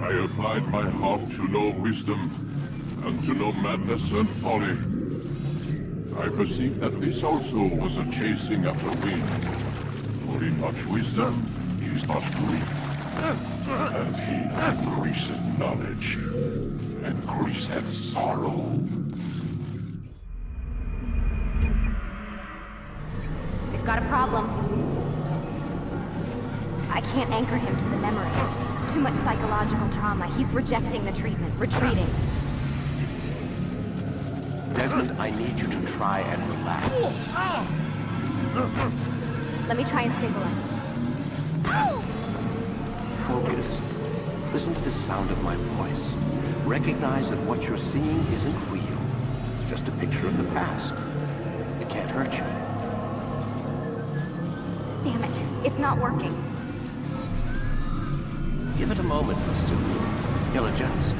I applied my heart to know wisdom, and to know madness and folly. I perceived that this also was a chasing after wind. For in much wisdom is much grief, and he that increaseth knowledge increaseth sorrow. We've got a problem. I can't anchor him to the memory. Too much psychological trauma. He's rejecting the treatment, retreating. Desmond, I need you to try and relax. Let me try and stabilize him. Focus. Listen to the sound of my voice. Recognize that what you're seeing isn't real. Just a picture of the past. It can't hurt you. Damn it. It's not working. Give it a moment, Mr. He'll adjust.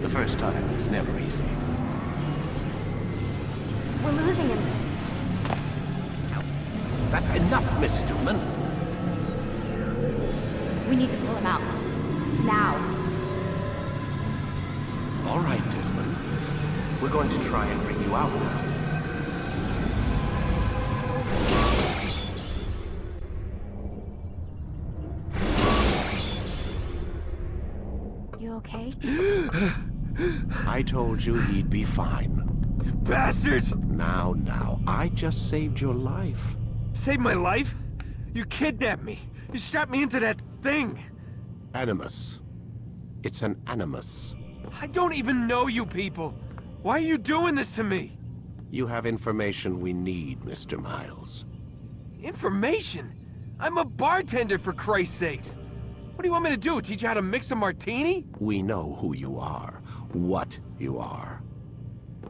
The first time is never easy. We're losing him. That's enough, Miss Stillman. We need to pull him out. Now. All right, Desmond. We're going to try and bring you out now. You okay? I told you he'd be fine. Bastards! Now, I just saved your life. Saved my life? You kidnapped me. You strapped me into that thing. Animus. It's an animus. I don't even know you people. Why are you doing this to me? You have information we need, Mr. Miles. Information? I'm a bartender, for Christ's sakes. What do you want me to do? Teach you how to mix a martini? We know who you are, what you are.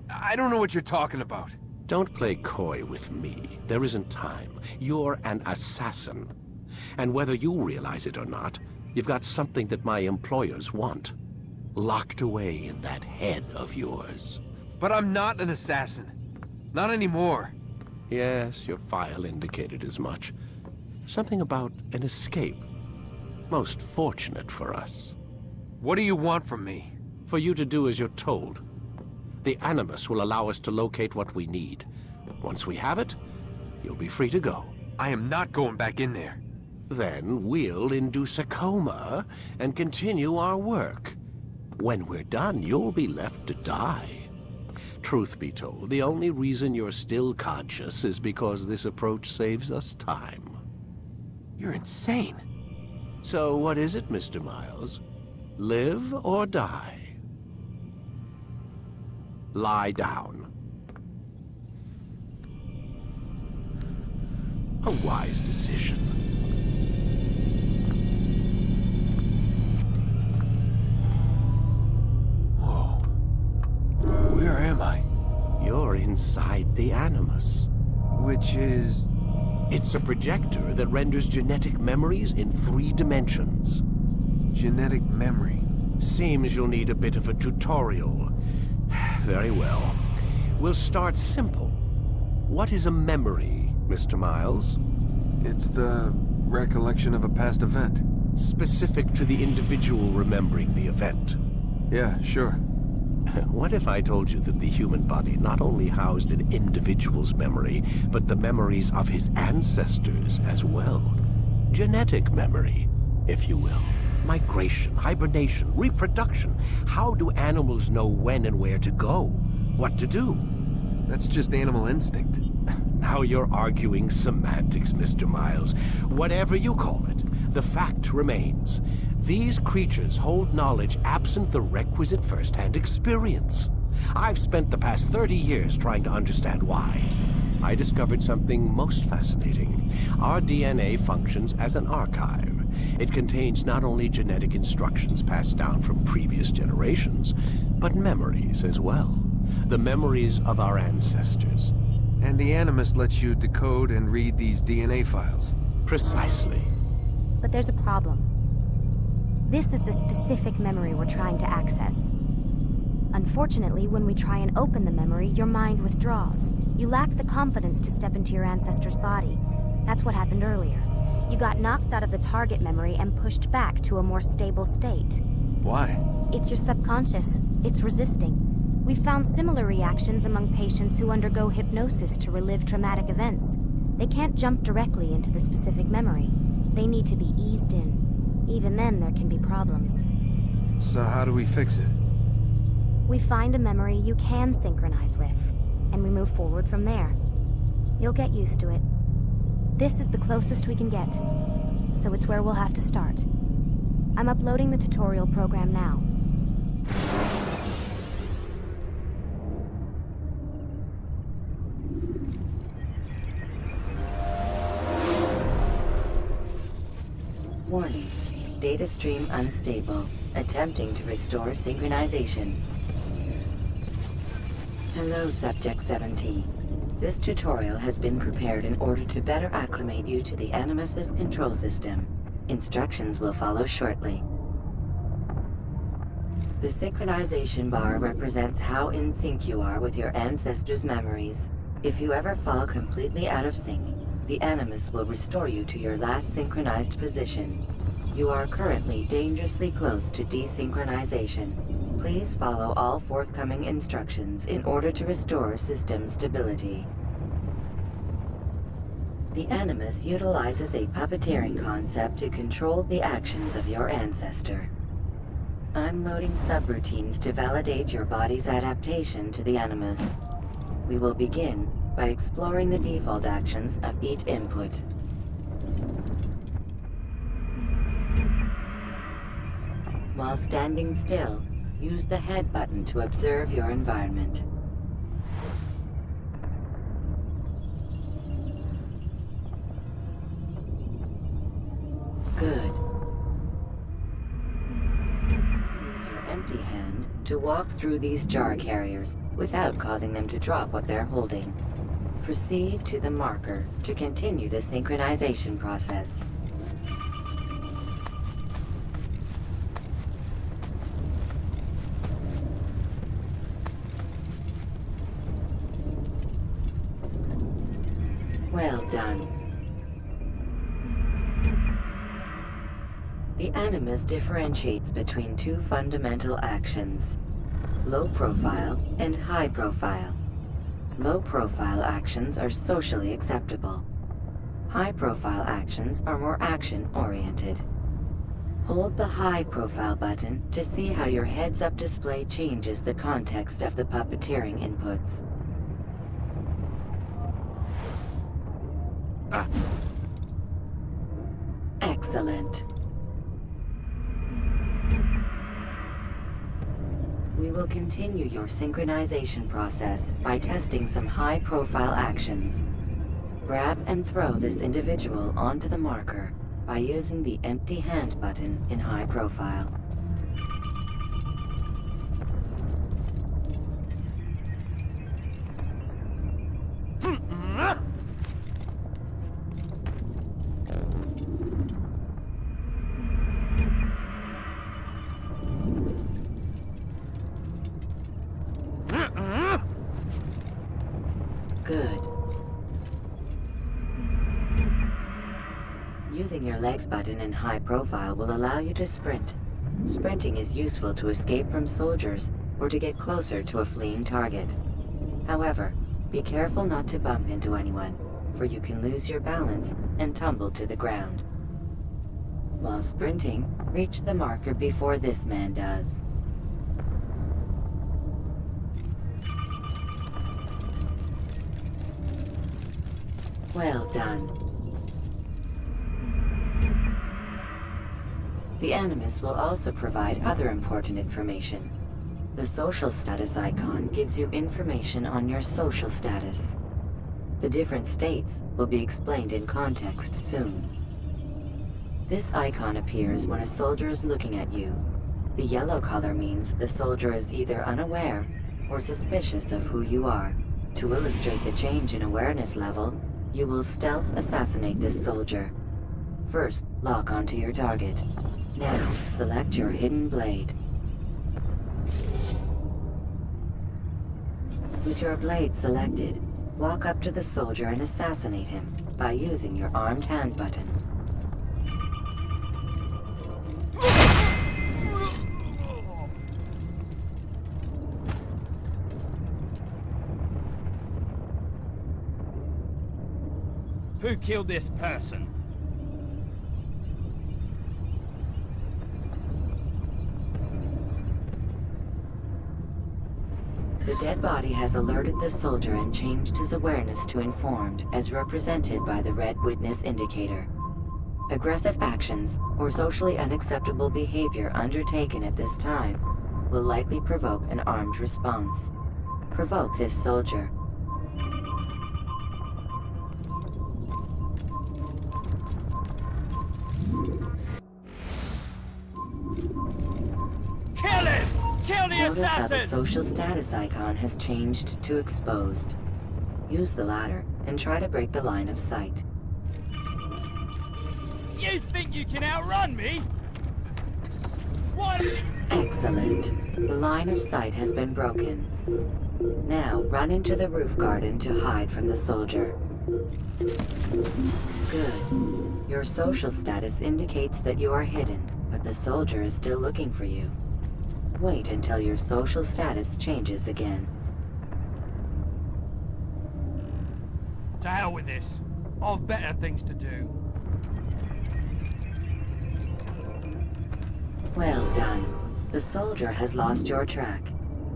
I don't know what you're talking about. Don't play coy with me. There isn't time. You're an assassin. And whether you realize it or not, you've got something that my employers want. Locked away in that head of yours. But I'm not an assassin. Not anymore. Yes, your file indicated as much. Something about an escape. Most fortunate for us. What do you want from me? For you to do as you're told. The Animus will allow us to locate what we need. Once we have it, you'll be free to go. I am not going back in there. Then we'll induce a coma and continue our work. When we're done, you'll be left to die. Truth be told, the only reason you're still conscious is because this approach saves us time. You're insane. So what is it, Mr. Miles? Live or die? Lie down. A wise decision. Whoa. Where am I? You're inside the Animus. Which is... It's a projector that renders genetic memories in 3 dimensions. genetic memory. Seems you'll need a bit of a tutorial. Very well. We'll start simple. What is a memory, Mr. Miles? It's the recollection of a past event. Specific to the individual remembering the event. Yeah, sure. What if I told you that the human body not only housed an individual's memory, but the memories of his ancestors as well? Genetic memory, if you will. Migration, hibernation, reproduction. How do animals know when and where to go? What to do? That's just animal instinct. Now you're arguing semantics, Mr. Miles. Whatever you call it, the fact remains. These creatures hold knowledge absent the requisite first-hand experience. I've spent the past 30 years trying to understand why. I discovered something most fascinating. Our DNA functions as an archive. It contains not only genetic instructions passed down from previous generations, but memories as well. The memories of our ancestors. And the Animus lets you decode and read these DNA files. Precisely. But there's a problem. This is the specific memory we're trying to access. Unfortunately, when we try and open the memory, your mind withdraws. You lack the confidence to step into your ancestor's body. That's what happened earlier. You got knocked out of the target memory and pushed back to a more stable state. Why? It's your subconscious. It's resisting. We've found similar reactions among patients who undergo hypnosis to relive traumatic events. They can't jump directly into the specific memory. They need to be eased in. Even then, there can be problems. So how do we fix it? We find a memory you can synchronize with, and we move forward from there. You'll get used to it. This is the closest we can get, so it's where we'll have to start. I'm uploading the tutorial program now. Warning. Data stream unstable. Attempting to restore synchronization. Hello, Subject 17. This tutorial has been prepared in order to better acclimate you to the Animus's control system. Instructions will follow shortly. The synchronization bar represents how in sync you are with your ancestors' memories. If you ever fall completely out of sync, the Animus will restore you to your last synchronized position. You are currently dangerously close to desynchronization. Please follow all forthcoming instructions in order to restore system stability. The Animus utilizes a puppeteering concept to control the actions of your ancestor. I'm loading subroutines to validate your body's adaptation to the Animus. We will begin by exploring the default actions of each input. While standing still, use the head button to observe your environment. Good. Use your empty hand to walk through these jar carriers without causing them to drop what they're holding. Proceed to the marker to continue the synchronization process. Well done. The Animus differentiates between two fundamental actions: low profile and high profile. Low profile actions are socially acceptable. High profile actions are more action-oriented. Hold the high profile button to see how your heads-up display changes the context of the puppeteering inputs. Excellent. We will continue your synchronization process by testing some high-profile actions. Grab and throw this individual onto the marker by using the empty hand button in high profile. Good. Using your legs button in high profile will allow you to sprint. Sprinting is useful to escape from soldiers or to get closer to a fleeing target. However, be careful not to bump into anyone, for you can lose your balance and tumble to the ground. While sprinting, reach the marker before this man does. Well done. The Animus will also provide other important information. The social status icon gives you information on your social status. The different states will be explained in context soon. This icon appears when a soldier is looking at you. The yellow color means the soldier is either unaware or suspicious of who you are. To illustrate the change in awareness level, you will stealth assassinate this soldier. First, lock onto your target. Now, select your hidden blade. With your blade selected, walk up to the soldier and assassinate him by using your armed hand button. who killed this person. The dead body has alerted the soldier and changed his awareness to informed, as represented by the red witness indicator. Aggressive actions or socially unacceptable behavior undertaken at this time will likely provoke an armed response. Provoke this soldier. Kill him! Kill the Notice how the assassin! social status icon has changed to exposed. Use the latter and try to break the line of sight. You think you can outrun me? What? Excellent. The line of sight has been broken. Now run into the roof garden to hide from the soldier. Good. Your social status indicates that you are hidden, but the soldier is still looking for you. Wait until your social status changes again. To hell with this. I've better things to do. Well done. The soldier has lost your track.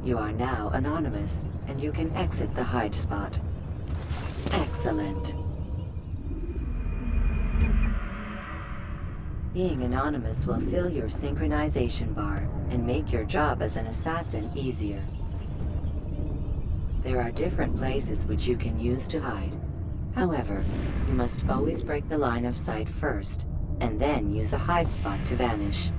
You are now anonymous, and you can exit the hide spot. Excellent. Being anonymous will fill your synchronization bar and make your job as an assassin easier. There are different places which you can use to hide. However, you must always break the line of sight first, and then use a hide spot to vanish.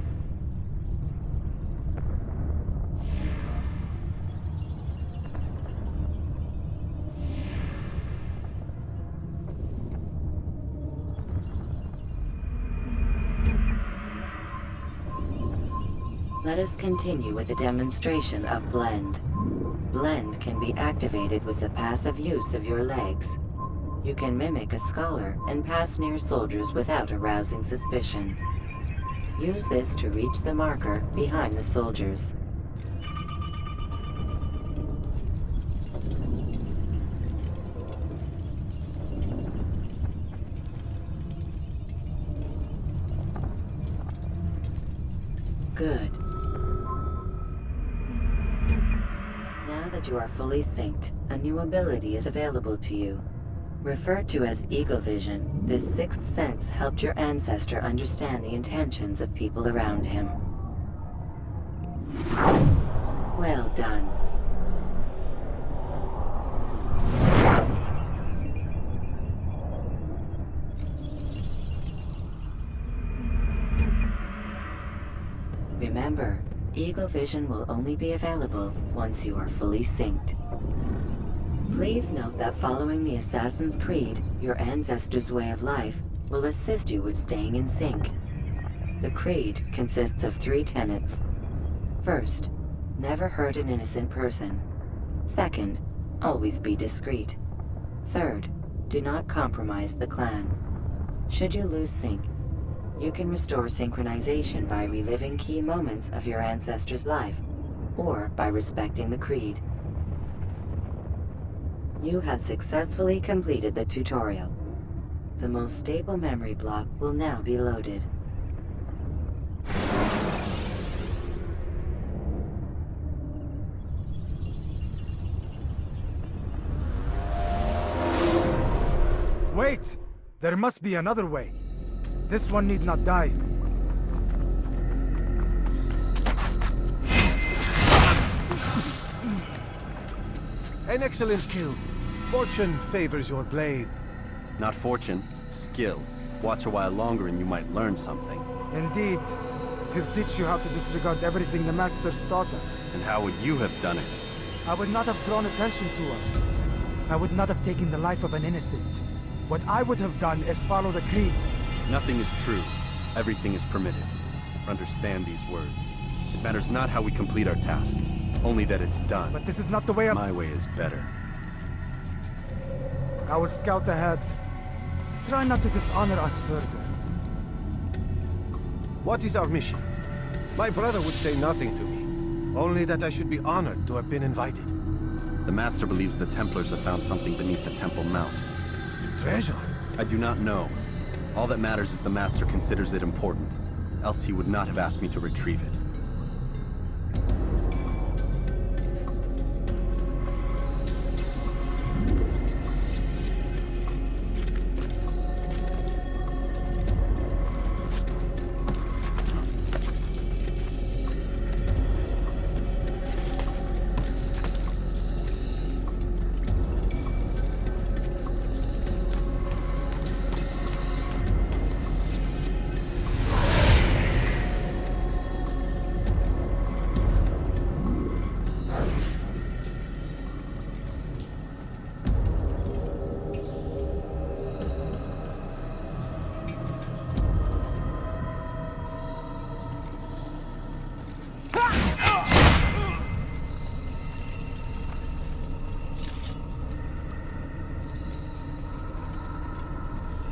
Let us continue with a demonstration of Blend. Blend can be activated with the passive use of your legs. You can mimic a scholar and pass near soldiers without arousing suspicion. Use this to reach the marker behind the soldiers. Good. Now that you are fully synced, a new ability is available to you. Referred to as Eagle Vision, this sixth sense helped your ancestor understand the intentions of people around him. Well done. Remember, Eagle Vision will only be available once you are fully synced. Please note that following the Assassin's Creed, your ancestors' way of life, will assist you with staying in sync. The Creed consists of 3 tenets. First, never hurt an innocent person. Second, always be discreet. Third, do not compromise the clan. Should you lose sync, you can restore synchronization by reliving key moments of your ancestor's life, or by respecting the Creed. You have successfully completed the tutorial. The most stable memory block will now be loaded. Wait! There must be another way. This one need not die. An excellent kill. Fortune favors your blade. Not fortune, skill. Watch a while longer and you might learn something. Indeed. He'll teach you how to disregard everything the Masters taught us. And how would you have done it? I would not have drawn attention to us. I would not have taken the life of an innocent. What I would have done is follow the Creed. Nothing is true. Everything is permitted. Understand these words. It matters not how we complete our task, only that it's done. But this is not the way My way is better. I will scout ahead. Try not to dishonor us further. What is our mission? My brother would say nothing to me. Only that I should be honored to have been invited. The Master believes the Templars have found something beneath the Temple Mount. Treasure? I do not know. All that matters is the Master considers it important. Else he would not have asked me to retrieve it.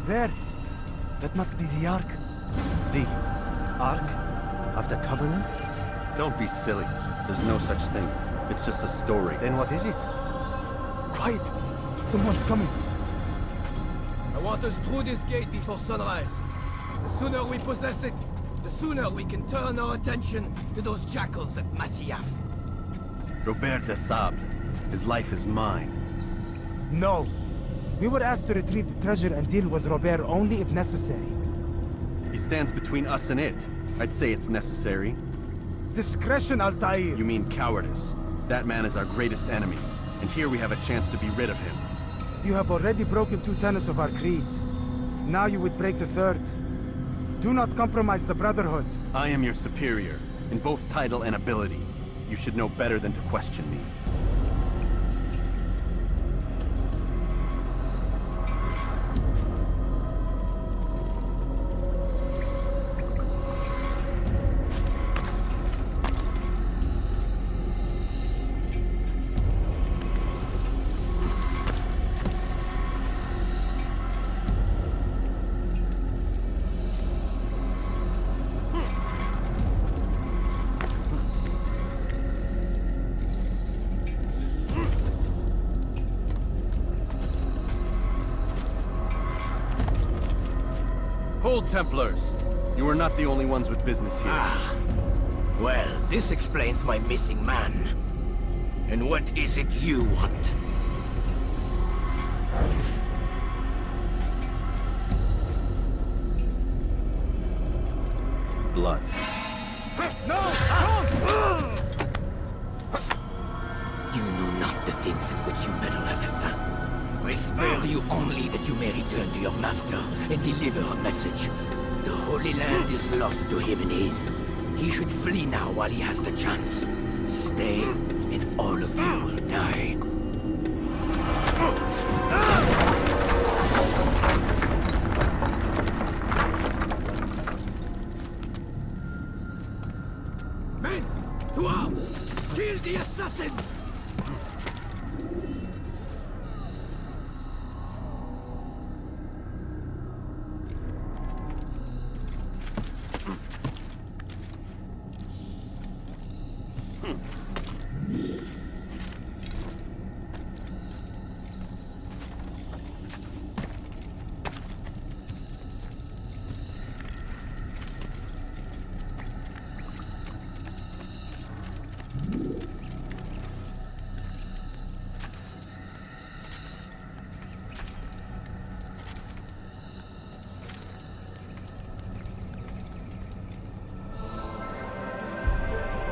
There! That must be the Ark. The Ark of the Covenant? Don't be silly. There's no such thing. It's just a story. Then what is it? Quiet! Someone's coming. I want us through this gate before sunrise. The sooner we possess it, the sooner we can turn our attention to those jackals at Masyaf. Robert de Sable. His life is mine. No. We were asked to retrieve the treasure and deal with Robert only if necessary. He stands between us and it. I'd say it's necessary. Discretion, Altair! You mean cowardice. That man is our greatest enemy, and here we have a chance to be rid of him. You have already broken 2 tenets of our creed. Now you would break the 3rd. Do not compromise the Brotherhood. I am your superior, in both title and ability. You should know better than to question me. Hold, Templars! You are not the only ones with business here. Ah. Well, this explains my missing man. And what is it you want? Blood. You know not the things in which you meddle, assassin. I spare you only that you may return to your master and deliver a message. The Holy Land is lost to him and his. He should flee now while he has the chance. Stay, and all of you will die. Men, to arms! Kill the assassins!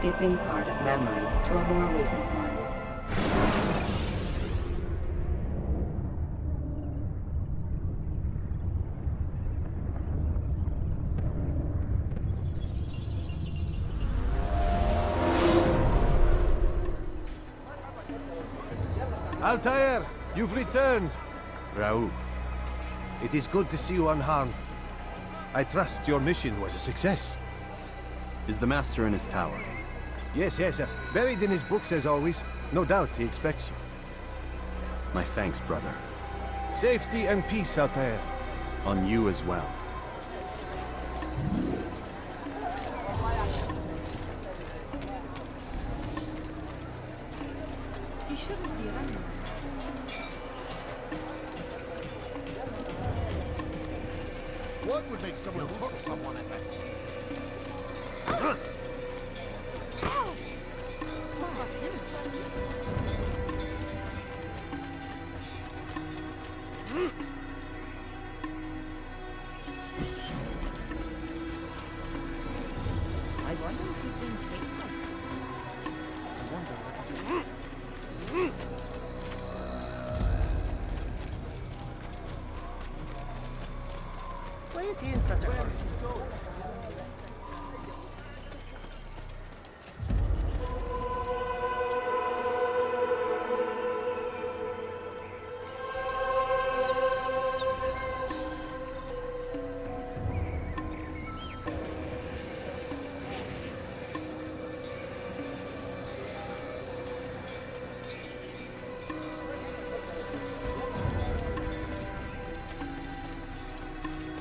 Skipping part of memory to a more recent one. Altair, you've returned. Raouf. It is good to see you unharmed. I trust your mission was a success. Is the Master in his tower? Yes, buried in his books as always. No doubt he expects you. My thanks, brother. Safety and peace, Altair. On you as well. He shouldn't be running. What would make someone hook someone at that? I wonder if he's being chased by I wonder what it is. Why is he in such a hurry?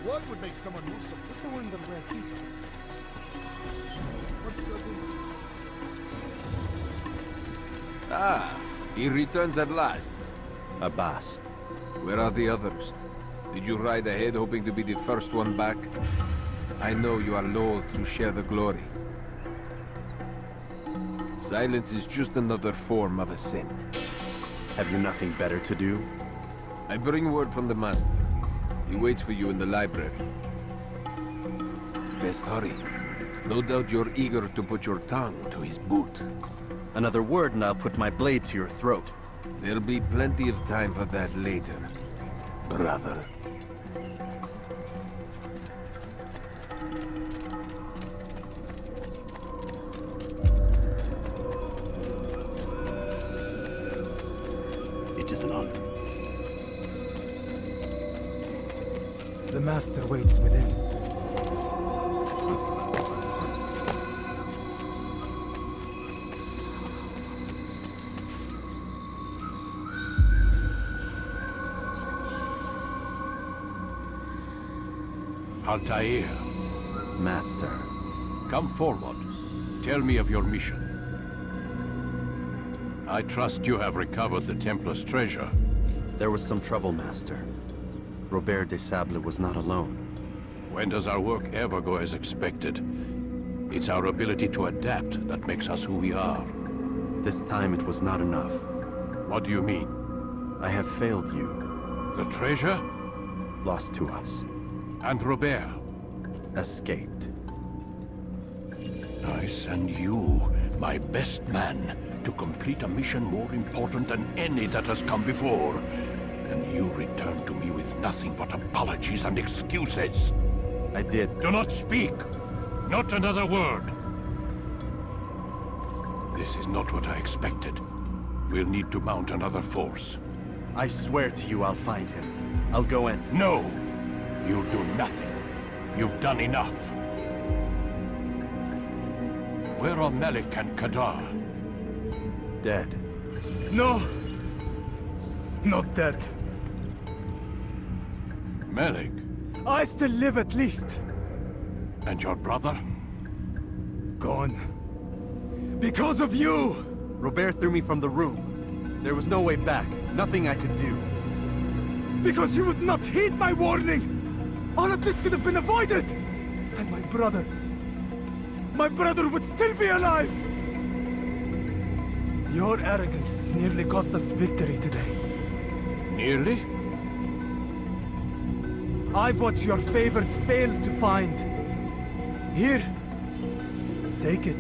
What would make someone move so quick? I wonder where he's going. What's going on? Ah, he returns at last. Abbas. Where are the others? Did you ride ahead hoping to be the first one back? I know you are loath to share the glory. Silence is just another form of assent. Have you nothing better to do? I bring word from the Master. He waits for you in the library. Best hurry. No doubt you're eager to put your tongue to his boot. Another word and I'll put my blade to your throat. There'll be plenty of time for that later, brother. It is an honor. The Master waits within. Altair, Master. come forward. Tell me of your mission. I trust you have recovered the Templar's treasure. There was some trouble, Master. Robert de Sable was not alone. When does our work ever go as expected? It's our ability to adapt that makes us who we are. This time it was not enough. What do you mean? I have failed you. The treasure? Lost to us. And Robert? Escaped. I send you, my best man, to complete a mission more important than any that has come before. And you return to me with nothing but apologies and excuses. I did. Do not speak! Not another word! This is not what I expected. We'll need to mount another force. I swear to you I'll find him. I'll go in. No! You'll do nothing. You've done enough. Where are Malik and Kadar? Dead. No! Not dead. Malik? I still live at least. And your brother? Gone. Because of you! Robert threw me from the room. There was no way back. Nothing I could do. Because you would not heed my warning! All of this could have been avoided! And my brother would still be alive! Your arrogance nearly cost us victory today. Nearly? I've what your favorite failed to find. Here, take it.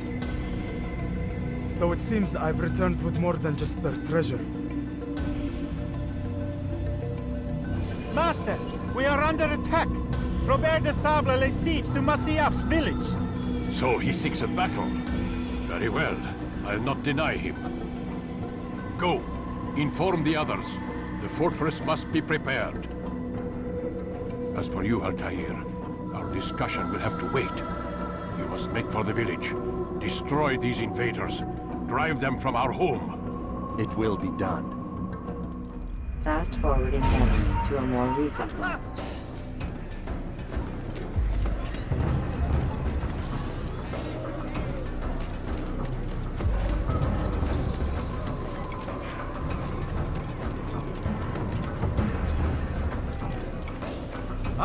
Though it seems I've returned with more than just their treasure. Master, we are under attack. Robert de Sable lays siege to Masyaf's village. So he seeks a battle. Very well. I'll not deny him. Go. Inform the others. The fortress must be prepared. As for you, Altair, our discussion will have to wait. You must make for the village. Destroy these invaders. Drive them from our home. It will be done. Fast forwarding enemy to a more recent one.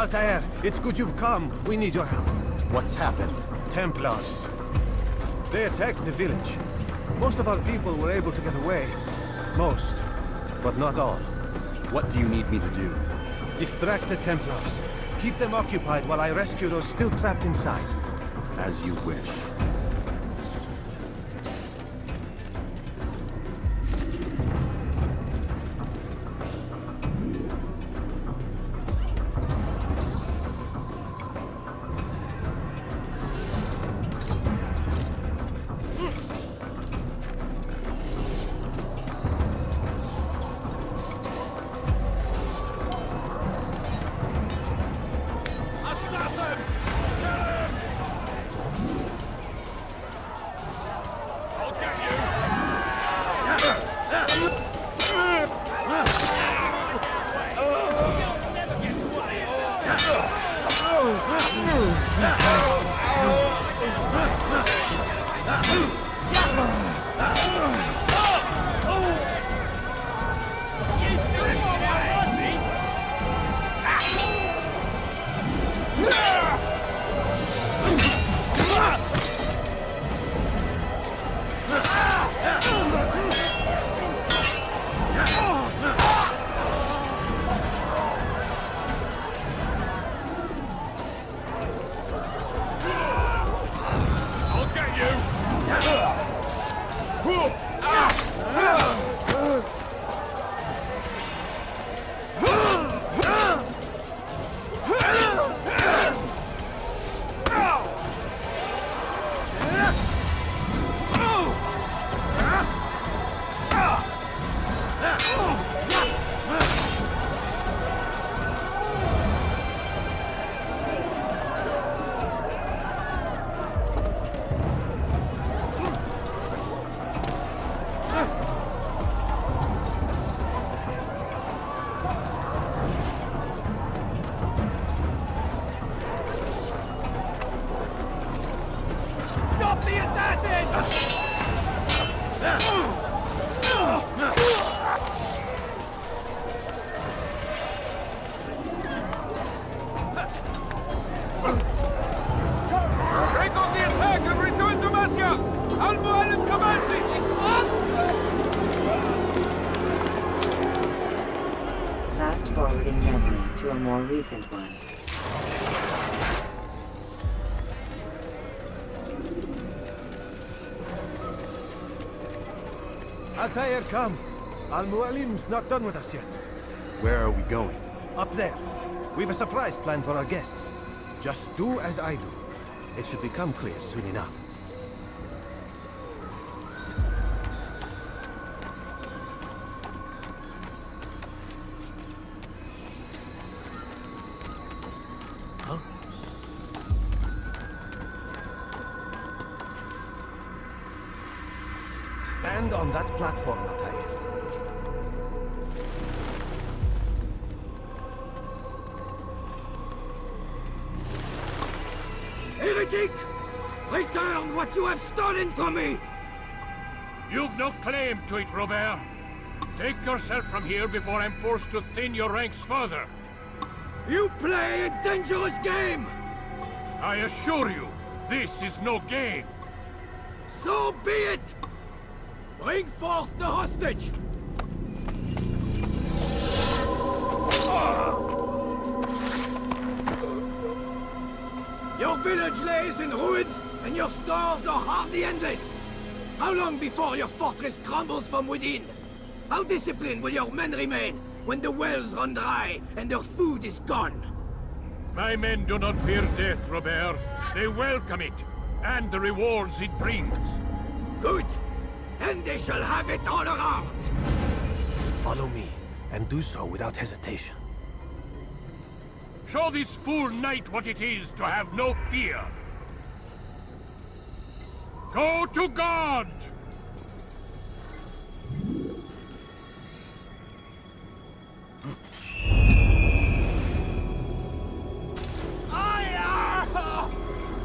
Altair, it's good you've come. We need your help. What's happened? Templars. They attacked the village. Most of our people were able to get away. Most, but not all. What do you need me to do? Distract the Templars. Keep them occupied while I rescue those still trapped inside. As you wish. Fast forwarding memory to a more recent one. Altair, come. Al-Mualim's not done with us yet. Where are we going? Up there. We've a surprise plan for our guests. Just do as I do. It should become clear soon enough. Stand on that platform, Altair. Heretic! Return what you have stolen from me! You've no claim to it, Robert. Take yourself from here before I'm forced to thin your ranks further. You play a dangerous game! I assure you, this is no game. So be it! Bring forth the hostage! Your village lays in ruins, and your stores are hardly endless. How long before your fortress crumbles from within? How disciplined will your men remain when the wells run dry and their food is gone? My men do not fear death, Robert. They welcome it, and the rewards it brings. Good. Then they shall have it all around. Follow me, and do so without hesitation. Show this fool knight what it is to have no fear. Go to God!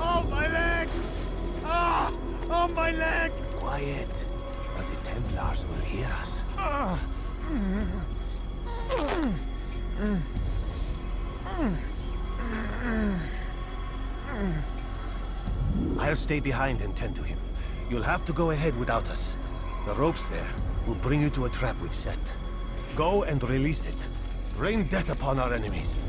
Oh, my leg! Ah! Oh, my leg! Quiet, or the Templars will hear us. I'll stay behind and tend to him. You'll have to go ahead without us. The ropes there will bring you to a trap we've set. Go and release it. Rain death upon our enemies.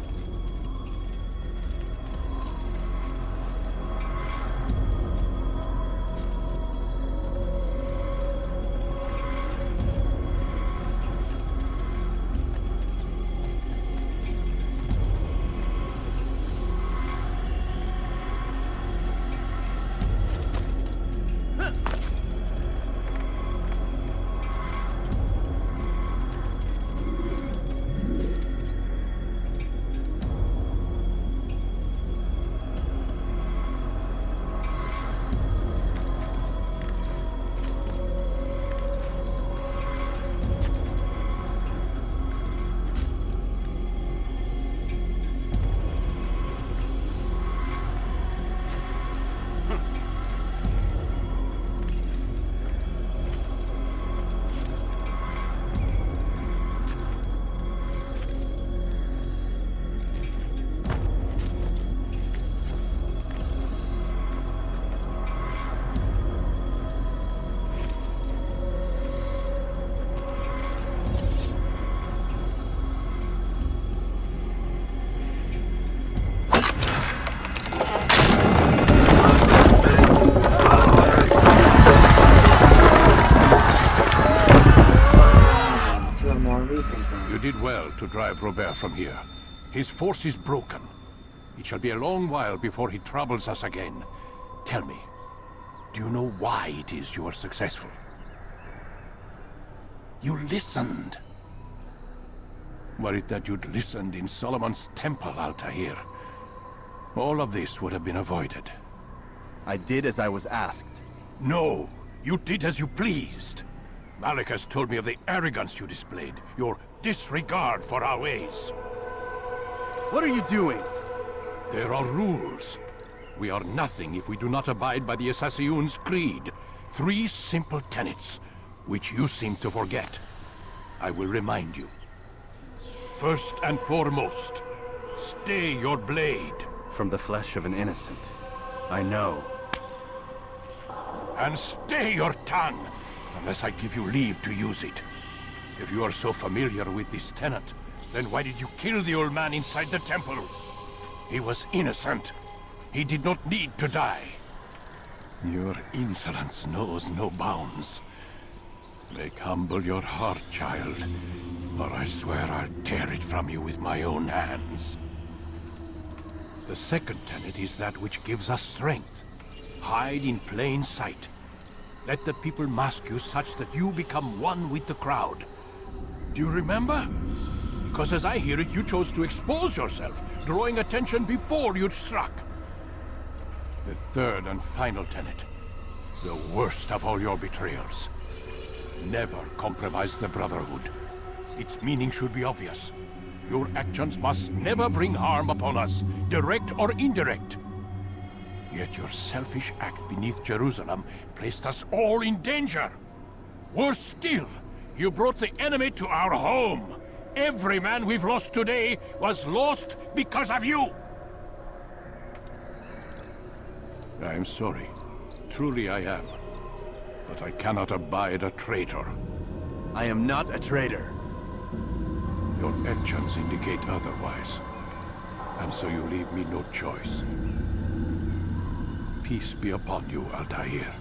To drive Robert from here. His force is broken. It shall be a long while before he troubles us again. Tell me, do you know why it is you are successful? You listened. Were it that you'd listened in Solomon's temple, Altair, all of this would have been avoided. I did as I was asked. No, you did as you pleased. Malik has told me of the arrogance you displayed, your disregard for our ways. What are you doing? There are rules. We are nothing if we do not abide by the Assassin's creed. 3 simple tenets, which you seem to forget. I will remind you. First and foremost, stay your blade. From the flesh of an innocent. I know. And stay your tongue, unless I give you leave to use it. If you are so familiar with this tenet, then why did you kill the old man inside the temple? He was innocent. He did not need to die. Your insolence knows no bounds. Make humble your heart, child, or I swear I'll tear it from you with my own hands. The second tenet is that which gives us strength. Hide in plain sight. Let the people mask you such that you become one with the crowd. Do you remember? Because as I hear it, you chose to expose yourself, drawing attention before you'd struck. The third and final tenet. The worst of all your betrayals. Never compromise the Brotherhood. Its meaning should be obvious. Your actions must never bring harm upon us, direct or indirect. Yet your selfish act beneath Jerusalem placed us all in danger. Worse still, you brought the enemy to our home. Every man we've lost today was lost because of you. I am sorry. Truly I am. But I cannot abide a traitor. I am not a traitor. Your actions indicate otherwise. And so you leave me no choice. Peace be upon you, Altair.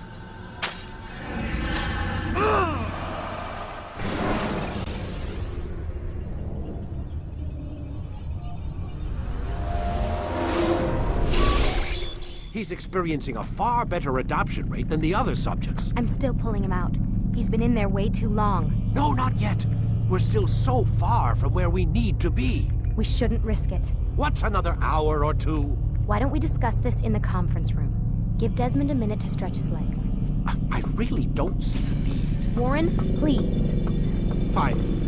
He's experiencing a far better adoption rate than the other subjects. I'm still pulling him out. He's been in there way too long. No, not yet. We're still so far from where we need to be. We shouldn't risk it. What's another hour or two? Why don't we discuss this in the conference room? Give Desmond a minute to stretch his legs. I really don't see the need. Warren, please. Fine.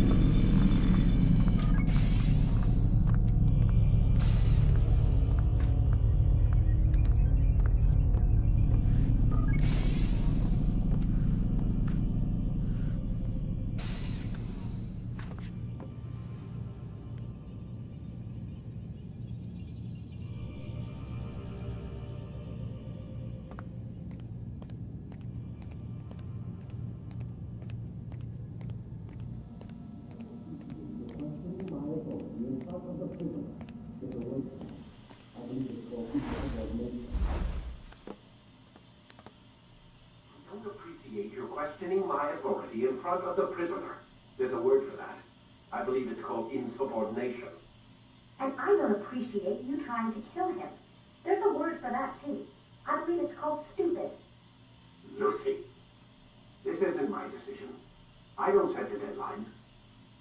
front of the prisoner. There's a word for that. I believe it's called insubordination. And I don't appreciate you trying to kill him. There's a word for that, too. I believe it's called stupid. Lucy, this isn't my decision. I don't set the deadlines.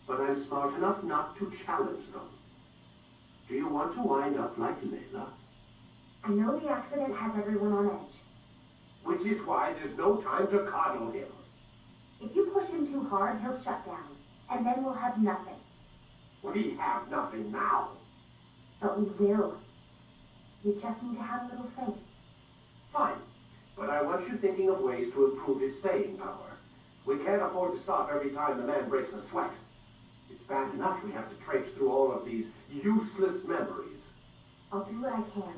But I'm smart enough not to challenge them. Do you want to wind up like Layla? I know the accident has everyone on edge. Which is why there's no time to coddle him. If you push him too hard, he'll shut down. And then we'll have nothing. We have nothing now. But we will. You just need to have a little faith. Fine. But I want you thinking of ways to improve his staying power. We can't afford to stop every time the man breaks a sweat. It's bad enough we have to traipse through all of these useless memories. I'll do what I can.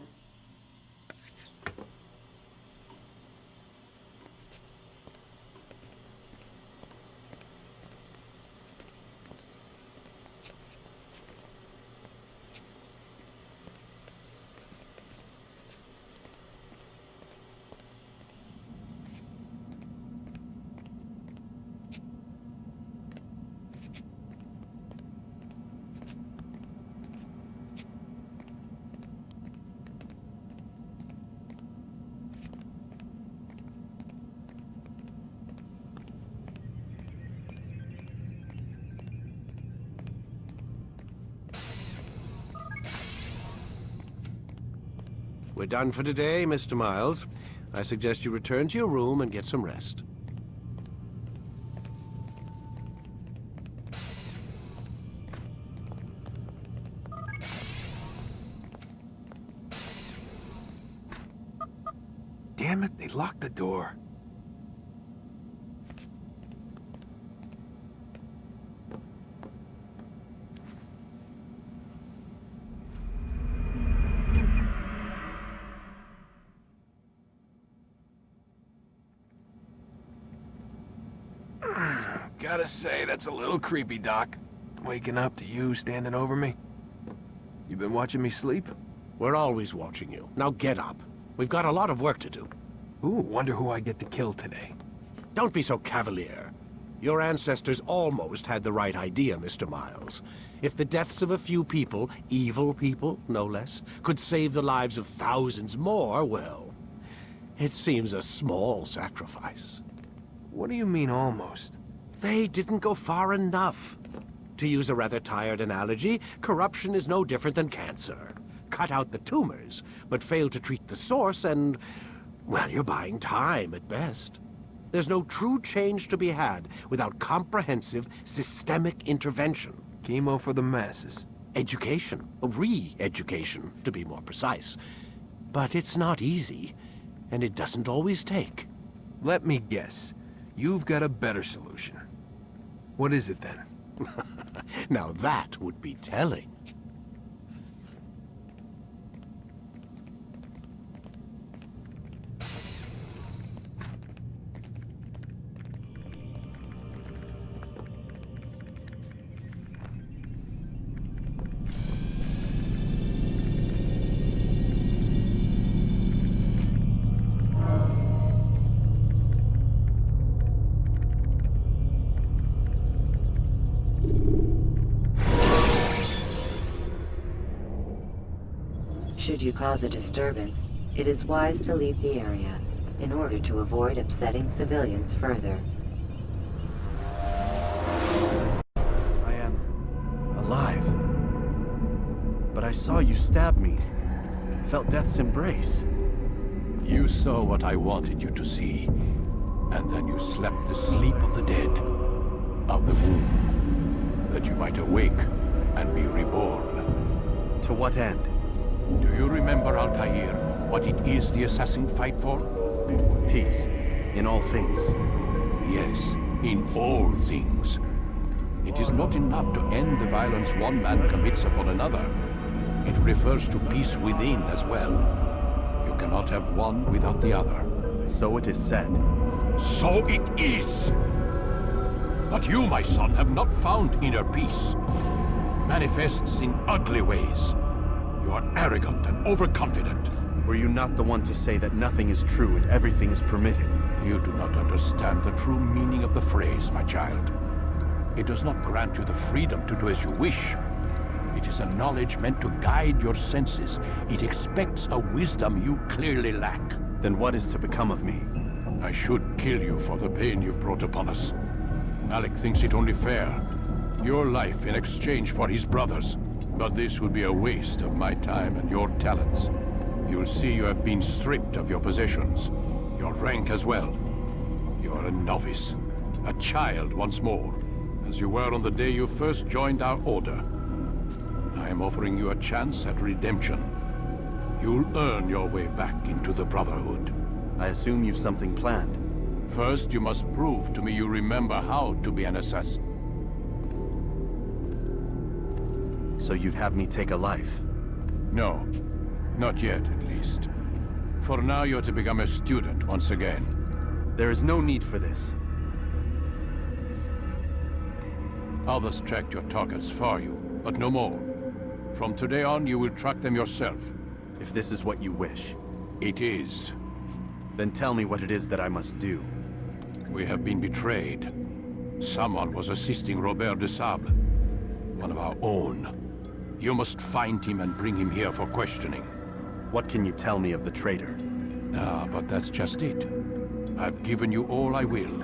We're done for today, Mr. Miles. I suggest you return to your room and get some rest. Damn it, they locked the door. Gotta say, that's a little creepy, Doc. Waking up to you standing over me. You been watching me sleep? We're always watching you. Now get up. We've got a lot of work to do. Ooh, wonder who I get to kill today. Don't be so cavalier. Your ancestors almost had the right idea, Mr. Miles. If the deaths of a few people, evil people, no less, could save the lives of thousands more, well, it seems a small sacrifice. What do you mean, almost? They didn't go far enough. To use a rather tired analogy, corruption is no different than cancer. Cut out the tumors, but fail to treat the source and, well, you're buying time at best. There's no true change to be had without comprehensive, systemic intervention. Chemo for the masses. Education. Re-education, to be more precise. But it's not easy, and it doesn't always take. Let me guess. You've got a better solution. What is it, then? Now that would be telling. Should you cause a disturbance, it is wise to leave the area in order to avoid upsetting civilians further. I am alive. But I saw you stab me. Felt death's embrace. You saw what I wanted you to see, and then you slept the sleep of the dead, of the womb, that you might awake and be reborn. To what end? Do you remember, Altair, what it is the assassin fight for? Peace. In all things. Yes, in all things. It is not enough to end the violence one man commits upon another. It refers to peace within as well. You cannot have one without the other. So it is said. So it is! But you, my son, have not found inner peace. Manifests in ugly ways. You are arrogant and overconfident. Were you not the one to say that nothing is true and everything is permitted? You do not understand the true meaning of the phrase, my child. It does not grant you the freedom to do as you wish. It is a knowledge meant to guide your senses. It expects a wisdom you clearly lack. Then what is to become of me? I should kill you for the pain you've brought upon us. Malik thinks it only fair. Your life in exchange for his brother's. But this would be a waste of my time and your talents. You'll see you have been stripped of your possessions. Your rank as well. You are a novice. A child once more. As you were on the day you first joined our order. I am offering you a chance at redemption. You'll earn your way back into the Brotherhood. I assume you've something planned. First, you must prove to me you remember how to be an assassin. So you'd have me take a life? No. Not yet, at least. For now, you're to become a student once again. There is no need for this. Others tracked your targets for you, but no more. From today on, you will track them yourself. If this is what you wish. It is. Then tell me what it is that I must do. We have been betrayed. Someone was assisting Robert de Sable. One of our own. You must find him and bring him here for questioning. What can you tell me of the traitor? Ah, but that's just it. I've given you all I will.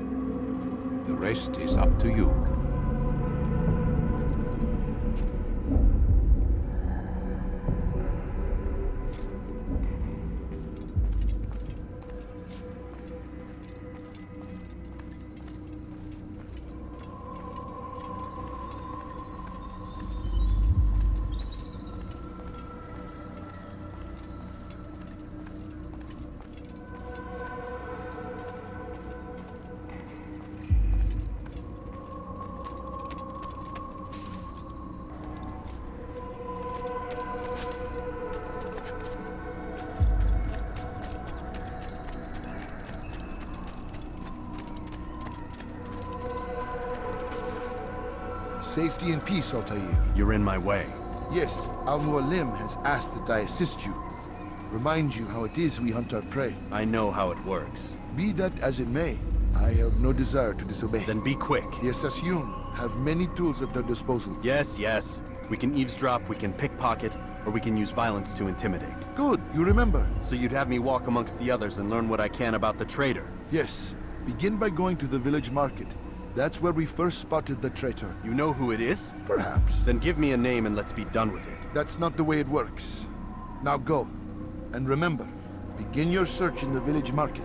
The rest is up to you. Safety and peace, Altair. You're in my way. Yes, Al-Mualim has asked that I assist you. Remind you how it is we hunt our prey. I know how it works. Be that as it may, I have no desire to disobey. Then be quick. The Assassin have many tools at their disposal. Yes, yes. We can eavesdrop, we can pickpocket, or we can use violence to intimidate. Good, you remember. So you'd have me walk amongst the others and learn what I can about the traitor? Yes. Begin by going to the village market. That's where we first spotted the traitor. You know who it is? Perhaps. Then give me a name and let's be done with it. That's not the way it works. Now go. And remember, begin your search in the village market.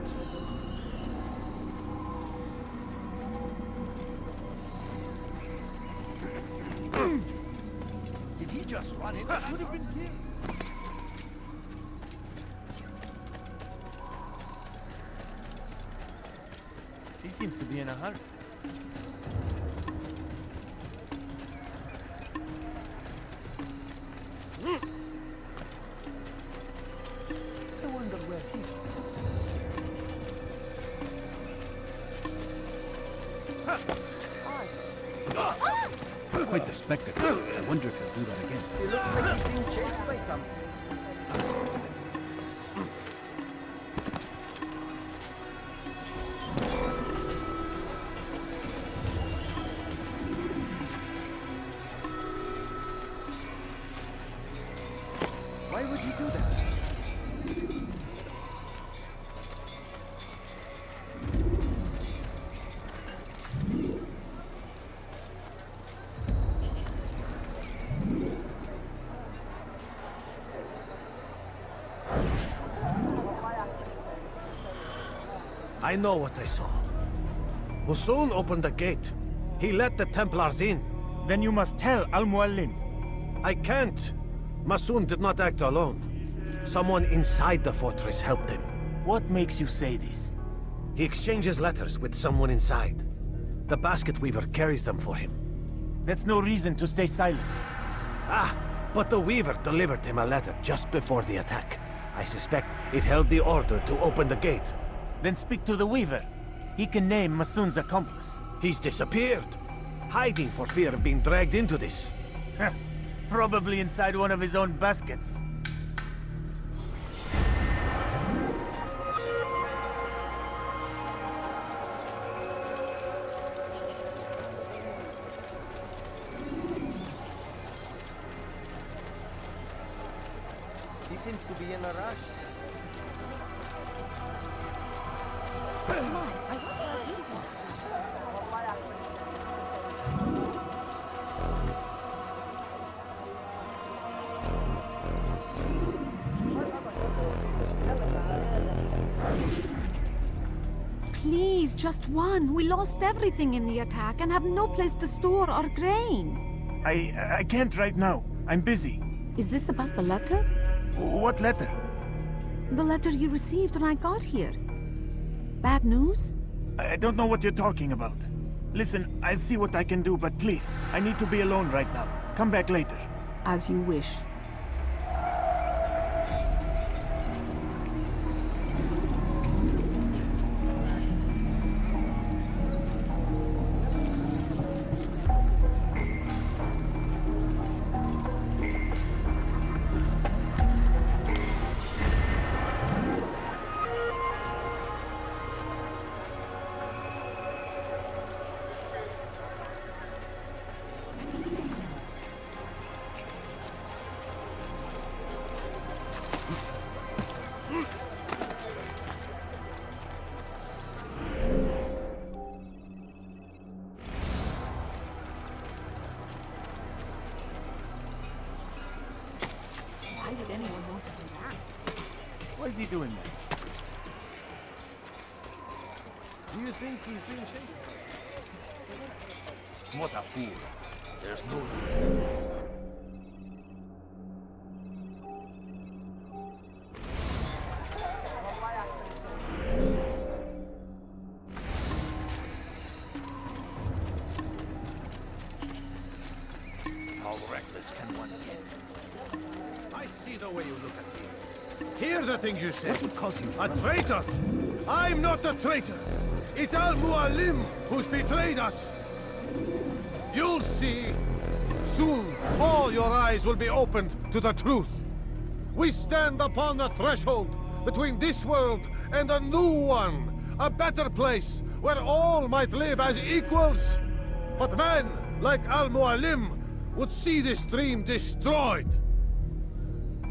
Did he just run in? That would have been killed. He seems to be in a hurry. I wonder where he's Quite the spectacle. I wonder if he'll do that again. He looks like he's being chased by something. Why would he do that? I know what I saw. Musoon opened the gate. He let the Templars in. Then you must tell Al-Mualim. I can't. Masoon did not act alone. Someone inside the fortress helped him. What makes you say this? He exchanges letters with someone inside. The basket weaver carries them for him. That's no reason to stay silent. Ah, but the weaver delivered him a letter just before the attack. I suspect it held the order to open the gate. Then speak to the weaver. He can name Masoon's accomplice. He's disappeared. Hiding for fear of being dragged into this. Probably inside one of his own baskets. seems to be in a rush. Come on, I want to eat one. Please, just one. We lost everything in the attack and have no place to store our grain. I can't right now. I'm busy. Is this about the letter? What letter? The letter you received when I got here. Bad news? I don't know what you're talking about. Listen, I'll see what I can do, but please, I need to be alone right now. Come back later. As you wish. Why would anyone want to do that? Why is he doing that? Do you think he's being chased? What a fool. There's no... How reckless can one get? I see the way you look at me. Hear the things you say. What would cause you? A traitor! I'm not a traitor! It's Al-Mualim who's betrayed us! You'll see! Soon, all your eyes will be opened to the truth. We stand upon the threshold between this world and a new one. A better place where all might live as equals. But men like Al-Mualim would see this dream destroyed.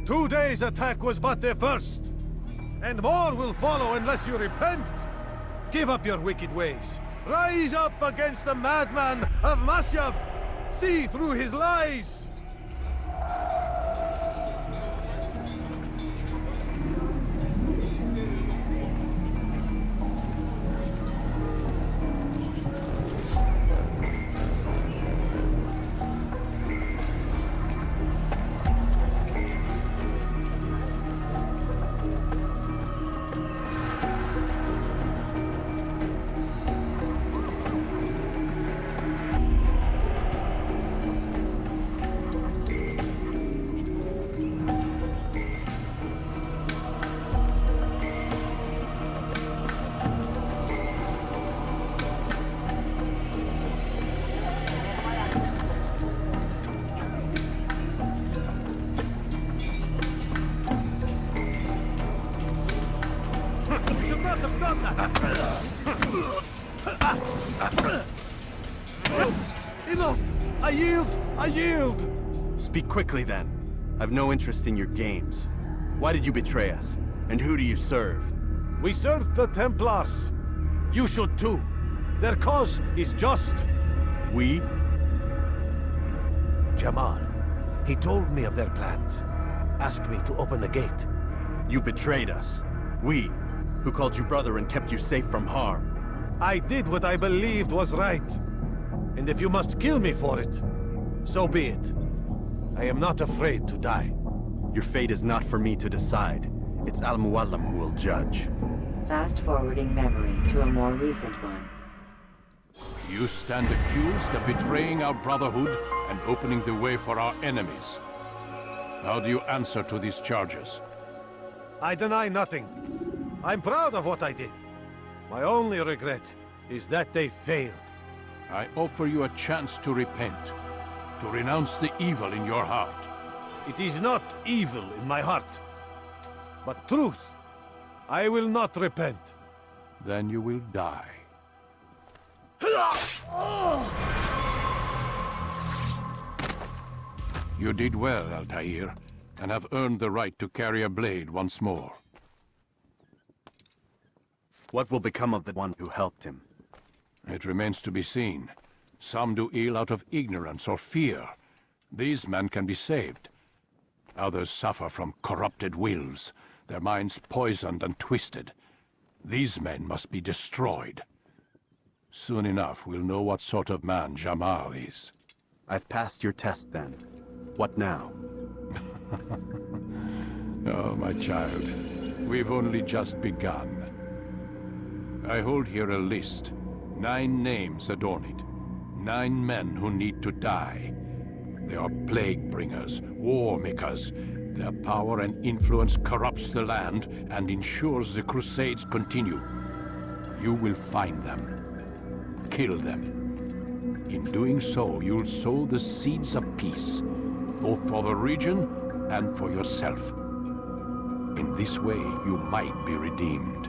Today's attack was but the first. And more will follow unless you repent. Give up your wicked ways. Rise up against the madman of Masyaf. See through his lies. Enough! I yield! I yield! Speak quickly, then. I've no interest in your games. Why did you betray us? And who do you serve? We serve the Templars. You should too. Their cause is just. We? Jamal. He told me of their plans. Asked me to open the gate. You betrayed us. We, who called you brother and kept you safe from harm. I did what I believed was right. And if you must kill me for it, so be it. I am not afraid to die. Your fate is not for me to decide. It's Al-Mualim who will judge. Fast-forwarding memory to a more recent one. You stand accused of betraying our Brotherhood and opening the way for our enemies. How do you answer to these charges? I deny nothing. I'm proud of what I did. My only regret is that they failed. I offer you a chance to repent, to renounce the evil in your heart. It is not evil in my heart, but truth. I will not repent. Then you will die. You did well, Altair. and have earned the right to carry a blade once more. What will become of the one who helped him? It remains to be seen. Some do ill out of ignorance or fear. These men can be saved. Others suffer from corrupted wills, their minds poisoned and twisted. These men must be destroyed. Soon enough, we'll know what sort of man Jamal is. I've passed your test then. What now? Oh, my child. We've only just begun. I hold here a list. 9 names adorn it. 9 men who need to die. They are plague bringers, war makers. Their power and influence corrupts the land and ensures the Crusades continue. You will find them. Kill them. In doing so, you'll sow the seeds of peace, both for the region and for yourself. In this way, you might be redeemed.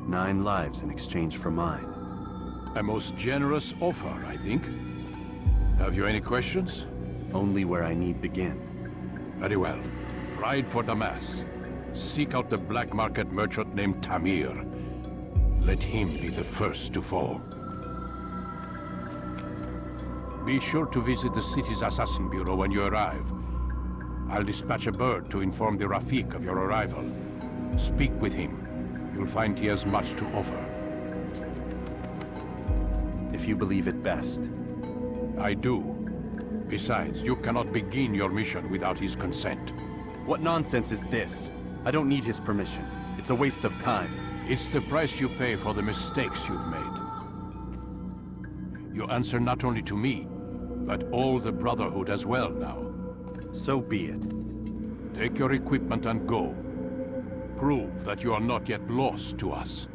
9 lives in exchange for mine. A most generous offer, I think. Have you any questions? Only where I need begin. Very well. Ride for Damas. Seek out the black market merchant named Tamir. Let him be the first to fall. Be sure to visit the city's assassin bureau when you arrive. I'll dispatch a bird to inform the Rafik of your arrival. Speak with him. You'll find he has much to offer. If you believe it best. I do. Besides, you cannot begin your mission without his consent. What nonsense is this? I don't need his permission. It's a waste of time. It's the price you pay for the mistakes you've made. You answer not only to me, but all the Brotherhood as well now. So be it. Take your equipment and go. Prove that you are not yet lost to us.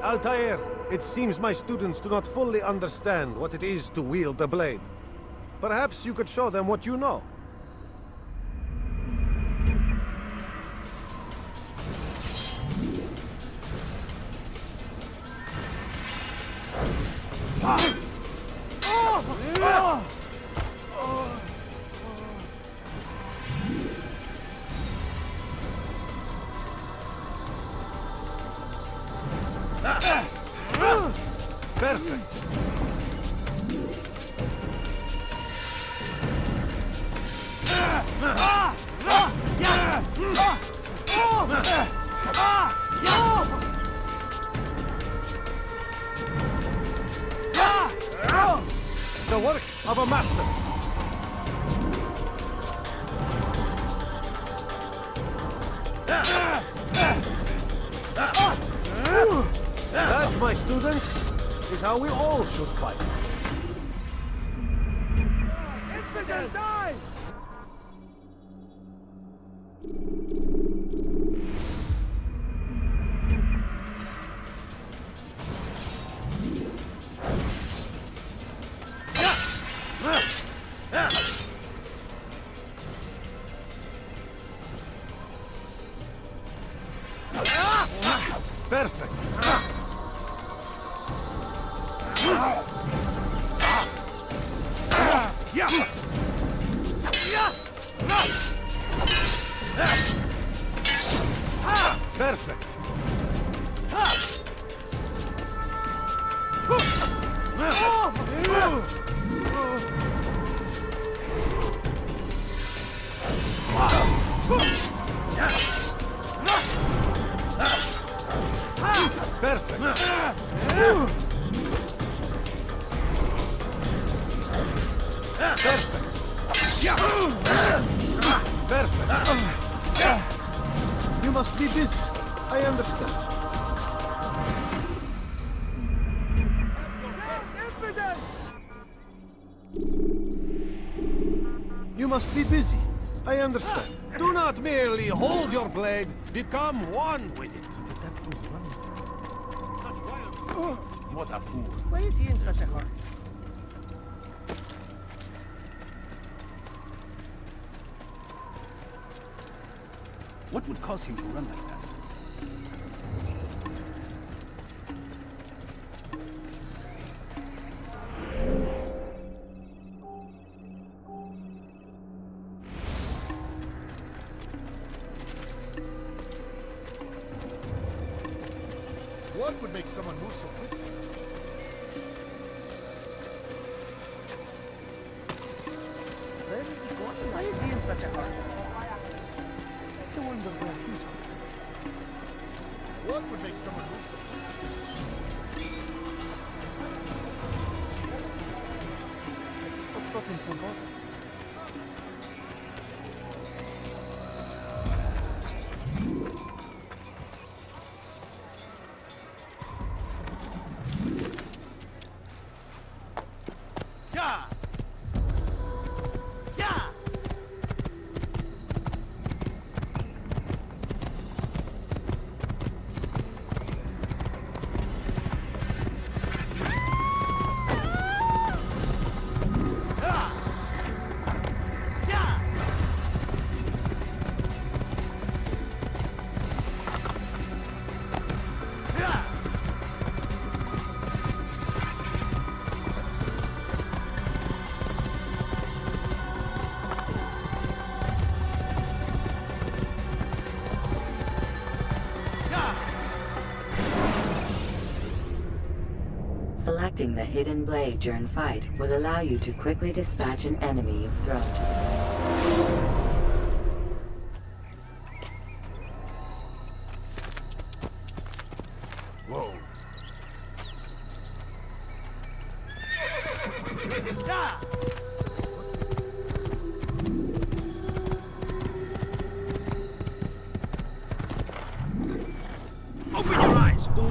Altair, it seems my students do not fully understand what it is to wield the blade. Perhaps you could show them what you know. Perfect. The work of a master. That, my students, is how we all should fight. Infidels, die! Perfect. Perfect. Perfect. Perfect. You must be busy. I understand. Infidels! must be busy. I understand. Do not merely hold your blade, become one with it. What a fool. Why is he in such a hurry? What would cause him to run like that? What would make someone move so quickly? Where is he going? Why is he in such a hurry? I wonder where he's going. What would make someone move so quickly? What's got him so bothered? Selecting the hidden blade during fight will allow you to quickly dispatch an enemy if thrown to them. Whoa. Open your eyes, fool!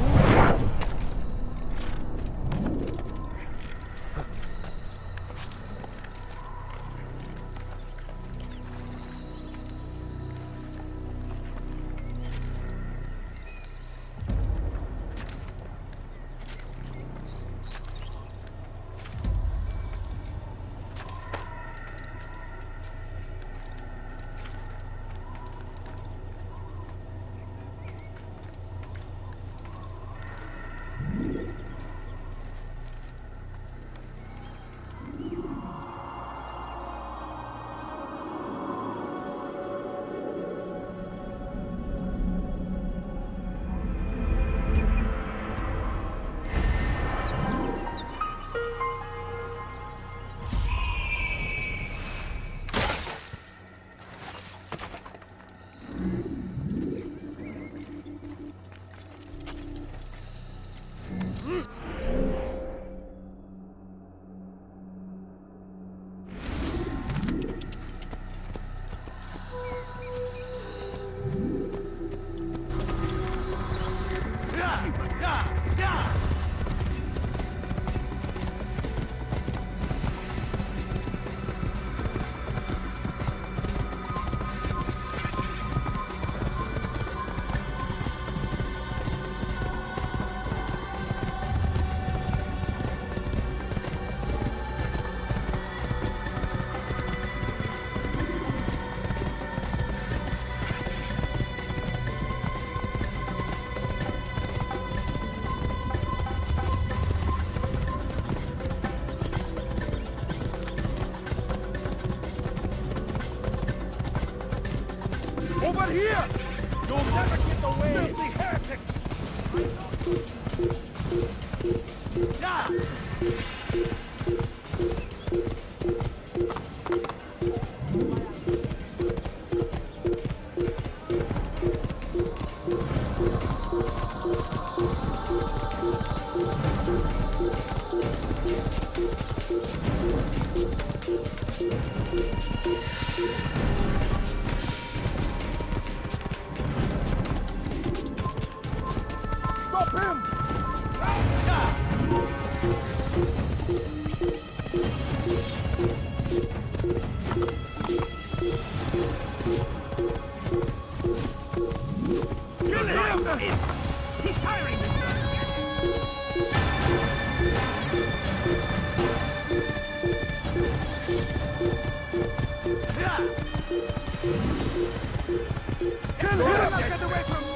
Over here! You'll never get away! Filthy heretic! Stop him! Kill him! He's tiring me! Kill him! Get away from me!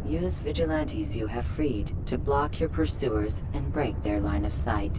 Use vigilantes you have freed to block your pursuers and break their line of sight.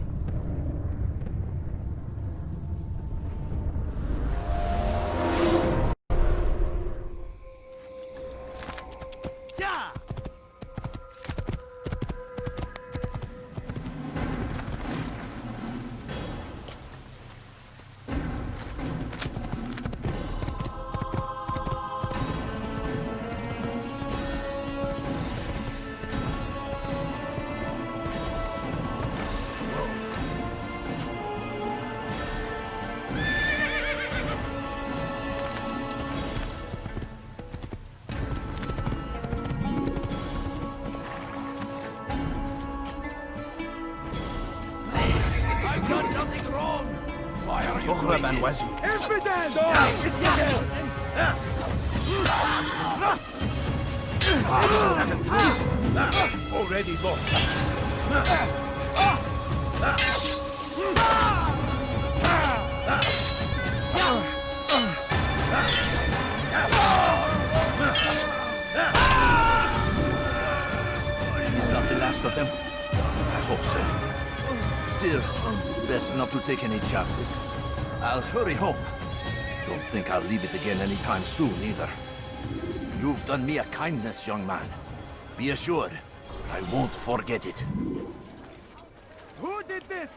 Evidence! Already lost. Is that the last of them? I hope so. Still, best not to take any chances. I'll hurry home. Don't think I'll leave it again anytime soon, either. You've done me a kindness, young man. Be assured, I won't forget it. Who did this?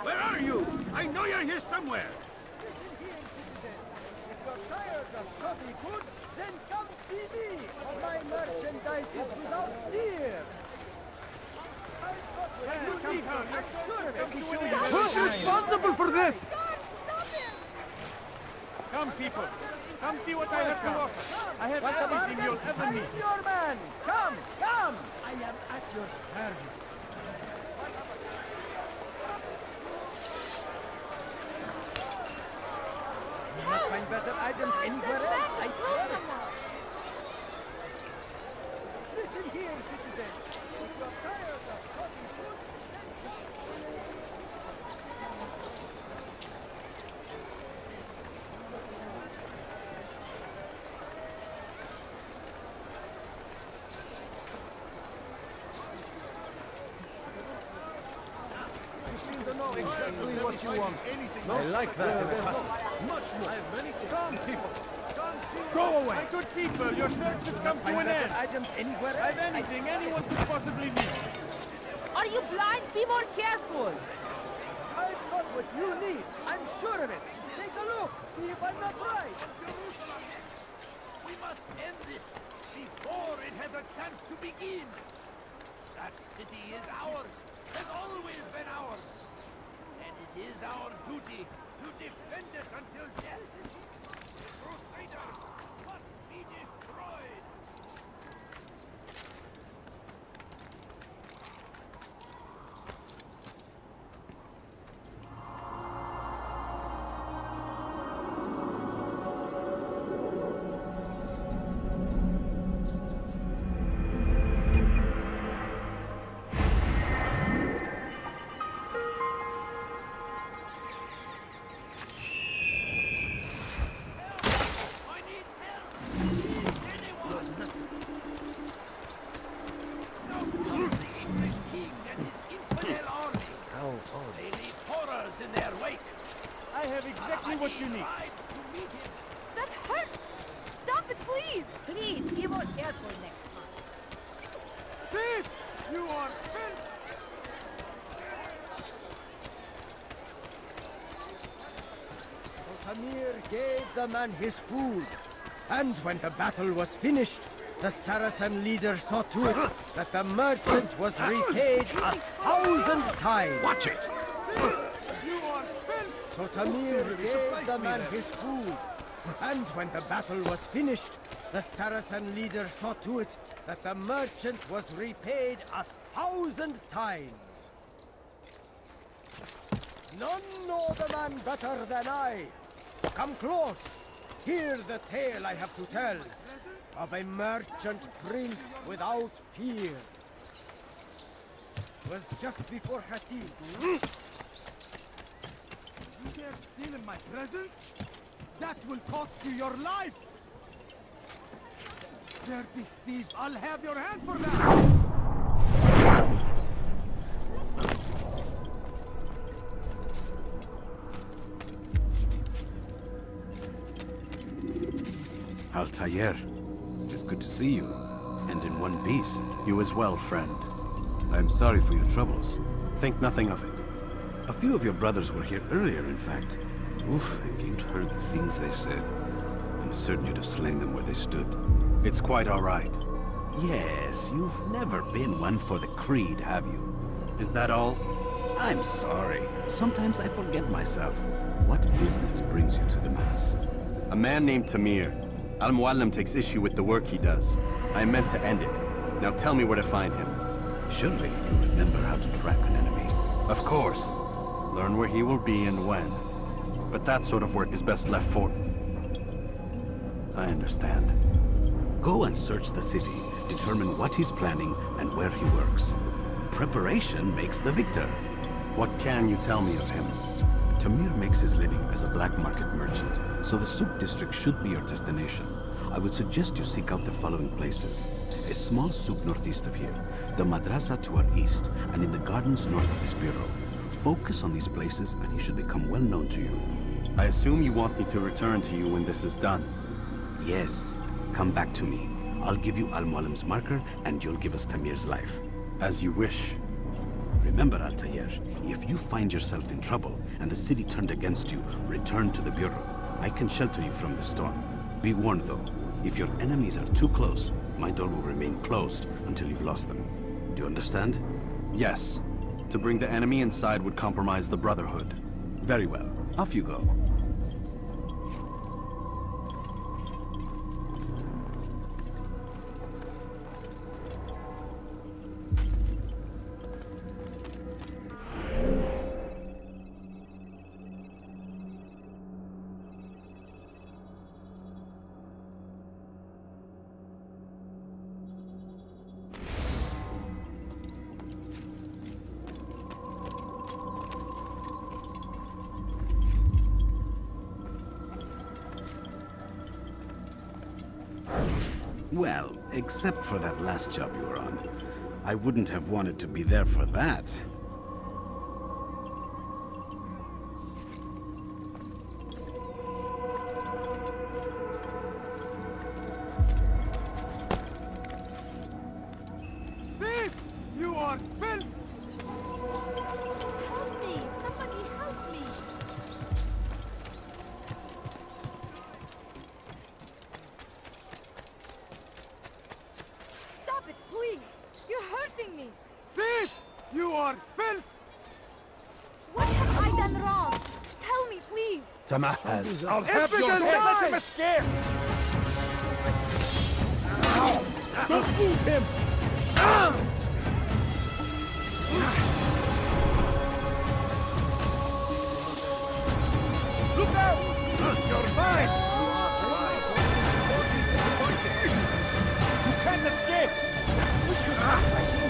Where are you? I know you're here somewhere. If you're tired of shoddy goods, then come see me. My merchandise is without fear. Who's responsible for this? Come, people. Come see what I have to offer. I have everything you'll ever need. Your man, come, come. I am at your service. You will not find better items anywhere else, I swear it. Listen here, citizen. If you're tired of shoddy goods, To know exactly what you want. No? I like that in a customer. Much more. I have many things. Come, people. Come see. Go away! My good people, your search has come to an end. items anywhere I have anything anyone could possibly need. Are you blind? Be more careful! I've got what you need. I'm sure of it. Take a look. See if I'm not right. We must end this before it has a chance to begin. That city is ours, has always been ours. And it is our duty to defend it until death. The Crusaders must be destroyed. have exactly what you need. That hurts! Stop it, please! Please, be more careful next time. Thief! You are filth! So Tamir gave the man his food. And when the battle was finished, the Saracen leader saw to it that the merchant was repaid 1,000 times. Watch it! So Tamir gave the man his food. And when the battle was finished, the Saracen leader saw to it that the merchant was repaid 1,000 times. None know the man better than I. Come close. Hear the tale I have to tell of a merchant prince without peer. Was just before Hatim. You dare steal in my presence? That will cost you your life! Dirty thief, I'll have your hand for that! Altair, it's good to see you, and in one piece. You as well, friend. I'm sorry for your troubles. Think nothing of it. A few of your brothers were here earlier, in fact. Oof, if you'd heard the things they said, I'm certain you'd have slain them where they stood. It's quite all right. Yes, you've never been one for the creed, have you? Is that all? I'm sorry. Sometimes I forget myself. What business brings you to the Mass? A man named Tamir. Al-Muallim takes issue with the work he does. I meant to end it. Now tell me where to find him. Surely you remember how to track an enemy. Of course. Learn where he will be and when. But that sort of work is best left for... I understand. Go and search the city, determine what he's planning and where he works. Preparation makes the victor. What can you tell me of him? Tamir makes his living as a black market merchant, so the souk district should be your destination. I would suggest you seek out the following places. A small souk northeast of here, the madrasa to our east, and in the gardens north of this bureau. Focus on these places and he should become well known to you. I assume you want me to return to you when this is done. Yes. Come back to me. I'll give you Al-Muallim's marker and you'll give us Tamir's life. As you wish. Remember, Altair, if you find yourself in trouble and the city turned against you, return to the bureau. I can shelter you from the storm. Be warned though, if your enemies are too close, my door will remain closed until you've lost them. Do you understand? Yes. To bring the enemy inside would compromise the Brotherhood. Very well. Off you go. Well, except for that last job you were on. I wouldn't have wanted to be there for that. Thief! You are filth! Help me! Somebody help me! Stop it, please! You're hurting me! Thief! You are filth! What have I done wrong? Tell me, please! Tamahal. I'll have your head! Let him escape! Don't move him! Look out! You're mine! You can't escape! We should not fight you!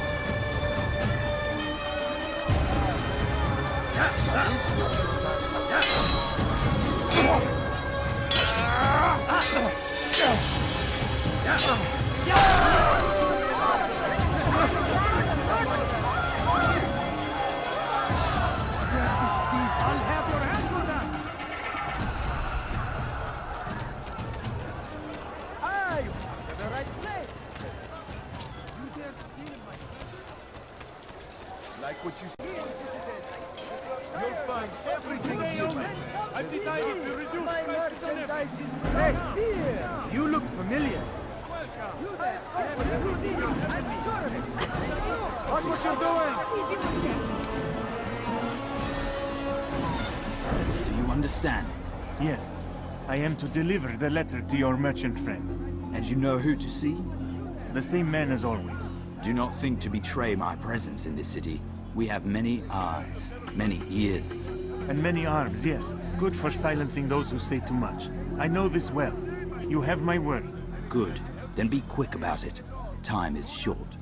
I'll have your hand for that! Like what you see. You'll find everything here. I've decided to reduce My prices on merchandise everything. is right here. You look familiar. Welcome. You there. What you need, I'm sure of it. Watch what you're doing. Do you understand? Yes. I am to deliver the letter to your merchant friend. And you know who to see? The same man as always. Do not think to betray my presence in this city. We have many eyes, many ears. And many arms, yes. Good for silencing those who say too much. I know this well. You have my word. Good. Then be quick about it. Time is short.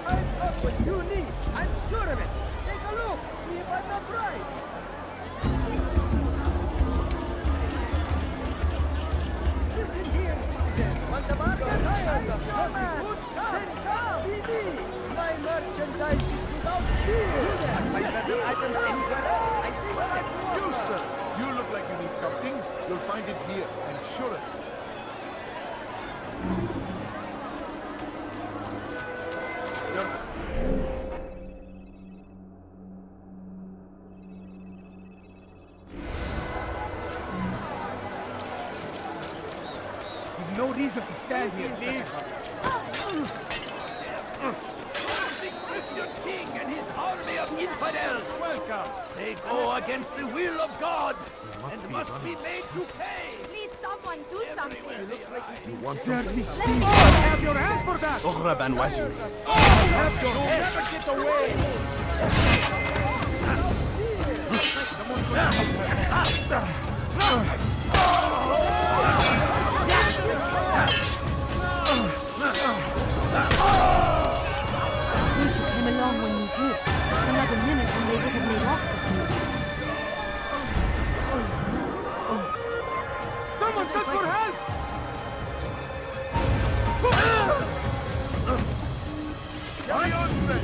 I've got what you need. I'm sure of it. Take a look. See if I'm not right. Listen here, citizen. Want the bargain? Hire them. Come on. Then come. See me. My merchandise is without fear. My better items anywhere else. I see what I'm doing. You, sir. You look like you need something. You'll find it here. I'm sure of it. You've no reason to stand here, Steve. The Christian king and his army of infidels. Welcome. They go against the will of God and must be made to pay. Please, someone do something. You want something? Have your hand for that. أغرب عن وجهي. Have your hand. Never get away. You came along when you did. Another minute and they would have made off with you. Someone send for help!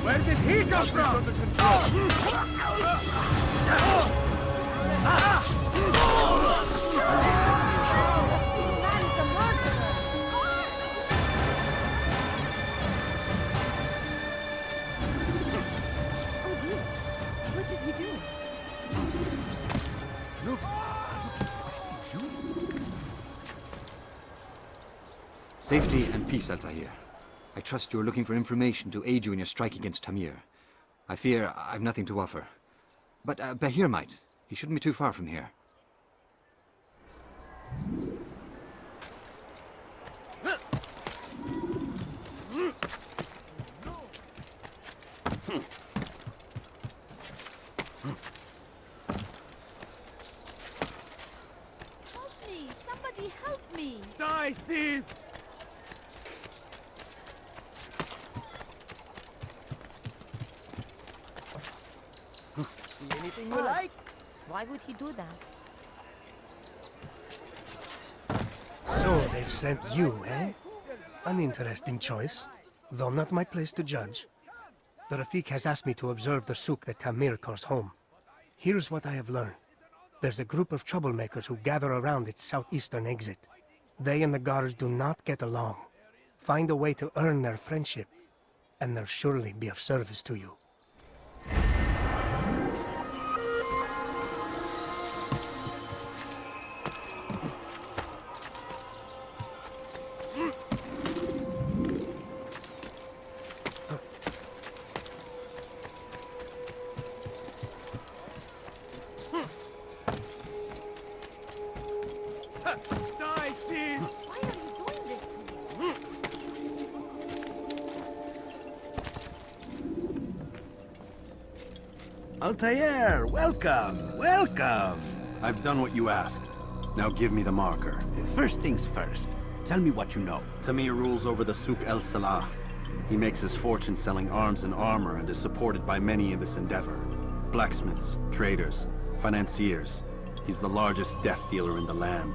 Where did he come from? What did he do? Safety and peace, Altair. I trust you're looking for information to aid you in your strike against Tamir. I fear I've nothing to offer. But Bahir might. He shouldn't be too far from here. Help me! Somebody help me! Die, thief! See anything you like? Why would he do that? So they've sent you, eh? An interesting choice, though not my place to judge. The Rafik has asked me to observe the souk that Tamir calls home. Here's what I have learned. There's a group of troublemakers who gather around its southeastern exit. They and the guards do not get along. Find a way to earn their friendship, and they'll surely be of service to you. Die, thief! Why are you doing this to me? Altair, welcome, welcome. I've done what you asked. Now give me the marker. First things first, tell me what you know. Tamir rules over the Souk El Salah. He makes his fortune selling arms and armor and is supported by many in this endeavor. Blacksmiths, traders, financiers. He's the largest death dealer in the land.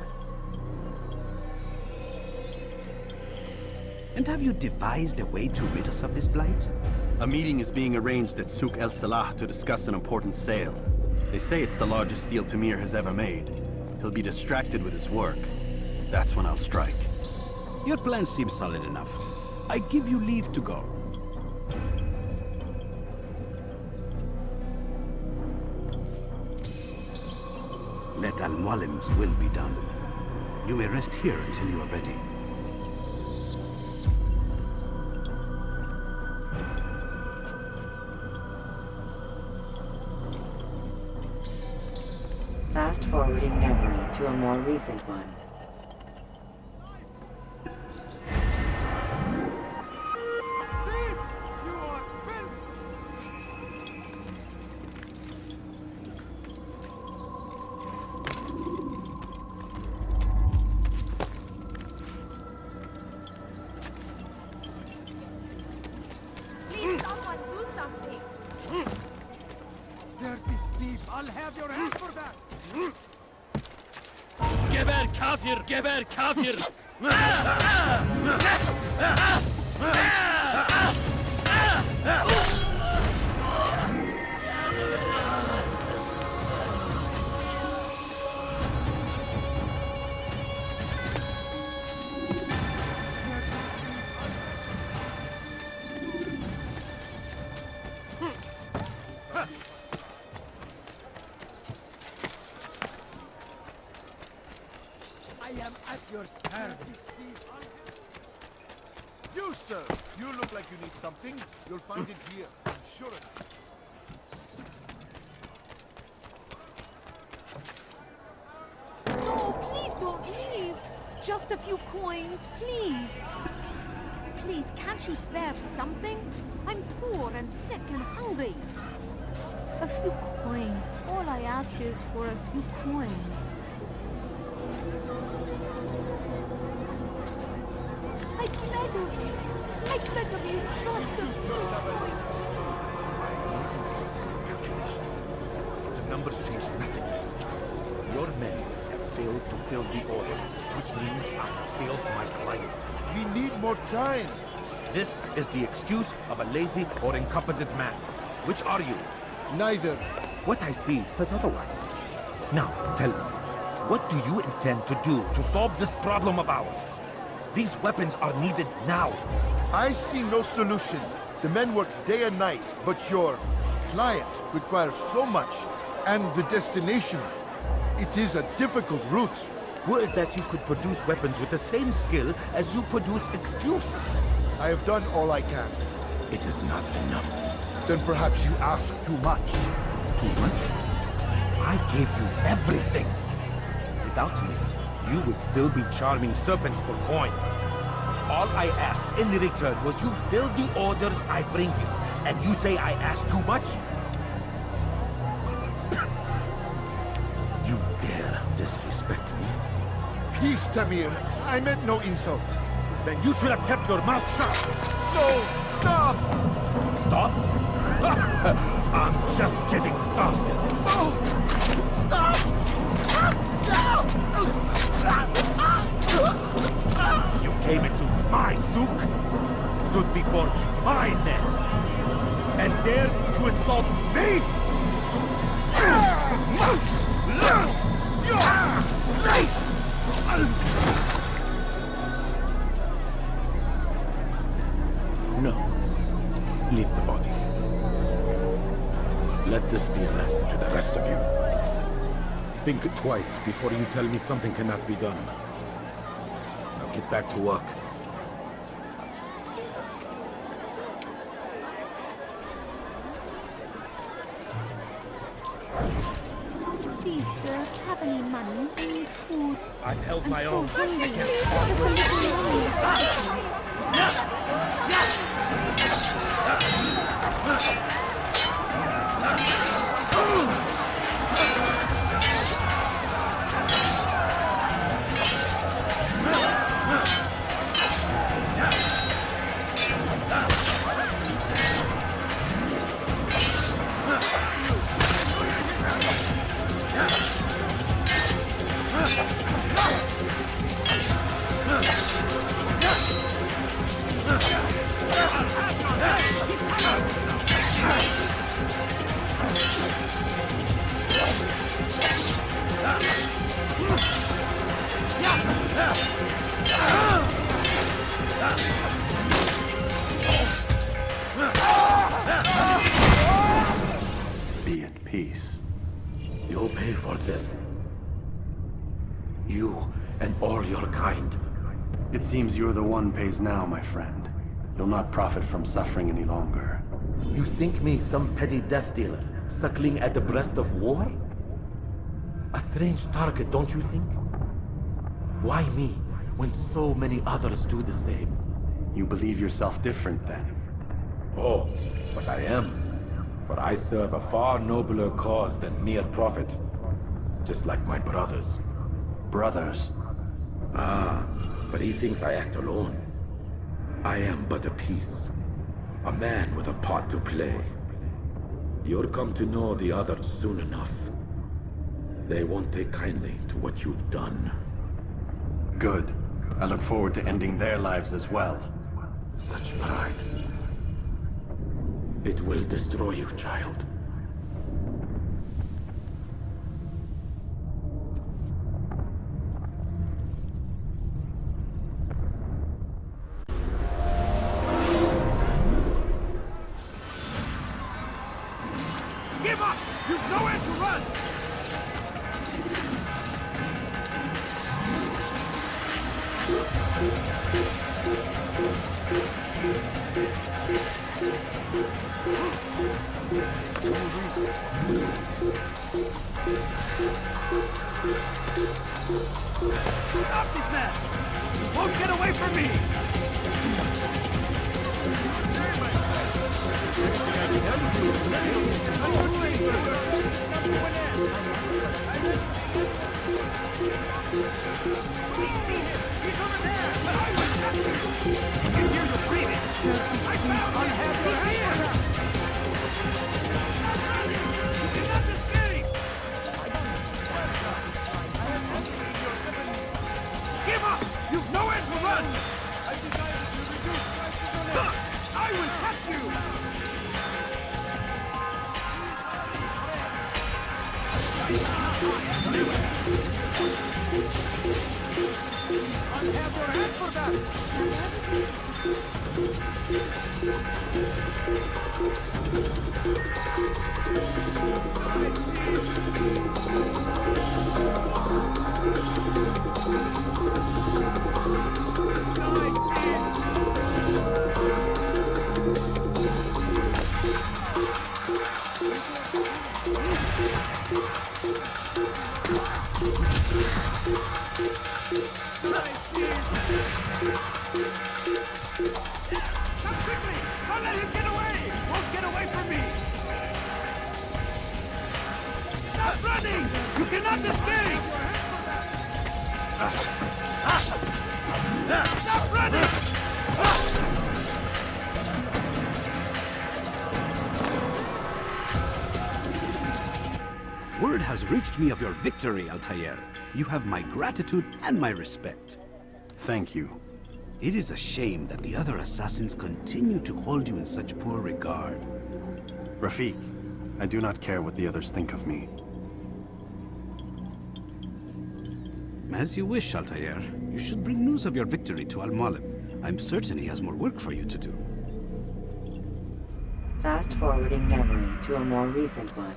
And have you devised a way to rid us of this blight? A meeting is being arranged at Souk El Salah to discuss an important sale. They say it's the largest deal Tamir has ever made. He'll be distracted with his work. That's when I'll strike. Your plan seems solid enough. I give you leave to go. Let Al-Mualim's will be done. You may rest here until you are ready. Fast-forwarding memory to a more recent one. Please, someone do something. Dirty thief! I'll have your hands for that! Geber kafir! Geber kafir! I am at your service. You, sir. You look like you need something. You'll find it here. I'm sure of it. No, please don't leave. Just a few coins, please. Please, can't you spare something? I'm poor and sick and hungry. A few coins. All I ask is for a few coins. I beg of you. I beg of you, just a few coins. The numbers change nothing. Your men have failed to fill the order, which means I have failed my client. We need more time. This is the excuse of a lazy or incompetent man. Which are you? Neither. What I see says otherwise. Now, tell me, what do you intend to do to solve this problem of ours? These weapons are needed now. I see no solution. The men work day and night, but your client requires so much, and the destination. It is a difficult route. Would that you could produce weapons with the same skill as you produce excuses. I have done all I can. It is not enough. Then perhaps you ask too much. Too much? I gave you everything. Without me, you would still be charming serpents for coin. All I ask in return was you fill the orders I bring you. And you say I ask too much? You dare disrespect me? Peace, Tamir. I meant no insult. Then you should have kept your mouth shut. No! Stop! Stop? I'm just getting started. Oh! Stop! You came into my souk, stood before my men, and dared to insult me? You must learn your place! No. Leave the body. Let this be a lesson to the rest of you. Think twice before you tell me something cannot be done. Now get back to work. Please, sir, have any money? Any food? I've held my I'm own. so hungry. Just a little money. and all your kind. It seems you're the one pays now, my friend. You'll not profit from suffering any longer. You think me some petty death dealer, suckling at the breast of war? A strange target, don't you think? Why me, when so many others do the same? You believe yourself different, then? Oh, but I am. For I serve a far nobler cause than mere profit. Just like my brothers. Brothers? Ah, but he thinks I act alone. I am but a piece. A man with a part to play. You'll come to know the others soon enough. They won't take kindly to what you've done. Good. I look forward to ending their lives as well. Such pride. It will destroy you, child. Give up! You've nowhere to run! Stop this man! You won't get away from me! Give up! You've nowhere to run! I will catch you! I'll have your head for that! Come quickly! Don't let him get away! Won't get away from me! Stop running! You cannot escape! Stop running! Word has reached me of your victory, Altair. You have my gratitude and my respect. Thank you. It is a shame that the other assassins continue to hold you in such poor regard. Rafik, I do not care what the others think of me. As you wish, Altair. You should bring news of your victory to Al-Mualim. I'm certain he has more work for you to do. Fast-forwarding memory to a more recent one.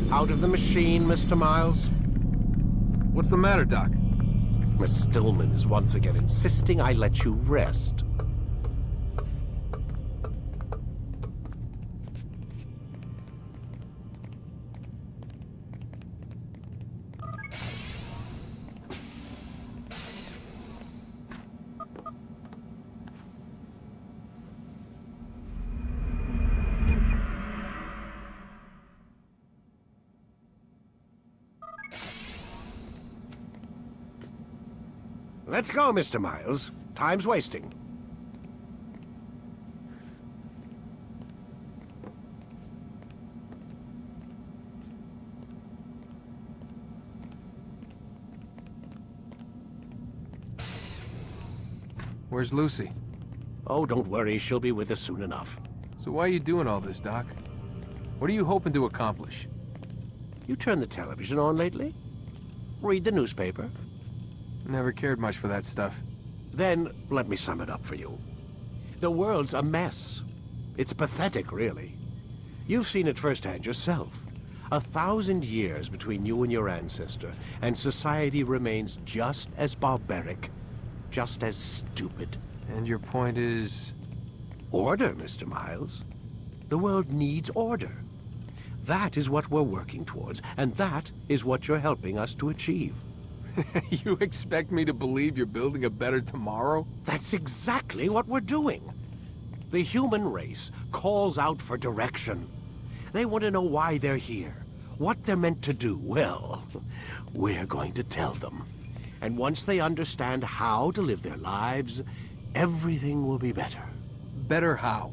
Out of the machine, Mr. Miles? What's the matter, Doc? Miss Stillman is once again insisting I let you rest. Let's go, Mr. Miles. Time's wasting. Where's Lucy? Oh, don't worry. She'll be with us soon enough. So why are you doing all this, Doc? What are you hoping to accomplish? You turned the television on lately? Read the newspaper? Never cared much for that stuff. Then, let me sum it up for you. The world's a mess. It's pathetic, really. You've seen it firsthand yourself. 1,000 years between you and your ancestor, and society remains just as barbaric, just as stupid. And your point is? Order, Mr. Miles. The world needs order. That is what we're working towards, and that is what you're helping us to achieve. You expect me to believe you're building a better tomorrow? That's exactly what we're doing. The human race calls out for direction. They want to know why they're here, what they're meant to do. Well, we're going to tell them. And once they understand how to live their lives, everything will be better. Better how?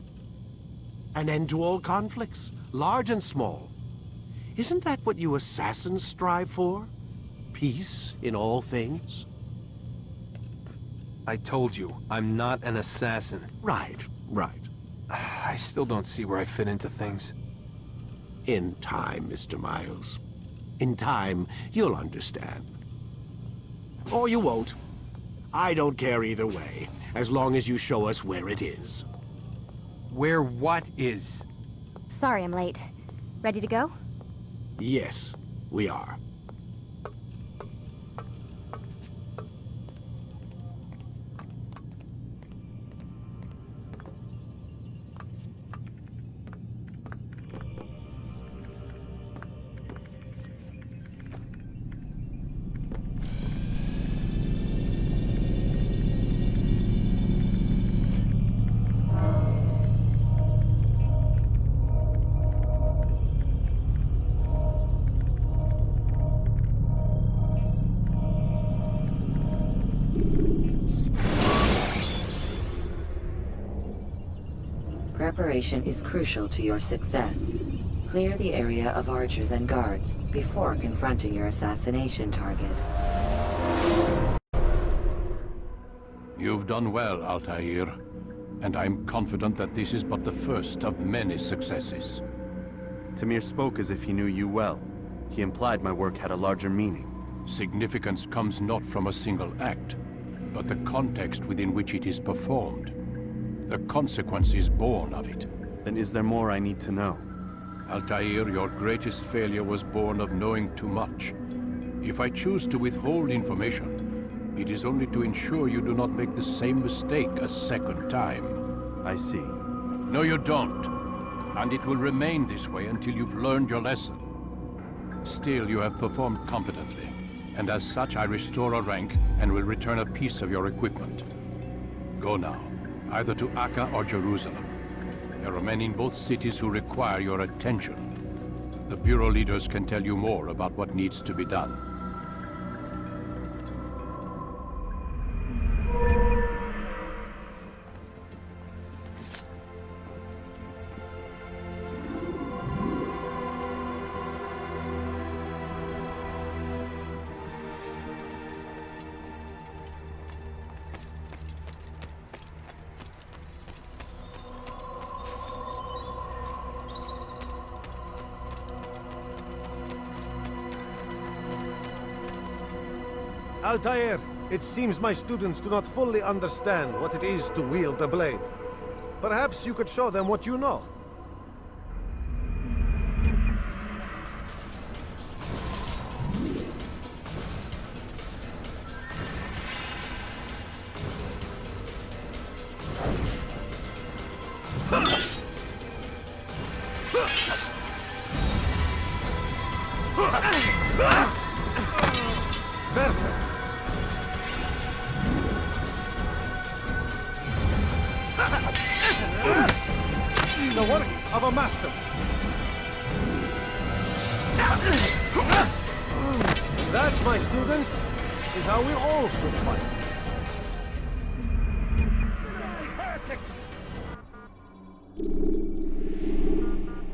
An end to all conflicts, large and small. Isn't that what you assassins strive for? Peace in all things? I told you, I'm not an assassin. Right, right. I still don't see where I fit into things. In time, Mr. Miles. In time, you'll understand. Or you won't. I don't care either way, as long as you show us where it is. Where what is? Sorry I'm late. Ready to go? Yes, we are. Preparation is crucial to your success. Clear the area of archers and guards before confronting your assassination target. You've done well, Altair. And I'm confident that this is but the first of many successes. Tamir spoke as if he knew you well. He implied my work had a larger meaning. Significance comes not from a single act, but the context within which it is performed. The consequences born of it. Then is there more I need to know? Altair, your greatest failure was born of knowing too much. If I choose to withhold information, it is only to ensure you do not make the same mistake a second time. I see. No, you don't. And it will remain this way until you've learned your lesson. Still, you have performed competently, and as such I restore a rank and will return a piece of your equipment. Go now, either to Akka or Jerusalem. There are men in both cities who require your attention. The Bureau leaders can tell you more about what needs to be done. Altair, it seems my students do not fully understand what it is to wield the blade. Perhaps you could show them what you know. Perfect. The work of a master. That, my students, is how we all should fight.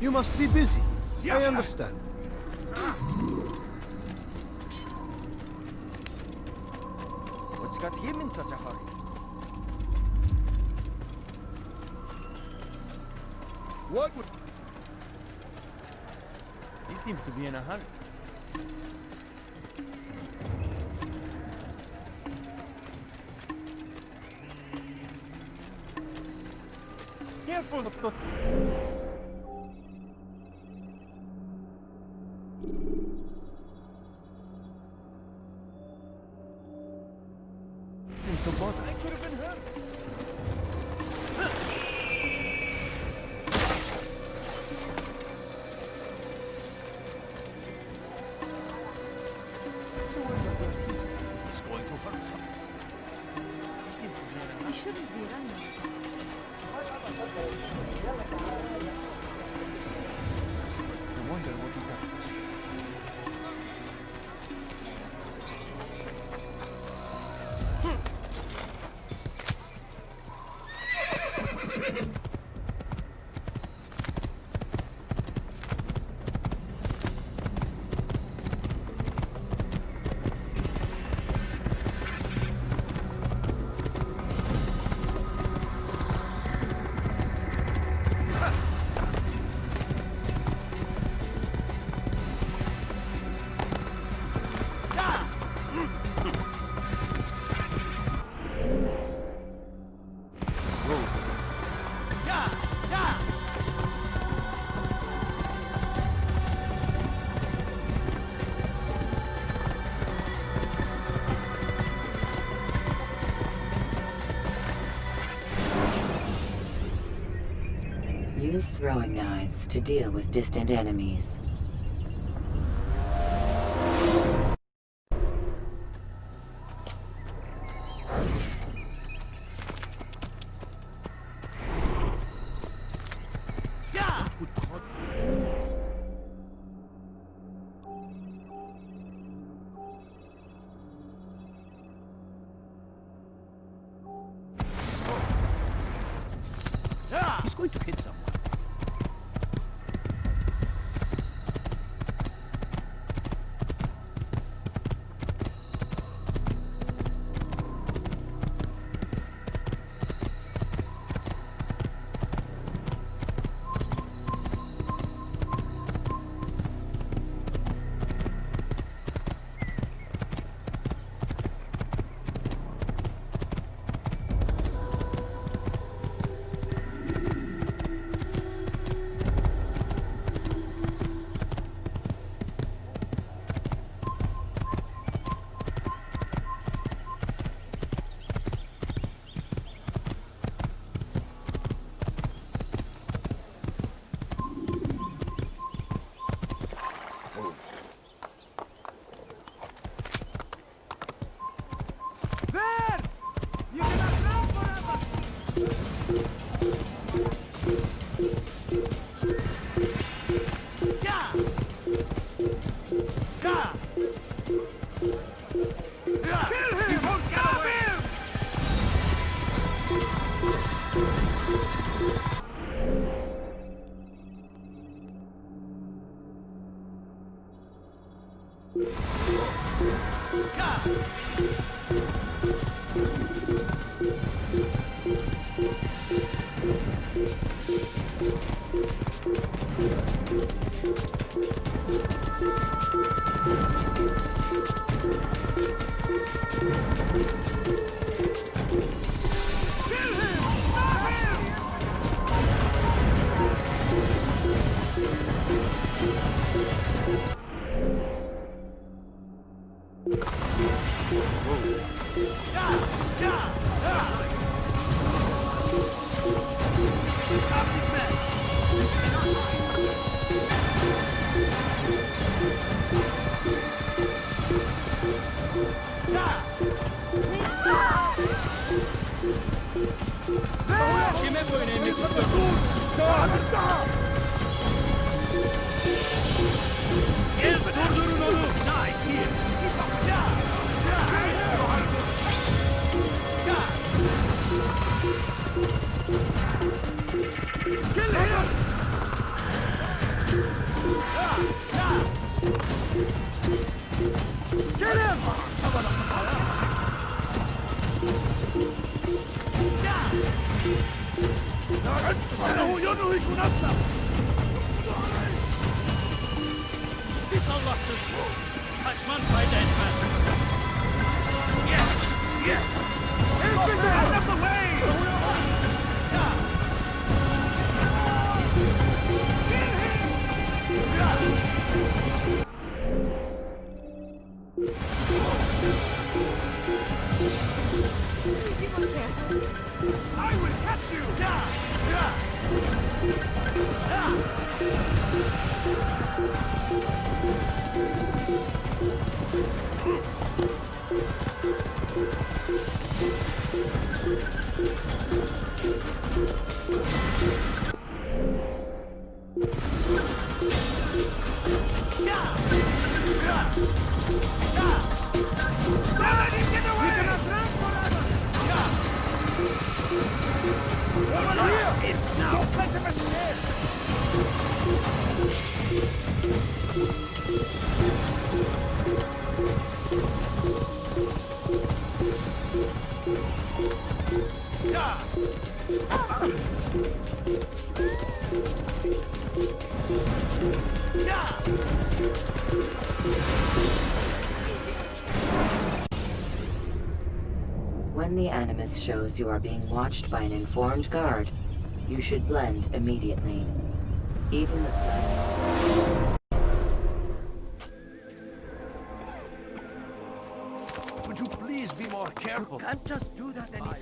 You must be busy. I understand. What's got him in such a hurry? What would... seems to be in a hurry. Careful! Let's go. So bothered. I could have been hurt. It's going to hurt something. I shouldn't be running. I wonder what is up. Use throwing knives to deal with distant enemies. He's going to hit someone. That's one by that bastard. Yes! Yes! Out of the way! I will catch you! When the Animus shows you are being watched by an informed guard, you should blend immediately. Even the slightest... Would you please be more careful? You can't just do that anymore.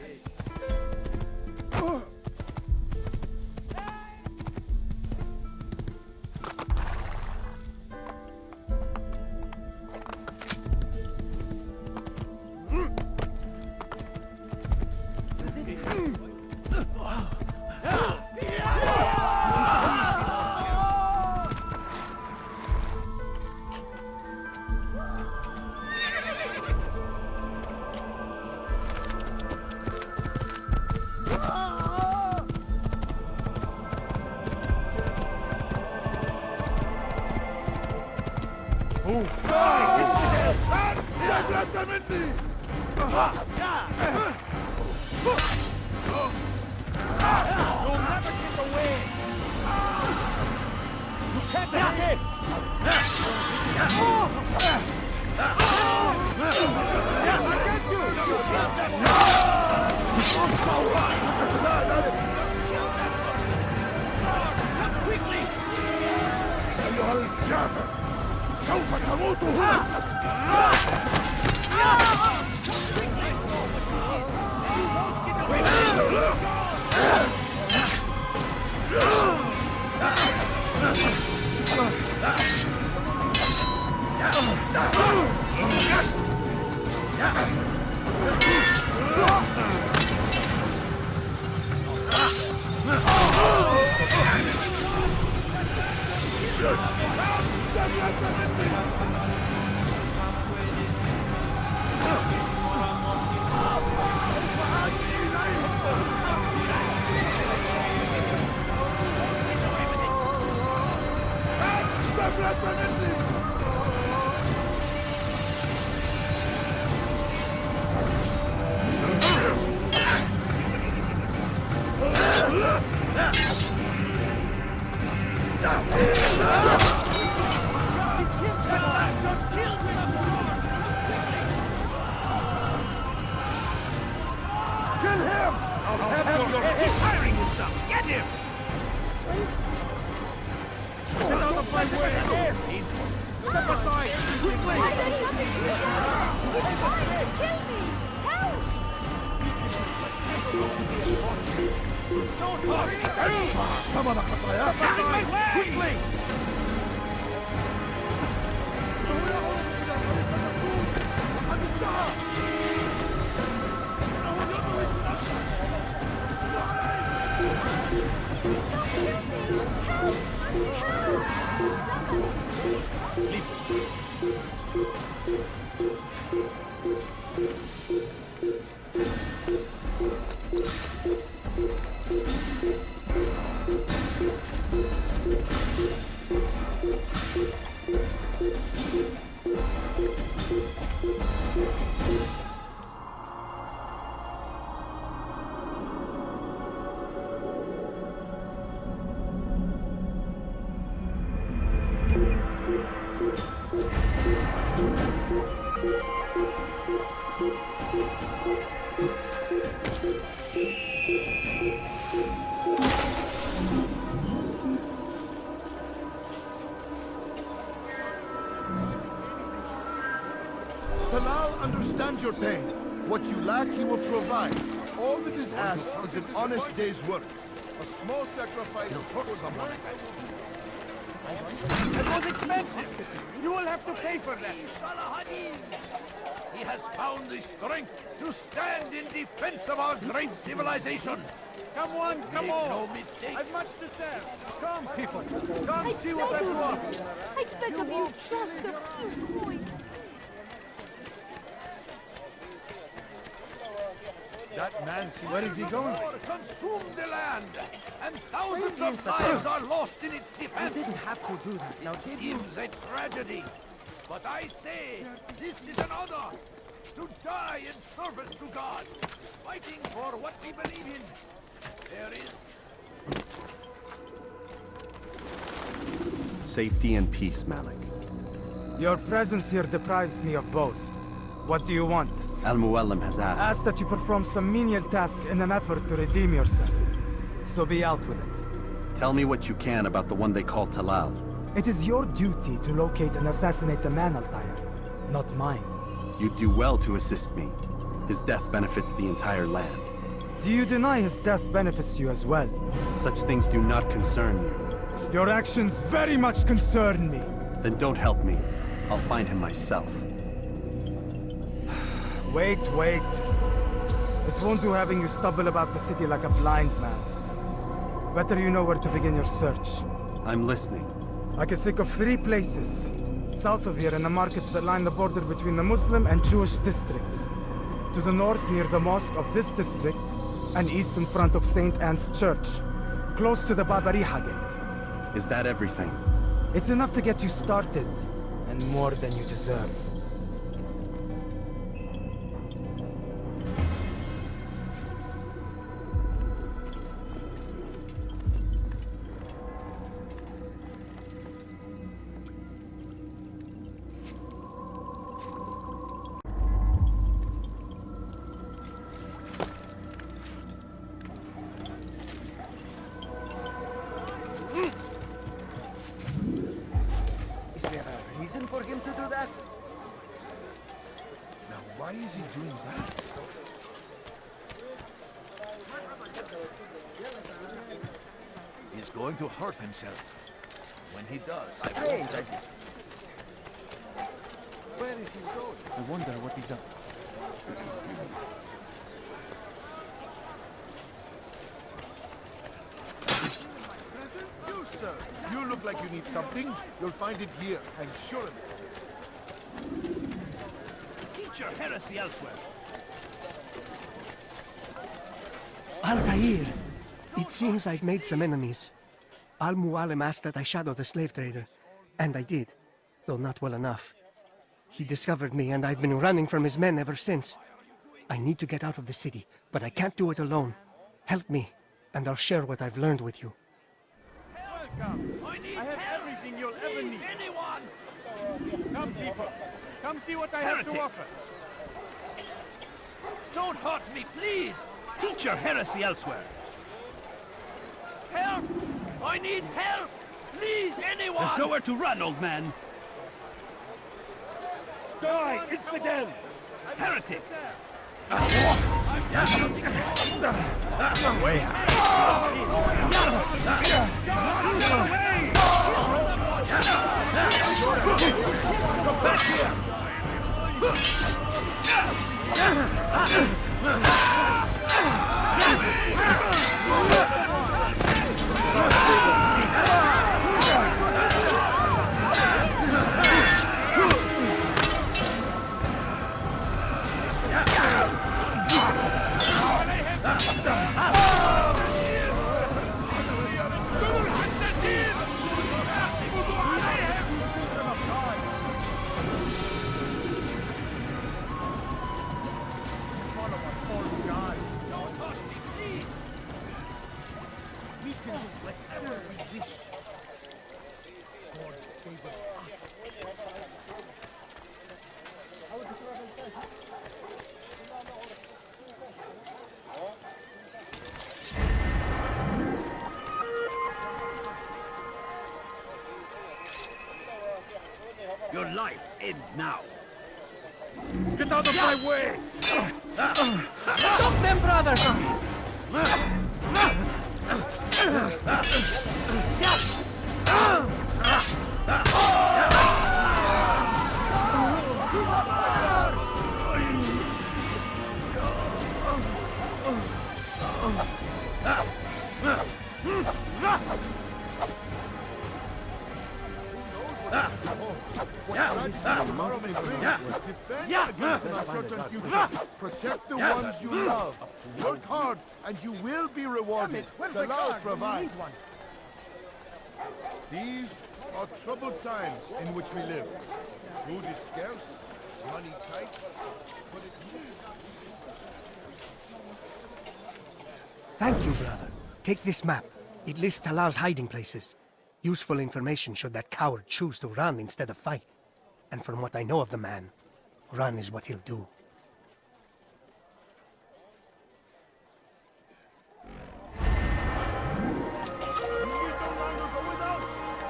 Talal understands your pain. What you lack, he will provide. All that is asked is an honest day's work. A small sacrifice for someone. That was expensive. You will have to pay for that. He has found the strength to stand in defense of our great civilization. Come on, come Make on. no mistake. I've much to serve. Come, people. Come see what I do offer. I beg of you, just a few coins. That man, where is he going? Consume the land, and thousands of lives are lost in its defense. You didn't have to do that. Now, did you? Seems a tragedy, but I say this is an honor to die in service to God, fighting for what we believe in. There is Safety and peace, Malik. Your presence here deprives me of both. What do you want? Al-Muallim has asked. Ask that you perform some menial task in an effort to redeem yourself. So be out with it. Tell me what you can about the one they call Talal. It is your duty to locate and assassinate the man, Altair, not mine. You'd do well to assist me. His death benefits the entire land. Do you deny his death benefits you as well? Such things do not concern you. Your actions very much concern me. Then don't help me. I'll find him myself. Wait. It won't do having you stumble about the city like a blind man. Better you know where to begin your search. I'm listening. I can think of 3 places. South of here in the markets that line the border between the Muslim and Jewish districts. To the north near the mosque of this district, and east in front of St. Anne's Church, close to the Babariha Gate. Is that everything? It's enough to get you started, and more than you deserve. Is there a reason for him to do that? Now, why is he doing that? He's going to hurt himself. When he does, I Hey, won't. where is he going? I wonder what he's up. You, sir. You look like you need something. You'll find it here, I'm sure of it. Teach your heresy elsewhere. Altair! It seems I've made some enemies. Al-Muallim asked that I shadow the slave trader, and I did, though not well enough. He discovered me, and I've been running from his men ever since. I need to get out of the city, but I can't do it alone. Help me, and I'll share what I've learned with you. Welcome. I have everything you'll ever need. Anyone! Come, people. Come see what I have to offer. Don't hurt me, please! Teach your heresy elsewhere. Help! I need help! Please, anyone! There's nowhere to run, old man. Die! It's again! Heretic! Way Your life ends now. Get out of my way! Stop them, brothers! Protect the ones you love. Work hard, and you will be rewarded. Talal provides. These are troubled times in which we live. Food is scarce, money tight, but it Thank you, brother. Take this map. It lists Talal's hiding places. Useful information should that coward choose to run instead of fight. And from what I know of the man, run is what he'll do.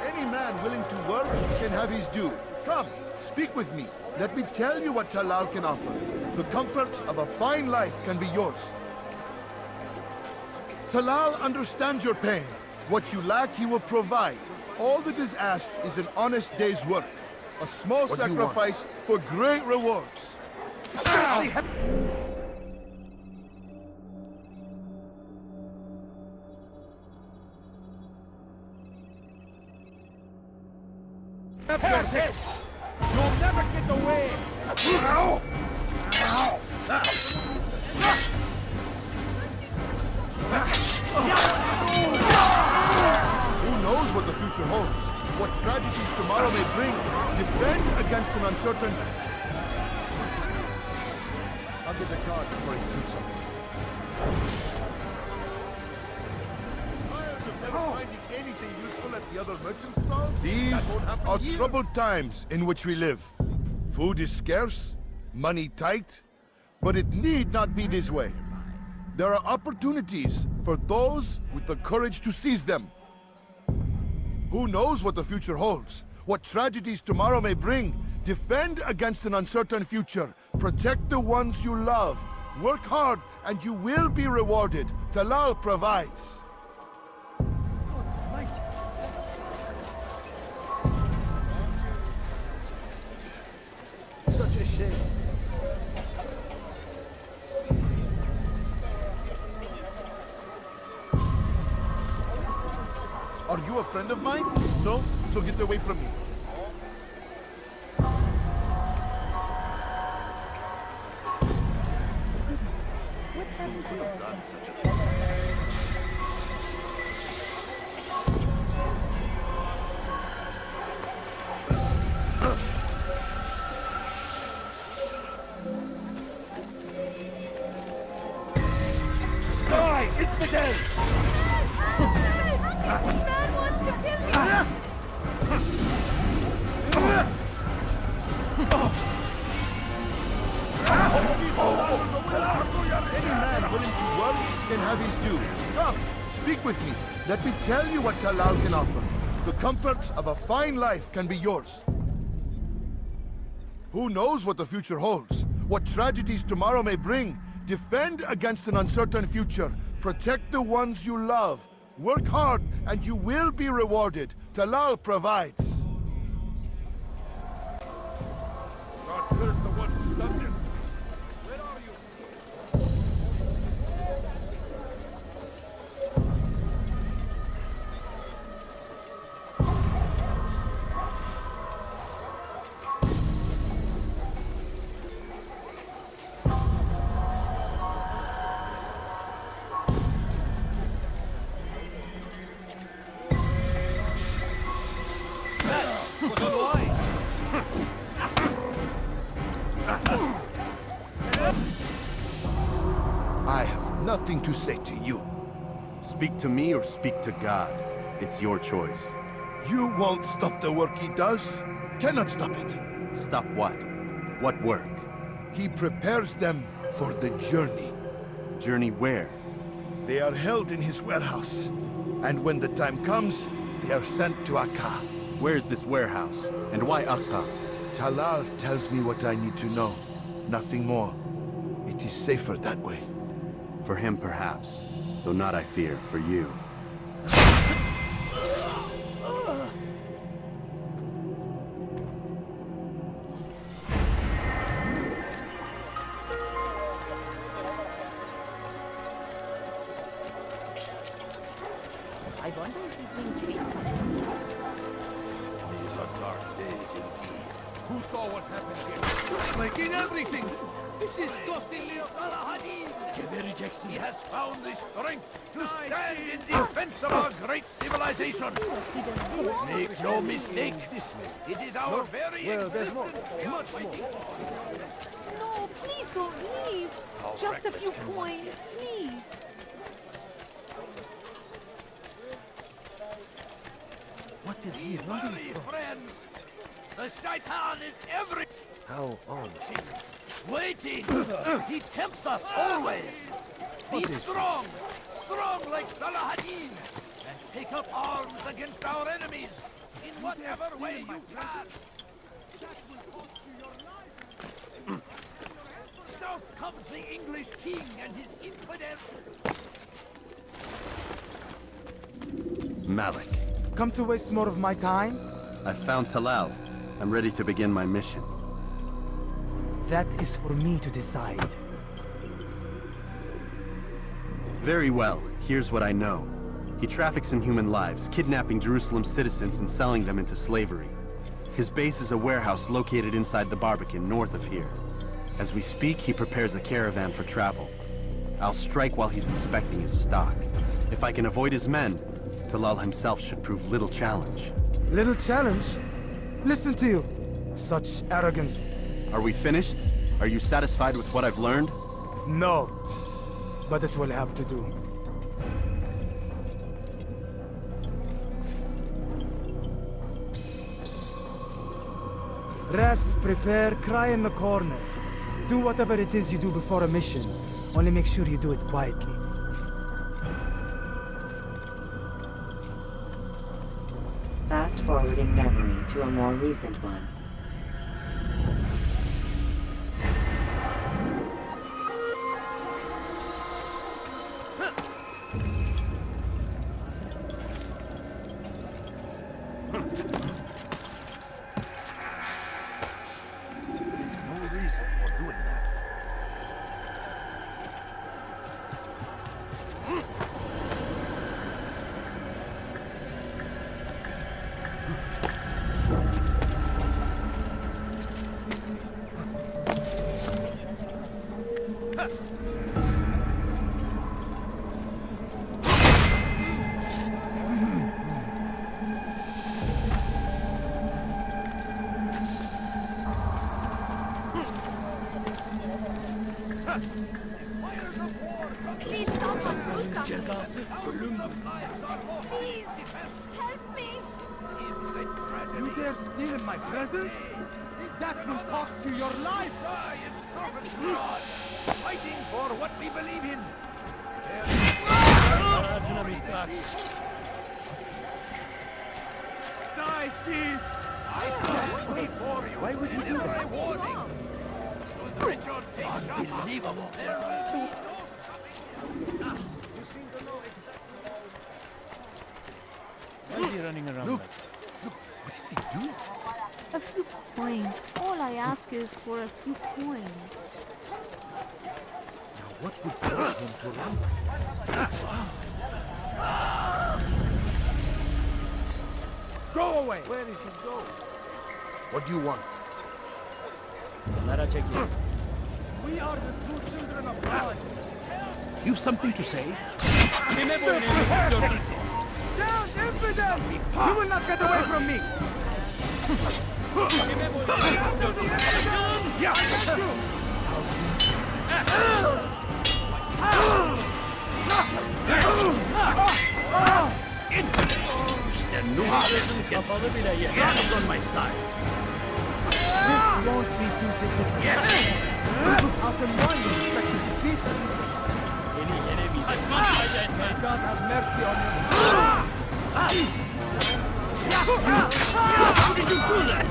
Any man willing to work can have his due. Come, speak with me. Let me tell you what Talal can offer. The comforts of a fine life can be yours. Talal understands your pain. What you lack, he will provide. All that is asked is an honest day's work. A small sacrifice for great rewards. You'll never get away! Who knows what the future holds? What tragedies tomorrow may bring? Defend against an uncertain... I'll get the card before you do something. Never finding anything useful at the other merchant stalls? These are troubled times in which we live. Food is scarce, money tight, but it need not be this way. There are opportunities for those with the courage to seize them. Who knows what the future holds? What tragedies tomorrow may bring? Defend against an uncertain future. Protect the ones you love. Work hard and you will be rewarded. Talal provides. Such a shame. Are you a friend of mine? No? So get away from me. What happened to the... Die! Infidel! Man wants to kill me! Any man willing to work can have his due. Come, speak with me. Let me tell you what Talal can offer. The comforts of a fine life can be yours. Who knows what the future holds? What tragedies tomorrow may bring? Defend against an uncertain future. Protect the ones you love. Work hard and you will be rewarded. Talal provides. God curse the one who stunned him. Where are you? I have nothing to say to you. Speak to me or speak to God. It's your choice. You won't stop the work he does. Cannot stop it. Stop what? What work? He prepares them for the journey. Journey where? They are held in his warehouse. And when the time comes, they are sent to Akka. Where's this warehouse? And why Akka? Talal tells me what I need to know. Nothing more. It is safer that way. For him, perhaps. Though not, I fear, for you. I wonder if he's being treated like These are dark days indeed. Who saw what happened here? Making everything! This is costing me Salahadin! He has found the strength to stand in defense of our great civilization! Make no mistake, it is our very there's more. existence we are Much more. fighting for. No, please don't leave. How Just a reckless few can one coins, please. What is he running Hurry, from? friends! The shaitan is every... How odd. Waiting! He tempts us always! Be strong! Strong like Salahadin! And take up arms against our enemies! In whatever way you can! That will cost you your life! South comes the English king and his infidel... Malik. Come to waste more of my time? I found Talal. I'm ready to begin my mission. That is for me to decide. Very well. Here's what I know. He traffics in human lives, kidnapping Jerusalem citizens and selling them into slavery. His base is a warehouse located inside the Barbican, north of here. As we speak, he prepares a caravan for travel. I'll strike while he's inspecting his stock. If I can avoid his men, Talal himself should prove little challenge. Little challenge? Listen to you. Such arrogance. Are we finished? Are you satisfied with what I've learned? No. But it will have to do. Rest, prepare, cry in the corner. Do whatever it is you do before a mission. Only make sure you do it quietly. Fast-forwarding memory to a more recent one. No reason for doing that. Please, someone do something. Please, help me. You dare steal in my presence? That will cost you your life! God, fighting for what we believe in. Die, thief! I stand before you. Why would you do that? Warning. Those Richard take unbelievable. There will be no You seem to know exactly why is he running around Look, like what is he doing? A few coins. All I ask is for a few coins. What would force him to run? Go away! Where is he going? What do you want? We are the two children of God. You've something to say? Down, infidel! You will not get away from me! Get on my side. This won't be too difficult. How can one be expected to peacefully? Any enemies? May God have mercy on you. How did you do that?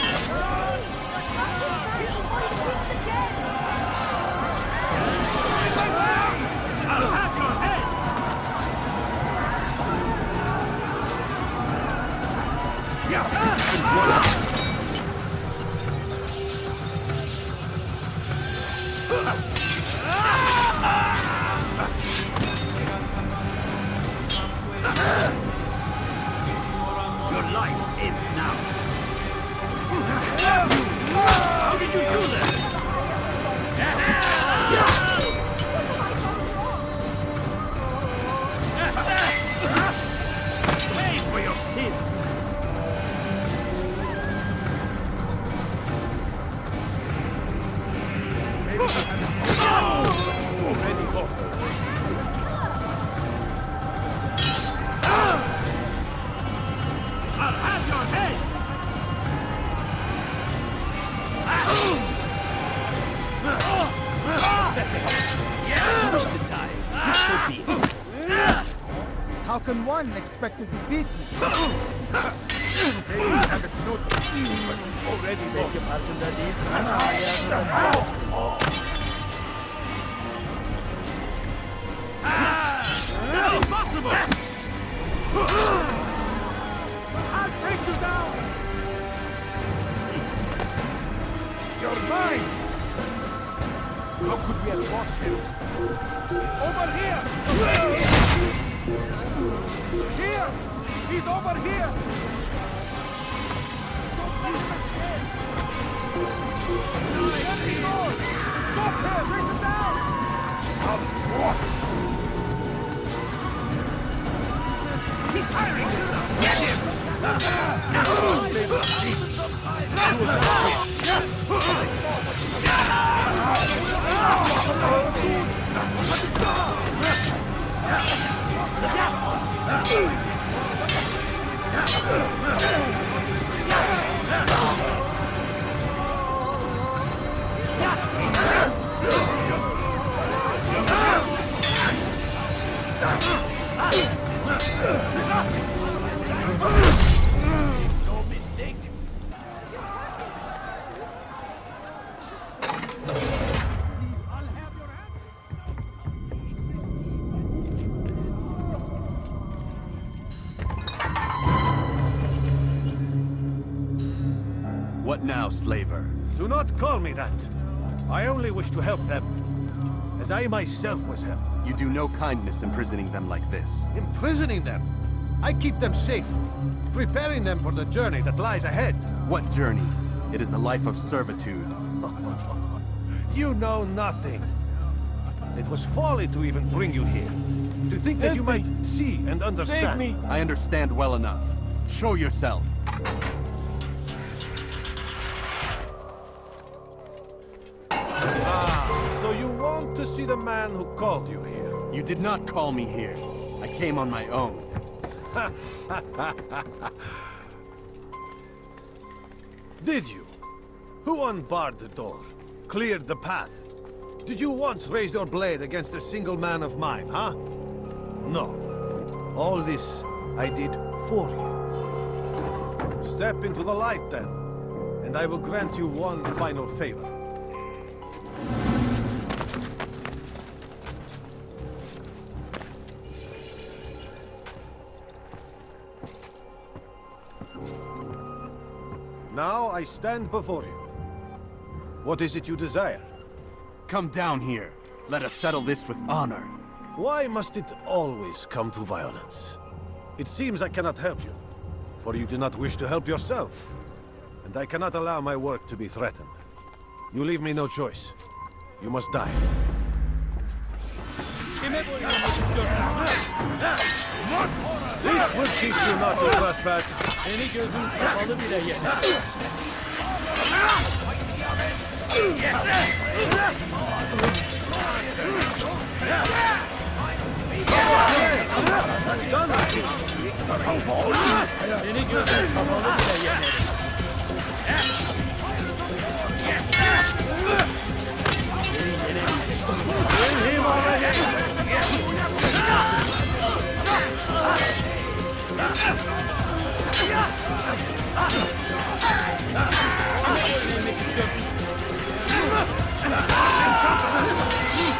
Falcon 1 expected to beat me. Maybe you haven't noticed, but you already made your passenger Impossible! I'll take you down! You're mine! How could we have lost him? Over here! Here! He's over here! Let me go! Stop him! Bring him down! He's firing! Get No mistake. What now, slaver? Do not call me that. I only wish to help them, as I myself was helped. You do no kindness imprisoning them like this. Imprisoning them? I keep them safe, preparing them for the journey that lies ahead. What journey? It is a life of servitude. You know nothing. It was folly to even bring you here. To think that you might see and understand. Save me! I understand well enough. Show yourself. So you want to see the man who called you here? You did not call me here. I came on my own. Did you? Who unbarred the door? Cleared the path? Did you once raise your blade against a single man of mine, huh? No. All this I did for you. Step into the light then, and I will grant you one final favor. Now I stand before you. What is it you desire? Come down here. Let us settle this with honor. Why must it always come to violence? It seems I cannot help you, for you do not wish to help yourself. And I cannot allow my work to be threatened. You leave me no choice. You must die. This will teach you not to trespass. Seni gözün kapalı bile yeter. Seni gözün kapalı bile yeter.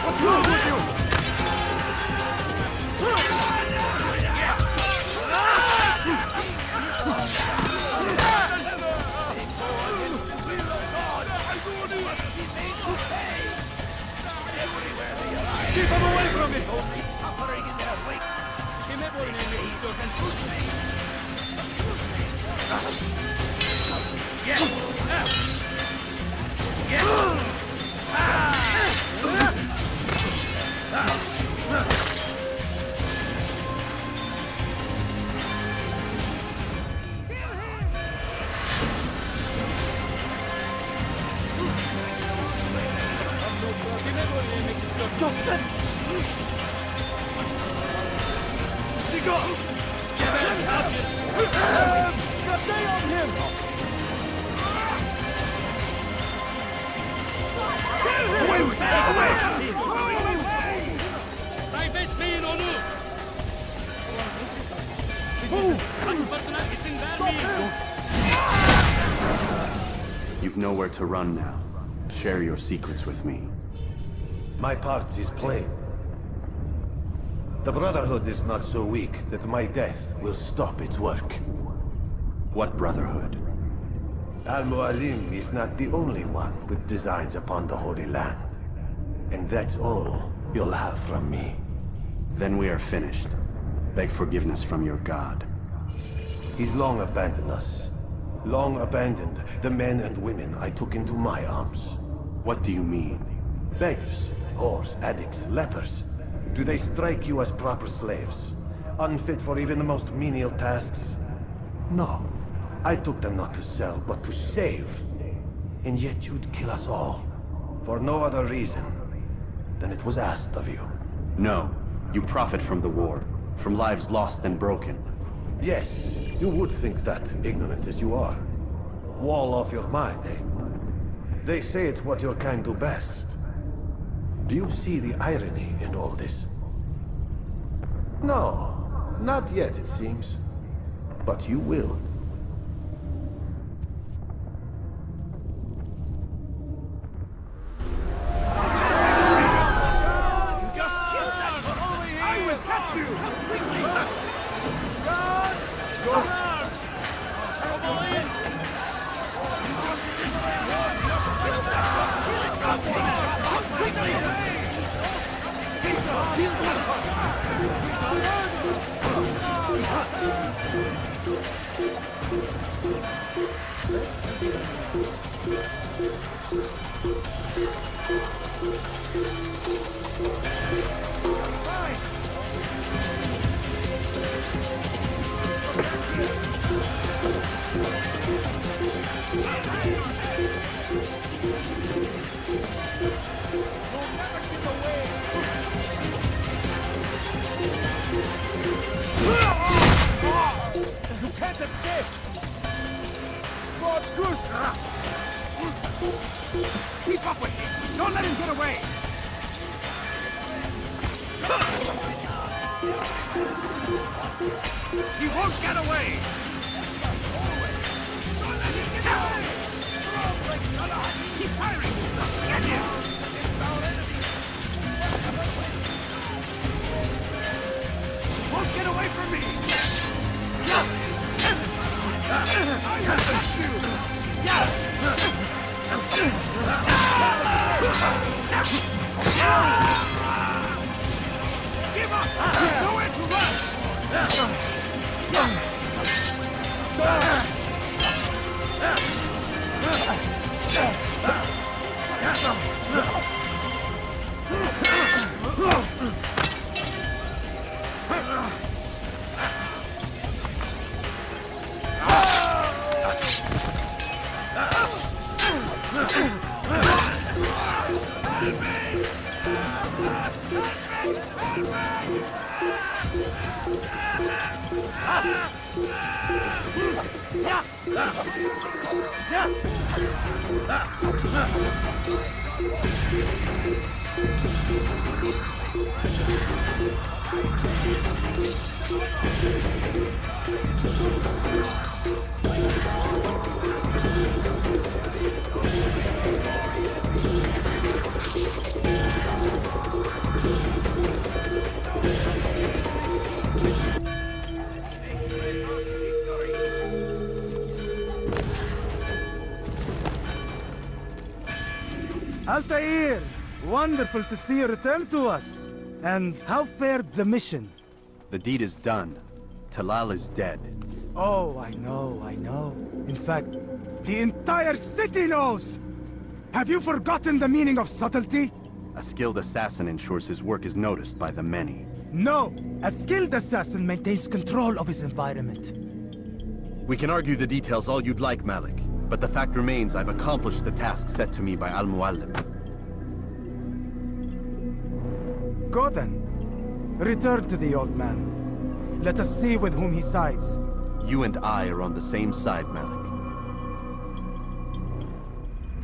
What's wrong with you? Keep him away from me! Suffering in their wake. Kime boyun eğmeyi istiyorsan sus. Joseph! Go! Stay on him! Away with him! Away! Kaybetmeyin onu! You've nowhere to run now. Share your secrets with me. My part is plain. The Brotherhood is not so weak that my death will stop its work. What Brotherhood? Al-Mualim is not the only one with designs upon the Holy Land. And that's all you'll have from me. Then we are finished. Beg forgiveness from your god. He's long abandoned us. Long abandoned the men and women I took into my arms. What do you mean? Beggars, whores, addicts, lepers. Do they strike you as proper slaves? Unfit for even the most menial tasks? No. I took them not to sell, but to save. And yet you'd kill us all. For no other reason than it was asked of you. No. You profit from the war. From lives lost and broken. Yes, you would think that, ignorant as you are. Wall off your mind, eh? They say it's what your kind do best. Do you see the irony in all this? No, not yet, it seems. But you will. You can't escape! God, goose! Keep up with him! Don't let him get away! He won't get away! Don't let him get away! Keep firing! Get him! He won't get away from me! I have got you! Give up! There's nowhere to run! Altair! Wonderful to see you return to us. And how fared the mission? The deed is done. Talal is dead. Oh, I know. In fact, the entire city knows! Have you forgotten the meaning of subtlety? A skilled assassin ensures his work is noticed by the many. No! A skilled assassin maintains control of his environment. We can argue the details all you'd like, Malik. But the fact remains I've accomplished the task set to me by Al-Mualim. Go then. Return to the old man. Let us see with whom he sides. You and I are on the same side, Malik.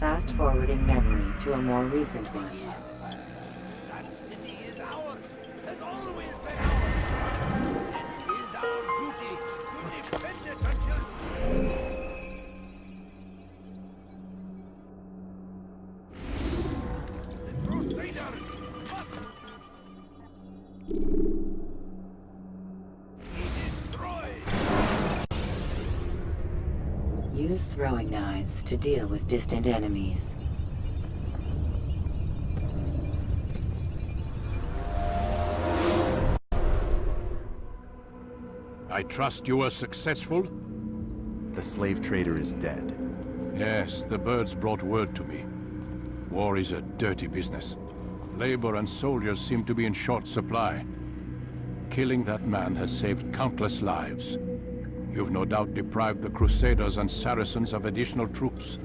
Fast-forwarding memory to a more recent one. That city is ours, has always been ours. It is our duty to defend it until... Use throwing knives to deal with distant enemies. I trust you were successful? The slave trader is dead. Yes, the birds brought word to me. War is a dirty business. Labor and soldiers seem to be in short supply. Killing that man has saved countless lives. You've no doubt deprived the Crusaders and Saracens of additional troops.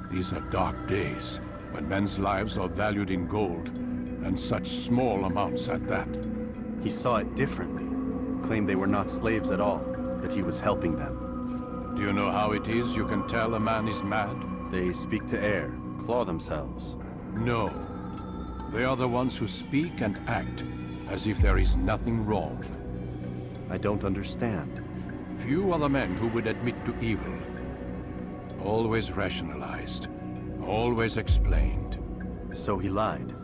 These are dark days, when men's lives are valued in gold, and such small amounts at that. He saw it differently. Claimed they were not slaves at all, that he was helping them. Do you know how it is you can tell a man is mad? They speak to air, claw themselves. No. They are the ones who speak and act as if there is nothing wrong. I don't understand. Few are the men who would admit to evil. Always rationalized. Always explained. So he lied?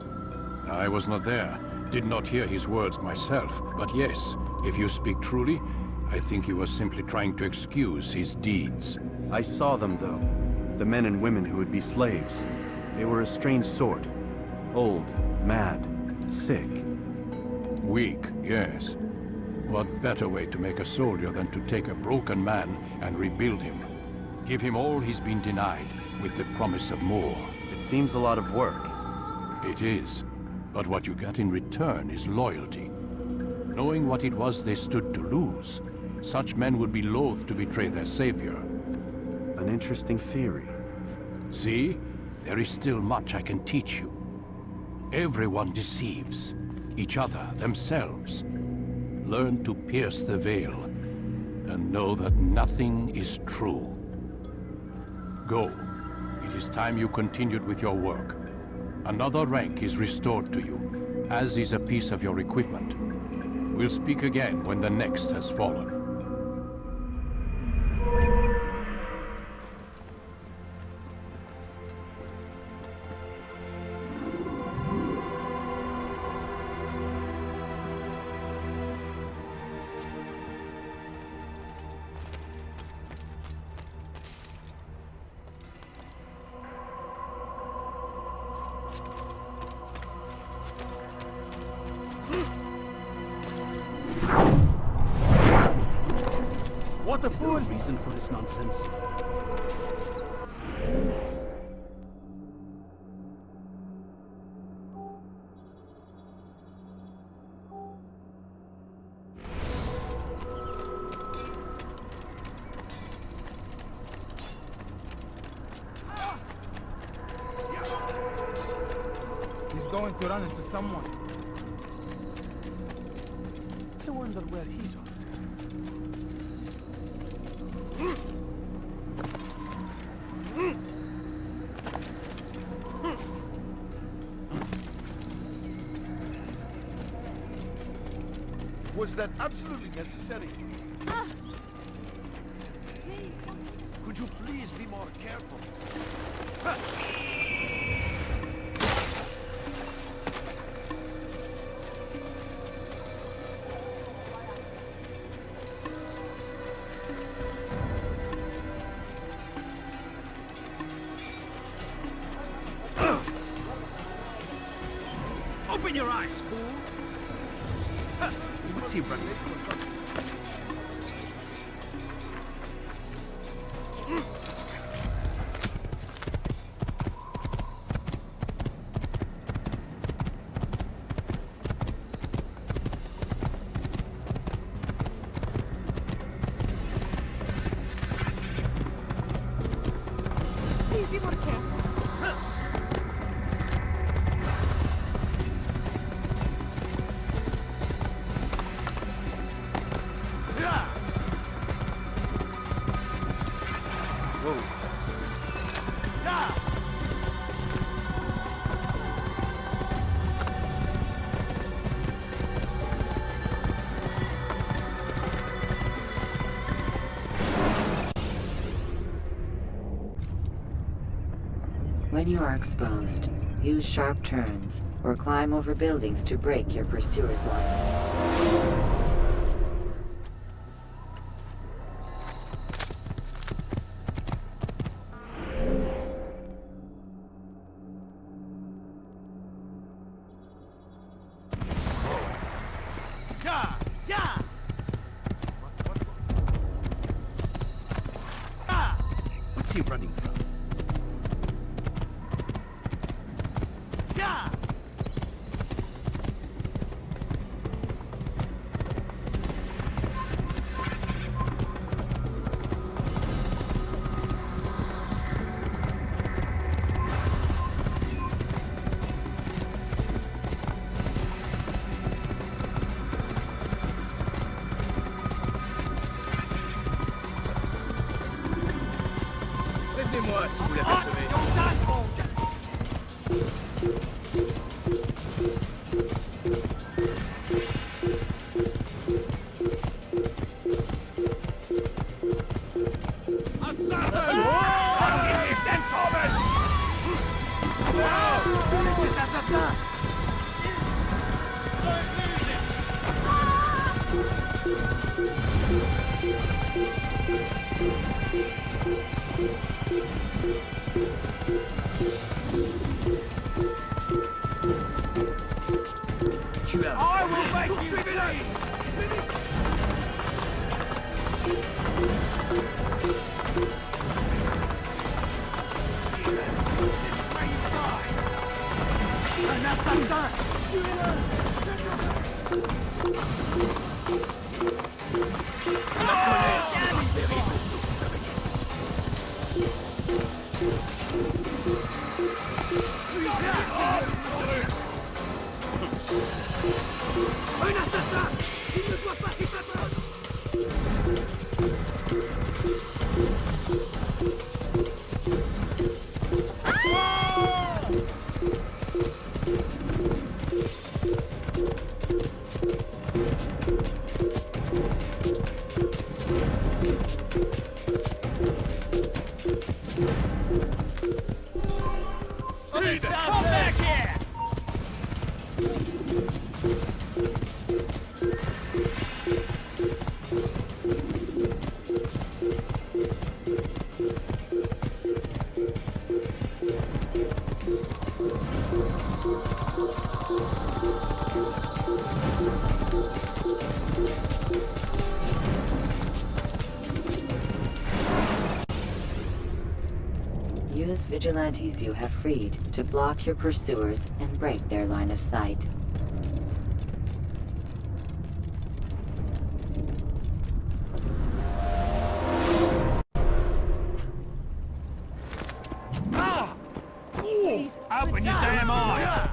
I was not there. Did not hear his words myself. But yes, if you speak truly, I think he was simply trying to excuse his deeds. I saw them, though. The men and women who would be slaves. They were a strange sort. Old, mad, sick. Weak, yes. What better way to make a soldier than to take a broken man and rebuild him? Give him all he's been denied, with the promise of more. It seems a lot of work. It is. But what you get in return is loyalty. Knowing what it was they stood to lose, such men would be loath to betray their savior. An interesting theory. See? There is still much I can teach you. Everyone deceives. Each other, themselves. Learn to pierce the veil, and know that nothing is true. Go. It is time you continued with your work. Another rank is restored to you, as is a piece of your equipment. We'll speak again when the next has fallen. What a poor reason for this nonsense. He's going to run into someone. I wonder where he's on. Was that absolutely necessary? Could you please be more careful? Open your eyes, fool! What's he running? Please be more careful. When you are exposed, use sharp turns or climb over buildings to break your pursuer's line. running from? Yeah! Prévenez-moi si vous l'apercevez. Tu as... I will make you bleed! Un assassin! Il ne doit pas s'échapper! Come back here! Use vigilantes you have freed to block your pursuers and break their line of sight. Open your damn eyes!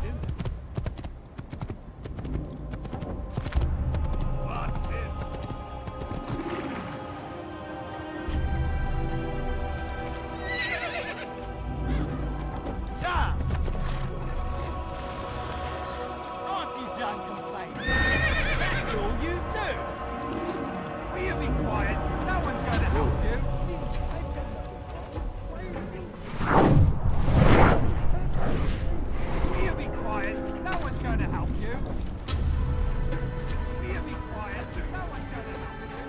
Aren't you done complaining? That's all you do! Will you be quiet? No one's going to help you. Will you be quiet? No one's going to help you. Will you be quiet? No one's going to help you.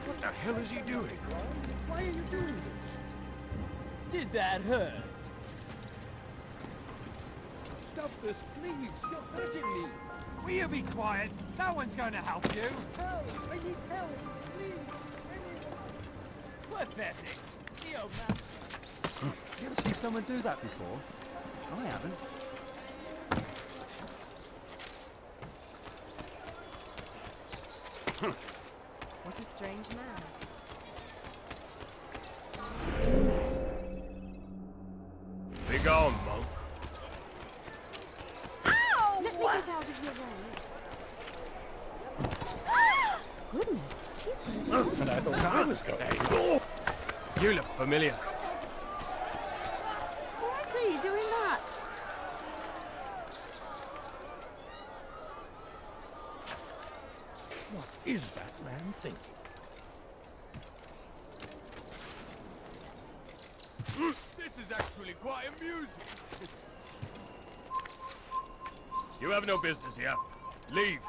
What the hell is he doing? Why are you doing this? Did that hurt? Stop this, please. You're hurting me. Will you be quiet? No one's going to help you. Help! I need help! Please! Anyone! Pathetic! The old man. You ever seen someone do that before? I haven't. What a strange man. Be gone, monk. Ow! Let me get out of your way. Goodness, he's going to... And I thought I was going. You look familiar. Why are you doing that? What is that man thinking? This is actually quite amusing. You have no business here. Leave.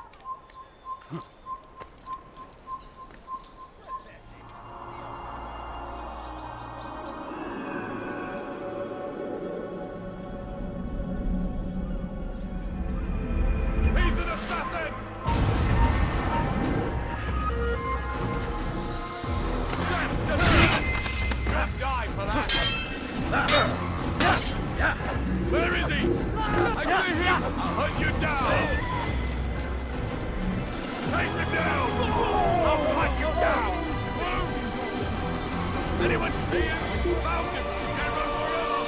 Anyone see him? Found him! General Morello!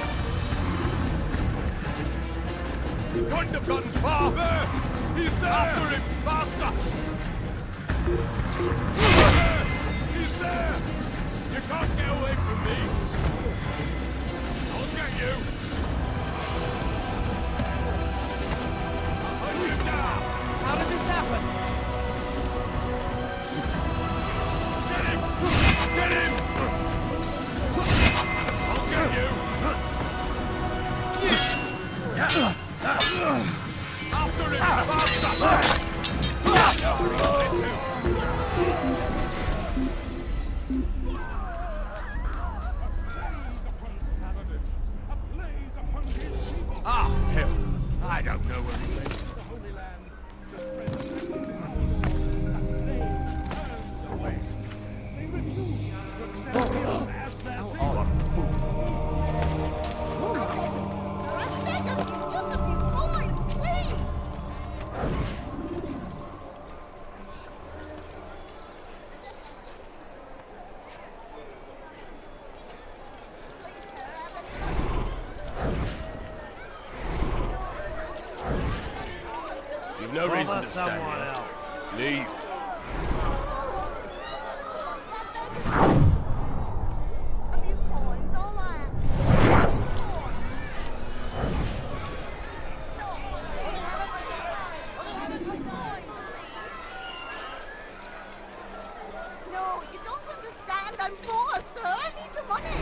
Couldn't have gotten far! There! He's there! After him! Faster! He's there! You can't get away from me! I'll get you! I'll hunt you down! How did this happen? Get him! Get him! I'll get you! After him! Faster! Ah, hell. I don't know where he went. The Holy Land. They refused to accept him as their savior. You've no reason to stand here. Leave. No, you don't understand. I'm poor, sir. I need the money.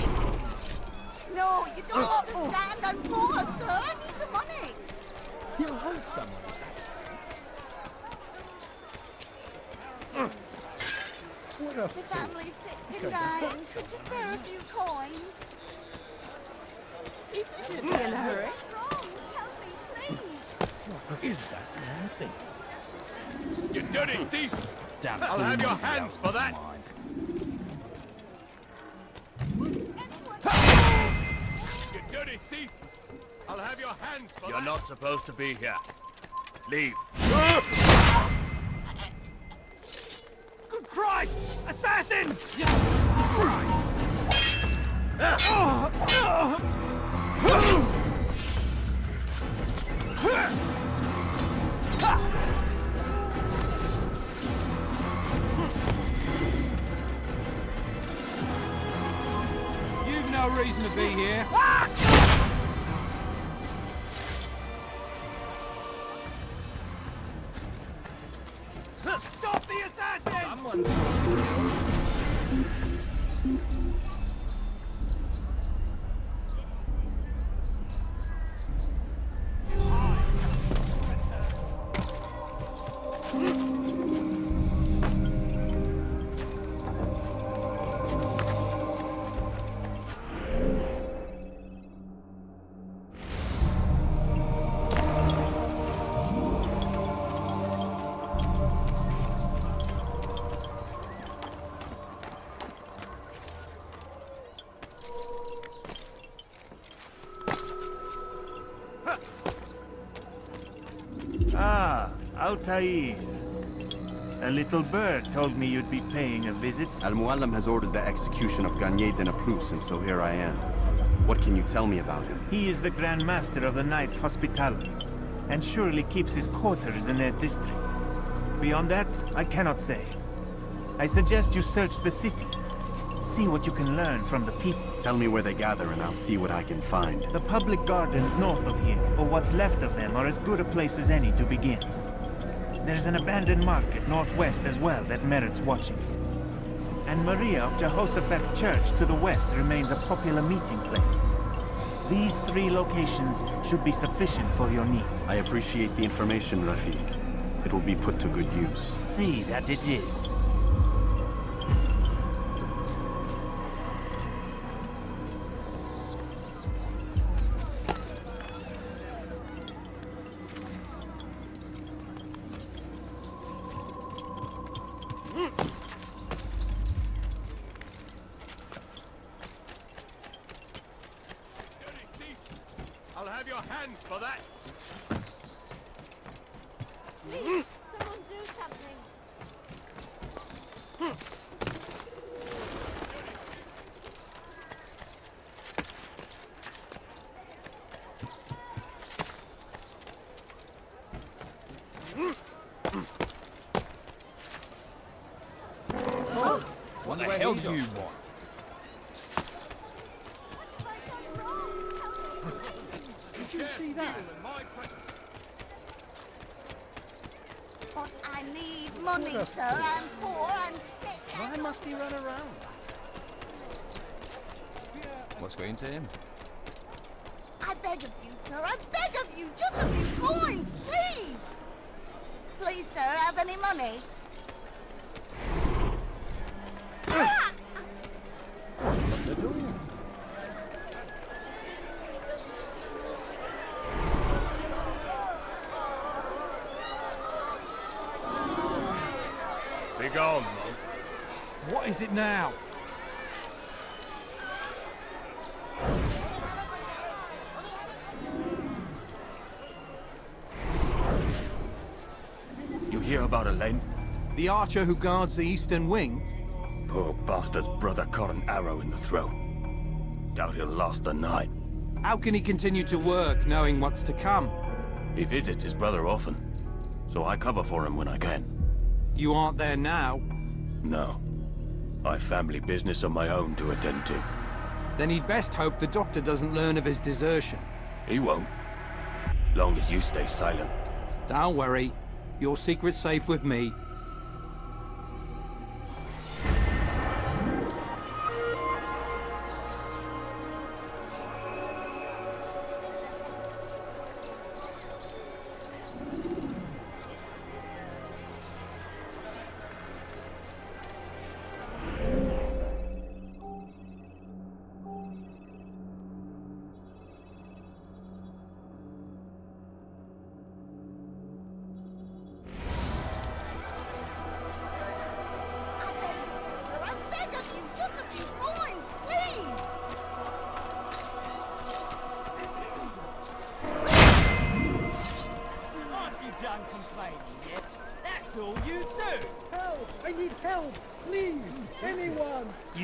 No, you don't understand. I'm poor, sir. I need the money. He'll hurt someone. What a The family's sick and dying. Could you spare a few coins? You shouldn't be in a hurry. What's wrong? Tell me, please. What is that man thing? You dirty thief! Damn, I'll have your hands for that! You dirty thief! I'll have your hands for that! You're not supposed to be here. Leave. Good Christ! Assassin! You've no reason to be here. Stop the assassin! Ah, Altair. A little bird told me you'd be paying a visit. Al-Muallim has ordered the execution of Garnier de Naplouse, and so here I am. What can you tell me about him? He is the Grand Master of the Knights Hospitality, and surely keeps his quarters in their district. Beyond that, I cannot say. I suggest you search the city. See what you can learn from the people. Tell me where they gather and I'll see what I can find. The public gardens north of here, or what's left of them, are as good a place as any to begin. There's an abandoned market northwest as well that merits watching. And Maria of Jehoshaphat's church to the west remains a popular meeting place. These 3 locations should be sufficient for your needs. I appreciate the information, Rafiq. It will be put to good use. See that it is. I'll have your hands for that! Please, someone do something. Oh, what the hell do you want? Did you see that? But I need money, sir. I'm poor, I'm sick. Why must he run around? What's going to him? I beg of you, sir. I beg of you. Just a few coins, please. Please, sir, have any money? What to do? Be gone, monk. What is it now? You hear about Elaine? The archer who guards the eastern wing? Poor bastard's brother caught an arrow in the throat. Doubt he'll last the night. How can he continue to work, knowing what's to come? He visits his brother often, so I cover for him when I can. You aren't there now? No. I've family business of my own to attend to. Then he'd best hope the doctor doesn't learn of his desertion. He won't. Long as you stay silent. Don't worry. Your secret's safe with me.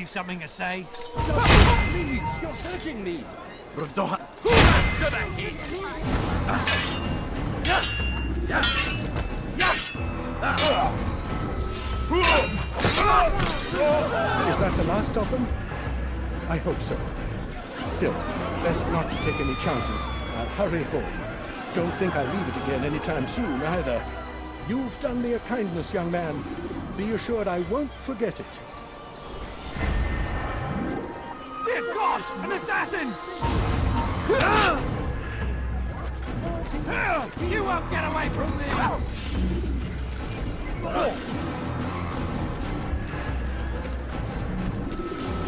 Something to say? Please, you're hurting me. Is that the last of them? I hope so. Still, best not to take any chances. I'll hurry home. Don't think I'll leave it again anytime soon, either. You've done me a kindness, young man. Be assured I won't forget it. Dear God! An assassin! You won't get away from me!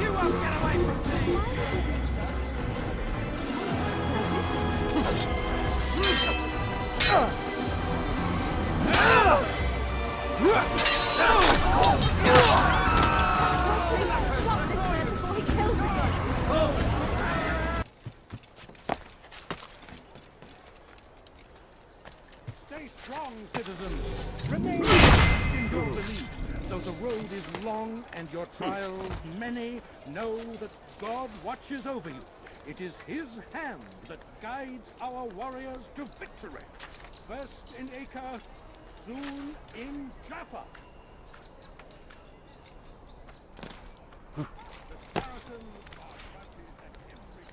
You won't get away from me! Stay strong, citizens. Remain in your beliefs. Though the road is long and your trials many, know that God watches over you. It is His hand that guides our warriors to victory. First in Acre, soon in Jaffa. The Saracens are happy at every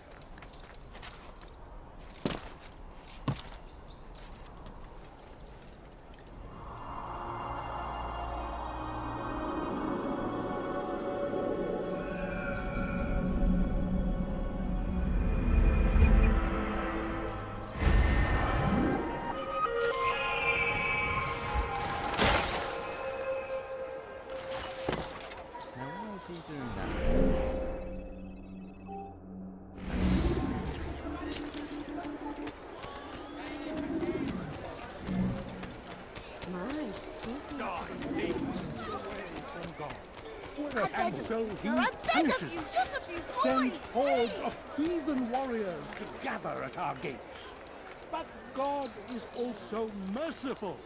Is he doing that? And so he punishes sends hordes of heathen warriors to gather at our gates. But God is also merciful,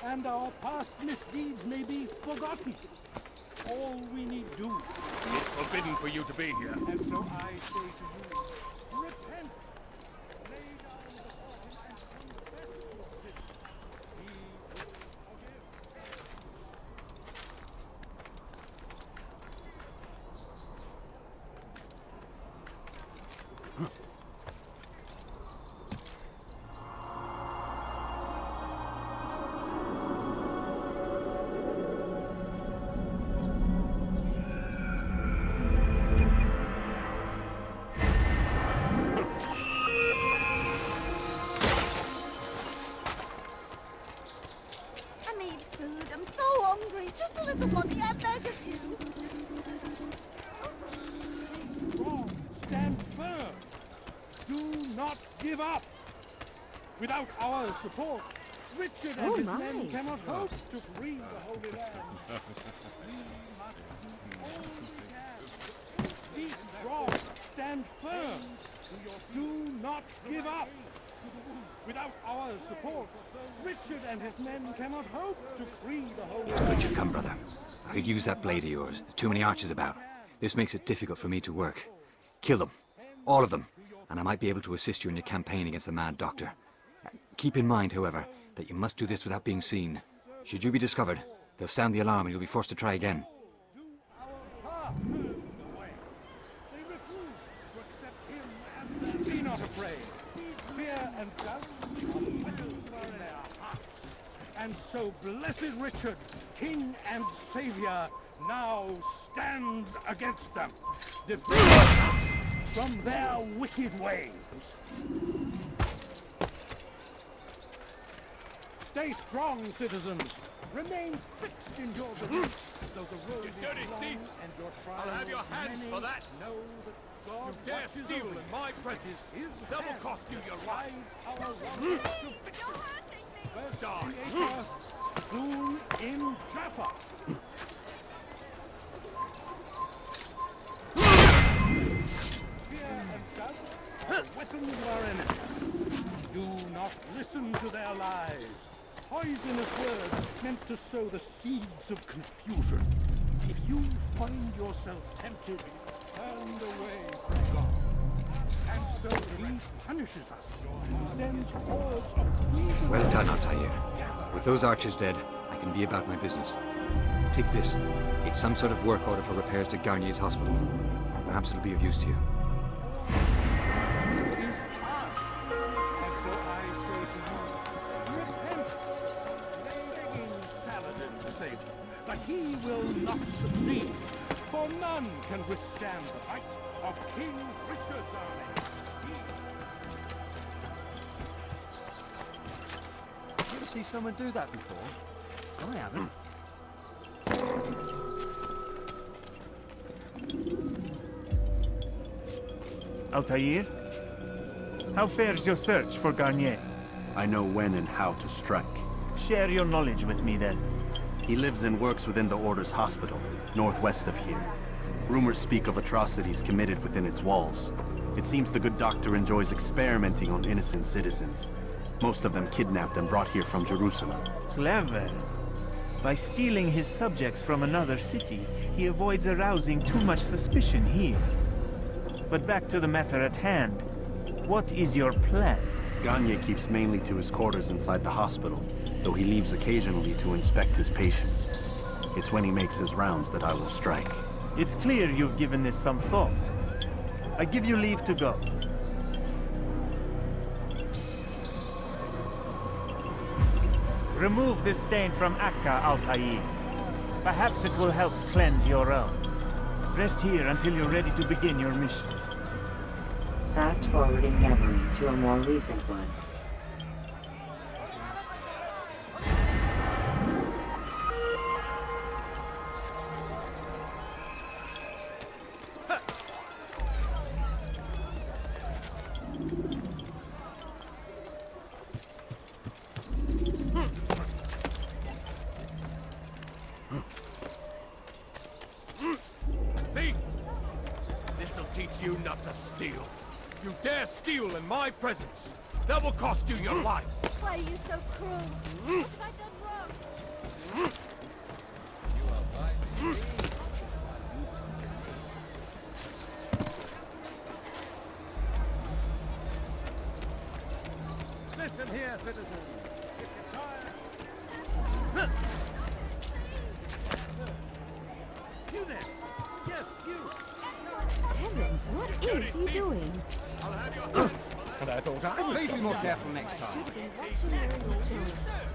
and our past misdeeds may be forgotten. All we need do. It's forbidden for you to be here. And so I say to you, repent. Lay down the bottle and confess your sins. He will forgive. not give up! Without our support, Richard and his men cannot hope to free the Holy Land. We must do all we can. Be strong, stand firm. Do not give up. Without our support, Richard and his men cannot hope to free the Holy Land. Richard, come, brother. I could use that blade of yours. There's too many archers about. This makes it difficult for me to work. Kill them. All of them. And I might be able to assist you in your campaign against the Mad Doctor. Keep in mind, however, that you must do this without being seen. Should you be discovered, they'll sound the alarm and you'll be forced to try again. Be not afraid. Fear and doubt are weapons in their hearts. And so blessed Richard, King and Savior, now stands against them, defending us from their wicked ways. Stay strong, citizens. Remain fixed in your beliefs, though the road is long and your trials I'll have your hands many. for that. Know that God You dare watches steal over in my presence. His Double hand cost you your life. guides our road to victory. First in Acre, soon in Jaffa. Fear and doubt are weapons of our enemies. Do not listen to their lies. Poisonous words meant to sow the seeds of confusion. If you find yourself tempted, turn away from God. And so he punishes us, sends hordes of heathen. Well done, Altair. With those archers dead, I can be about my business. Take this. It's some sort of work order for repairs to Garnier's hospital. Perhaps it'll be of use to you. But he will not succeed, for none can withstand the might of King Richard's army. You ever see someone do that before? I haven't. Altair? How fares your search for Garnier? I know when and how to strike. Share your knowledge with me then. He lives and works within the Order's hospital, northwest of here. Rumors speak of atrocities committed within its walls. It seems the good doctor enjoys experimenting on innocent citizens. Most of them kidnapped and brought here from Jerusalem. Clever. By stealing his subjects from another city, he avoids arousing too much suspicion here. But back to the matter at hand. What is your plan? Garnier keeps mainly to his quarters inside the hospital, though he leaves occasionally to inspect his patients. It's when he makes his rounds that I will strike. It's clear you've given this some thought. I give you leave to go. Remove this stain from Akka, Altair. Perhaps it will help cleanse your realm. Rest here until you're ready to begin your mission. Fast forward in memory to a more recent one. Thief! This'll teach you not to steal. You dare steal in my presence, that will cost you your life. Why are you so cruel? What have I done wrong? Listen here, citizens. If you're tired... You there? Yes, you. Heavens, what is he doing? And I thought I would be more careful next time. Should have been watching where he was going.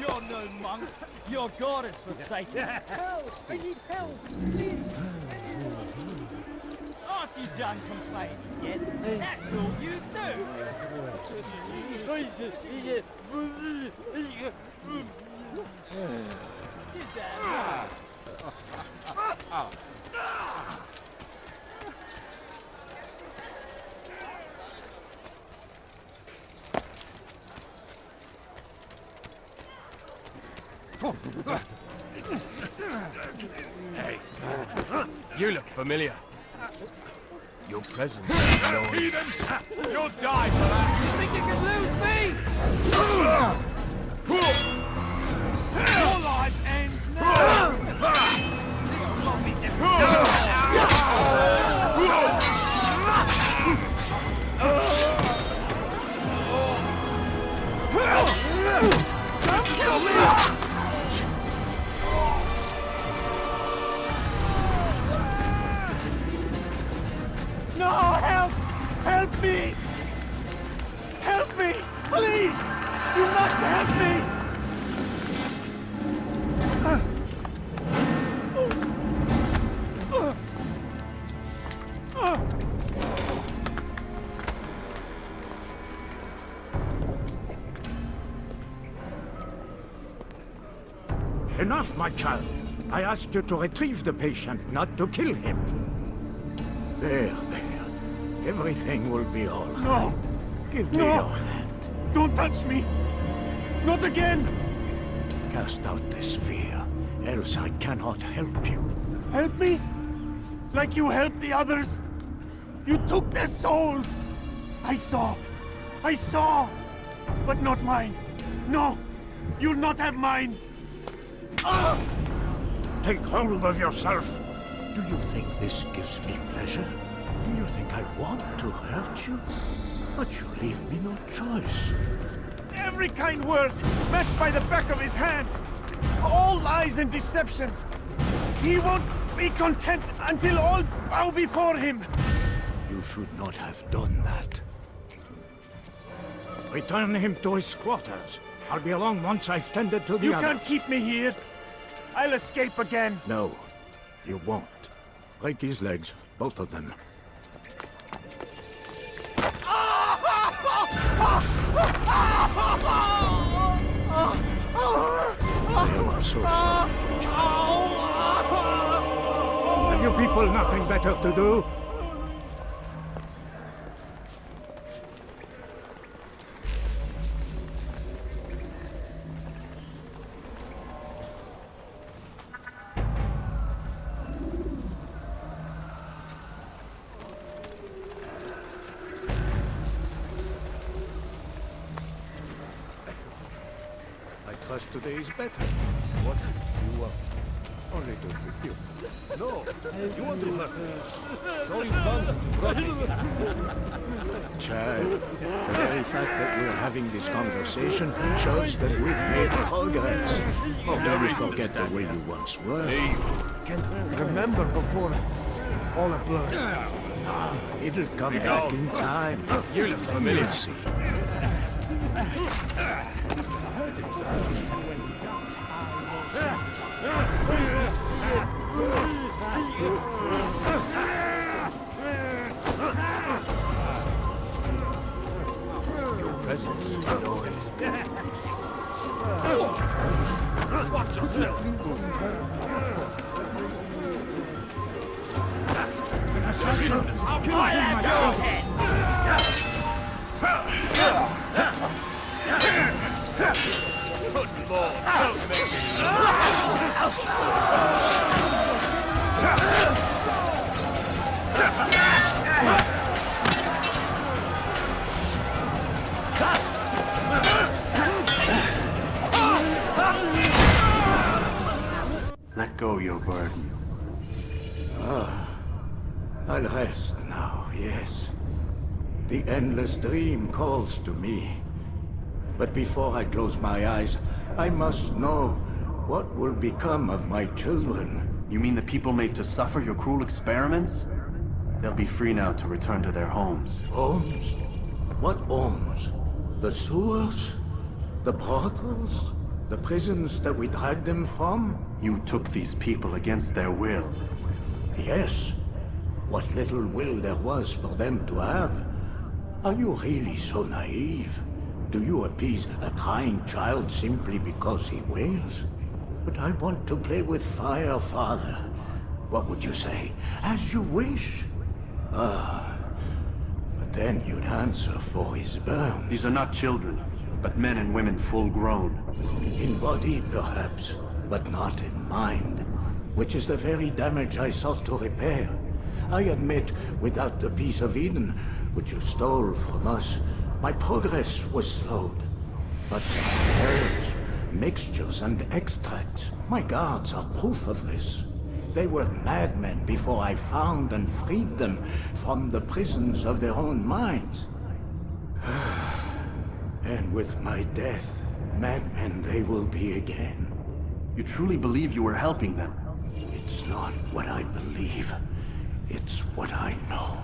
You're no monk. Your god is forsaken. Help! I need help! Please! Aren't you done complaining yet? That's all you do! Sit down. Hey, you look familiar. Your presence is annoying. Heathen! You'll die for that! You think you can lose me? Your life ends now! You'll not be Don't kill me! No, help! Help me! Help me! Please! You must help me! Enough, my child. I asked you to retrieve the patient, not to kill him. There. Everything will be all right. No! Give me your hand. Don't touch me! Not again! Cast out this fear, else I cannot help you. Help me? Like you helped the others? You took their souls! I saw! But not mine! No! You'll not have mine! Take hold of yourself! Do you think this gives me pleasure? Do you think I want to hurt you? But you leave me no choice. Every kind word matched by the back of his hand! All lies and deception! He won't be content until all bow before him! You should not have done that. Return him to his quarters. I'll be along once I've tended to the You other. can't keep me here! I'll escape again! No, you won't. Break his legs, both of them. I'm so sorry. Have you people nothing better to do? Trust today is better. What do you want? Only to with you. No, you want to hurt me. Show you buns that you brought me. Child, the very fact that we're having this conversation shows that we've made progress. Oh, never forget the way you once were. Can't remember before all a blur. It'll come back in time. You look familiar. You'll see. Your presence is annoying. Watch yourself. I'll have your head! Good Lord, don't make me Let go your burden. I'll rest now, yes. The endless dream calls to me. But before I close my eyes, I must know what will become of my children. You mean the people made to suffer your cruel experiments? They'll be free now to return to their homes. Homes? What homes? The sewers? The brothels? The prisons that we dragged them from? You took these people against their will. Yes. What little will there was for them to have. Are you really so naive? Do you appease a crying child simply because he wails? But I want to play with fire, Father. What would you say? As you wish. Ah. But then you'd answer for his burn. These are not children, but men and women full grown. In body, perhaps, but not in mind. Which is the very damage I sought to repair. I admit, without the piece of Eden, which you stole from us, my progress was slowed. But herbs, mixtures, and extracts, my guards are proof of this. They were madmen before I found and freed them from the prisons of their own minds. And with my death, madmen they will be again. You truly believe you were helping them? It's not what I believe. It's what I know.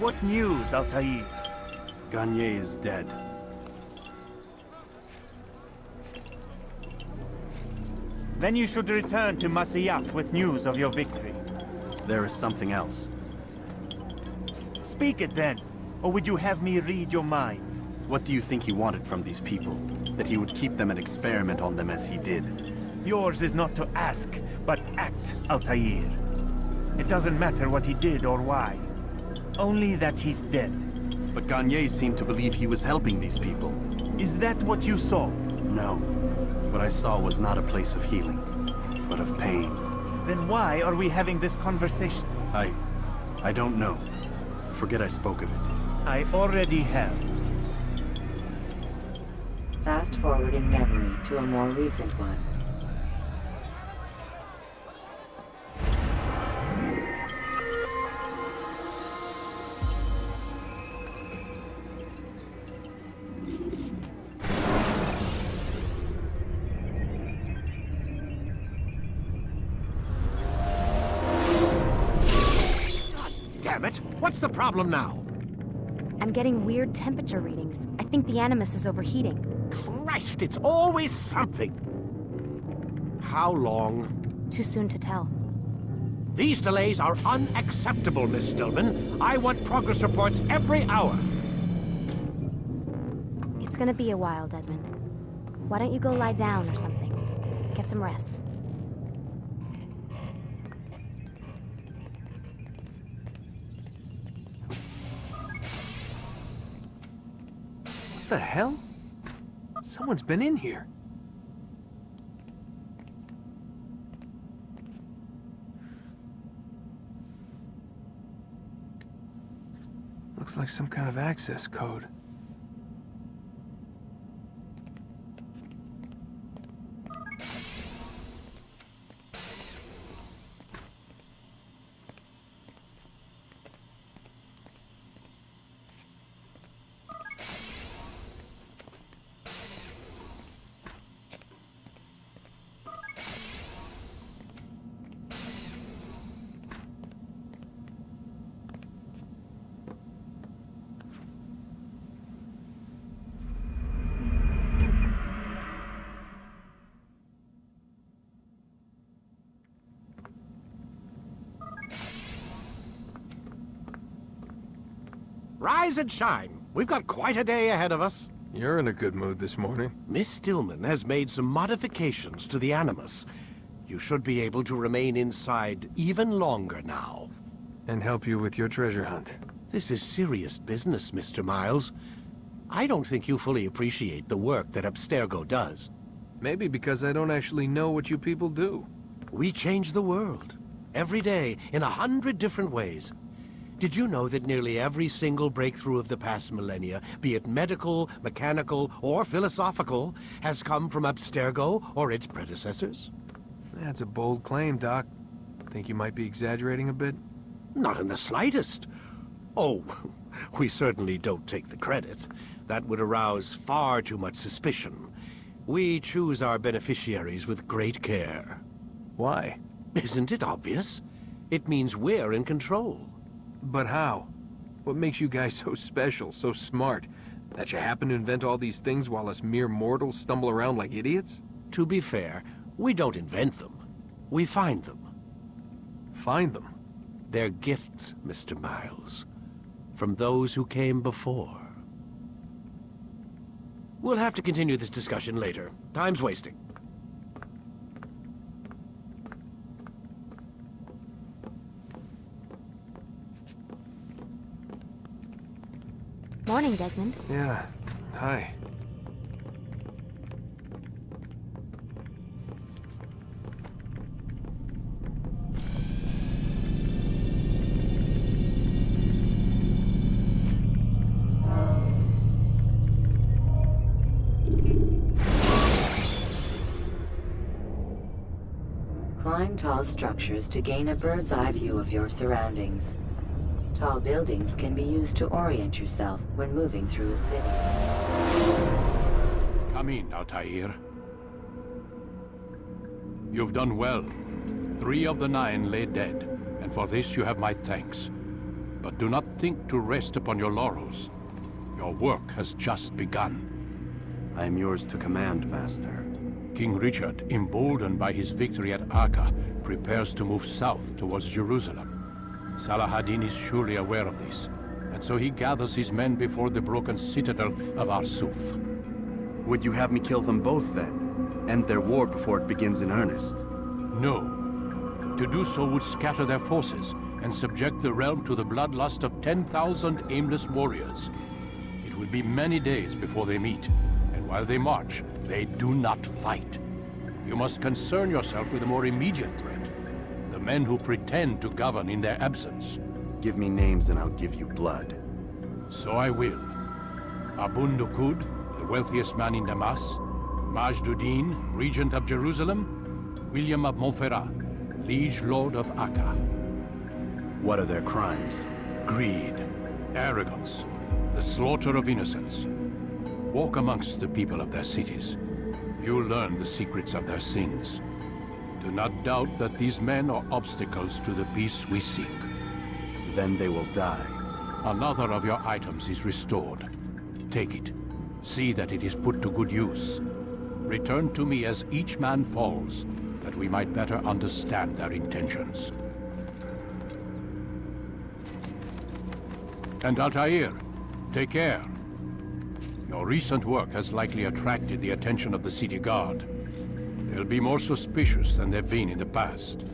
What news, Altair? Gagne is dead. Then you should return to Masyaf with news of your victory. There is something else. Speak it then, or would you have me read your mind? What do you think he wanted from these people? That he would keep them and experiment on them as he did? Yours is not to ask, but act, Altair. It doesn't matter what he did or why. Only that he's dead. But Gagne seemed to believe he was helping these people. Is that what you saw? No. What I saw was not a place of healing, but of pain. Then why are we having this conversation? I don't know. Forget I spoke of it. I already have. Fast forward in memory to a more recent one. Damn it! What's the problem now? I'm getting weird temperature readings. I think the Animus is overheating. Christ, it's always something! How long? Too soon to tell. These delays are unacceptable, Miss Stillman. I want progress reports every hour. It's gonna be a while, Desmond. Why don't you go lie down or something? Get some rest. What the hell? Someone's been in here. Looks like some kind of access code. Rise and shine. We've got quite a day ahead of us. You're in a good mood this morning. Miss Stillman has made some modifications to the Animus. You should be able to remain inside even longer now. And help you with your treasure hunt. This is serious business, Mr. Miles. I don't think you fully appreciate the work that Abstergo does. Maybe because I don't actually know what you people do. We change the world. Every day, in 100 different ways. Did you know that nearly every single breakthrough of the past millennia, be it medical, mechanical, or philosophical, has come from Abstergo or its predecessors? That's a bold claim, Doc. Think you might be exaggerating a bit? Not in the slightest. Oh, we certainly don't take the credit. That would arouse far too much suspicion. We choose our beneficiaries with great care. Why? Isn't it obvious? It means we're in control. But how? What makes you guys so special, so smart? That you happen to invent all these things while us mere mortals stumble around like idiots? To be fair, we don't invent them. We find them. Find them? They're gifts, Mr. Miles. From those who came before. We'll have to continue this discussion later. Time's wasting. Morning, Desmond. Yeah. Hi. Climb tall structures to gain a bird's eye view of your surroundings. Tall buildings can be used to orient yourself when moving through a city. Come in, Altair. You've done well. 3 of the 9 lay dead, and for this you have my thanks. But do not think to rest upon your laurels. Your work has just begun. I am yours to command, Master. King Richard, emboldened by his victory at Acre, prepares to move south towards Jerusalem. Salah-ad-Din is surely aware of this, and so he gathers his men before the broken citadel of Arsuf. Would you have me kill them both, then? End their war before it begins in earnest? No. To do so would scatter their forces, and subject the realm to the bloodlust of 10,000 aimless warriors. It will be many days before they meet, and while they march, they do not fight. You must concern yourself with a more immediate threat. The men who pretend to govern in their absence. Give me names and I'll give you blood. So I will. Abun Nukud, the wealthiest man in Damas. Majduddin, regent of Jerusalem. William of Montferrat, liege lord of Acre. What are their crimes? Greed, arrogance, the slaughter of innocents. Walk amongst the people of their cities. You'll learn the secrets of their sins. Do not doubt that these men are obstacles to the peace we seek. Then they will die. Another of your items is restored. Take it. See that it is put to good use. Return to me as each man falls, that we might better understand their intentions. And Altair, take care. Your recent work has likely attracted the attention of the city guard. They'll be more suspicious than they've been in the past.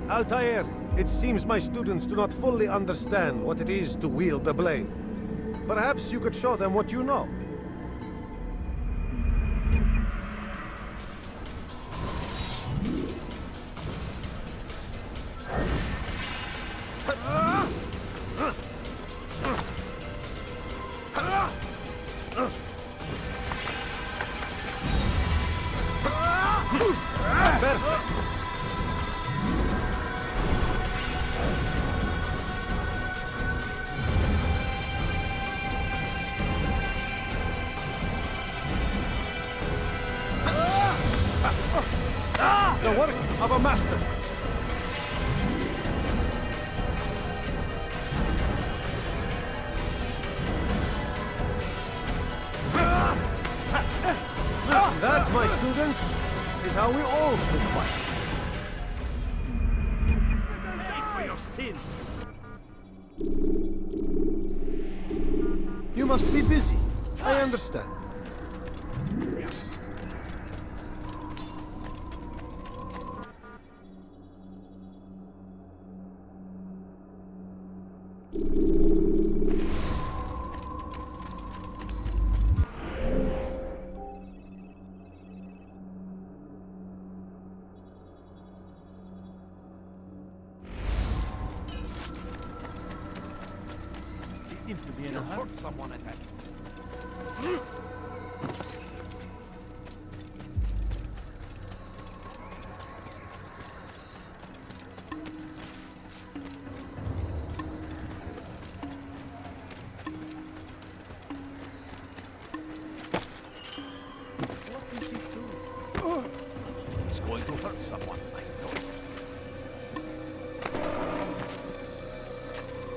Altair, it seems my students do not fully understand what it is to wield the blade. Perhaps you could show them what you know. of a master. That, my students, is how we all should fight. Pay for your sins. You must be busy. I understand. He seems to be in a hurry. Hurt someone at that. What is he doing? He's going to hurt someone, I know it.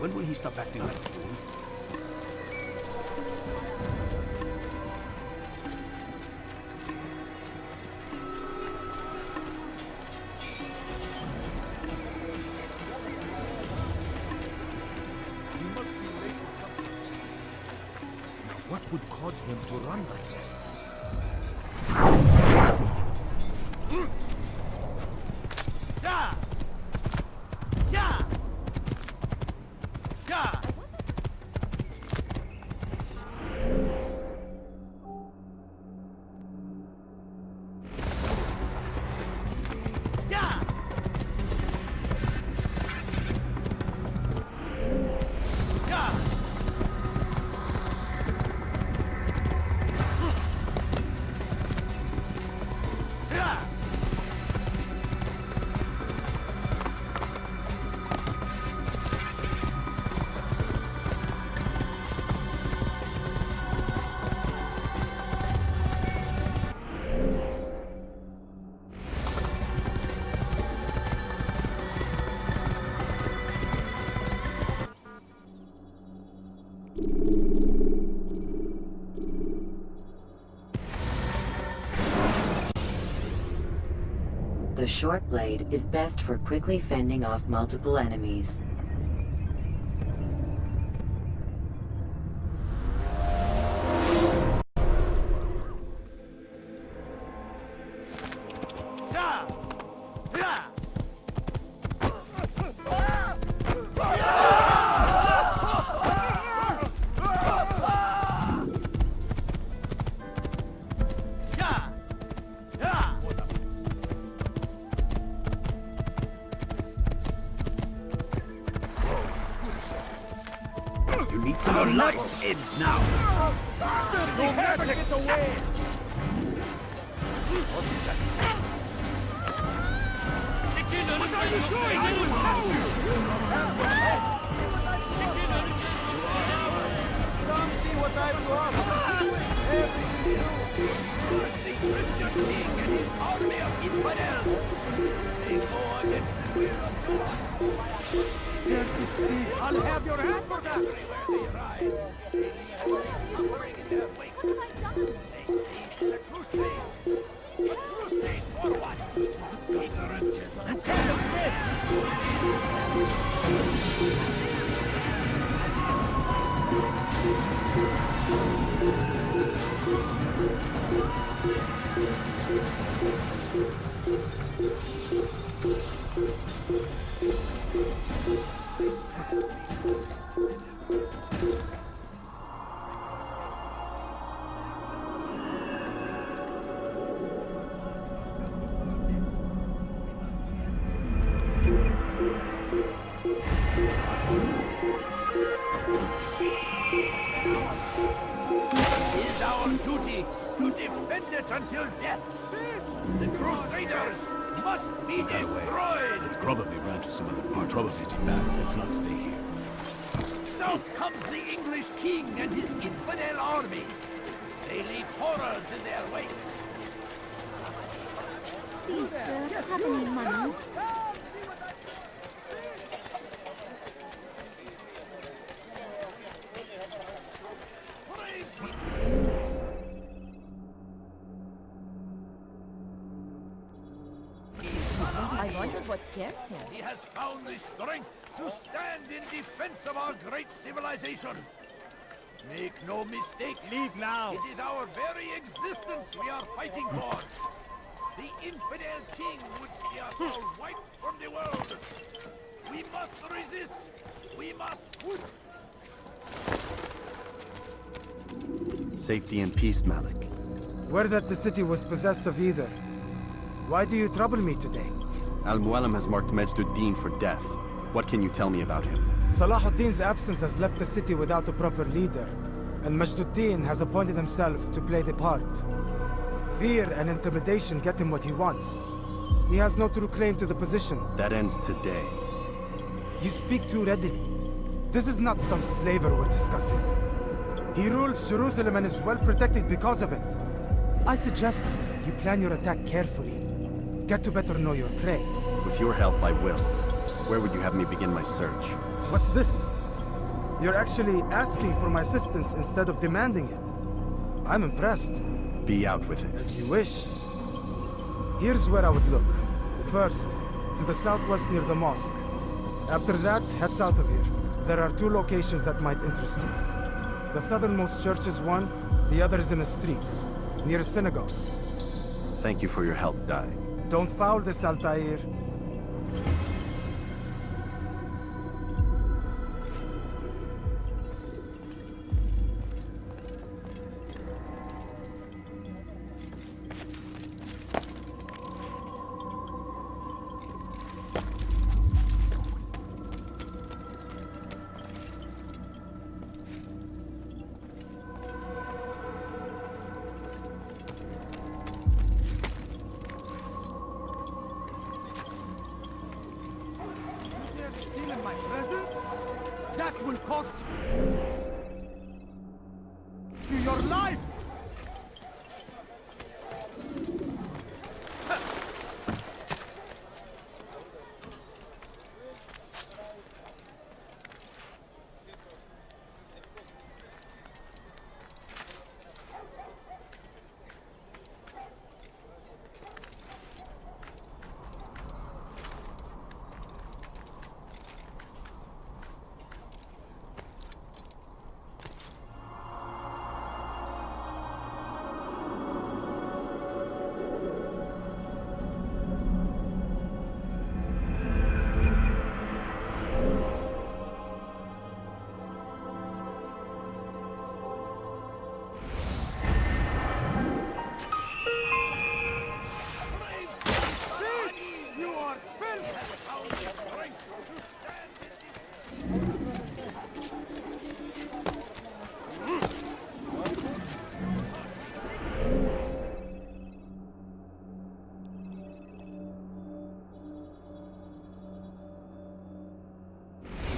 When will he stop acting like a fool? He must be late for something. Now, what would cause him to run like that? Ja! Ja! Ja! Ja! Ja! Ja! The short blade is best for quickly fending off multiple enemies. Ja! Ja! Ja! Ja! You need some Our life. life ends now. No matter Gets away. What are you doing? I will have you! Come see what I've to offer. Everything new. The Christian king and his army of infidels. They go against the will of God. I'll have your hand for that. Everywhere they ride, they leave suffering in their wake. They see the crusade. A crusade for what? Ignorant gentlemen. It is our duty to defend it until death. The Crusaders must be destroyed. It's probably ran to some other part of the city. Let's not stay here. South comes the English king and his infidel army. They leave horrors in their wake. Please, sir, have any money? I wonder what scared him. He has found the strength to stand in defense of our great civilization. Make no mistake. Leave now. It is our very existence we are fighting for. The infidel king would see us all wiped from the world. We must resist. We must push. Safety and peace, Malik. Word that the city was possessed of either. Why do you trouble me today? Al-Mualim has marked Majduddin for death. What can you tell me about him? Salahuddin's absence has left the city without a proper leader, and Majduddin has appointed himself to play the part. Fear and intimidation get him what he wants. He has no true claim to the position. That ends today. You speak too readily. This is not some slaver we're discussing. He rules Jerusalem and is well protected because of it. I suggest you plan your attack carefully. Get to better know your prey. With your help, I will. Where would you have me begin my search? What's this? You're actually asking for my assistance instead of demanding it. I'm impressed. Be out with it. As you wish. Here's where I would look. First, to the southwest near the mosque. After that, head south of here. There are 2 locations that might interest you. The southernmost church is one, the other is in the streets, near a synagogue. Thank you for your help, Dai. Don't foul this, Altair. In my presence? That will cost you your life!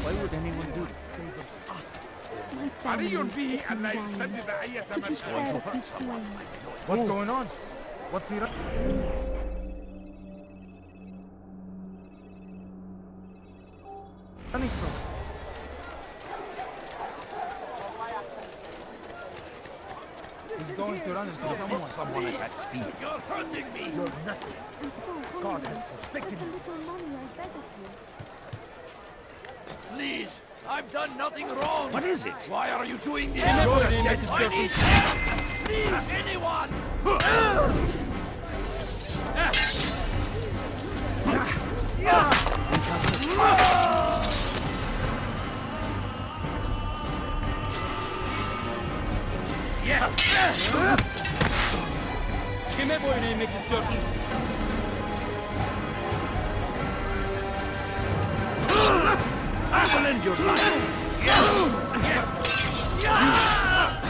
Why would anyone do this? علي به أن لا يسدد أي مدخل. What's going on? What's he running from? He's going to run into someone at that speed. You're hurting me! You're nothing. God has forsaken you. Please, I've done nothing wrong. What is it? Why are you doing this? Go to the United I need help! Please, anyone! Kime boyun eğmek istiyorsun? I will end your life!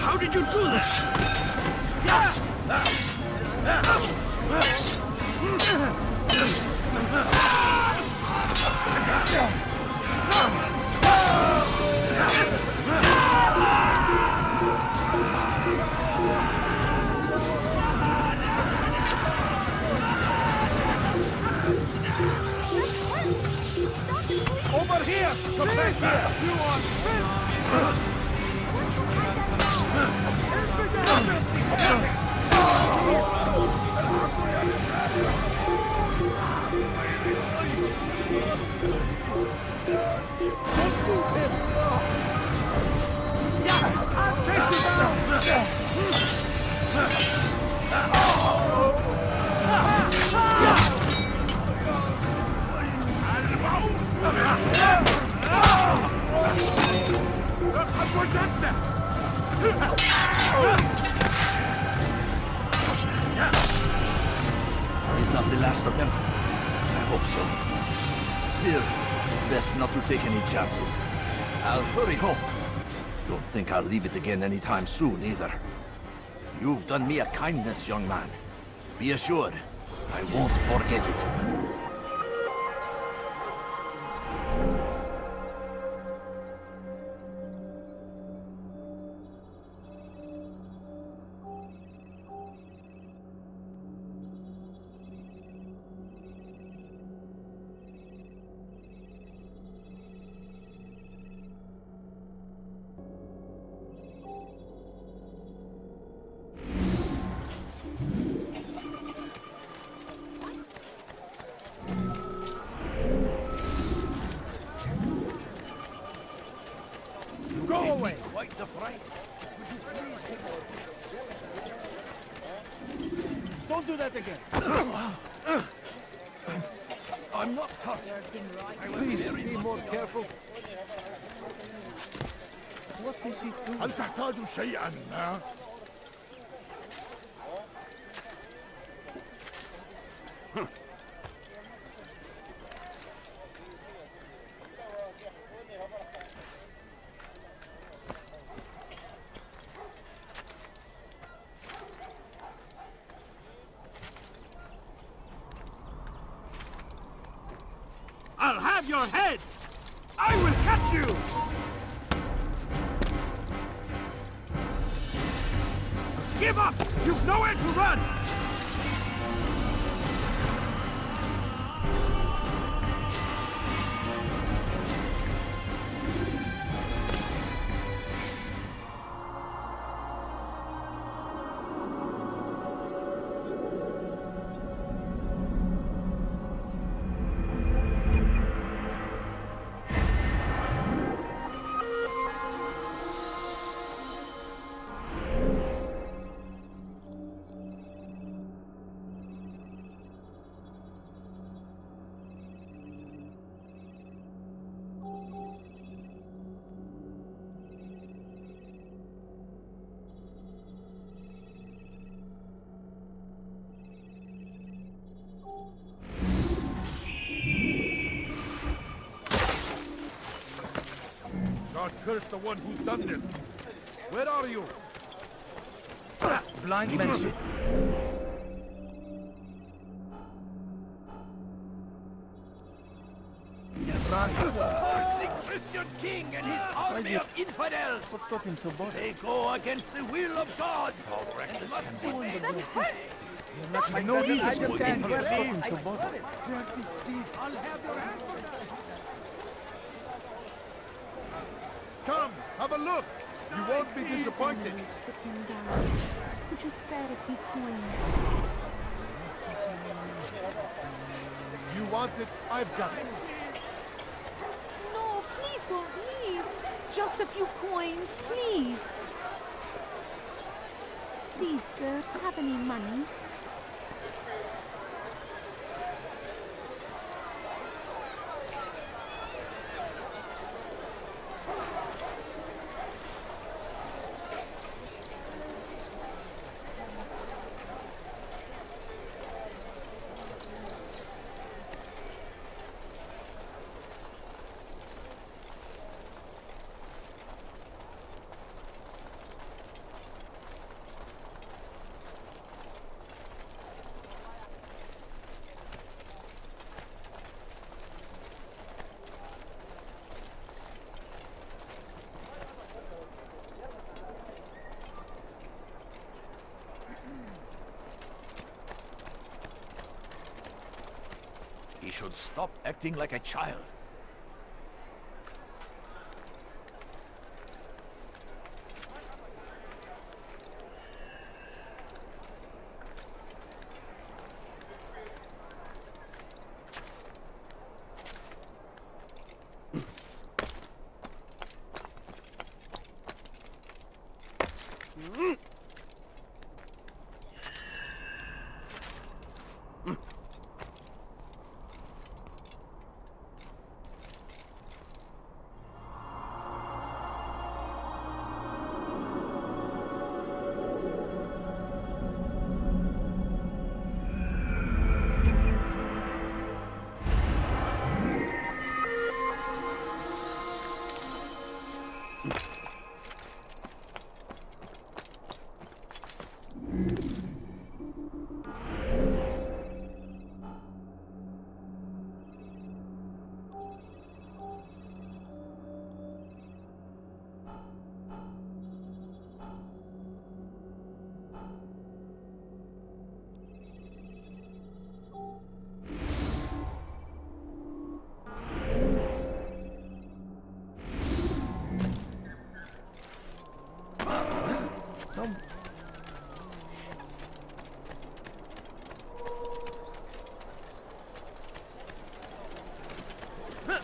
How did you do this? here! Come back here! You are... Is not the last of them? I hope so. Still, best not to take any chances. I'll hurry home. Don't think I'll leave it again anytime soon, either. You've done me a kindness, young man. Be assured, I won't forget it. Go away! Quite the fright. Don't do that again! I'm not hurt. Please be more careful. What is he doing? هل تحتاج شيئا ما؟ I'll have your head! I will catch you! Give up! You've nowhere to run! God curse the one who's done this! Where are you? Blind mention. The Christian king and his army of infidels! What's got him so bothered? They go against the will of God! And must be made I know these I just can't get him so bothered. I'll have your hand for that! Come, have a look! You won't be disappointed! Sit him down. Could you spare a few coins? You want it? I've got it. No, please don't leave. Just a few coins, please. Please, sir, have any money? He should stop acting like a child.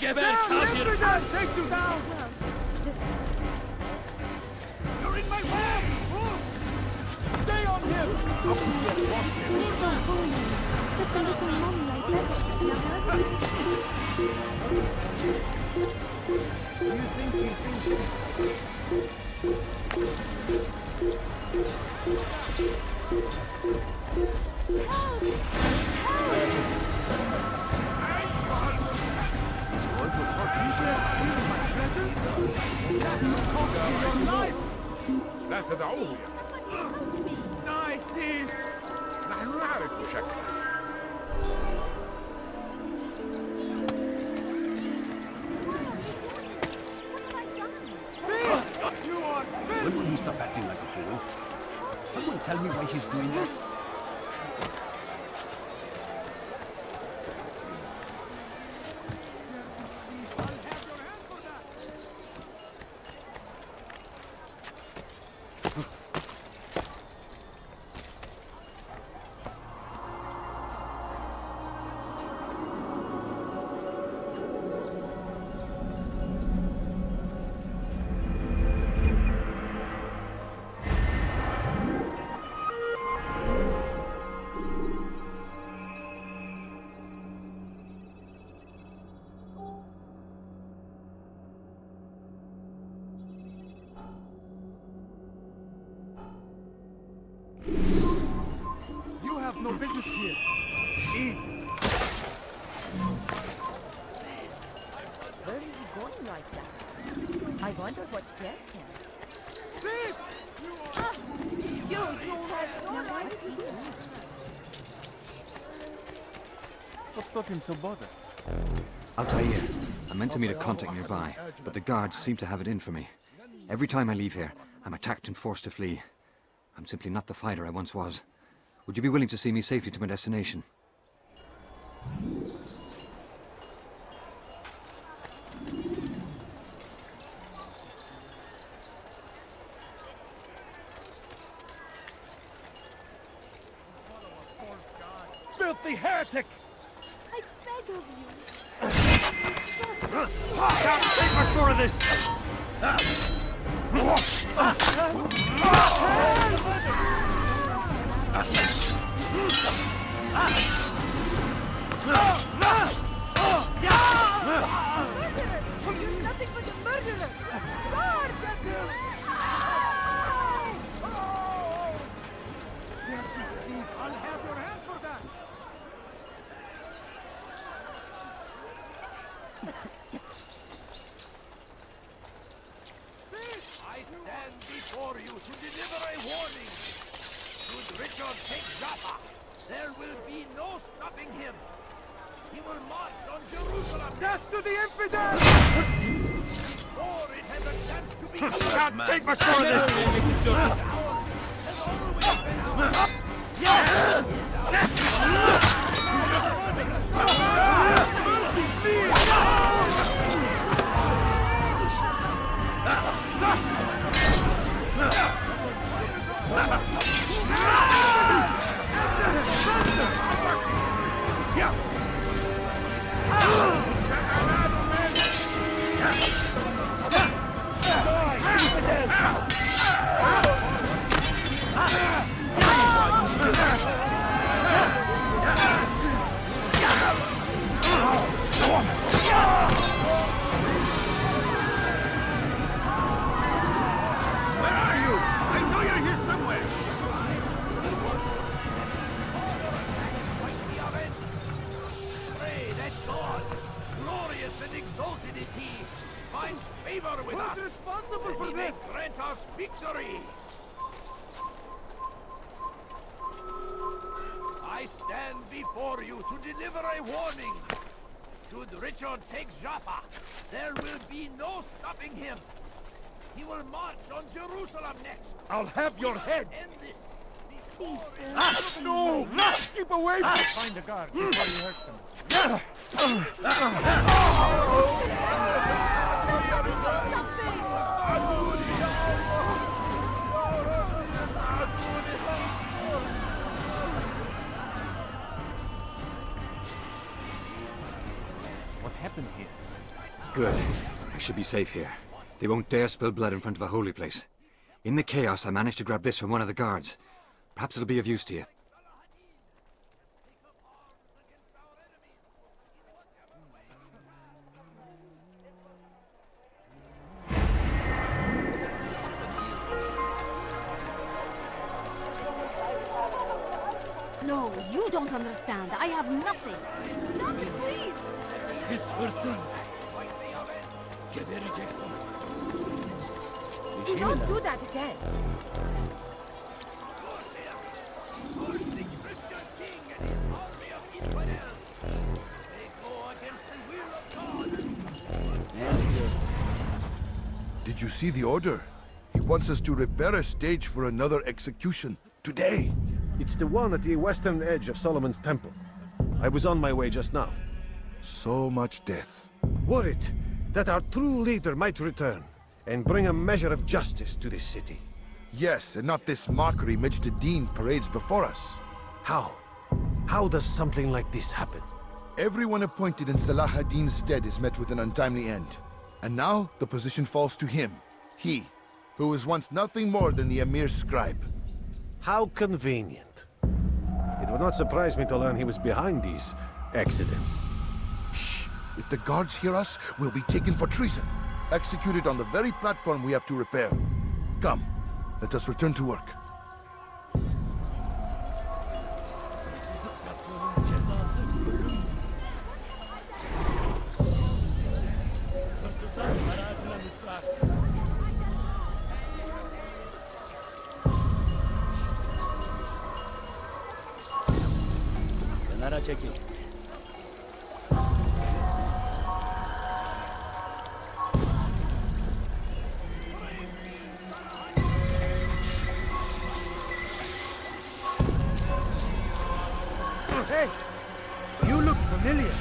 Get back, come here! Take you down! You're in my way! Stay on him! How could you have lost him? Just a little mummy like that. You think he thinks لا تدعوه يا نحن نعرف شكله. When will he stop acting like a fool? Someone tell me why he's doing this. You have no business here. Where is he going like that? I wonder what scared him. Thief! You have no right here. What's got him so bothered? Altair, I meant to meet a contact nearby, but the guards seem to have it in for me. Every time I leave here, I'm attacked and forced to flee. I'm simply not the fighter I once was. Would you be willing to see me safely to my destination? Filthy heretic! I beg of you. Can't take much more of this! You're nothing but a murderer! Guard! I'll have your hand for that! I stand before you to deliver a warning. Should Richard take Jaffa, there will be no stopping him. He will march on Jerusalem. Death to the infidel! Before it has a chance to be Can't take much more of this! has always been ours. favor with us. Who's responsible for He this? may grant us victory. I stand before you to deliver a warning. Should Richard take Jaffa, there will be no stopping him. He will march on Jerusalem next. I'll have your head! End this. No! Keep away from Find a guard before he hurts him. What happened here? Good. I should be safe here. They won't dare spill blood in front of a holy place. In the chaos, I managed to grab this from one of the guards. Perhaps it'll be of use to you. No, you don't understand. I have nothing. Stop it, please. This person. Get ready, Jackson. Do not do that again. Did you see the order? He wants us to repair a stage for another execution. Today. It's the one at the western edge of Solomon's Temple. I was on my way just now. So much death. Worried that our true leader might return and bring a measure of justice to this city. Yes, and not this mockery Mujtahideen parades before us. How? How does something like this happen? Everyone appointed in Salah ad-Din's stead is met with an untimely end. And now the position falls to him. He, who was once nothing more than the Emir's scribe. How convenient. It would not surprise me to learn he was behind these accidents. Shh! If the guards hear us, we'll be taken for treason. Executed on the very platform we have to repair. Come, let us return to work. Hey, you look familiar.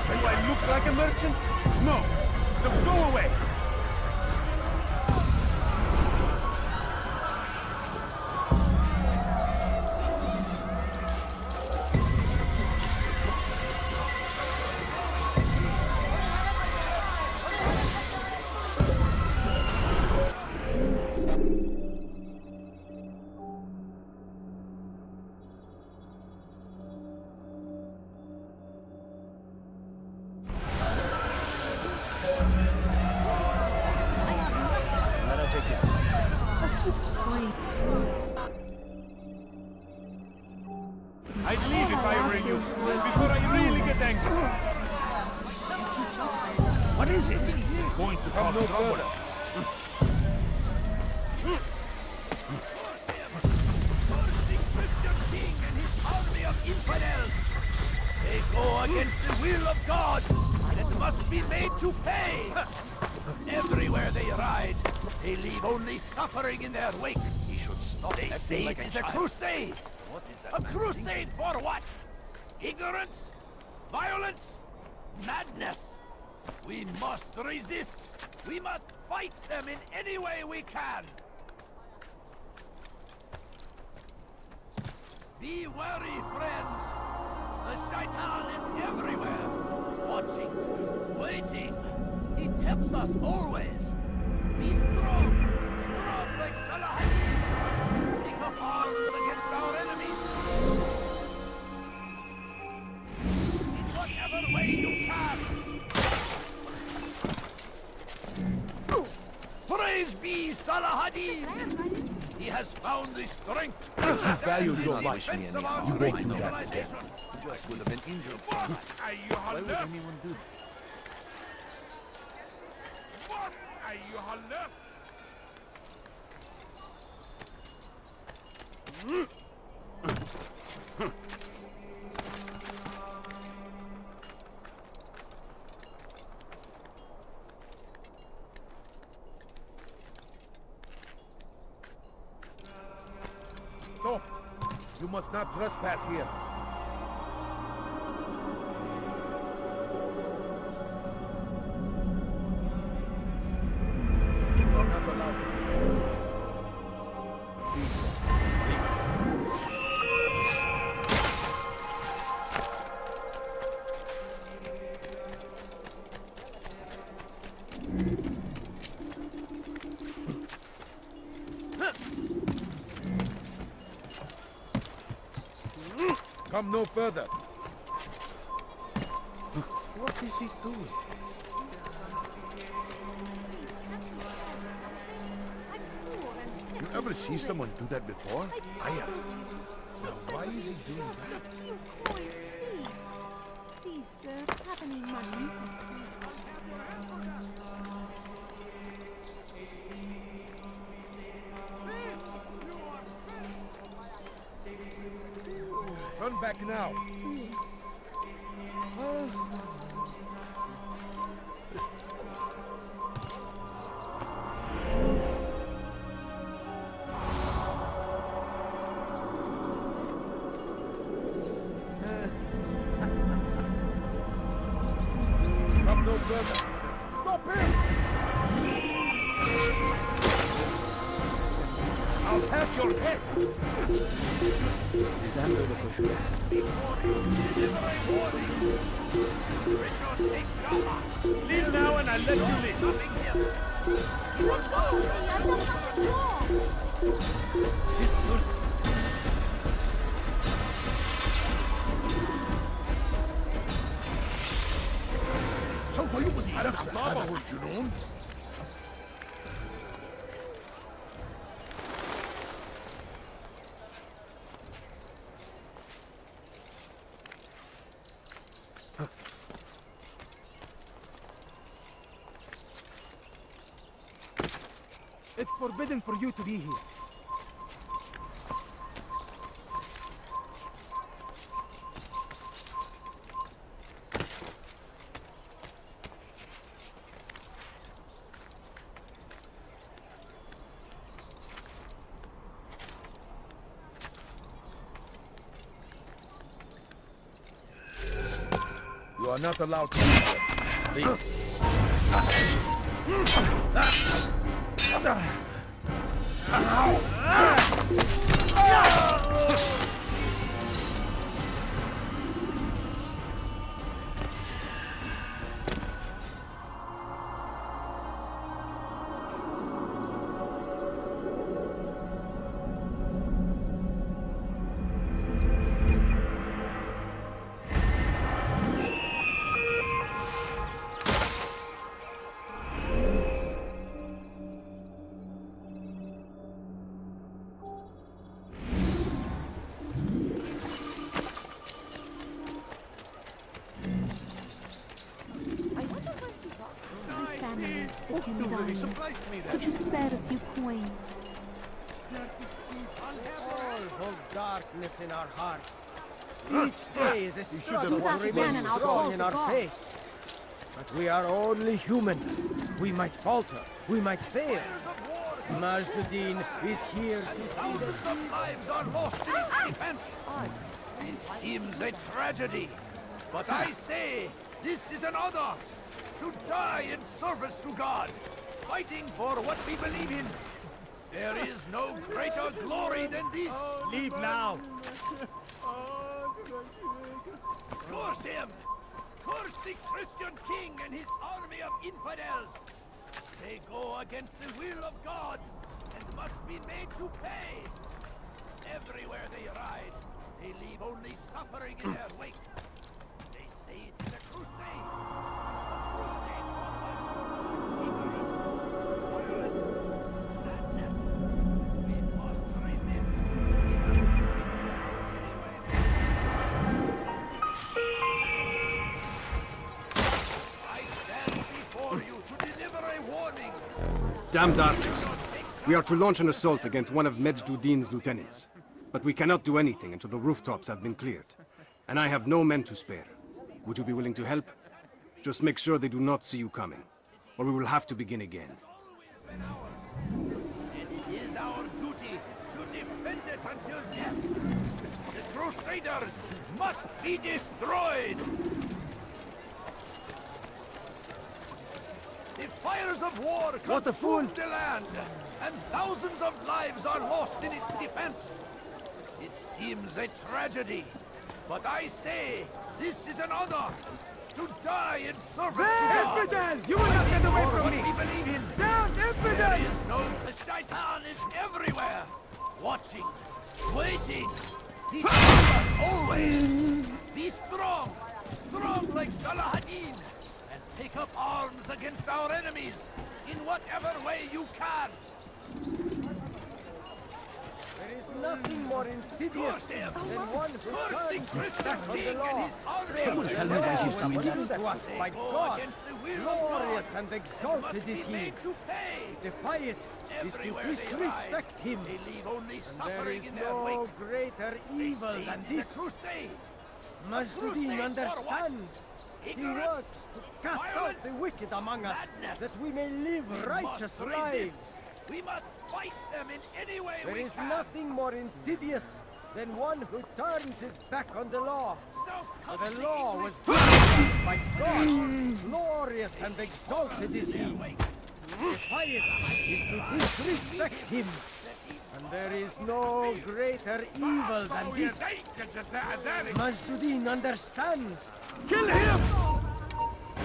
Do I look like a merchant? No. So go away. I'd leave if I were you, before I really get angry. What is it? Going to cause trouble. They go against the will of God, and must be made to pay. Everywhere they ride, they leave only suffering in their wake. He should stop. They say it is a crusade. A crusade for what? Ignorance? Violence? Madness? We must resist. We must fight them in any way we can. Be wary, friends. The Shaitan is everywhere. Watching. Waiting. He tempts us always. Be strong. Strong like Salah ad-Din. Take up arms against our enemies. Whatever way you can! Praise be Salahadin! He has found the strength If you value your in life, defense of our you won't great do that to them. civilization. Just would have been injured for much. Why would anyone do that? Stop! You must not trespass here. You are not allowed to. Come no further. What is he doing? You ever see someone do that before? I have. Now why is he doing that? Please, sir, have any money? Turn back now. Come no further. Stop him! I'll have your head! Neden böyle koşuyor? Kneel now and I'll let you live. سوف يقضي نفسه أصابه الجنون. It's forbidden for you to be here. You are not allowed to leave. Could you spare a few coins? All hold darkness in our hearts. Each day is a struggle to remain Again, and I'll strong call in the our gods. faith. But we are only human. We might falter. We might fail. Majduddin is here to see Thousands that of lives are lost in its defense. It seems a tragedy, but I say this is an honor to die in service to God, fighting for what we believe in. There is no greater glory than this. Leave now. Curse him! Curse the Christian king and his army of infidels! They go against the will of God and must be made to pay. Everywhere they ride, they leave only suffering in their wake. They say it's a crusade. Damned archers. We are to launch an assault against one of Majd-ud-Din's lieutenants. But we cannot do anything until the rooftops have been cleared. And I have no men to spare. Would you be willing to help? Just make sure they do not see you coming, or we will have to begin again. And it is our duty to defend it until death. The Crusaders must be destroyed! The fires of war consume the land, and thousands of lives are lost in its defense. It seems a tragedy, but I say this is an honor to die in service to God. Infidel! You will not get away from me! We believe in. Down, infidel! There is no. The Shaitan is everywhere, watching, waiting. He tells us always, be strong, strong like Salahadin. Take up arms against our enemies in whatever way you can. There is nothing more insidious than one who turns his back on the law. Someone tell me why he's doing given that. to us by God. Glorious and exalted is he. To defy it is to disrespect him. And there is no greater evil than this. Majd-ud-Din understands. He works to cast out the wicked among us, that we may live righteous lives. We must fight them in any way There we is can. nothing more insidious than one who turns his back on the law. For the law was given to us by God. Glorious and exalted is he. To defy it is to disrespect him. And there is no greater evil than this. Majd-ud-Din understands. Kill him!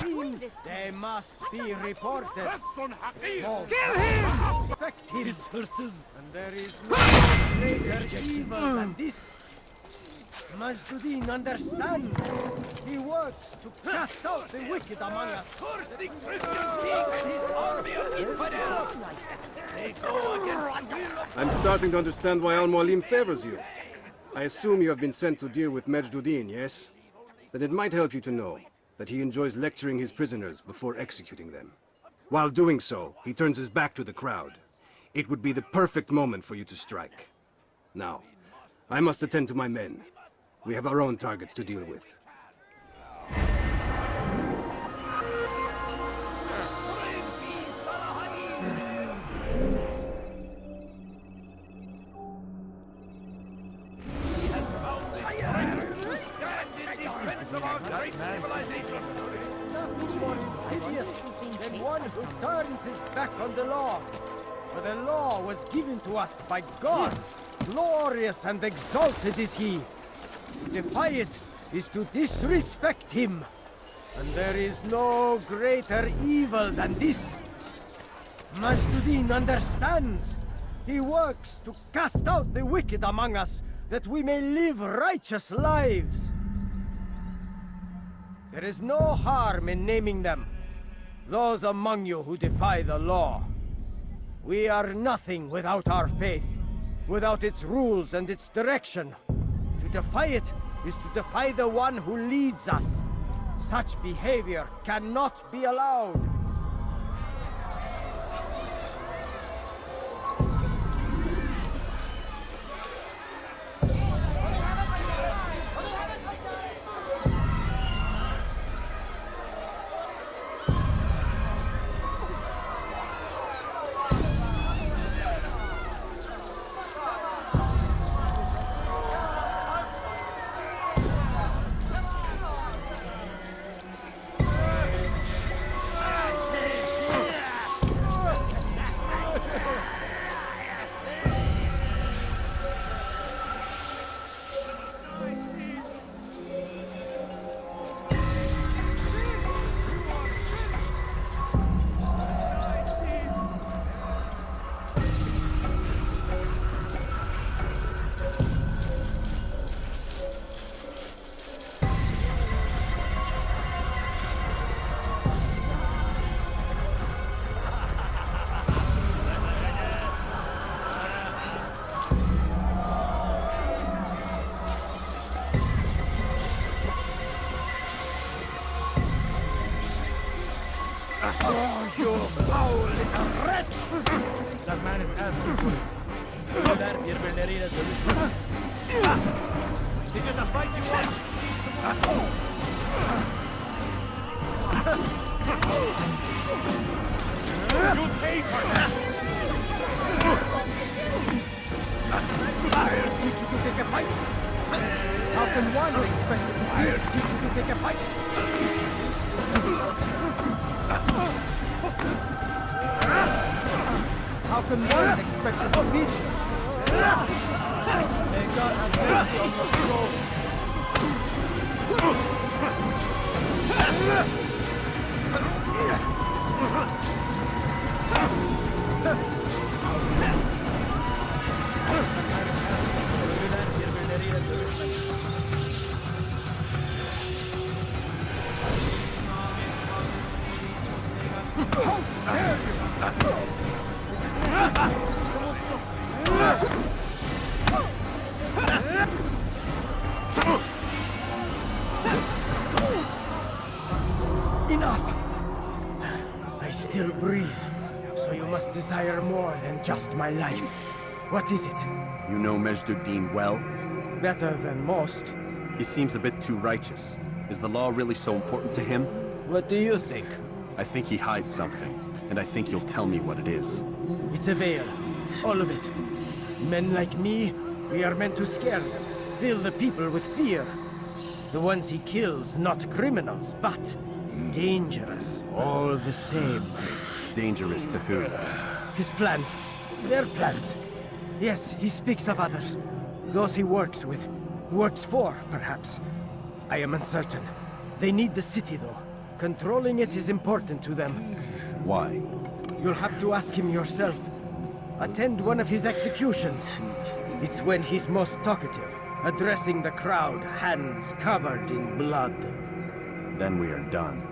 Seems they must be reported. Small Kill him! respect him. And there is no greater evil than this. Majd-ud-Din understands. He works to cast out the wicked among us. Curse the Christian king and his army of infidels! They go against the will of I'm starting to understand why Al-Mualim favors you. I assume you have been sent to deal with Majd-ud-Din, yes? Then it might help you to know that he enjoys lecturing his prisoners before executing them. While doing so, he turns his back to the crowd. It would be the perfect moment for you to strike. Now, I must attend to my men. We have our own targets to deal with. Nothing more insidious than one who turns his back on the law. For the law was given to us by God. Glorious and exalted is he. To defy it is to disrespect him. And there is no greater evil than this. Majd-ud-Din understands. He works to cast out the wicked among us, that we may live righteous lives. There is no harm in naming them. Those among you who defy the law. We are nothing without our faith, without its rules and its direction. To defy it is to defy the one who leads us. Such behavior cannot be allowed. Oh, you foul little wretch! That man is asking for it. Neler birbirleriyle dövüşmüyor. Is it a fight you want? You pay for that! I'll teach you to take a fight! How can one expect to teach you to take a fight? How can one expect to beat? May God have mercy on your soul. Enough! I still breathe, so you must desire more than just my life. What is it? You know Majd-ud-Din well? Better than most. He seems a bit too righteous. Is the law really so important to him? What do you think? I think he hides something, and I think you'll tell me what it is. It's a veil. All of it. Men like me, we are meant to scare them, fill the people with fear. The ones he kills, not criminals, but dangerous all the same. Dangerous to who? His plans. Their plans. Yes, he speaks of others. Those he works with. Works for, perhaps. I am uncertain. They need the city, though. Controlling it is important to them. Why? You'll have to ask him yourself. Attend one of his executions. It's when he's most talkative, addressing the crowd, hands covered in blood. Then we are done.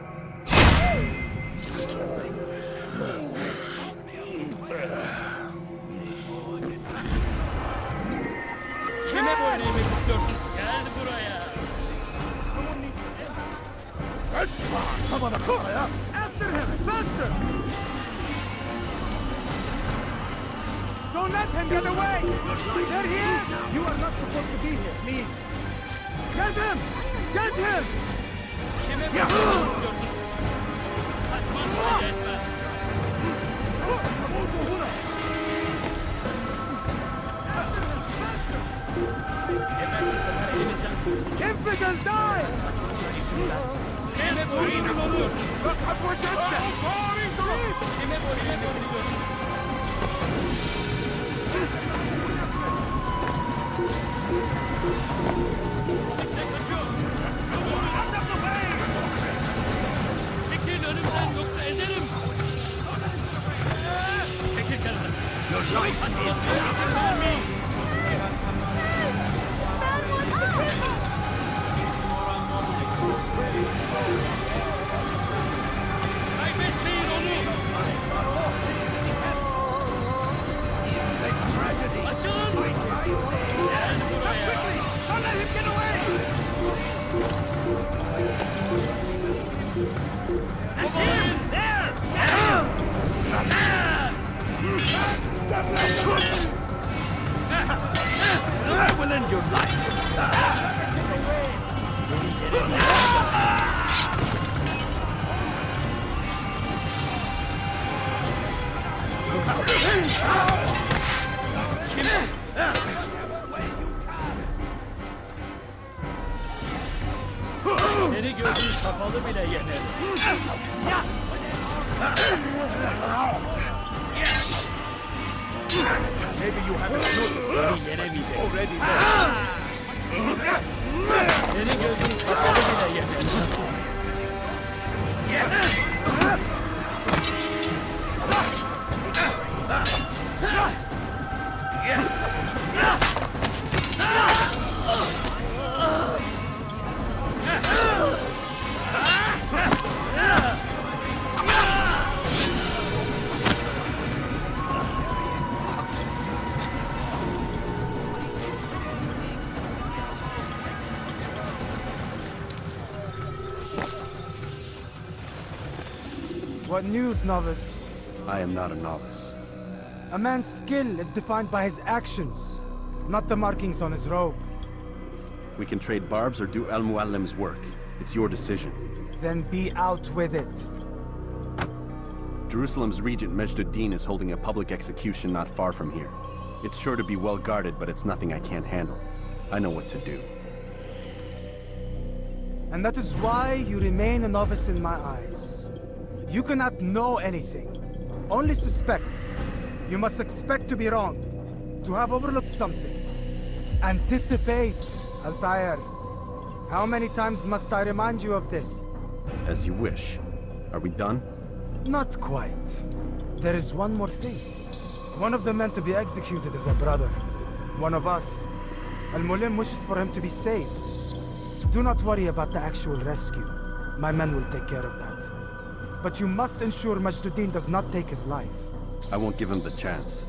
Kime boyun eğmek istiyorsun? Gel buraya. Come on, Akaya! After him! Faster! Don't let him get away! There he is! You are not supposed to be here, please. Get him! Get him! Kime boyun eğmek istiyorsun? Kaçmazsa yetmez. Infidel, die! Kime boyun olur? Kime boyun olur? Çekil önümden yoksa ederim. Çekil kenara. Kaybetmeyin onu. Açılın. Gel buraya. Don't let him get away. That's him. There. I will end your life. Seni gördüğün kapalı bile yener. Maybe you haven't noticed beni yenemeyecek. Already seni gördüğün kapalı bile yener. What news, novice? I am not a novice. A man's skill is defined by his actions, not the markings on his robe. We can trade barbs or do Al-Muallim's work. It's your decision. Then be out with it. Jerusalem's regent Majd-ud-Din is holding a public execution not far from here. It's sure to be well guarded, but it's nothing I can't handle. I know what to do. And that is why you remain a novice in my eyes. You cannot know anything, only suspect. You must expect to be wrong, to have overlooked something. Anticipate, Altair. How many times must I remind you of this? As you wish. Are we done? Not quite. There is one more thing. One of the men to be executed is a brother. One of us. Al-Mulim wishes for him to be saved. Do not worry about the actual rescue. My men will take care of that. But you must ensure Majd-ud-Din does not take his life. I won't give him the chance.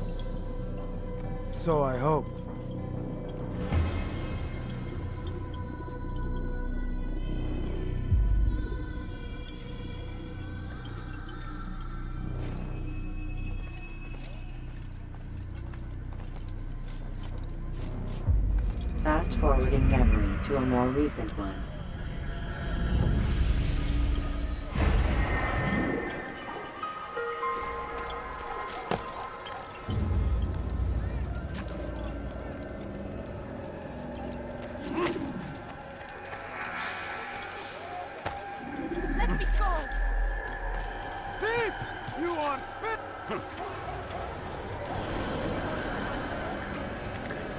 So I hope. Fast forwarding memory to a more recent one. Let me go! Thief! You are fit!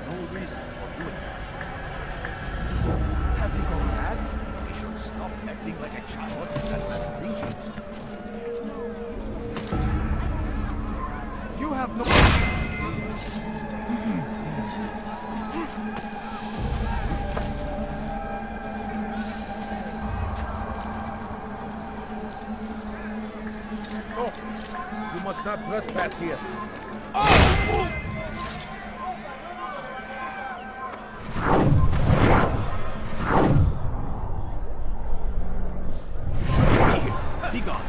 No reason for doing that. Have you gone mad? We should stop acting like a child and start thinking. You have no... No! You must not trespass here. Be gone.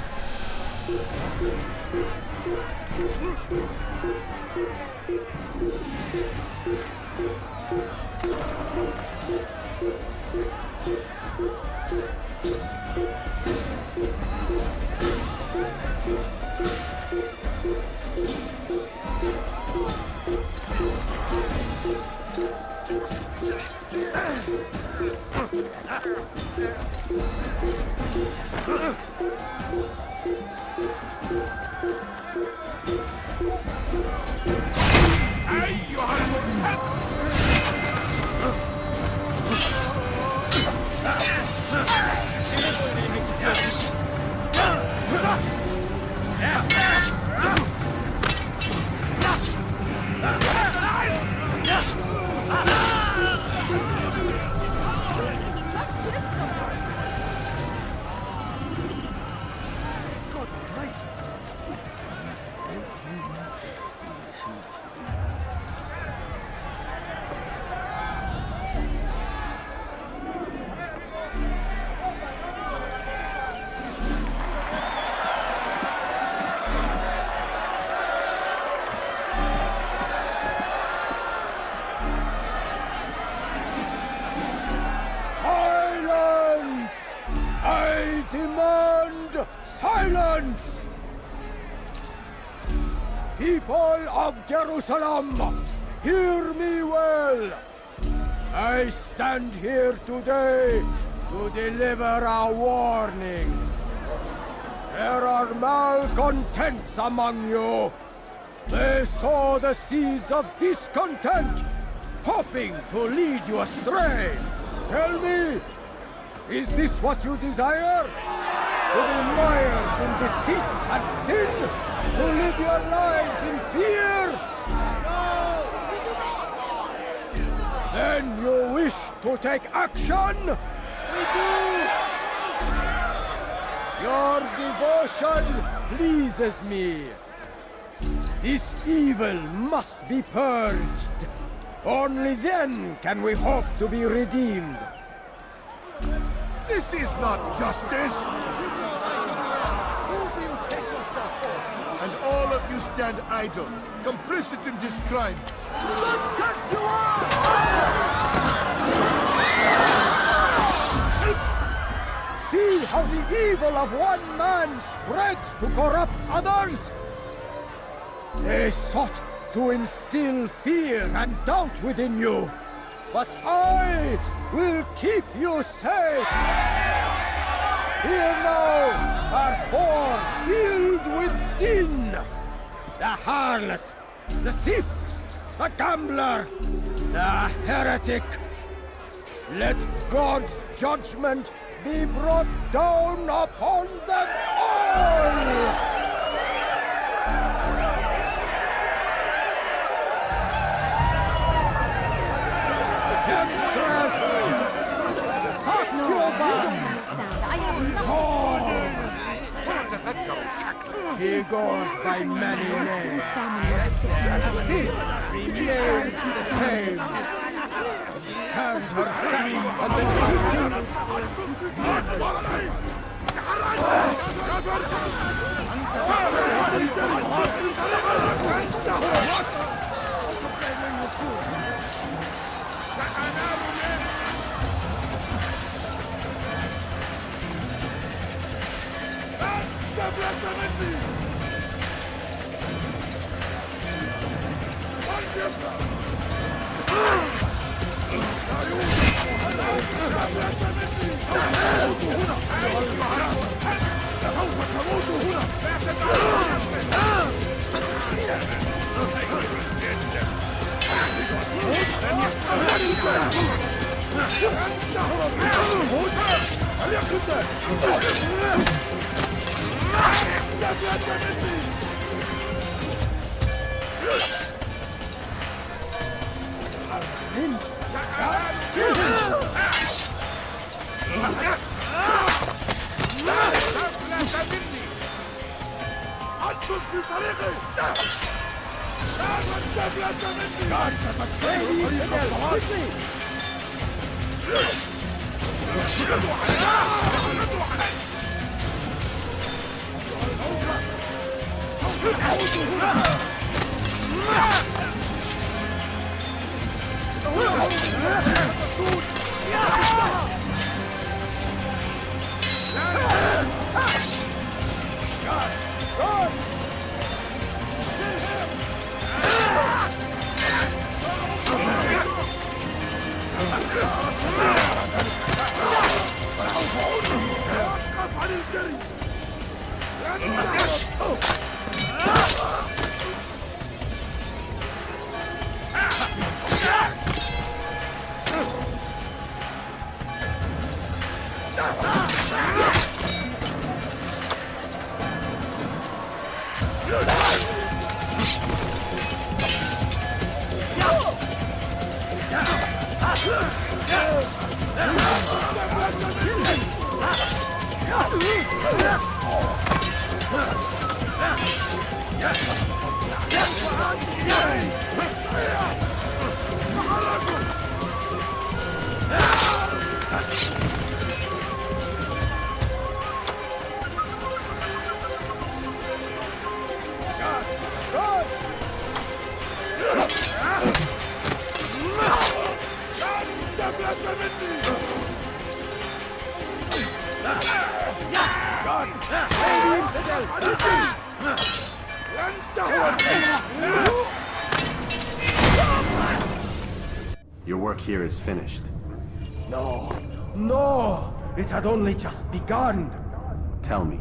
Silence! I demand silence! People of Jerusalem, hear me well! I stand here today to deliver a warning. There are malcontents among you. They sow the seeds of discontent, hoping to lead you astray. Tell me, is this what you desire? To be mired in deceit and sin? To live your lives in fear? No, we do not! Then you wish to take action? We do! Your devotion pleases me. This evil must be purged. Only then can we hope to be redeemed. This is not justice! Who do you think And all of you stand idle, complicit in this crime. Curse you all! See how the evil of one man spreads to corrupt others? They sought to instill fear and doubt within you, but I will keep you safe. Here now are four filled with sin. The harlot, the thief, the gambler, the heretic. Let God's judgment be brought down upon them all! Temptress! Succubus! She goes by many names. Her sin remains the same. She turned her back on the teaching. Your work here is finished. No, no! It had only just begun! Tell me,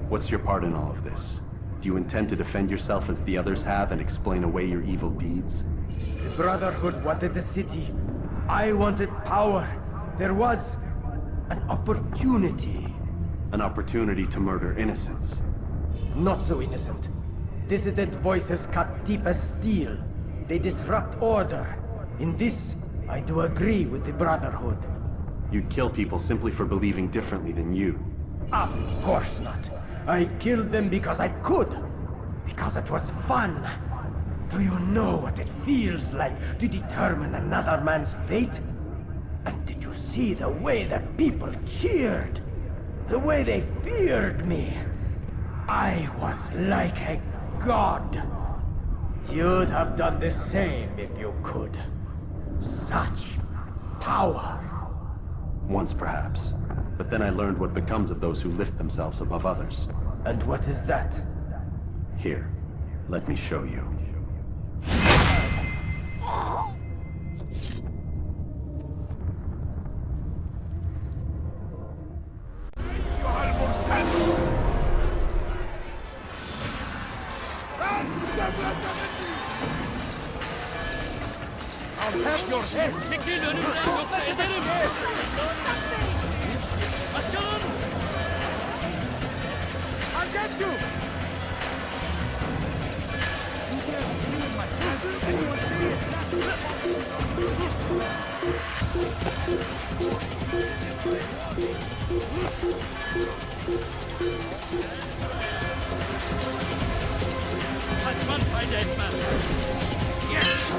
what's your part in all of this? Do you intend to defend yourself as the others have and explain away your evil deeds? The Brotherhood wanted the city. I wanted power. There was an opportunity. An opportunity to murder innocents. Not so innocent. Dissident voices cut deep as steel. They disrupt order. In this, I do agree with the Brotherhood. You'd kill people simply for believing differently than you. Of course not. I killed them because I could. Because it was fun. Do you know what it feels like to determine another man's fate? And did you see the way the people cheered? The way they feared me? I was like a god. You'd have done the same if you could. Such power. Once perhaps. But then I learned what becomes of those who lift themselves above others. And what is that? Here, let me show you. I'll have your head. Çekil önümden yoksa ederim. Açılın. I'll get you! Kaçman fayda etmez. Yes!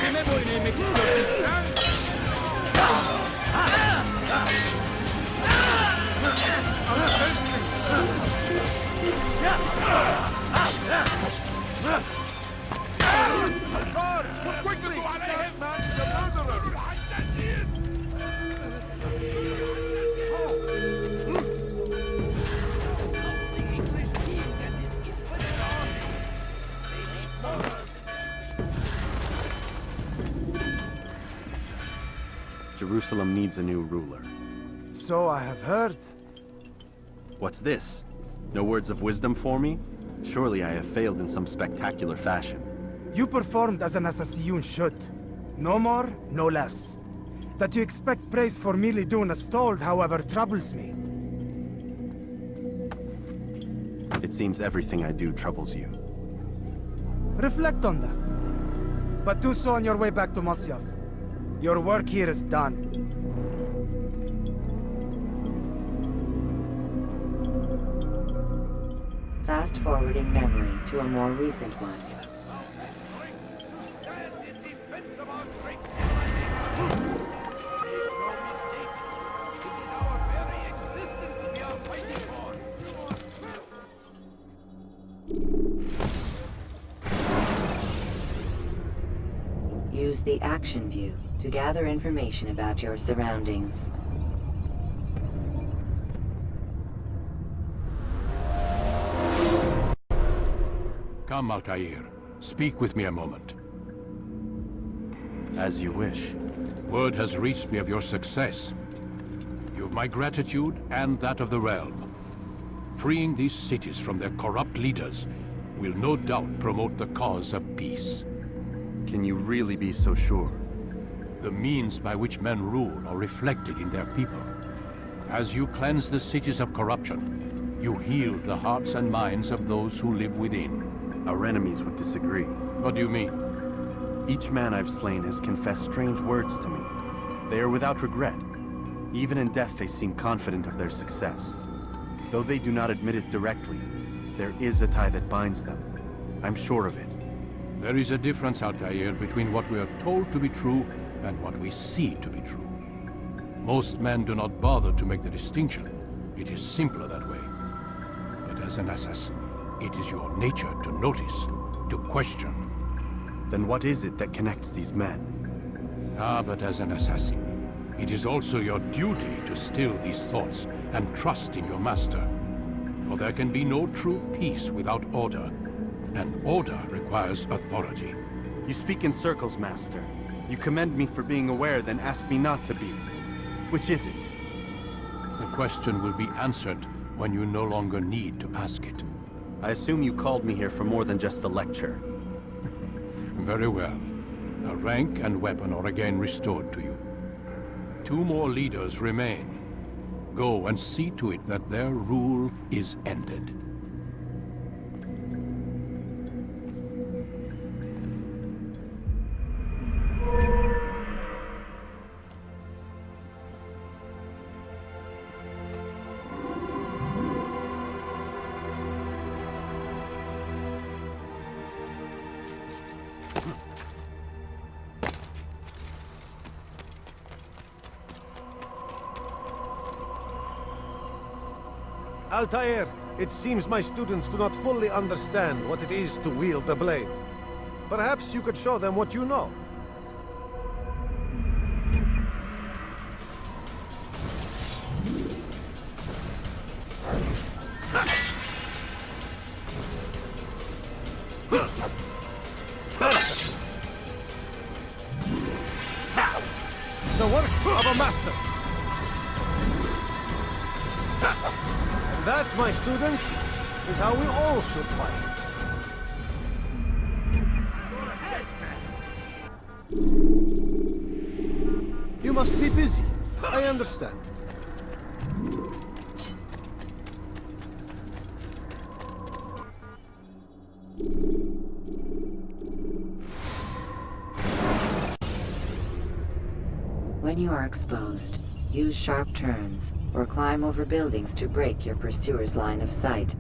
Kime boyun eğmek istiyorsun? Quickly! Man, the murderer! Jerusalem needs a new ruler. So I have heard. What's this? No words of wisdom for me? Surely I have failed in some spectacular fashion. You performed as an assassin should. No more, no less. That you expect praise for merely doing as told, however, troubles me. It seems everything I do troubles you. Reflect on that. But do so on your way back to Masyaf. Your work here is done. Fast-forwarding memory to a more recent one. Use the action view to gather information about your surroundings. Come, Altair. Speak with me a moment. As you wish. Word has reached me of your success. You've my gratitude and that of the realm. Freeing these cities from their corrupt leaders will no doubt promote the cause of peace. Can you really be so sure? The means by which men rule are reflected in their people. As you cleanse the cities of corruption, you heal the hearts and minds of those who live within. Our enemies would disagree. What do you mean? Each man I've slain has confessed strange words to me. They are without regret. Even in death they seem confident of their success. Though they do not admit it directly, there is a tie that binds them. I'm sure of it. There is a difference, Altair, between what we are told to be true and what we see to be true. Most men do not bother to make the distinction. It is simpler that way. But as an assassin, it is your nature to notice, to question. Then what is it that connects these men? Ah, but as an assassin, it is also your duty to still these thoughts and trust in your master. For there can be no true peace without order, and order requires authority. You speak in circles, Master. You commend me for being aware, then ask me not to be. Which is it? The question will be answered when you no longer need to ask it. I assume you called me here for more than just a lecture. Very well. A rank and weapon are again restored to you. 2 more leaders remain. Go and see to it that their rule is ended. Altair, it seems my students do not fully understand what it is to wield the blade. Perhaps you could show them what you know. The work of a master. That, my students, is how we all should fight. You must be busy. I understand. When you are exposed, use sharp turns or climb over buildings to break your pursuer's line of sight.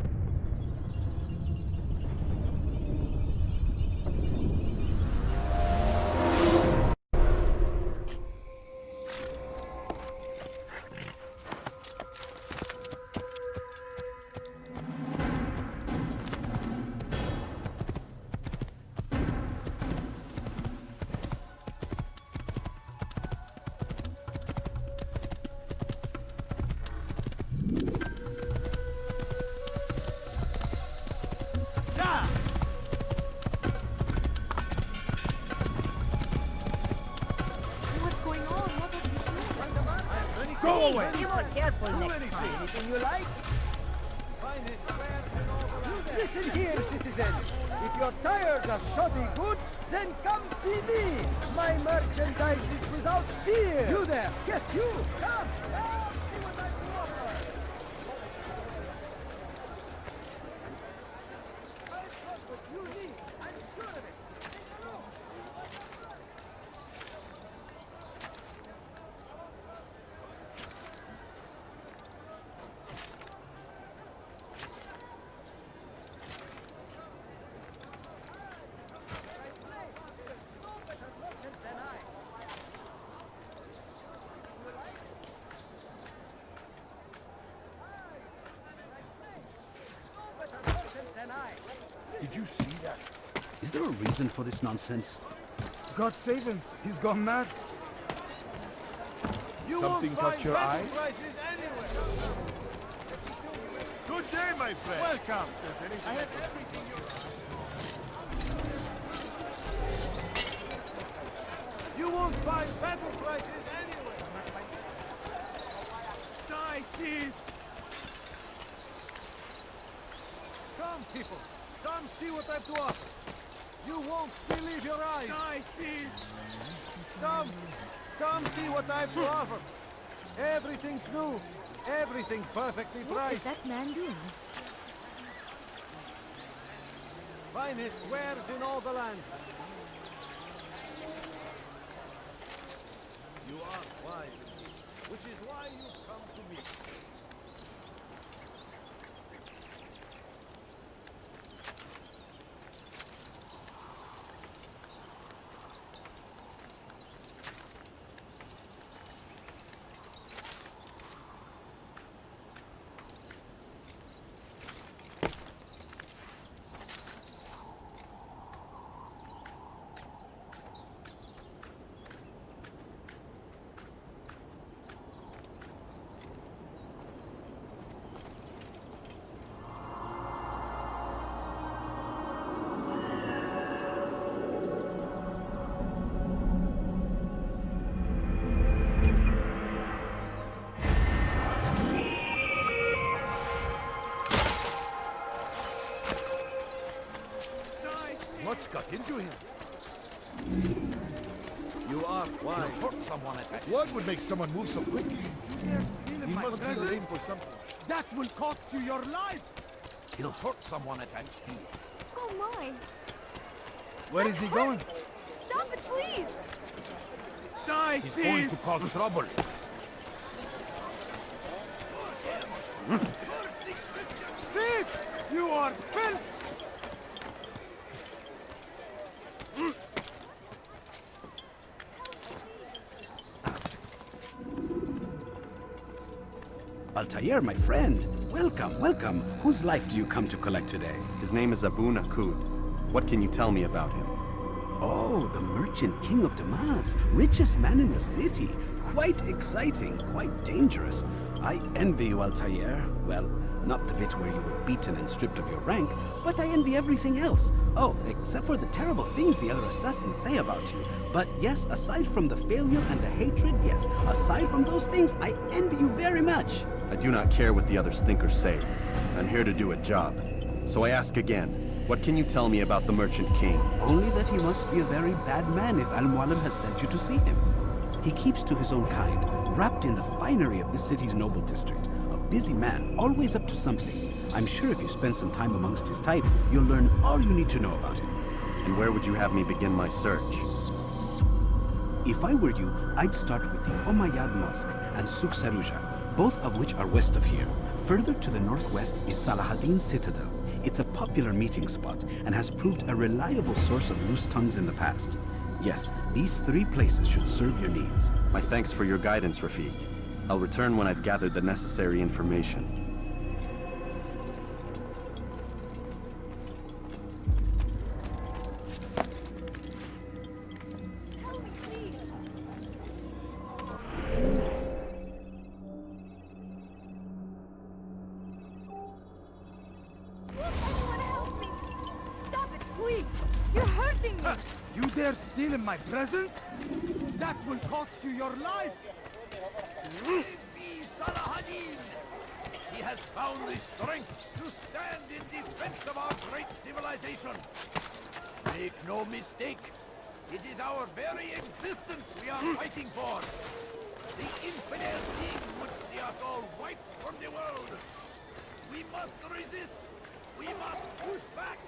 Go away! Be more careful next time. Anything you like? Listen here, citizens. If you're tired of shoddy goods, then come see me. My merchandise is without fear. You there! Get you! Come! Come! See what I can offer! I've got what you need. I'm sure of it. Did you see that? Is there a reason for this nonsense? God save him. He's gone mad. Something caught your eye? Good day, my friend. Welcome. I have everything you won't find battle prices anywhere. Die, thief! Come, people. Come see what I have to offer. You won't believe your eyes. Die, thief! Come. Come see what I have to offer. Everything's new. Everything perfectly priced. What is that man doing? Finest wares in all the land. You are wise, which is why you've come to me. Much got into him. You are wise. You'll hurt someone at that. What would make someone move so quickly? He my must be presence? lame for something. That will cost you your life! He'll hurt someone at that speed. Oh my! Where is he going? Stop it, please! Die, He's going to cause trouble. Thief! You are filth! Altair, my friend. Welcome, welcome. Whose life do you come to collect today? His name is Abu Nakud. What can you tell me about him? Oh, the merchant king of Damas. Richest man in the city. Quite exciting, quite dangerous. I envy you, Altair. Well, not the bit where you were beaten and stripped of your rank, but I envy everything else. Oh, except for the terrible things the other assassins say about you. But yes, aside from the failure and the hatred, yes, aside from those things, I envy you very much. I do not care what the others think or say. I'm here to do a job. So I ask again, what can you tell me about the Merchant King? Only that he must be a very bad man if Al-Mualim has sent you to see him. He keeps to his own kind, wrapped in the finery of this city's noble district. A busy man, always up to something. I'm sure if you spend some time amongst his type, you'll learn all you need to know about him. And where would you have me begin my search? If I were you, I'd start with the Umayyad Mosque and Souk Saruja, both of which are west of here. Further to the northwest is Salahaddin Citadel. It's a popular meeting spot and has proved a reliable source of loose tongues in the past. Yes, these three places should serve your needs. My thanks for your guidance, Rafiq. I'll return when I've gathered the necessary information. You dare steal in my presence? That will cost you your life! Praise be Salahaddin! He has found the strength to stand in defense of our great civilization. Make no mistake, it is our very existence we are fighting for. The infidel king would see us all wiped from the world. We must resist. We must push back.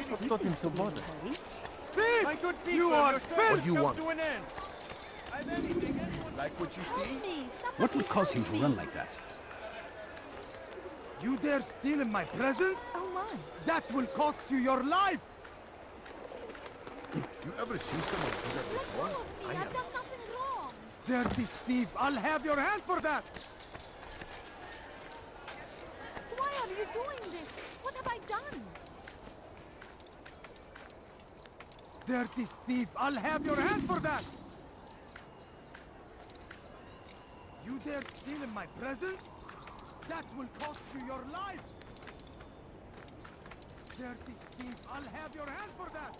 What's got him so bothered? Thief! My good people, you are What do you want? to an end. I've anything anyone Like what you see? What would cause him to run like that? You dare steal in my presence? Oh my. That will cost you your life! You ever see someone do that before? I've done nothing wrong. Dirty thief, I'll have your hand for that! Why are you doing this? What have I done? Dirty thief, I'll have your hand for that! You dare steal in my presence? That will cost you your life! Dirty thief, I'll have your hand for that!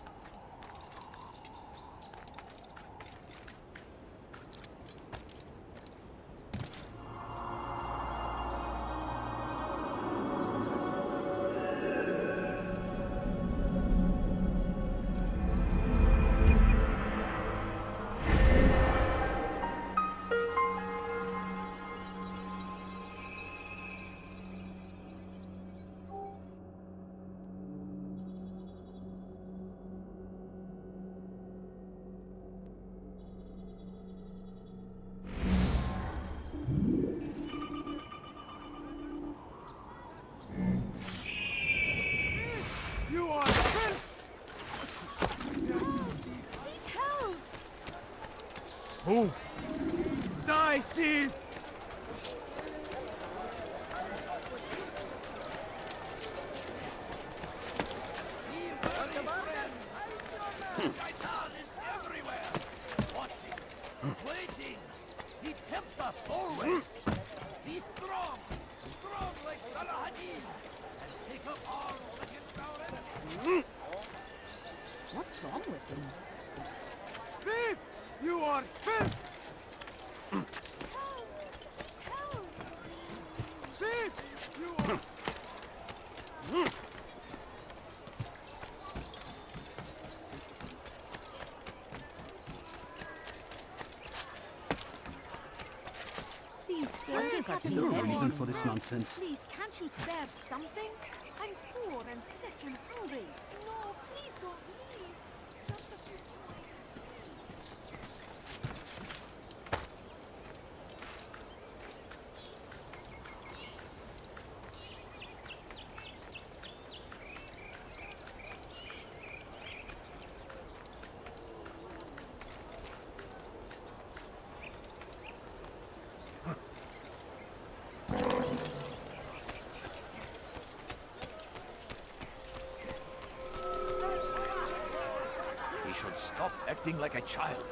Move! Die, thief! Shaitan is everywhere! Watch him! Waiting! He tempts us always! Be strong! Strong like Salahadin! And take up arms against our enemies! What's wrong with him? Thief! You are thief! Thief! You are... Please, sir, I think I've have seen you no ever- reason for this nonsense. Please, can't you spare something? I'm poor and sick and hungry. No, please don't leave. Just a few He should stop acting like a child.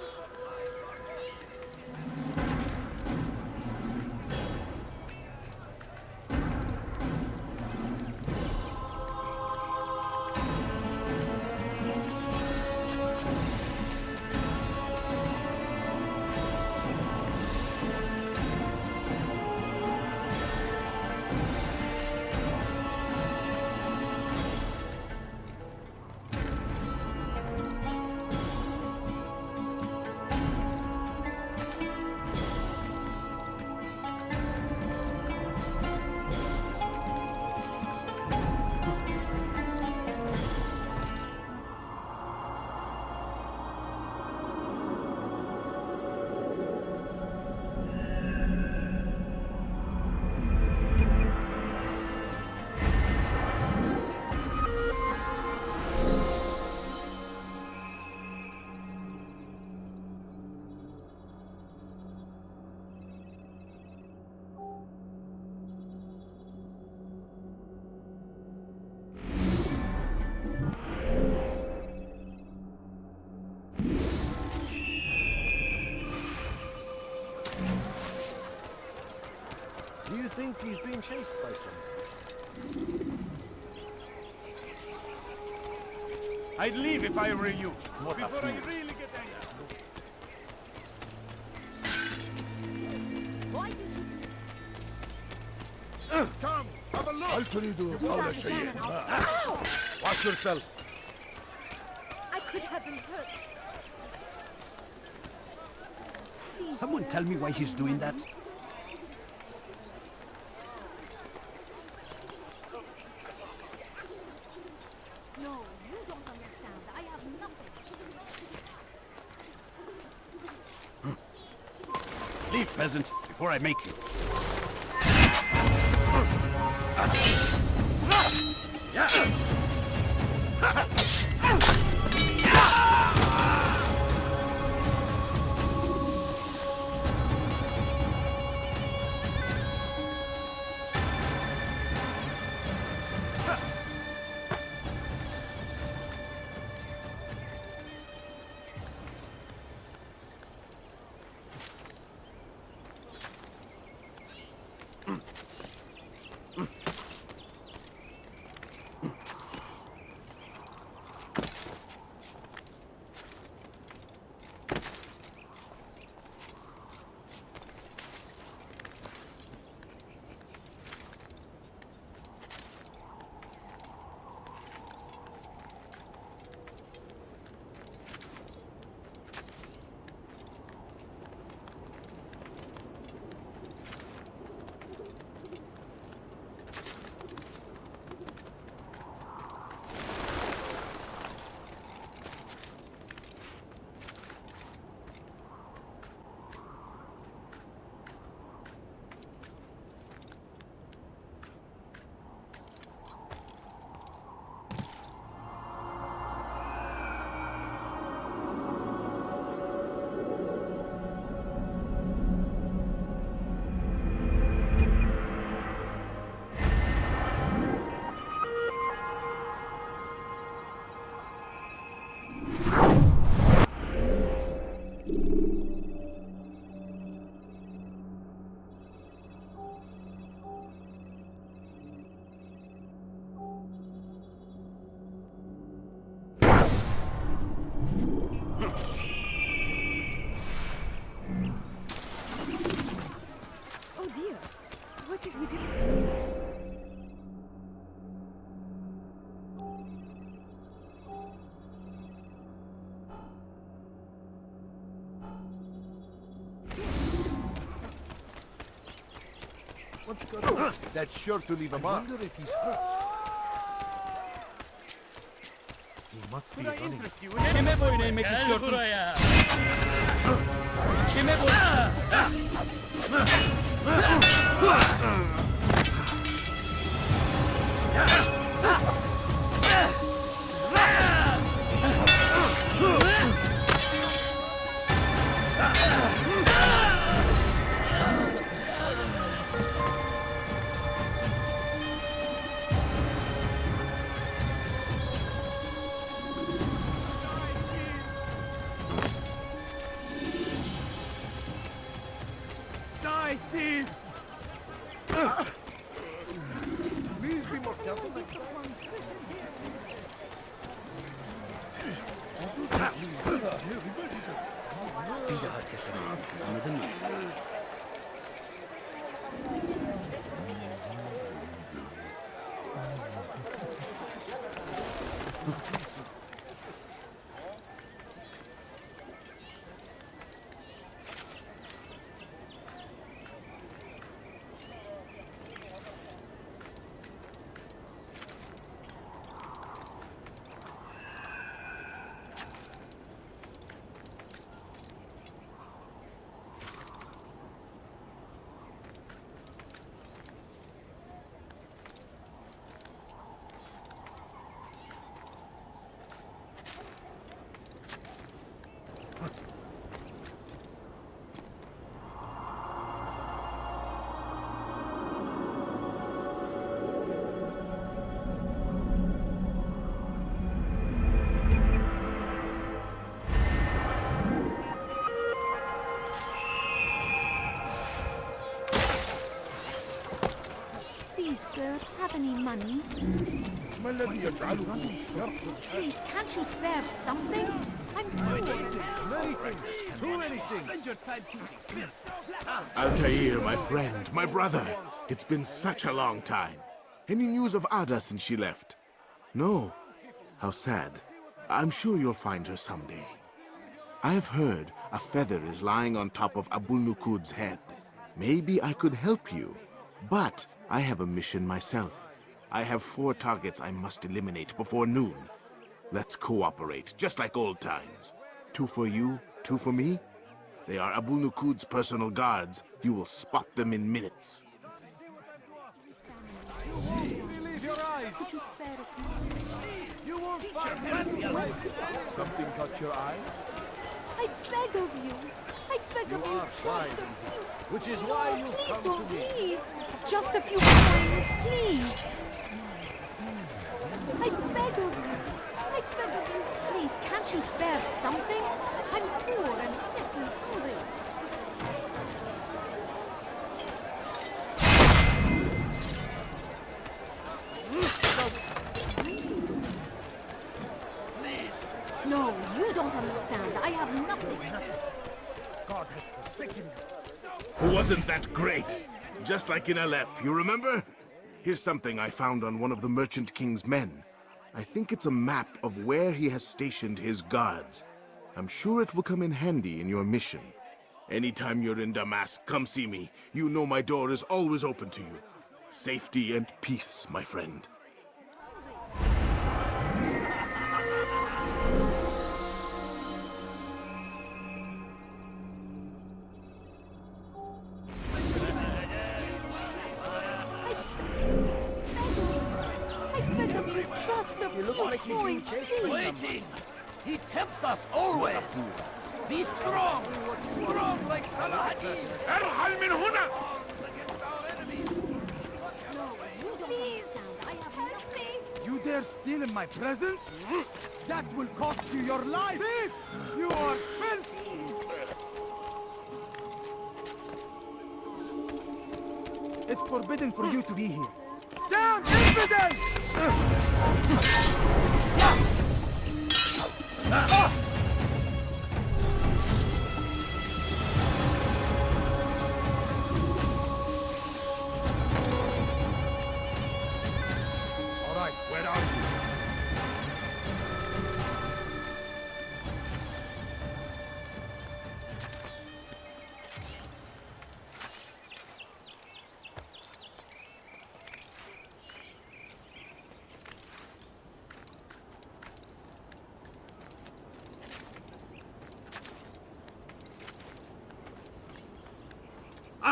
Do you think he's being chased by someone? I'd leave if I were you. What a before I fool. really get angry. Come, have a look. هل تريد قول شيء ما؟ Watch yourself. I could have been hurt. Someone tell me why he's doing that? No, you don't understand. I have nothing. Leave, peasant, before I make you. he did. What's going on? That's sure to leave a mark. I wonder if he's hurt. He must be running. Kime boyun eğmek istiyorsun? Kime Die, thief! Please be more careful next time. Bir daha kesemeyiz. Anladın mı? Please, sir, have any money? ما الذي يجعله يركض؟ Please, can't you spare something? I'm poor. Many things. Too many things. Spend your time teaching. Altair, my friend, my brother. It's been such a long time. Any news of Ada since she left? No. How sad. I'm sure you'll find her someday. I've heard a feather is lying on top of Abul Nukud's head. Maybe I could help you. But I have a mission myself. I have 4 targets I must eliminate before noon. Let's cooperate, just like old times. 2 for you, 2 for me. They are Abul Nukud's personal guards. You will spot them in minutes. Believe your eyes. You won't find Something caught your eye? I beg of you. I beg You of you. are fine, which is why No, you've please come don't to me. leave. Just a few coins, please. I beg of you. I beg of you. Please, can't you spare something? I'm poor and sick and hungry. No, you don't understand. I have nothing. God has forsaken you. Wasn't that great? Just like in Alep, you remember? Here's something I found on one of the Merchant King's men. I think it's a map of where he has stationed his guards. I'm sure it will come in handy in your mission. Anytime you're in Damascus, come see me. You know my door is always open to you. Safety and peace, my friend. You look like you're being chased by Waiting! He tempts us always! Be strong! Strong like Salahadin! ارحل من هنا! You dare steal in my presence? That will cost you your life! Thief! You are filthy! It's forbidden for you to be here. Down, infidels!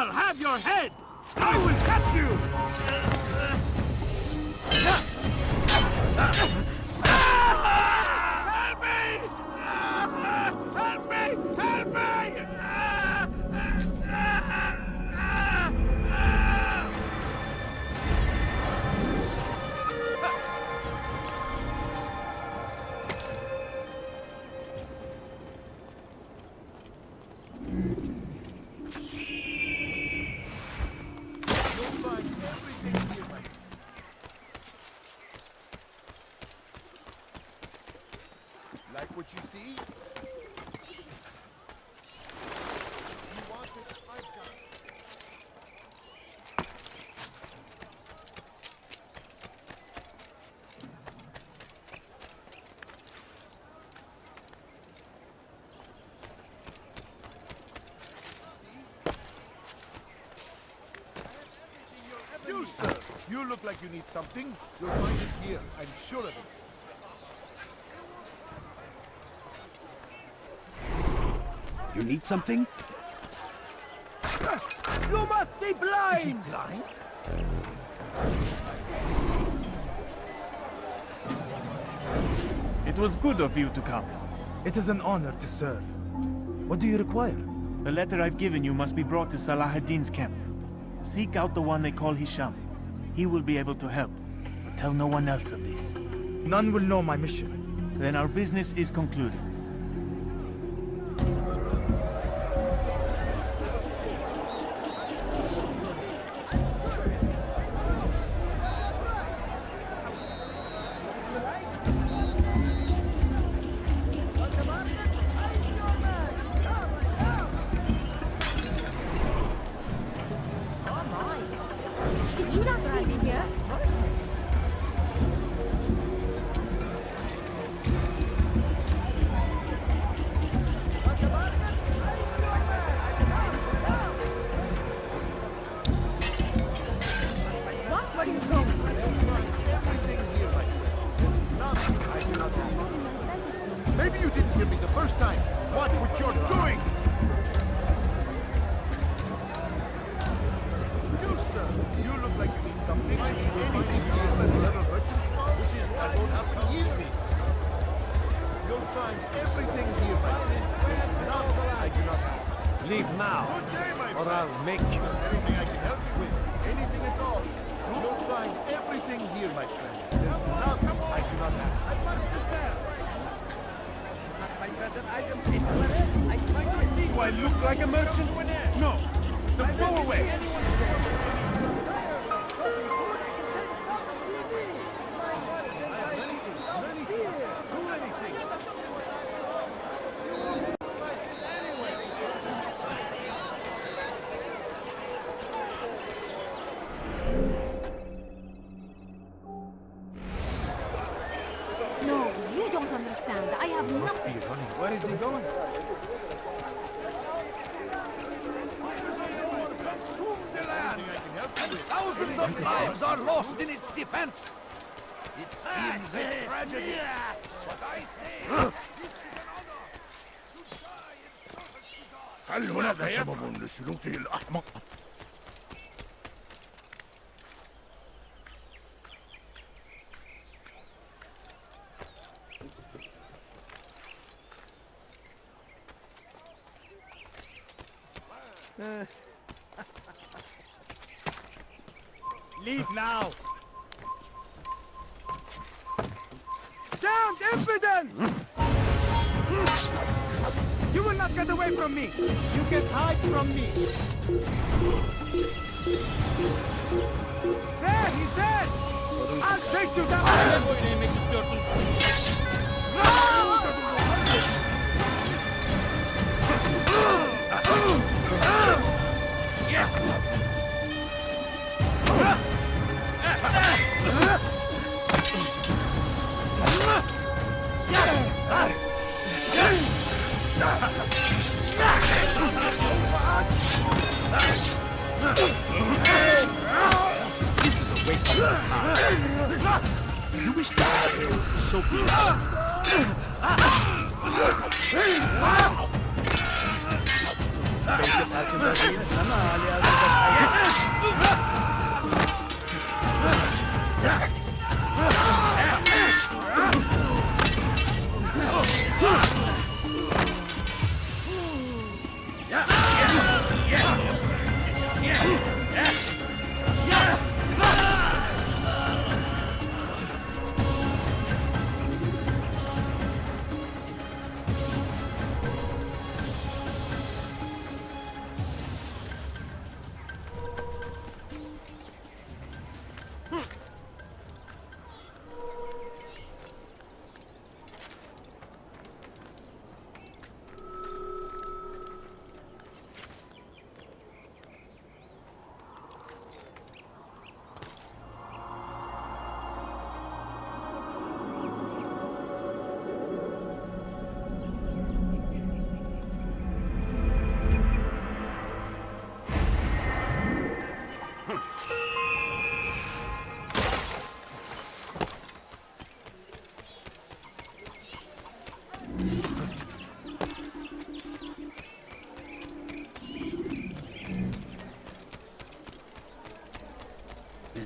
shall have your head! I will cut you! Help me! Help me! Help me! Like what you see? You want it? I've got it. You, sir, you look like you need something. You'll find it here. I'm sure of it. You need something? You must be blind! Is he blind? It was good of you to come. It is an honor to serve. What do you require? The letter I've given you must be brought to Salah ad-Din's camp. Seek out the one they call Hisham. He will be able to help. But tell no one else of this. None will know my mission. Then our business is concluded. Did you not drive me here? What? Where are you going? Maybe you didn't hear me the first time. Watch what you're doing! You, sir, you look like you need something. I need anything you need at leather merchant store. This is what won't happen easily. You'll find everything here, my friend. There's none I do not have. Leave now, Good day, my or friend. I'll make you. Anything I can help you with, anything at all. You'll find everything here, my friend. There's nothing I do not have. I must be there. My present item is I find my Do I look like a merchant? No. So go away. No, you don't understand. I have Must be nothing. running. Where is he going? Thousands of lives are lost in its defense. It seems a tragedy, but I say... هل هناك سبب لسلوكه الأحمق؟ Leave now! Down, impudent! You will not get away from me! You can hide from me! There, he's dead! I'll take you down! You wish to kill, so be it. Welche Falkenbergin? Amalia, also das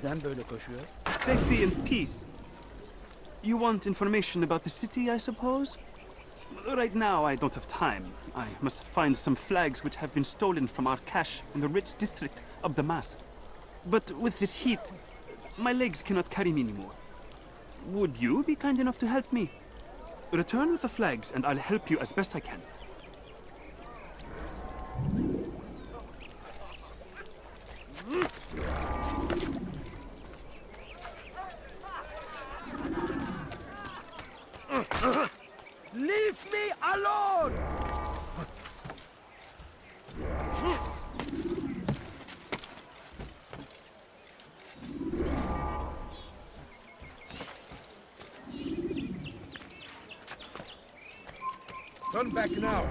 Neden böyle koşuyor? Safety and peace. You want information about the city, I suppose? Right now, I don't have time. I must find some flags which have been stolen from our cache in the rich district of Damascus. But with this heat, my legs cannot carry me anymore. Would you be kind enough to help me? Return with the flags, and I'll help you as best I can. Leave me alone! Turn back now.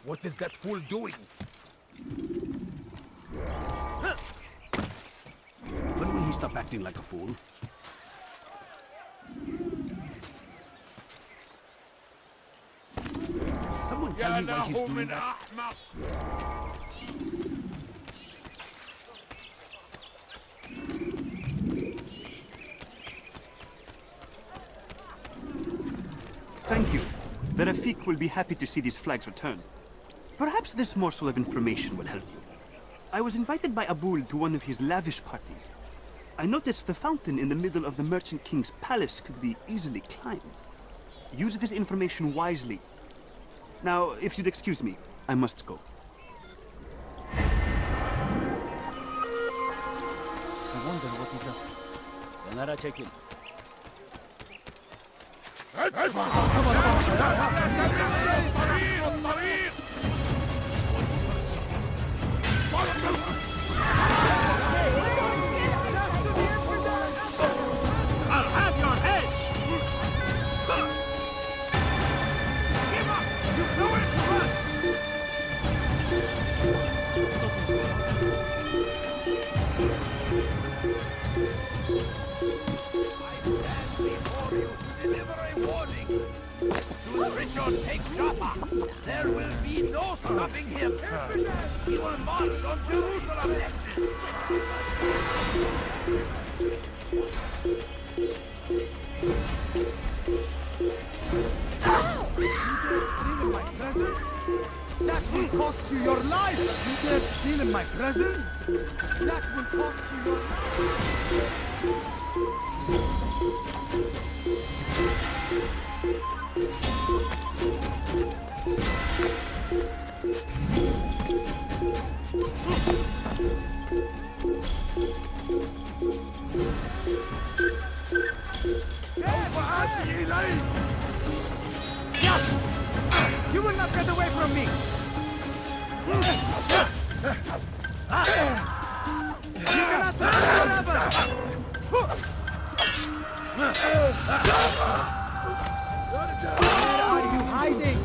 What is that fool doing? When will he stop acting like a fool? Someone tell me why he's doing that. Thank you. The Rafik will be happy to see these flags return. Perhaps this morsel of information will help you. I was invited by Abul to one of his lavish parties. I noticed the fountain in the middle of the Merchant King's palace could be easily climbed. Use this information wisely. Now, if you'd excuse me, I must go. I wonder what he's up to. Kenara çekil. I'll have your head! Give up! You know it! Run! Should Richard take Jaffa, there will be no stopping him. He will march on Jerusalem next. That will cost you your life! You dare steal in my presence? That will cost you your Yes! Get away from me! You cannot live forever! Where are you hiding?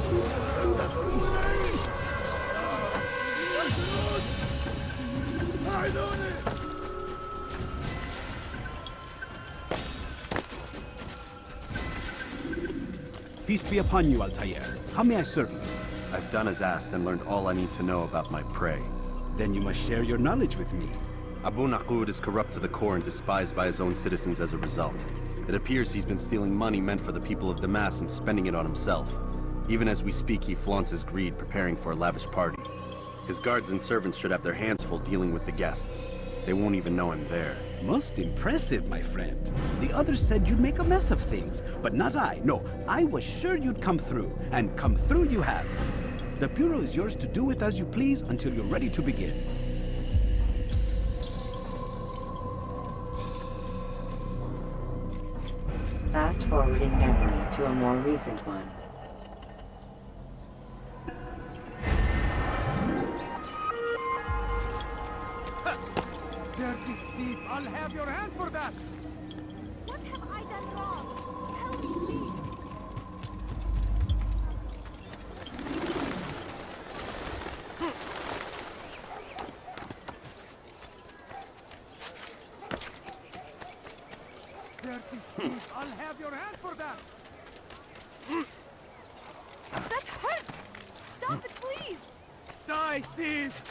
Peace be upon you, Altair. How may I serve you? I've done as asked and learned all I need to know about my prey. Then you must share your knowledge with me. Abu Naqud is corrupt to the core and despised by his own citizens as a result. It appears he's been stealing money meant for the people of Damas and spending it on himself. Even as we speak, he flaunts his greed, preparing for a lavish party. His guards and servants should have their hands full dealing with the guests. They won't even know I'm there. Most impressive, my friend. The others said you'd make a mess of things, but not I. No, I was sure you'd come through, and come through you have. The Bureau is yours to do with as you please until you're ready to begin. Fast-forwarding memory to a more recent one. Dirty thief! I'll have your hand for that! What have I done wrong? Help me! Dirty thief! I'll have your hand for that! That hurt! Stop it, please! Die, thief!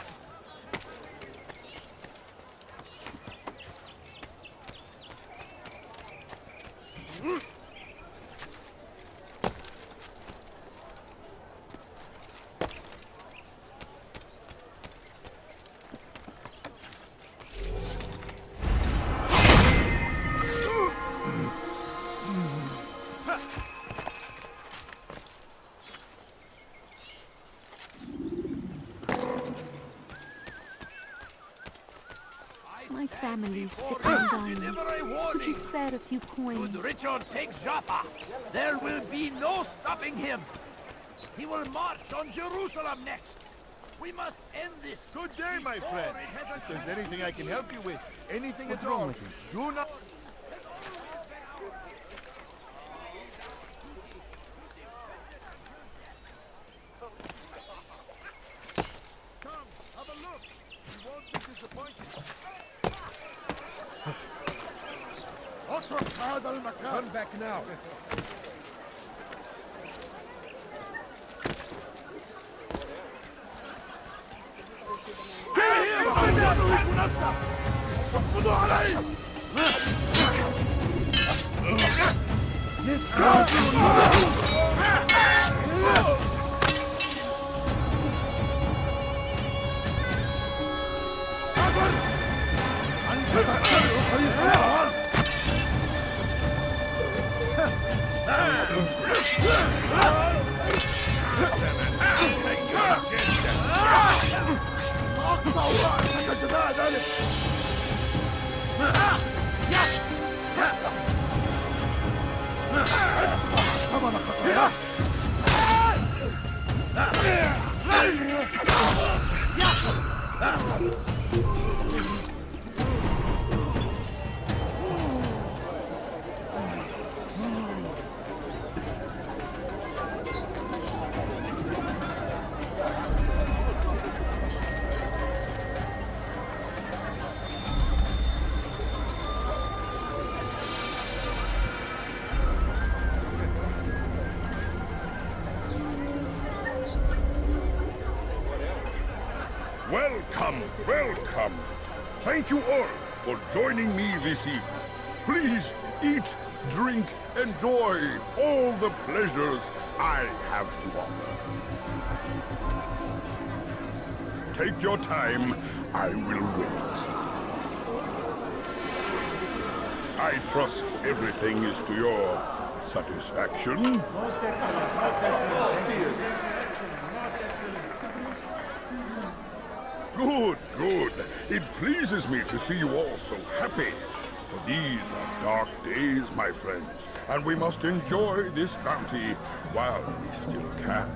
My family's sick and dying. Could you spare a few coins? Should Richard take Jaffa, there will be no stopping him. He will march on Jerusalem next. We must end this. Good day, my friend. If there's anything I can help you with, anything at all, do not... Come, have a look. You won't be disappointed. Turn back now. Welcome, welcome. Thank you all for joining me this evening. Please eat, drink, enjoy all the pleasures I have to offer. Take your time, I will wait. I trust everything is to your satisfaction. Most excellent, most excellent. Thank you. Good, good. It pleases me to see you all so happy. For these are dark days, my friends, and we must enjoy this bounty while we still can.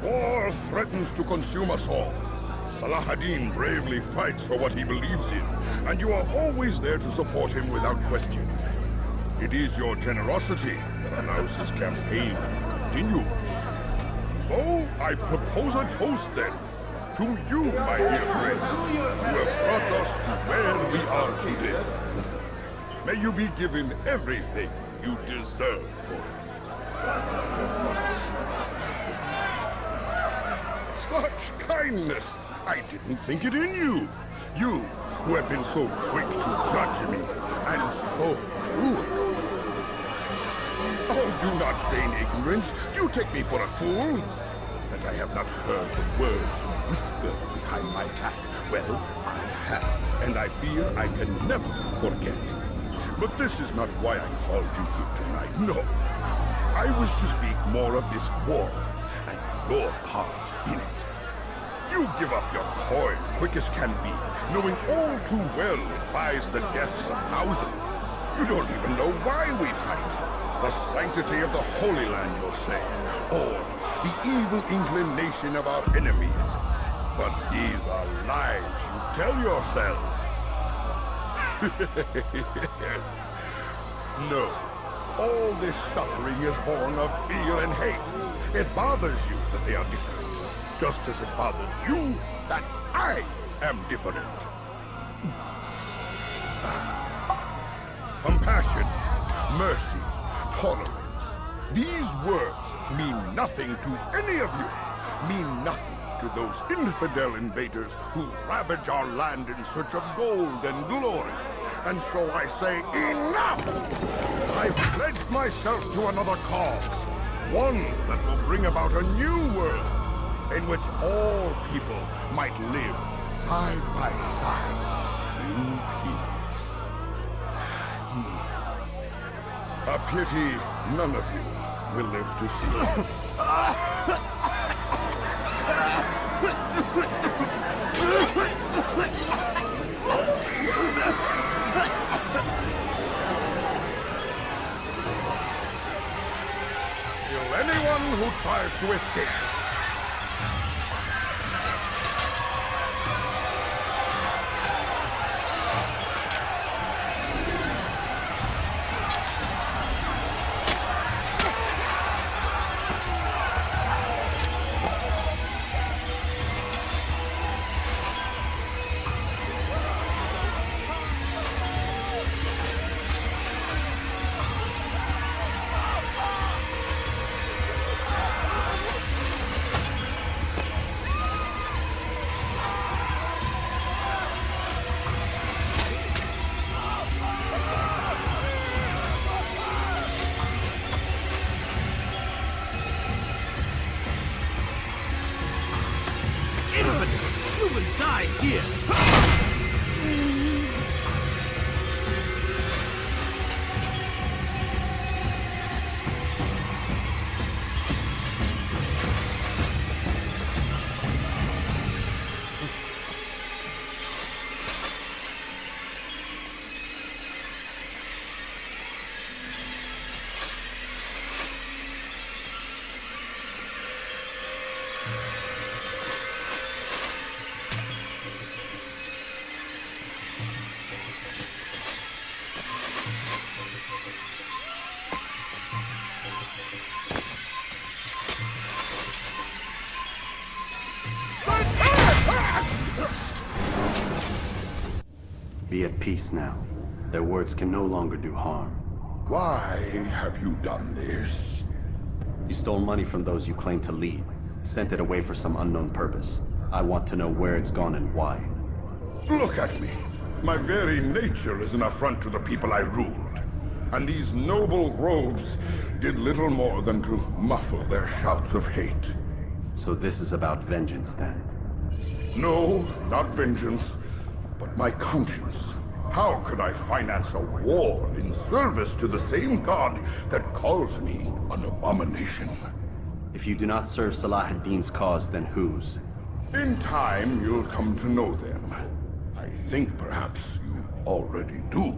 War threatens to consume us all. Salah ad-Din bravely fights for what he believes in, and you are always there to support him without question. It is your generosity that allows his campaign to continue. So, I propose a toast then, to you, my dear friends, who have brought us to where we are today. May you be given everything you deserve for it. Such kindness! I didn't think it in you. You, who have been so quick to judge me, and so cruel. Oh, do not feign ignorance. You take me for a fool. That I have not heard the words you whispered behind my back. Well, I have, and I fear I can never forget. But this is not why I called you here tonight, no. I wish to speak more of this war, and your part in it. You give up your coin quick as can be, knowing all too well it buys the deaths of thousands. You don't even know why we fight. The sanctity of the Holy Land, you'll say, or the evil inclination of our enemies. But these are lies you tell yourselves. No. All this suffering is born of fear and hate. It bothers you that they are different, just as it bothers you that I am different. Compassion, mercy, tolerance. These words mean nothing to any of you. Mean nothing to those infidel invaders who ravage our land in search of gold and glory. And so I say, enough! I've pledged myself to another cause. One that will bring about a new world in which all people might live side by side in peace. A pity none of you will live to see. Kill anyone who tries to escape. You will die here! Be at peace now. Their words can no longer do harm. Why have you done this? You stole money from those you claim to lead. Sent it away for some unknown purpose. I want to know where it's gone and why. Look at me. My very nature is an affront to the people I ruled. And these noble robes did little more than to muffle their shouts of hate. So this is about vengeance, then? No, not vengeance, but my conscience. How could I finance a war in service to the same god that calls me an abomination? If you do not serve Salah ad-Din's cause, then whose? In time, you'll come to know them. I think perhaps you already do.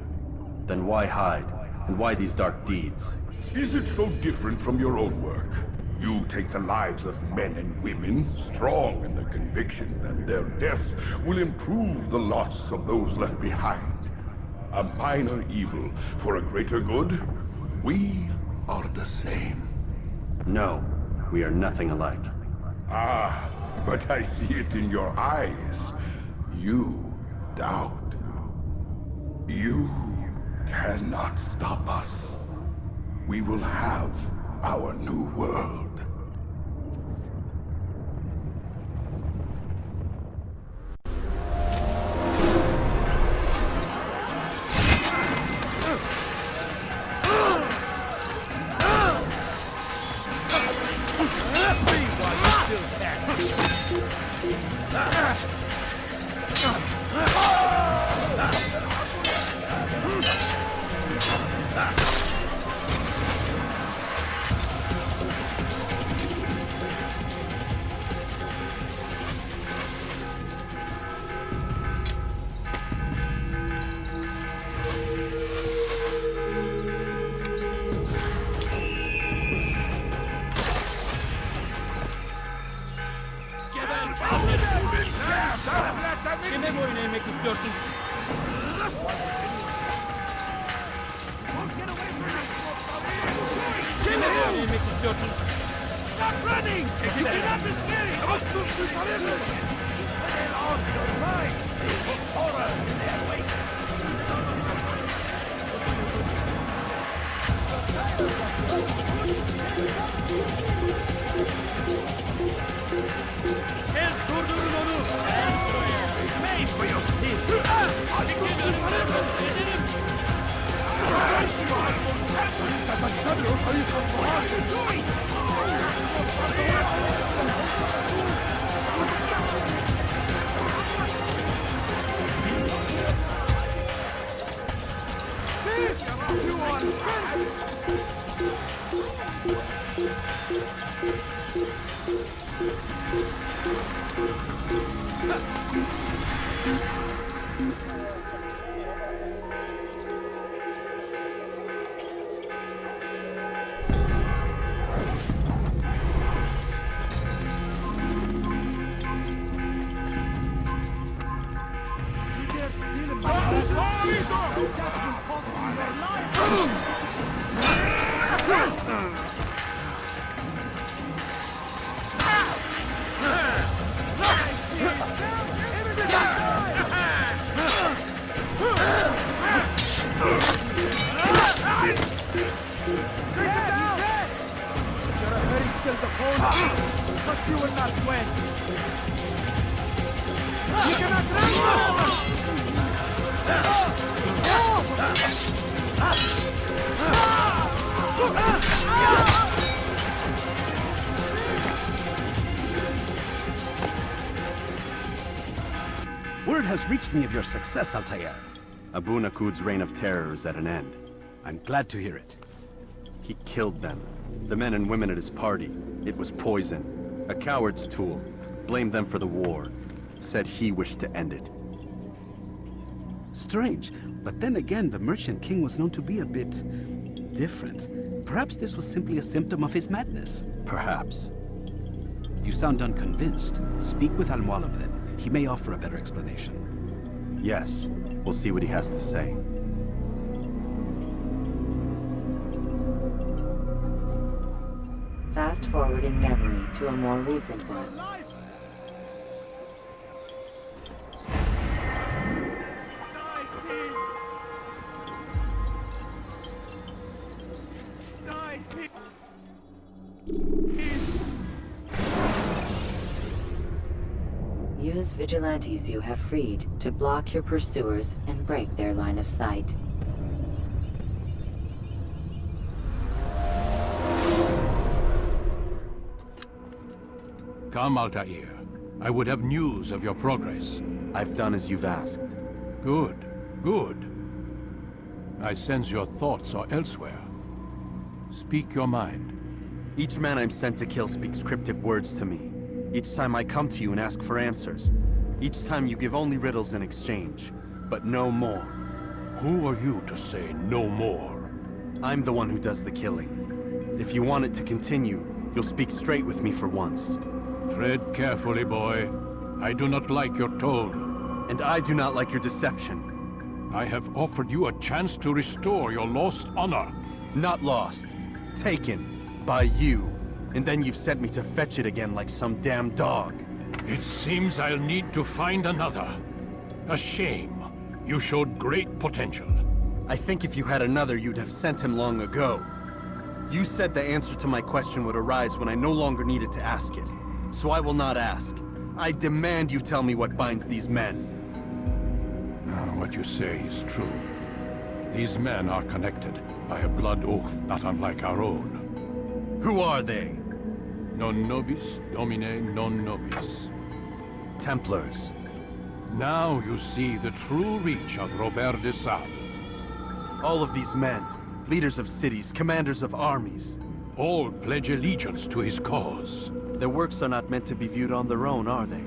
Then why hide? And why these dark deeds? Is it so different from your own work? You take the lives of men and women, strong in the conviction that their deaths will improve the lots of those left behind. A minor evil for a greater good? We are the same. No, we are nothing alike. Ah, but I see it in your eyes. You doubt. You cannot stop us. We will have our new world. Stop running! You cannot escape! They're on your right! They put horror in their wake! Durdurun onu! Pay for your sin! Hadi gidelim! But you will not win. You cannot Word has reached me of your success, Altair. Abu Nakud's reign of terror is at an end. I'm glad to hear it. He killed them. The men and women at his party. It was poison. A coward's tool. Blamed them for the war. Said he wished to end it. Strange, but then again, the Merchant King was known to be a bit different. Perhaps this was simply a symptom of his madness. Perhaps. You sound unconvinced. Speak with Al-Mualim then. He may offer a better explanation. Yes. We'll see what he has to say. Fast forwarding memory to a more recent one. Use vigilantes you have freed to block your pursuers and break their line of sight. Come, Altair. I would have news of your progress. I've done as you've asked. Good, good. I sense your thoughts are elsewhere. Speak your mind. Each man I'm sent to kill speaks cryptic words to me. Each time I come to you and ask for answers. Each time you give only riddles in exchange, but no more. Who are you to say no more? I'm the one who does the killing. If you want it to continue, You'll speak straight with me for once. Tread carefully, boy. I do not like your tone. And I do not like your deception. I have offered you a chance to restore your lost honor. Not lost. Taken. By you. And then you've sent me to fetch it again like some damn dog. It seems I'll need to find another. A shame. You showed great potential. I think if you had another, you'd have sent him long ago. You said the answer to my question would arise when I no longer needed to ask it. So I will not ask. I demand you tell me what binds these men. What you say is true. These men are connected by a blood oath not unlike our own. Who are they? Non nobis, domine non nobis. Templars. Now you see the true reach of Robert de Sade. All of these men, leaders of cities, commanders of armies. All pledge allegiance to his cause. Their works are not meant to be viewed on their own, are they?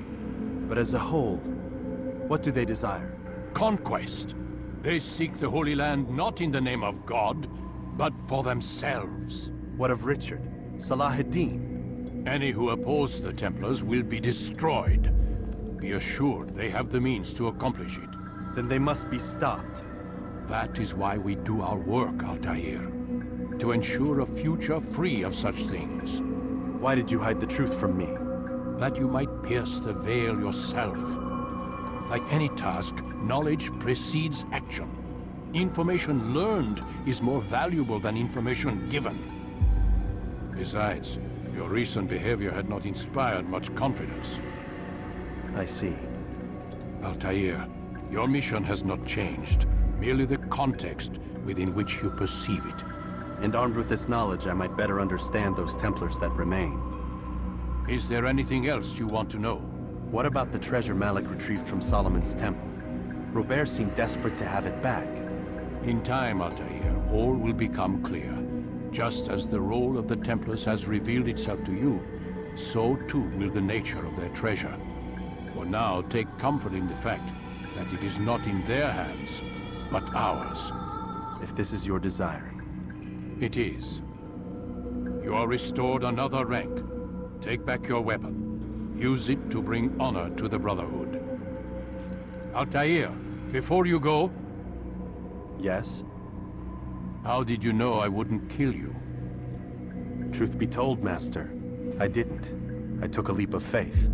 But as a whole, what do they desire? Conquest. They seek the Holy Land not in the name of God, but for themselves. What of Richard? Salah ad-Din? Any who oppose the Templars will be destroyed. Be assured they have the means to accomplish it. Then they must be stopped. That is why we do our work, Altair. To ensure a future free of such things. Why did you hide the truth from me? That you might pierce the veil yourself. Like any task, knowledge precedes action. Information learned is more valuable than information given. Besides, your recent behavior had not inspired much confidence. I see. Altair, your mission has not changed. Merely the context within which you perceive it. And armed with this knowledge, I might better understand those Templars that remain. Is there anything else you want to know? What about the treasure Malik retrieved from Solomon's temple? Robert seemed desperate to have it back. In time, Altair, all will become clear. Just as the role of the Templars has revealed itself to you, so too will the nature of their treasure. For now, take comfort in the fact that it is not in their hands, but ours. If this is your desire. It is. You are restored another rank. Take back your weapon. Use it to bring honor to the Brotherhood. Altair, before you go... Yes? How did you know I wouldn't kill you? Truth be told, Master, I didn't. I took a leap of faith.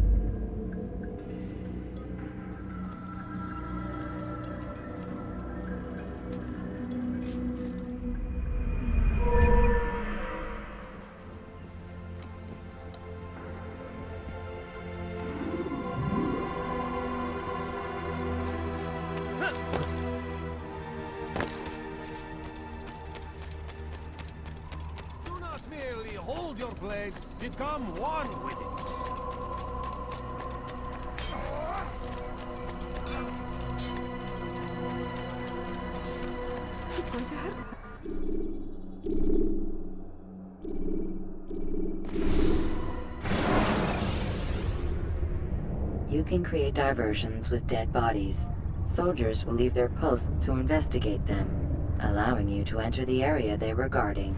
Become one with it. It's going to hurt. You can create diversions with dead bodies. Soldiers will leave their posts to investigate them, allowing you to enter the area they were guarding.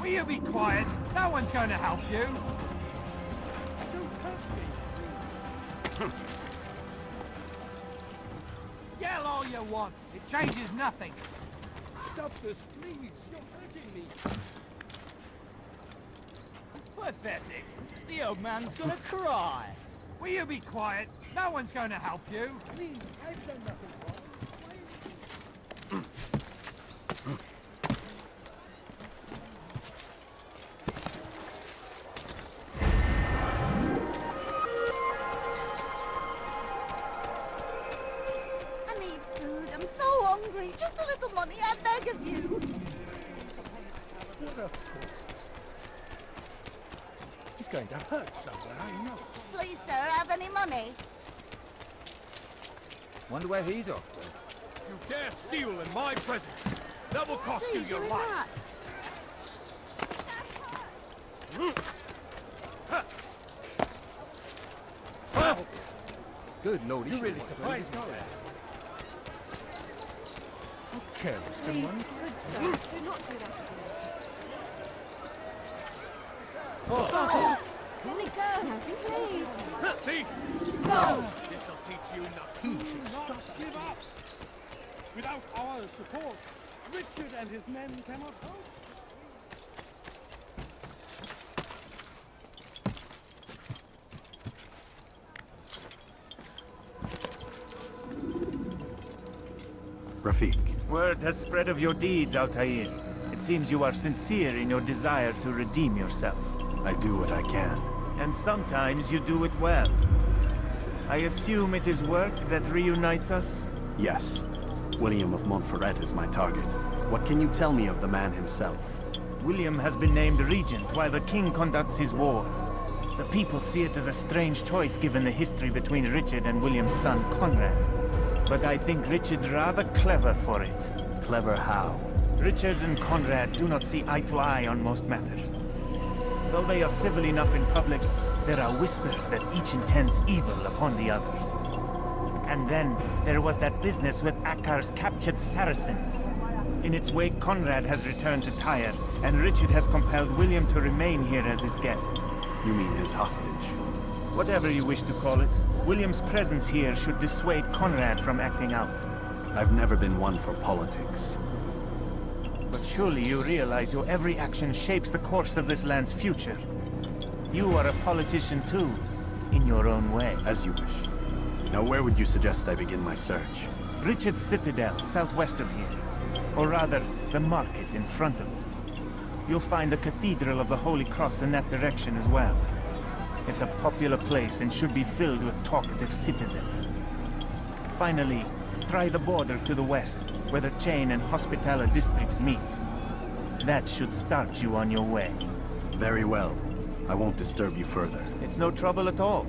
Will you be quiet? No one's going to help you. Yell all you want. It changes nothing. Stop this, please. You're hurting me. Pathetic. The old man's gonna cry. Will you be quiet? No one's going to help you. Please, I've done nothing wrong. I need food. I'm so hungry. Just a little money, I beg of you. Is He's going to hurt somewhere, I know. Please, sir, have any money? Wonder where he's off to. You dare steal in my presence! That will cost you your life! Good Lord, You really surprised me. How careless can Please, one? good sir, do not do that again. Let me go, please. Thief! No! This'll teach you He nothing. should stop. Give up! Without our support, Richard and his men cannot hold. Rafik. Word has spread of your deeds, Altair. It seems you are sincere in your desire to redeem yourself. I do what I can. And sometimes you do it well. I assume it is work that reunites us? Yes. William of Montferrat is my target. What can you tell me of the man himself? William has been named regent while the king conducts his war. The people see it as a strange choice given the history between Richard and William's son, Conrad. But I think Richard rather clever for it. Clever how? Richard and Conrad do not see eye to eye on most matters. Though they are civil enough in public, there are whispers that each intends evil upon the other. And then there was that business with Akkar's captured Saracens. In its wake, Conrad has returned to Tyre, and Richard has compelled William to remain here as his guest. You mean his hostage? Whatever you wish to call it, William's presence here should dissuade Conrad from acting out. I've never been one for politics. But surely you realize your every action shapes the course of this land's future. You are a politician too, in your own way. As you wish. Now where would you suggest I begin my search? Richard's Citadel, southwest of here. Or rather, the market in front of it. You'll find the Cathedral of the Holy Cross in that direction as well. It's a popular place and should be filled with talkative citizens. Finally, try the border to the west, where the Chain and Hospitaller districts meet. That should start you on your way. Very well. I won't disturb you further. It's no trouble at all.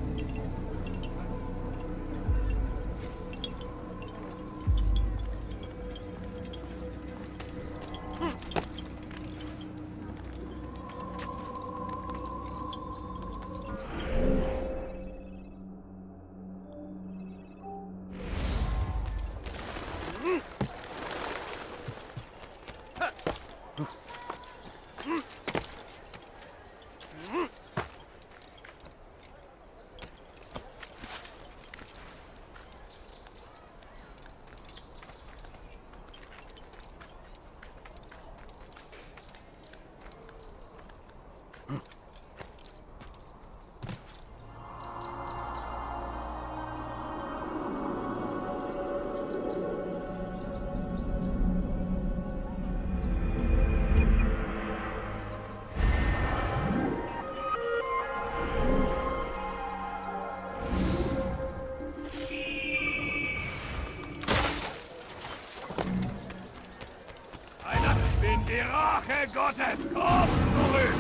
Die Rache Gottes kommt zurück!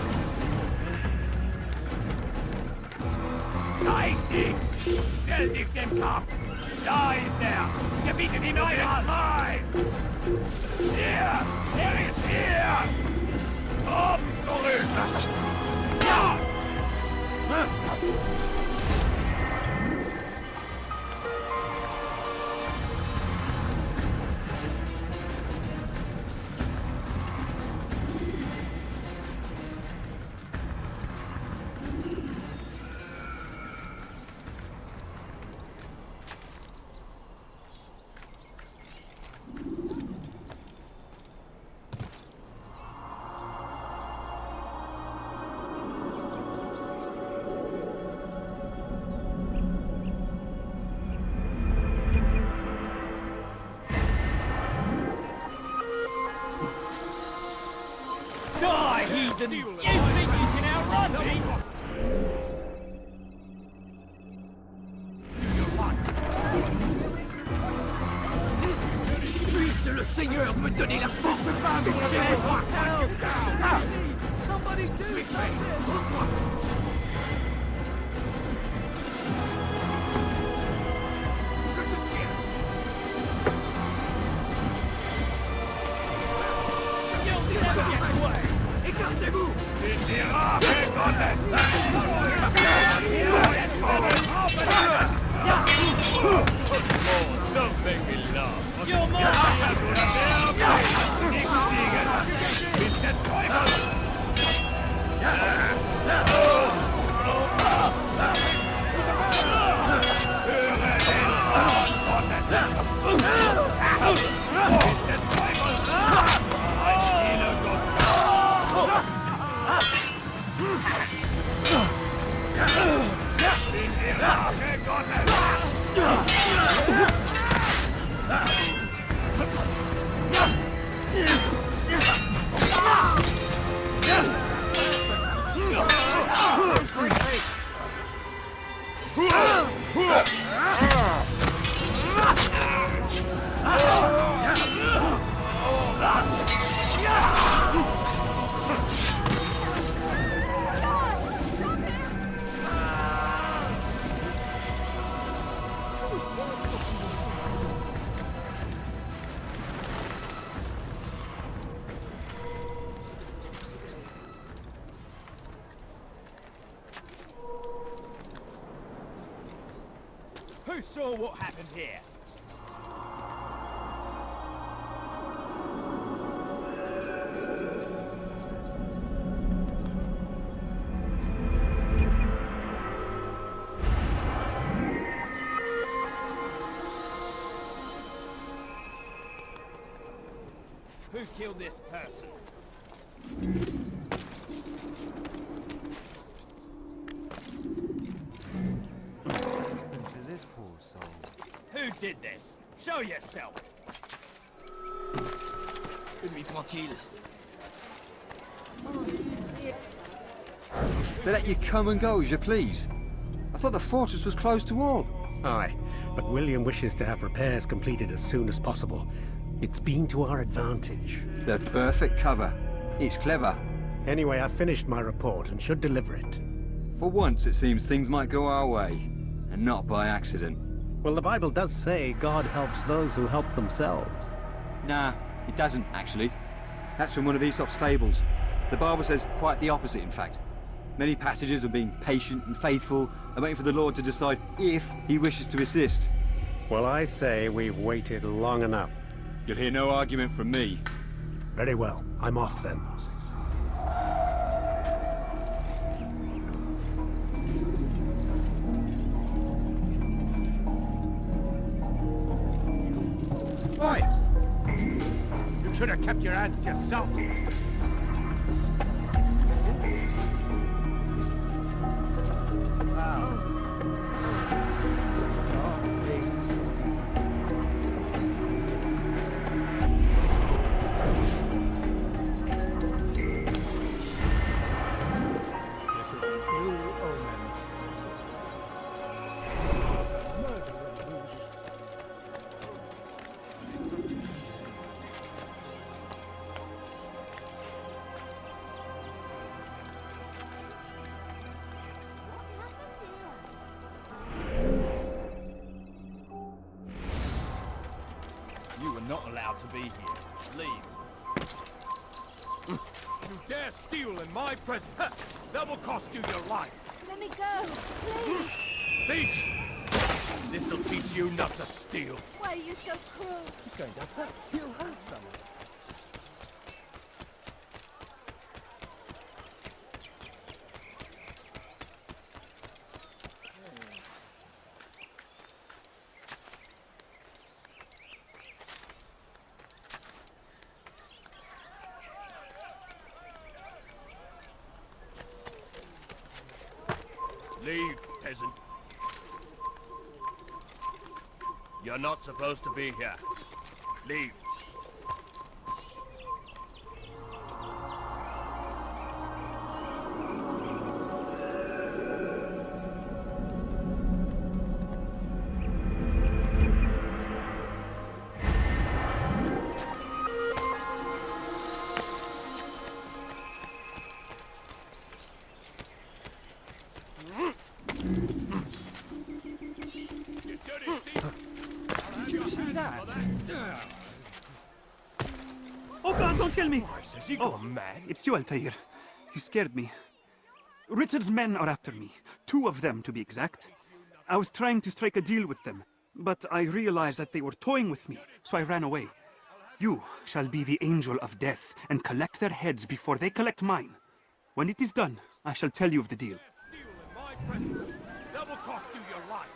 Nein, dich! Stell dich dem Kampf! Da ist er! Gebietet ihn euren Nein! Hier! Er ist hier! Kommt zurück! Ja! Die, heathen! You think you can outrun me? Puisse le Seigneur me donner la force de marcher! Somebody do something! Gardez-vous! Don't make me laugh. You're Who saw what happened here? Who killed this person? To this poor soul. Who did this? Show yourself! Laisse-lui tranquille. They let you come and go as you please. I thought the fortress was closed to all. Aye, but William wishes to have repairs completed as soon as possible. It's been to our advantage. The perfect cover. It's clever. Anyway, I've finished my report and should deliver it. For once, it seems things might go our way, and not by accident. Well, the Bible does say God helps those who help themselves. Nah, it doesn't, actually. That's from one of Aesop's fables. The Bible says quite the opposite, in fact. Many passages of being patient and faithful and waiting for the Lord to decide if he wishes to assist. Well, I say we've waited long enough. You'll hear no argument from me. Very well. I'm off then. Oi! You should have kept your hands to yourself. You are not allowed to be here. Leave. You dare steal in my presence? That will cost you your life. Let me go, please. Thief! This'll teach you not to steal. Why are you so cruel? He's going to hurt. He'll hurt someone. Leave, peasant. You're not supposed to be here. Leave. Did you see that? Oh God, don't kill me! Has he gone mad? It's you, Altair. He scared me. Richard's men are after me. 2 of them, to be exact. I was trying to strike a deal with them, but I realized that they were toying with me, so I ran away. You shall be the angel of death and collect their heads before they collect mine. When it is done, I shall tell you of the deal. Double cost you your life.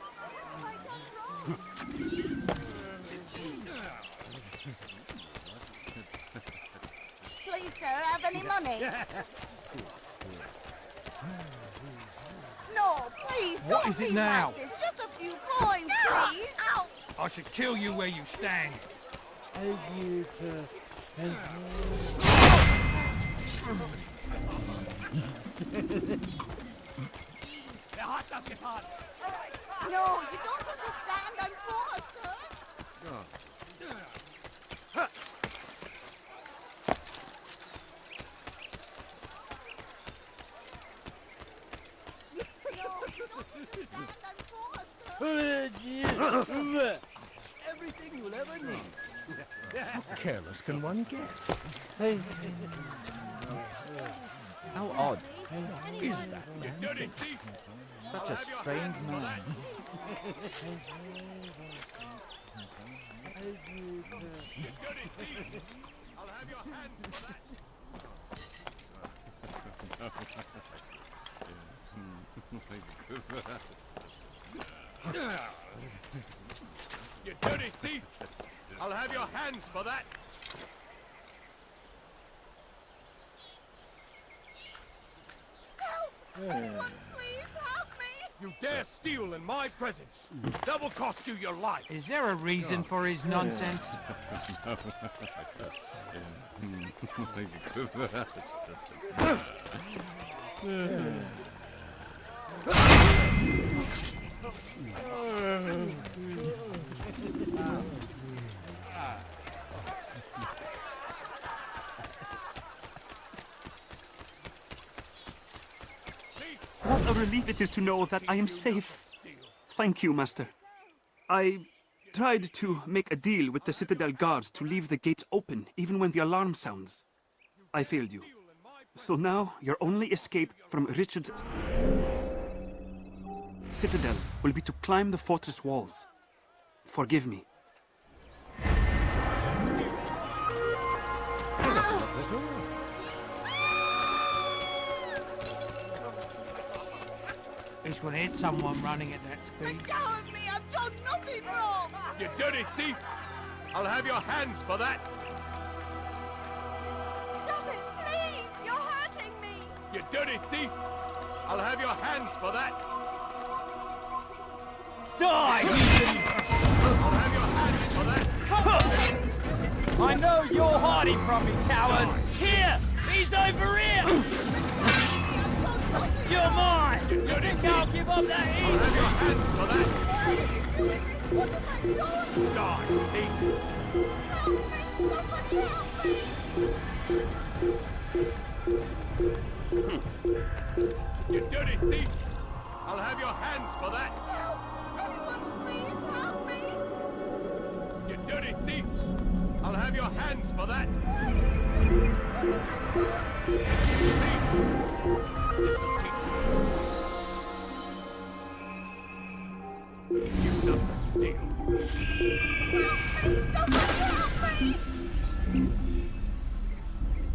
Please, sir, have any money? No, please, What don't is it be now? like this. Just a few coins, please. Ow! I should kill you where you stand. No, you don't understand. I'm poor, sir. Everything you'll ever need. How careless can one get? How odd is that, You dirty thief! Such a strange man. You dirty thief! I'll have your hands for that! You dirty thief! I'll have your hands for that! Anyone, please help me! You dare steal in my presence! Double cost you your life! Is there a reason for his nonsense? What a relief it is to know that I am safe. Thank you, Master. I tried to make a deal with the Citadel guards to leave the gates open even when the alarm sounds. I failed you. So now your only escape from Richard's Citadel will be to climb the fortress walls. Forgive me. This would hit someone running at that speed. Let go of me! I've done nothing wrong! You dirty thief! I'll have your hands for that! Stop it, please! You're hurting me! You dirty thief! I'll have your hands for that! Die! I'll have your hands for that! I know you're hiding from me, coward! Here! He's over here! You're mine! You can't give up that easy! I'll have your hands for that! What have I done? Die, thief! Help me! Somebody help me! You dirty thief! I'll have your hands for that! Help! Anyone, please help me! You dirty thief! I'll have your hands for that!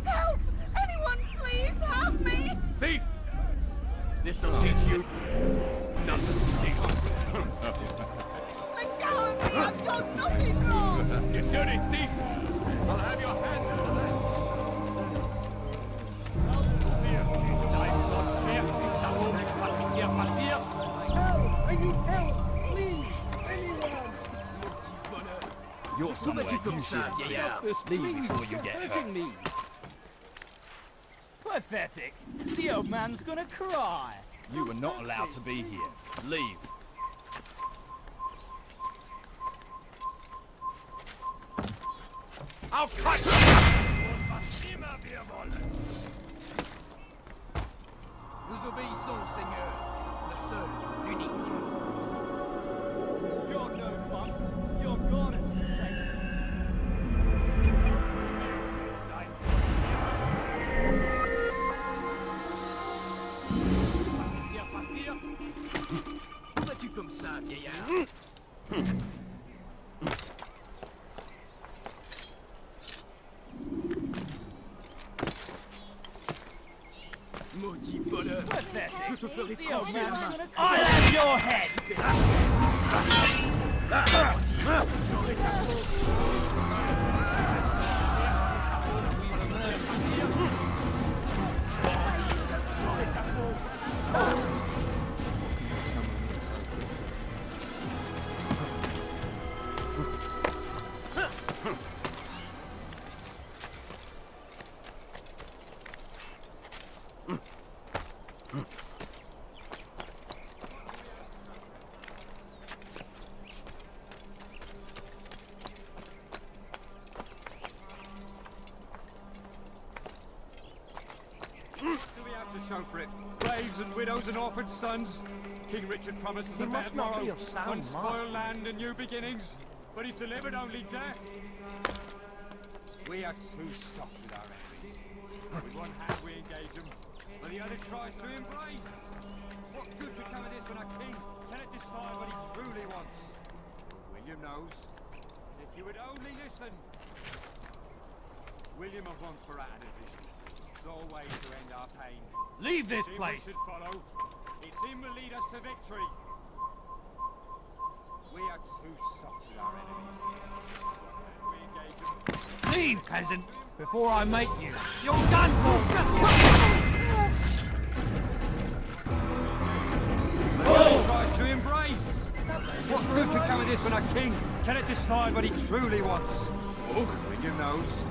Help! Anyone, please help me! Thief! This'll teach you nothing to steal. Let go of me! I've done nothing wrong! You dirty thief! I'll have your hands for that! Help! I need help! Please! Anyone! You're somewhere you should get out. Leave before you get hurt. Me. Pathetic. The old man's gonna cry. You are not allowed to be here. Leave. I'll cut you! Vous obéissons, Seigneur. Le seul, l'unique. You're no fun. Your God is forsaken. I'll have your head! To show for it. Graves and widows and orphaned sons. King Richard promises a better morrow, unspoiled land and new beginnings, but he's delivered only death. We are too soft with our enemies. With one hand we engage them, but the other tries to embrace. What good could come of this when our king cannot decide what he truly wants? But William knows. If you would only listen. William of Montferrat had a vision. Sole way to end our pain. Leave this place! We should follow. It's him will lead us to victory. We are too soft with our enemies. We engage them. Leave, peasant, before I make you. You're done for! He tries to embrace. What good could come of this when our king cannot decide what he truly wants? Oh, William knows.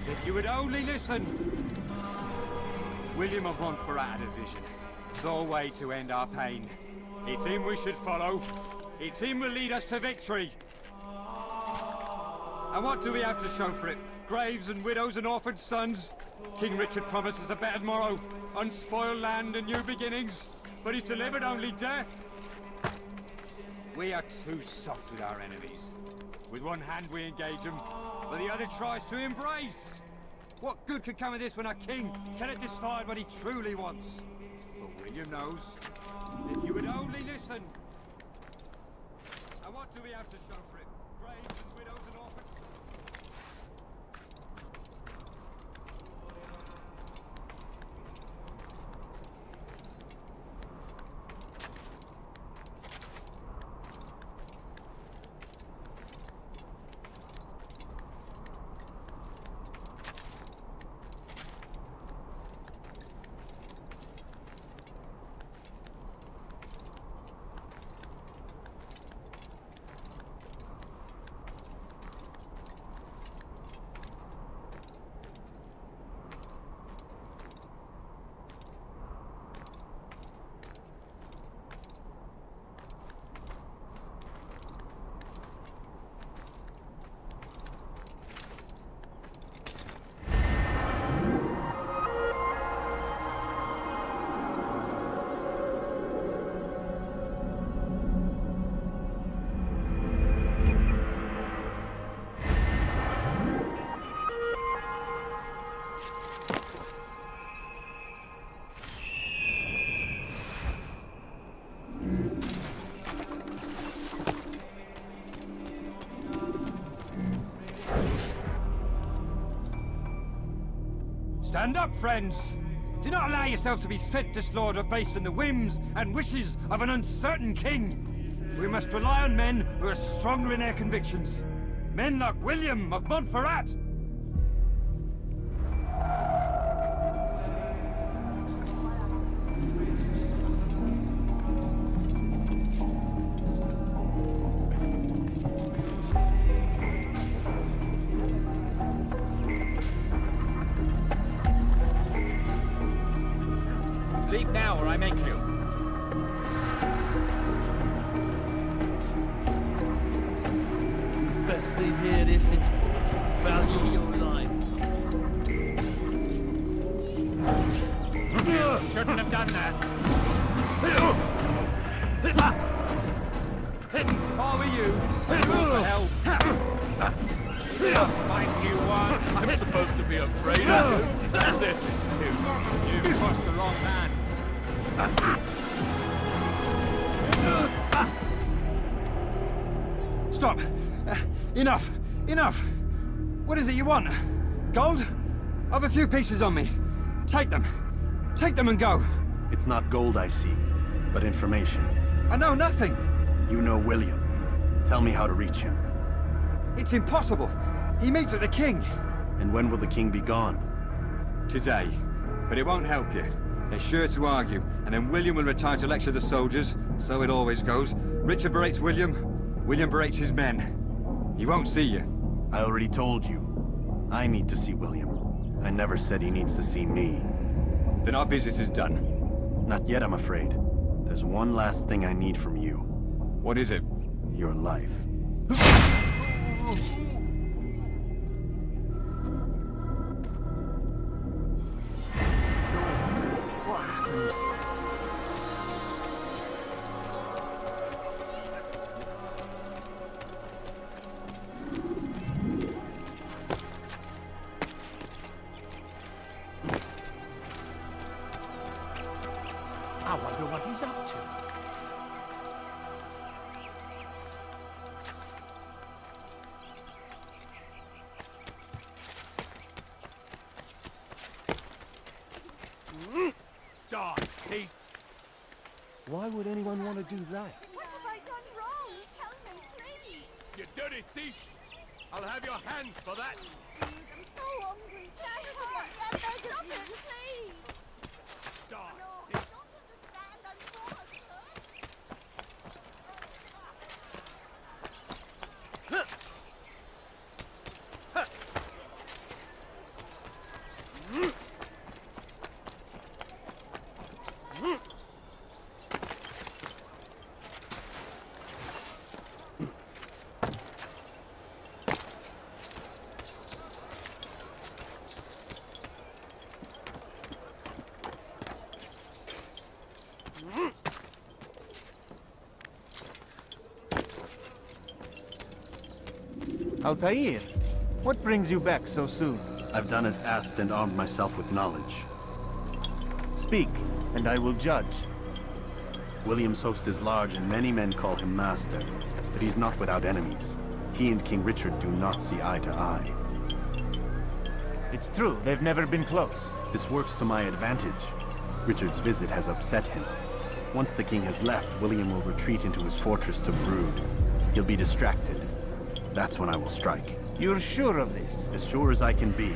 If you would only listen. William of Montferrat had a vision. Sole way to end our pain. It's him we should follow. It's him will lead us to victory. And what do we have to show for it? Graves and widows and orphaned sons. King Richard promises a better morrow, unspoiled land and new beginnings, but he's delivered only death. We are too soft with our enemies. With one hand we engage them, but the other tries to embrace. What good could come of this when our king cannot decide what he truly wants? But William knows. If you would only listen. And what do we have to show for it? Graves and widows and orphans. Stand up, friends! Do not allow yourself to be sent to slaughter based on the whims and wishes of an uncertain king. We must rely on men who are stronger in their convictions. Men like William of Montferrat. Leave now or I make you. Best leave here this instant. Value your life. You shouldn't have done that. If I were you, help. Find you one. I'm supposed to be a traitor. This is too. You've crossed the wrong man. Stop! Enough! Enough! What is it you want? Gold? I've a few pieces on me. Take them. Take them and go. It's not gold I seek, but information. I know nothing! You know William. Tell me how to reach him. It's impossible! He meets at the king! And when will the king be gone? Today. But it won't help you. They're sure to argue, and then William will return to lecture the soldiers. So it always goes. Richard berates William, William berates his men. He won't see you. I already told you. I need to see William. I never said he needs to see me. Then our business is done. Not yet, I'm afraid. There's one last thing I need from you. What is it? Your life. I wonder what he's up to. Die, thief! Why would anyone want to do that? What have I done wrong? Tell me, please. You dirty thief! I'll have your hands for that! I'm so hungry. Jack, stop it, please. Die! No, I don't understand. I'm so hungry. Altair, what brings you back so soon? I've done as asked and armed myself with knowledge. Speak, and I will judge. William's host is large and many men call him master, but he's not without enemies. He and King Richard do not see eye to eye. It's true, they've never been close. This works to my advantage. Richard's visit has upset him. Once the king has left, William will retreat into his fortress to brood. He'll be distracted. That's when I will strike. You're sure of this? As sure as I can be.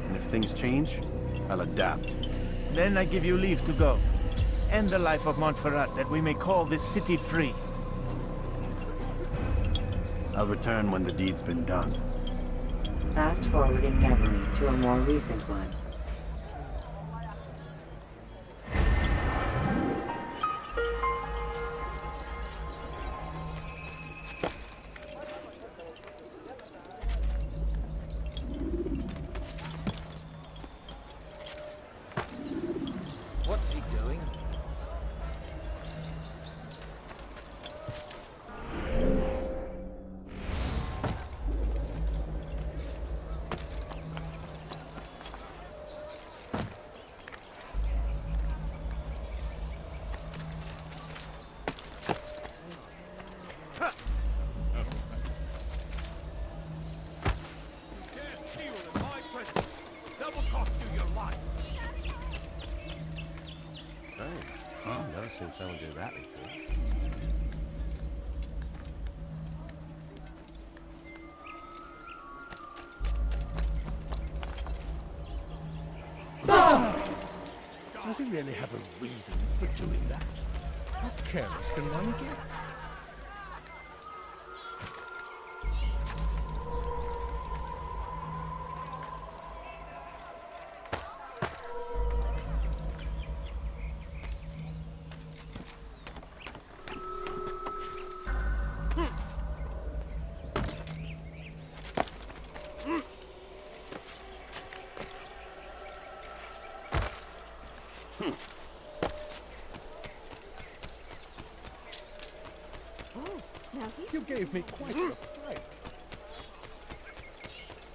And if things change, I'll adapt. Then I give you leave to go. End the life of Montferrat, that we may call this city free. I'll return when the deed's been done. Fast forwarding memory to a more recent one. What's he doing? Double cost you your life! I've never seen someone do that before. Does he really have a reason for doing that? How careless can one get? You gave me quite a fright.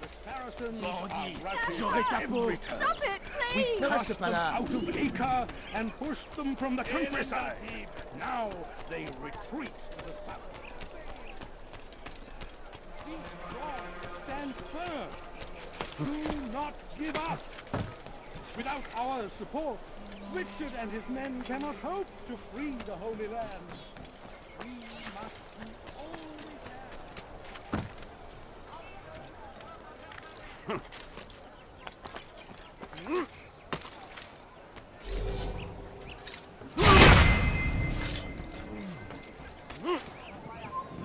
The Saracens are routing every turn. Stop it, We please! cast them out of Acre and pushed them from the countryside. Now they retreat to the south. Be strong, stand firm. Do not give up. Without our support, Richard and his men cannot hope to free the Holy Land. We must do all we can.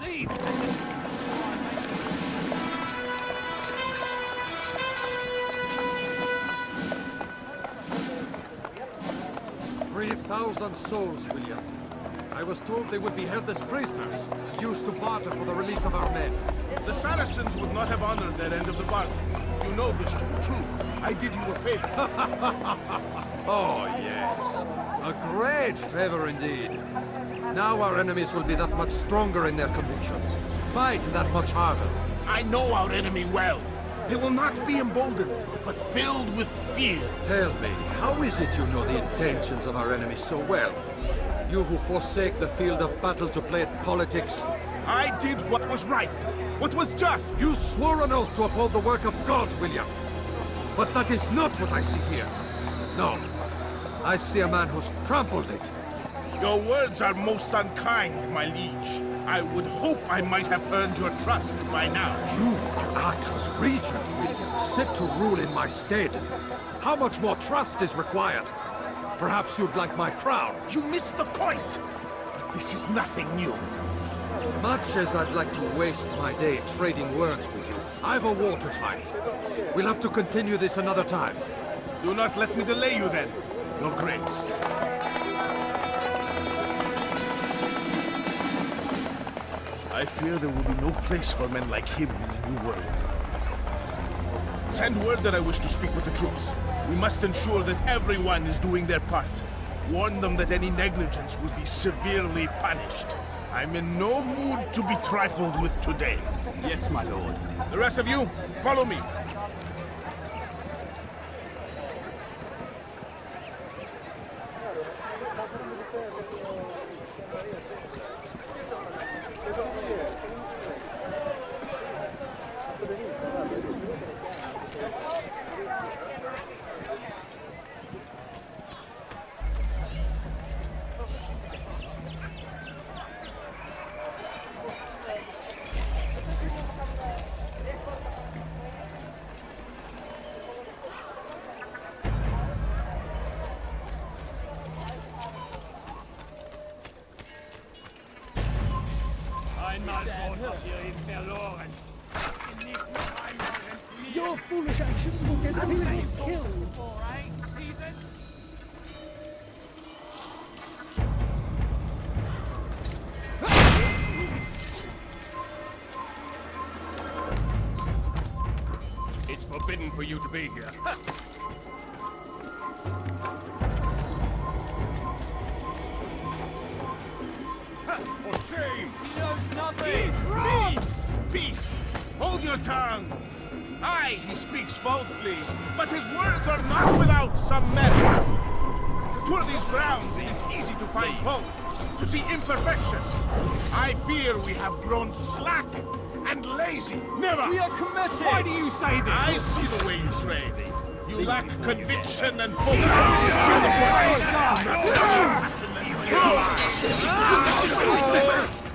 Leave! 3,000 souls, William. I was told they would be held as prisoners, used to barter for the release of our men. The Saracens would not have honored their end of the bargain. You know this to be true. I did you a favor. Oh, yes. A great favor indeed. Now our enemies will be that much stronger in their convictions. Fight that much harder. I know our enemy well. They will not be emboldened, but filled with fear. Tell me, how is it you know the intentions of our enemies so well? You who forsake the field of battle to play at politics. I did what was right, what was just. You swore an oath to uphold the work of God, William. But that is not what I see here. No. I see a man who's trampled it. Your words are most unkind, my liege. I would hope I might have earned your trust by now. You act as regent, William, set to rule in my stead. How much more trust is required? Perhaps you'd like my crown. You missed the point. But this is nothing new. Much as I'd like to waste my day trading words with you, I've a war to fight. We'll have to continue this another time. Do not let me delay you then, Your Grace. I fear there will be no place for men like him in the New World. Send word that I wish to speak with the troops. We must ensure that everyone is doing their part. Warn them that any negligence will be severely punished. I'm in no mood to be trifled with today. Yes, my lord. The rest of you, follow me. Your foolish actions will get me killed. It's forbidden for you to be here. For shame! He knows nothing! Peace! Peace! Hold your tongue! Aye, he speaks falsely, but his words are not without some merit. To tour these grounds, it is easy to find fault, to see imperfection. I fear we have grown slack and lazy. Never! We are committed! Why do you say this? I see the way you trade. You lack conviction and focus.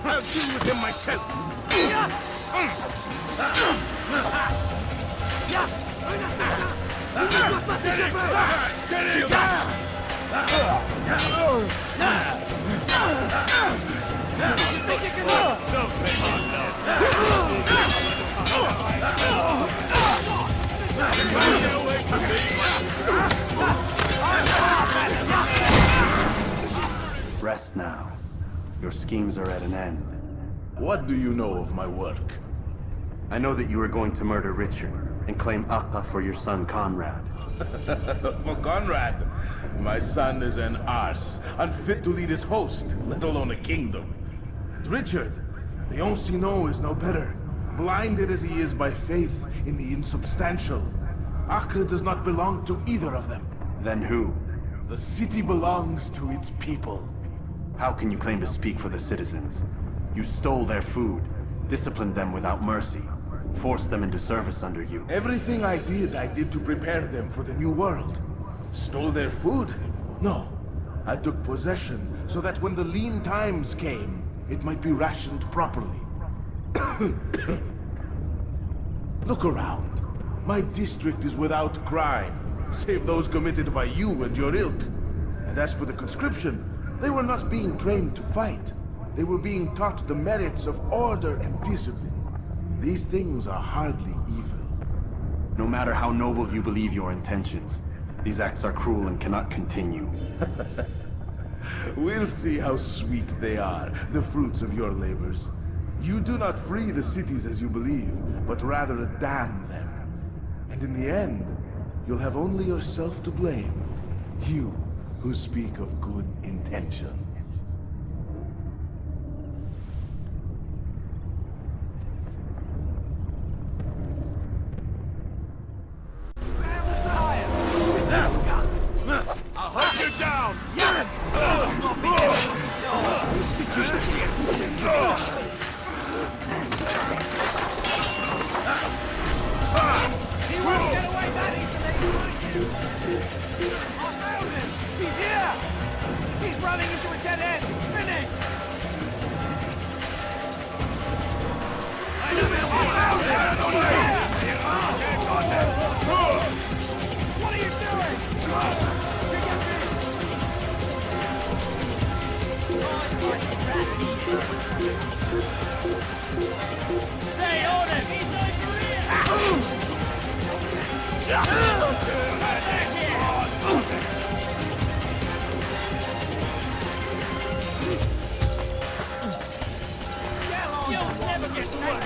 I'll deal with him myself. Rest now. Your schemes are at an end. What do you know of my work? I know that you are going to murder Richard and claim Akka for your son Conrad. For Conrad, my son is an arse, unfit to lead his host, let alone a kingdom. And Richard, the Ancien is no better, blinded as he is by faith in the insubstantial. Acre does not belong to either of them. Then who? The city belongs to its people. How can you claim to speak for the citizens? You stole their food, disciplined them without mercy, forced them into service under you. Everything I did to prepare them for the new world. Stole their food? No. I took possession so that when the lean times came, it might be rationed properly. Look around. My district is without crime, save those committed by you and your ilk. And as for the conscription, they were not being trained to fight. They were being taught the merits of order and discipline. These things are hardly evil. No matter how noble you believe your intentions, these acts are cruel and cannot continue. We'll see how sweet they are, the fruits of your labors. You do not free the cities as you believe, but rather damn them. And in the end, you'll have only yourself to blame. You who speak of good intentions. I'll hunt you down! Yes! He won't get away that easily! I found him! He's here! He's running into a dead end! Finish! I found him! What are you doing? Stay on him! He's over here! You'll never get away!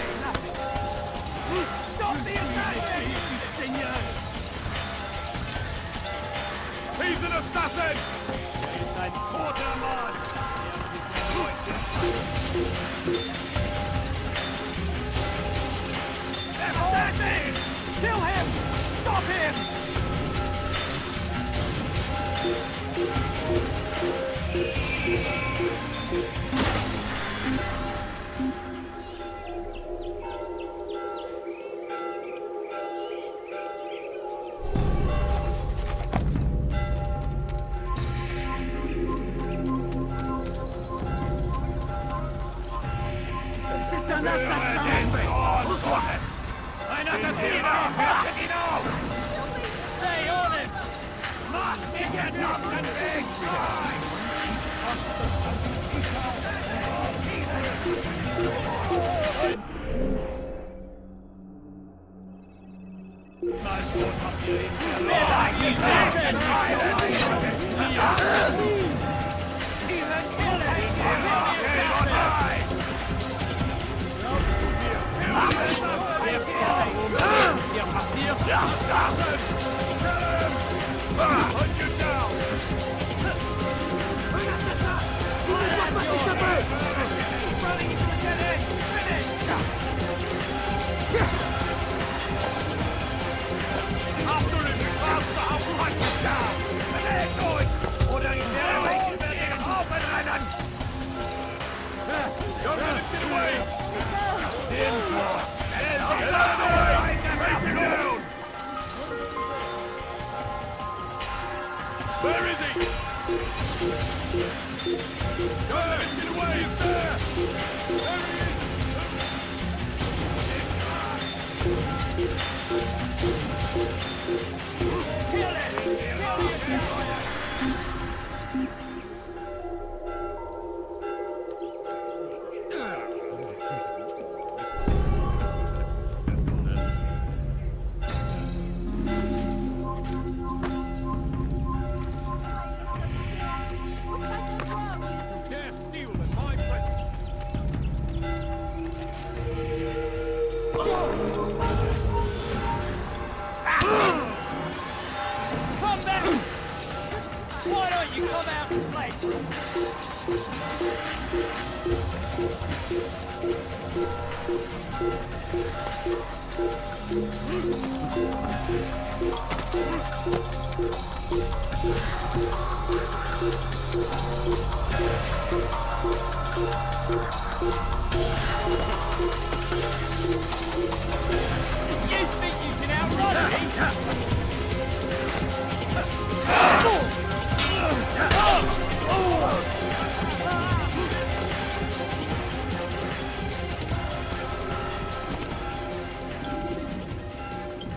Stop the attack! He's an assassin! He's a quarterman! Assassin! Kill him! Stop him! Stay on him! Mark me get up and big! Where is he? Go, get away! There! There he is! Kill it! Kill it! Come back! Why don't you come out and play? You think you can outrun me?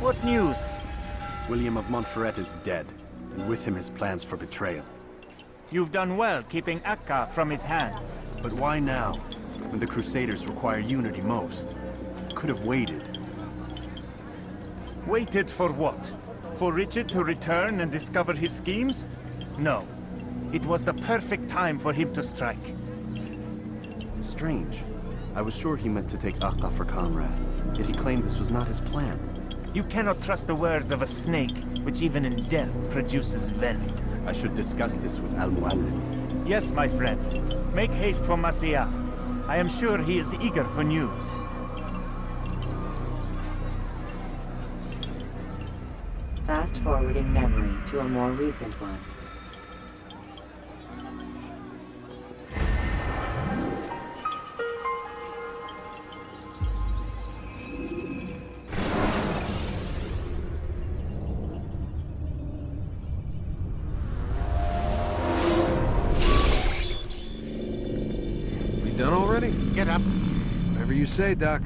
What news? William of Montferrat is dead, and with him his plans for betrayal. You've done well keeping Akka from his hands. But why now, when the Crusaders require unity most? Could have waited. Waited for what? For Richard to return and discover his schemes? No. It was the perfect time for him to strike. Strange. I was sure he meant to take Akka for comrade, yet he claimed this was not his plan. You cannot trust the words of a snake, which even in death produces venom. I should discuss this with Al-Muallim. Yes, my friend. Make haste for Masyaf. I am sure he is eager for news. Fast-forwarding memory to a more recent one. We done already? Get up. Whatever you say, Doc.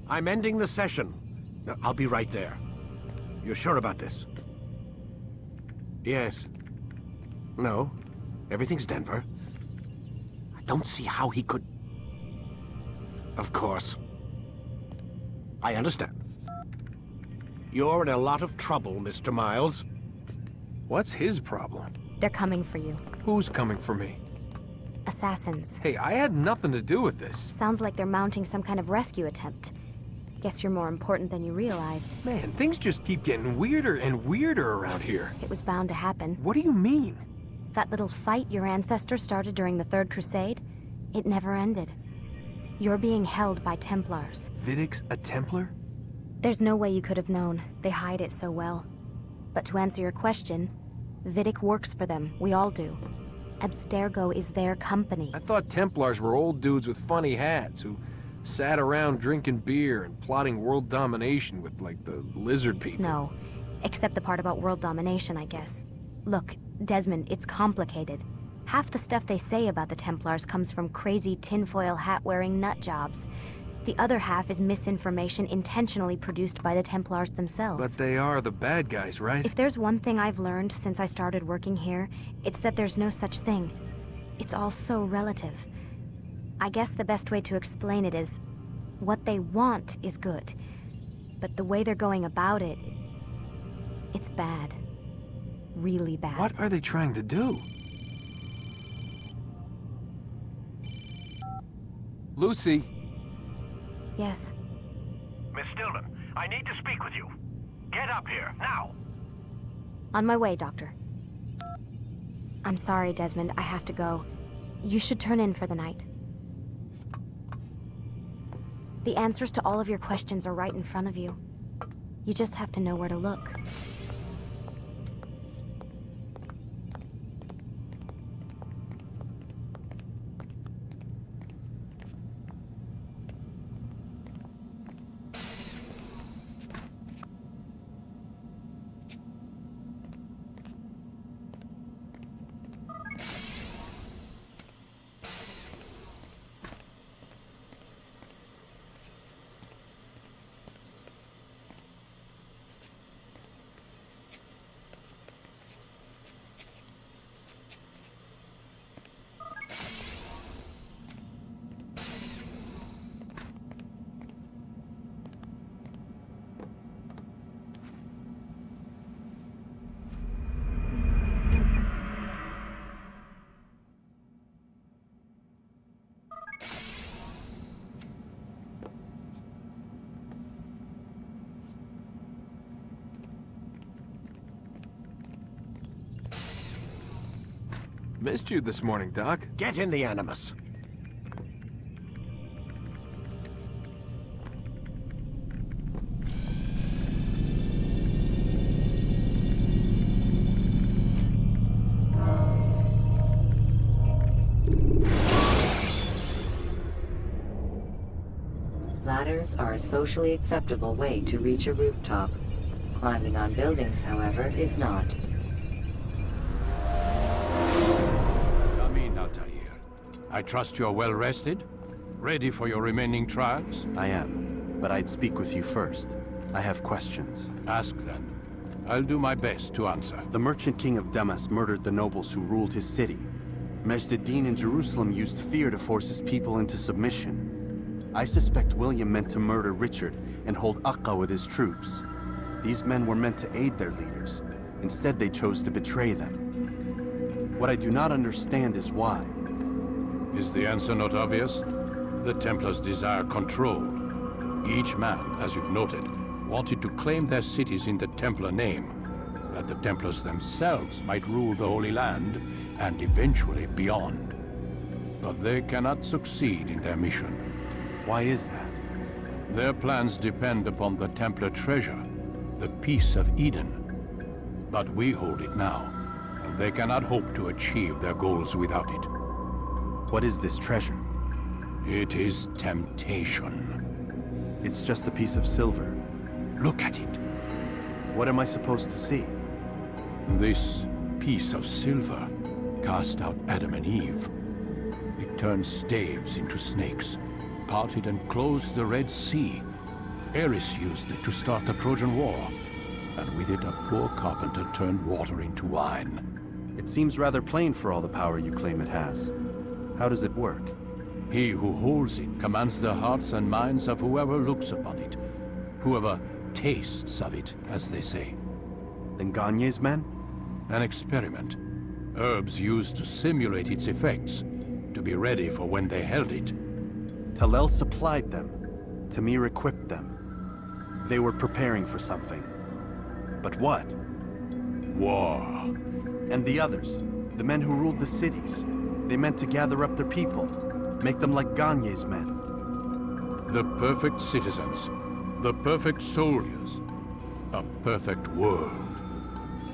I'm ending the session. No, I'll be right there. You're sure about this? Yes. No. Everything's Denver. I don't see how he could... Of course. I understand. You're in a lot of trouble, Mr. Miles. What's his problem? They're coming for you. Who's coming for me? Assassins. Hey, I had nothing to do with this. Sounds like they're mounting some kind of rescue attempt. Guess you're more important than you realized. Man, things just keep getting weirder and weirder around here. It was bound to happen. What do you mean? That little fight your ancestors started during the Third Crusade, it never ended. You're being held by Templars. Vidic's a Templar? There's no way you could have known. They hide it so well. But to answer your question, Vidic works for them. We all do. Abstergo is their company. I thought Templars were old dudes with funny hats who sat around drinking beer and plotting world domination with, like, the lizard people. No, except the part about world domination, I guess. Look, Desmond, it's complicated. Half the stuff they say about the Templars comes from crazy tinfoil hat-wearing nut jobs. The other half is misinformation intentionally produced by the Templars themselves. But they are the bad guys, right? If there's one thing I've learned since I started working here, it's that there's no such thing. It's all so relative. I guess the best way to explain it is, what they want is good. But the way they're going about it, it's bad. Really bad. What are they trying to do? Lucy. Yes. Miss Stillman, I need to speak with you. Get up here, now! On my way, Doctor. I'm sorry, Desmond. I have to go. You should turn in for the night. The answers to all of your questions are right in front of you. You just have to know where to look. Missed you this morning, Doc. Get in the Animus. Ladders are a socially acceptable way to reach a rooftop. Climbing on buildings, however, is not. I trust you're well rested? Ready for your remaining trials? I am, but I'd speak with you first. I have questions. Ask then. I'll do my best to answer. The merchant king of Damas murdered the nobles who ruled his city. Majd-ad-Din in Jerusalem used fear to force his people into submission. I suspect William meant to murder Richard and hold Akka with his troops. These men were meant to aid their leaders. Instead, they chose to betray them. What I do not understand is why. Is the answer not obvious? The Templars desire control. Each man, as you've noted, wanted to claim their cities in the Templar name, that the Templars themselves might rule the Holy Land, and eventually beyond. But they cannot succeed in their mission. Why is that? Their plans depend upon the Templar treasure, the Peace of Eden. But we hold it now, and they cannot hope to achieve their goals without it. What is this treasure? It is temptation. It's just a piece of silver. Look at it. What am I supposed to see? This piece of silver cast out Adam and Eve. It turned staves into snakes, parted and closed the Red Sea. Ares used it to start the Trojan War, and with it a poor carpenter turned water into wine. It seems rather plain for all the power you claim it has. How does it work? He who holds it commands the hearts and minds of whoever looks upon it. Whoever tastes of it, as they say. Then Gagne's men? An experiment. Herbs used to simulate its effects, to be ready for when they held it. Talel supplied them. Tamir equipped them. They were preparing for something. But what? War. And the others, the men who ruled the cities, they meant to gather up their people, make them like Gagne's men. The perfect citizens, the perfect soldiers, a perfect world.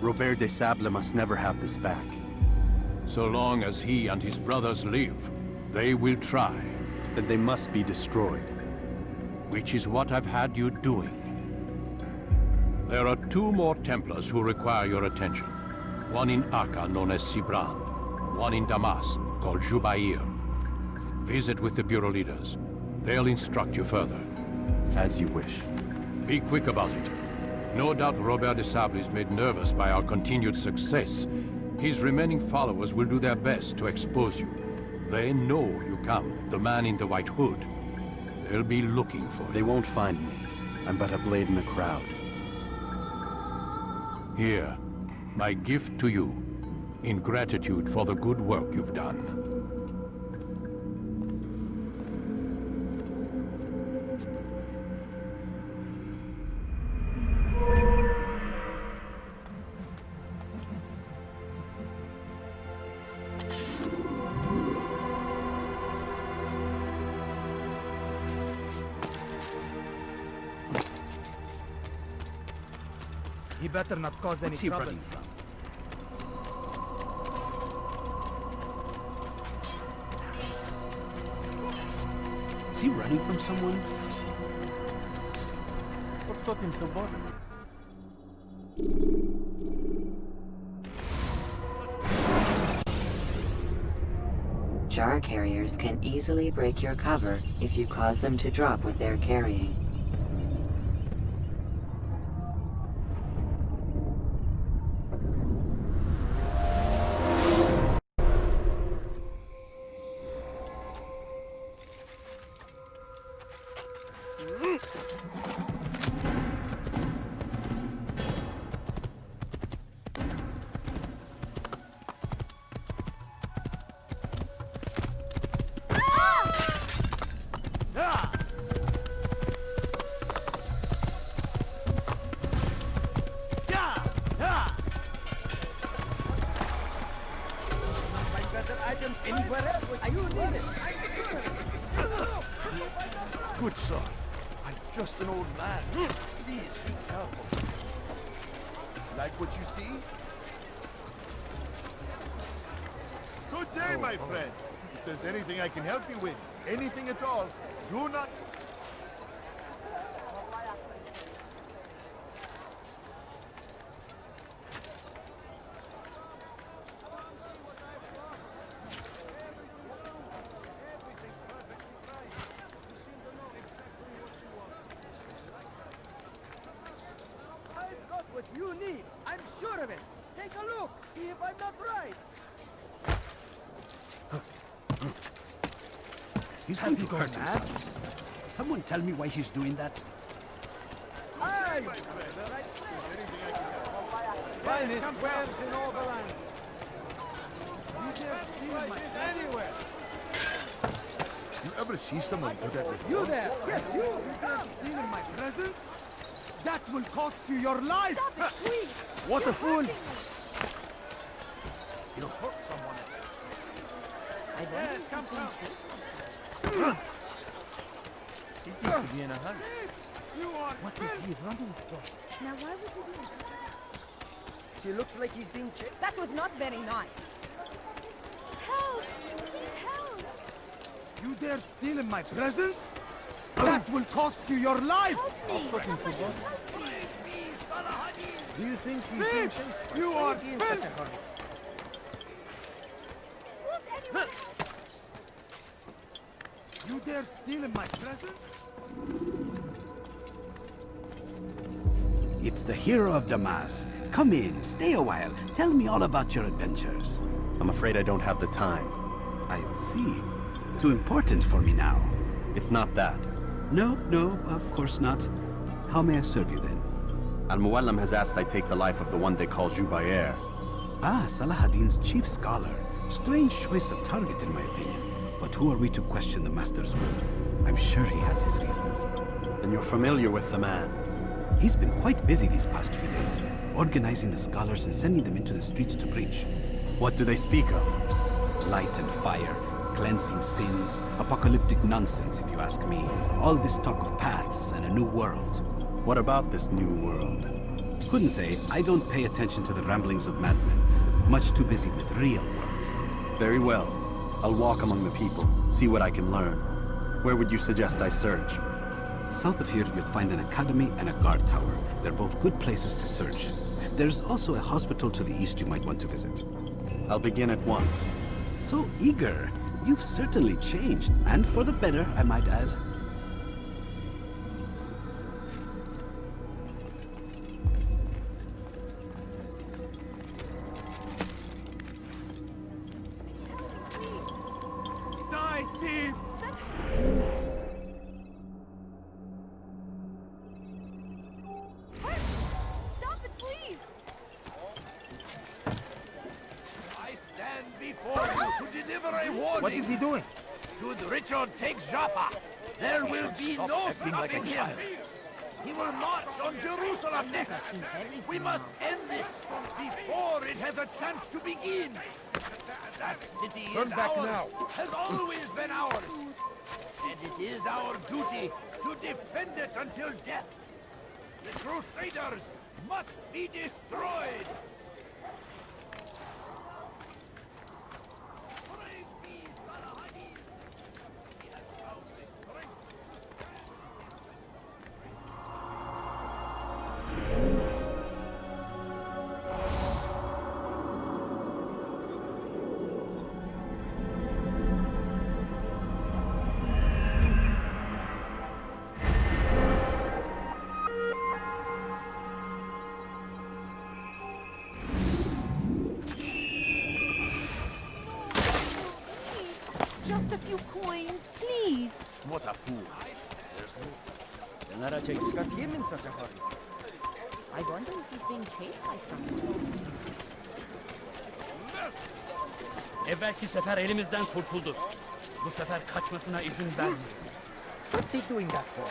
Robert de Sable must never have this back. So long as he and his brothers live, they will try. Then they must be destroyed. Which is what I've had you doing. There are 2 more Templars who require your attention. One in Akka, known as Sibran. One in Damas, called Jubair. Visit with the Bureau leaders. They'll instruct you further. As you wish. Be quick about it. No doubt Robert de Sable is made nervous by our continued success. His remaining followers will do their best to expose you. They know you come, the man in the white hood. They'll be looking for you. They won't find me. I'm but a blade in the crowd. Here, my gift to you, in gratitude for the good work you've done. He better not cause any trouble. Running from? Is he running from someone? What's got him so bothered? Jar carriers can easily break your cover if you cause them to drop what they're carrying. Anywhere else? You need it. Good sir. I'm just an old man. Please be careful. Like what you see? Good day, my friend. If there's anything I can help you with, anything at all, do not... you need. I'm sure of it. Take a look. See if I'm not right. He's going to hurt himself. Someone tell me why he's doing that. Aye! Finest wares in all the land. You dare steal my anywhere. You ever see someone do that with You there! Yes, you! You dare steal in my presence? That will cost you your life! Stop it, please! What a fool! You'll hurt someone. Yes, come. He seems to be in a hurry. What is he running for? Now, why would you do that? He looks like he's being chased. That was not very nice. Help! Please help! You dare steal in my presence? That will cost you your life! Help me! Do you think he's being chased? You are in such a hurry. Look, anyone! You dare steal in my presence? It's the hero of Damas. Come in, stay a while. Tell me all about your adventures. I'm afraid I don't have the time. I see. Too important for me now. It's not that. No, of course not. How may I serve you then? Al-Muallim has asked I take the life of the one they call Jubair. Ah, Salahadin's chief scholar. Strange choice of target in my opinion. But who are we to question the Master's will? I'm sure he has his reasons. Then you're familiar with the man. He's been quite busy these past few days, organizing the scholars and sending them into the streets to preach. What do they speak of? Light and fire, cleansing sins, apocalyptic nonsense if you ask me. All this talk of paths and a new world. What about this new world? Couldn't say. I don't pay attention to the ramblings of madmen. Much too busy with real work. Very well. I'll walk among the people, see what I can learn. Where would you suggest I search? South of here, you'll find an academy and a guard tower. They're both good places to search. There's also a hospital to the east you might want to visit. I'll begin at once. So eager. You've certainly changed, and for the better, I might add. Die, thief! Stop it, please! I stand before you to deliver a warning. What is he doing? Should Richard take Jaffa, there will be no stopping him. He will march on Jerusalem next. We must end this before it has a chance to begin. That city is ours, has always been ours. And it is our duty to defend it until death. The Crusaders must be destroyed. Praise be Salahadin. He has found the strength. Just a few coins, please. What a fool. Then I just got him in such a hurry. I wonder if he's being chased by someone. Evvelki sefer elimizden kurtuldu. Bu sefer kaçmasına izin vermeyin. What's he doing that for?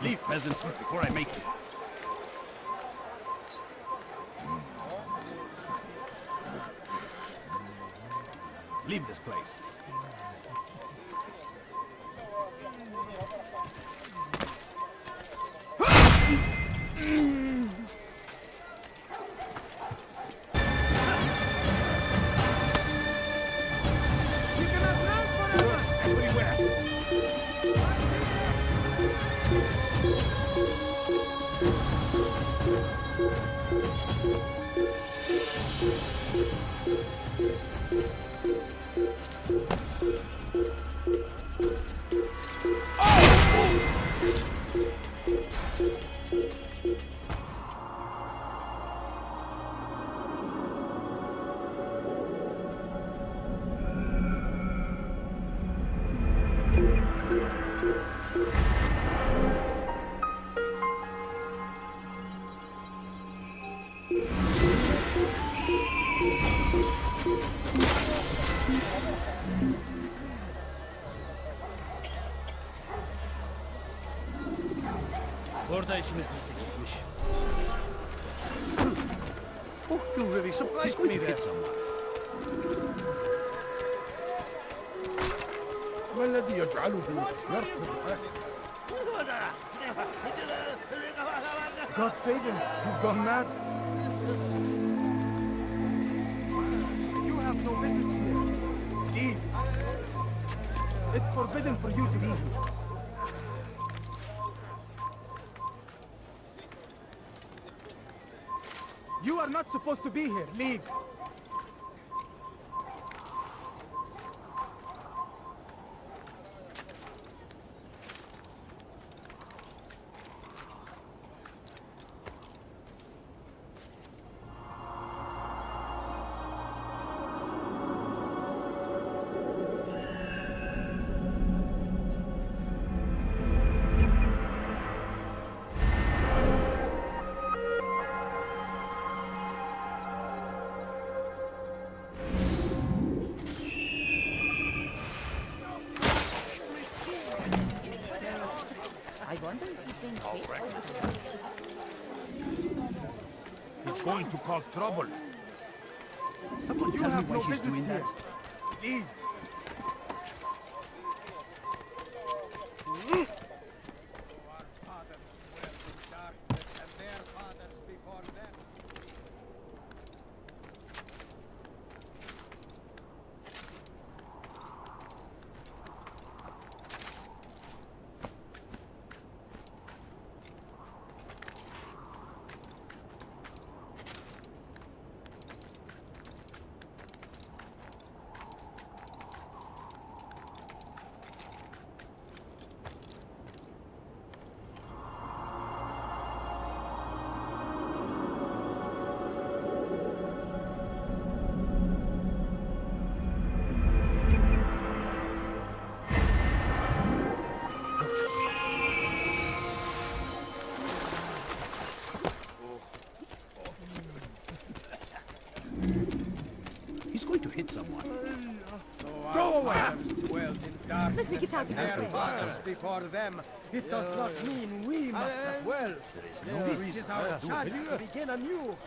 Leave, peasants, before I make you. Leave this place. Unfortunately, gitmiş. Oh, you really surprised me there. ما الذي يجعله يركض؟ God save him! He's gone mad! You have no business here. Leave. It's forbidden for you to be here. You are not supposed to be here. Leave. He's going to cause trouble. Someone tell me why he's doing that. Leave. He's going to hit someone. Go away! Dwelled in darkness and their fathers before them. It does not mean we must as well. This is our chance to begin anew.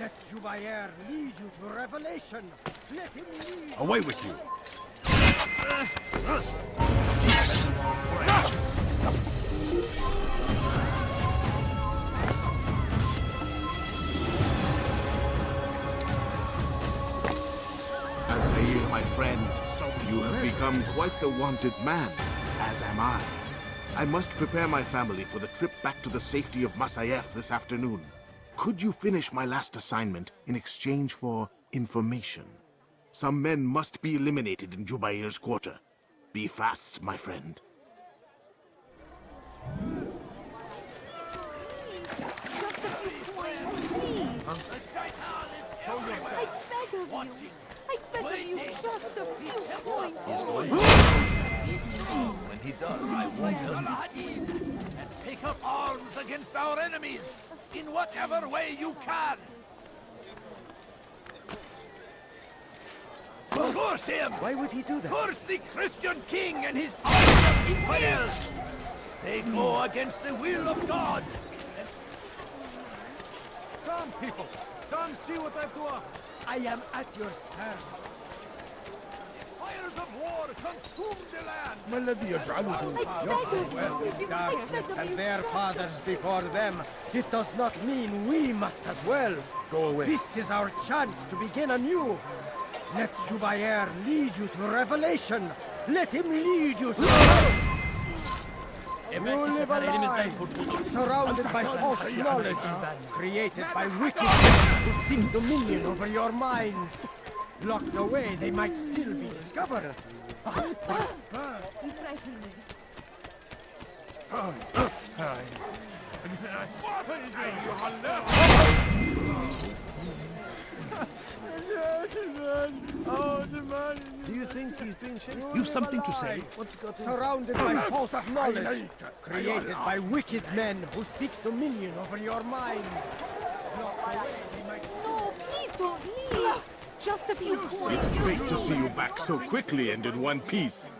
Let Jubair lead you to revelation. Let him lead. Away with you. Altair, my friend, you have become quite the wanted man, as am I. I must prepare my family for the trip back to the safety of Masayef this afternoon. Could you finish my last assignment in exchange for information? Some men must be eliminated in Jubair's quarter. Be fast, my friend. I beg of you, just a few points. He's going to when he does, I won't and take up arms against our enemies in whatever way you can. Curse him! Why would he do that? Curse the Christian king and his army of infidels! They go against the will of God. Come, people! Come see what I've to offer! I am at your service. Fires of war consume the land! ما الذي يجعله Dwelled in darkness and their fathers before them. It does not mean we must as well. Go away. This is our chance to begin anew. Let Jubair lead you to revelation. Let him lead you to You live a lie, surrounded by false knowledge, created by wicked men who seek dominion over your minds. Locked away, they might still be discovered. But transferred. Do you think he's being chased? You've something to say? What's got him? Surrounded by false knowledge, created by wicked men who seek dominion over your minds. Locked away, they might No, please don't leave. Just a few points. It's great to see you back so quickly and in one piece.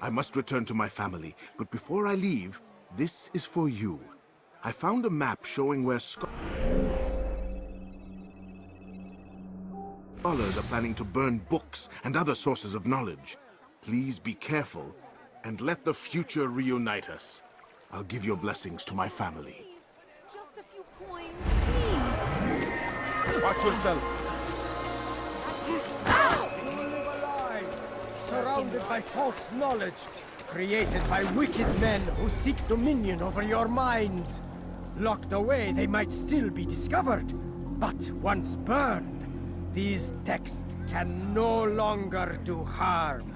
I must return to my family, but before I leave, this is for you. I found a map showing where scholars are planning to burn books and other sources of knowledge. Please be careful and let the future reunite us. I'll give your blessings to my family. Just a few coins, Watch yourself. You live a lie, surrounded by false knowledge, created by wicked men who seek dominion over your minds. Locked away, they might still be discovered, but once burned, these texts can no longer do harm.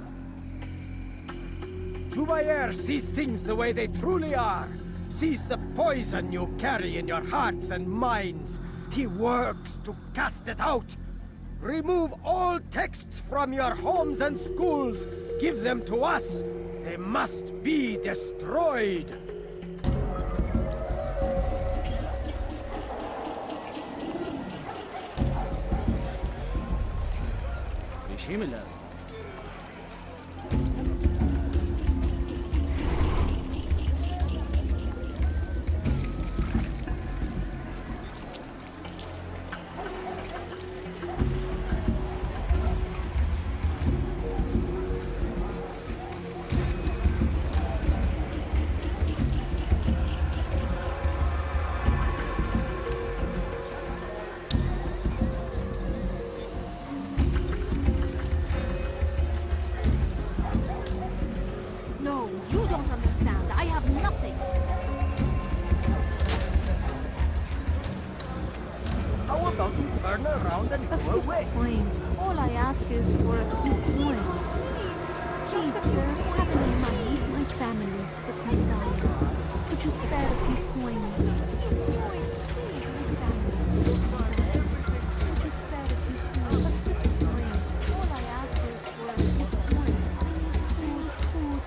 Jubayer sees things the way they truly are, sees the poison you carry in your hearts and minds. He works to cast it out. Remove all texts from your homes and schools. Give them to us. They must be destroyed. No, you don't understand. I have nothing. How about you turn around and go away? Coins. All I ask is for a few coins. Please, sir, have any money? My family sick and dying. Could you spare a few coins?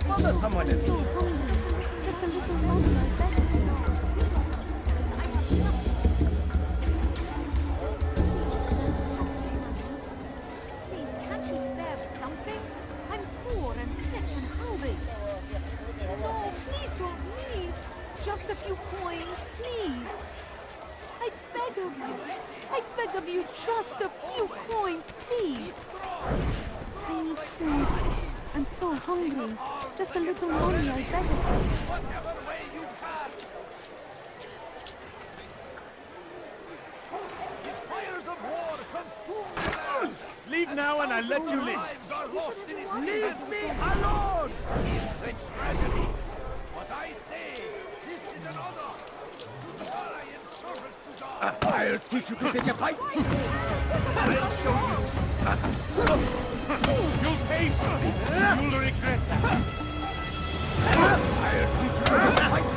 Follow someone else. So hungry. Just a little longer, I beg of you. Please, can't you spare something? I'm poor and sick and hungry. No, please don't leave. Just a few coins, please. I beg of you. I beg of you, just a few coins, please. I need food. I'm so hungry. Just a little money, I beg of you. Whatever way you can. The fires of war consume the land. Leave now and I'll let you live. Lives are lost in his Leave me alone! It's a tragedy. What I say, this is an honor. To die in service to God. I'll teach you to take a bite. I'll show you. You'll pay for it. You'll regret that. I'll teach you to take a bite.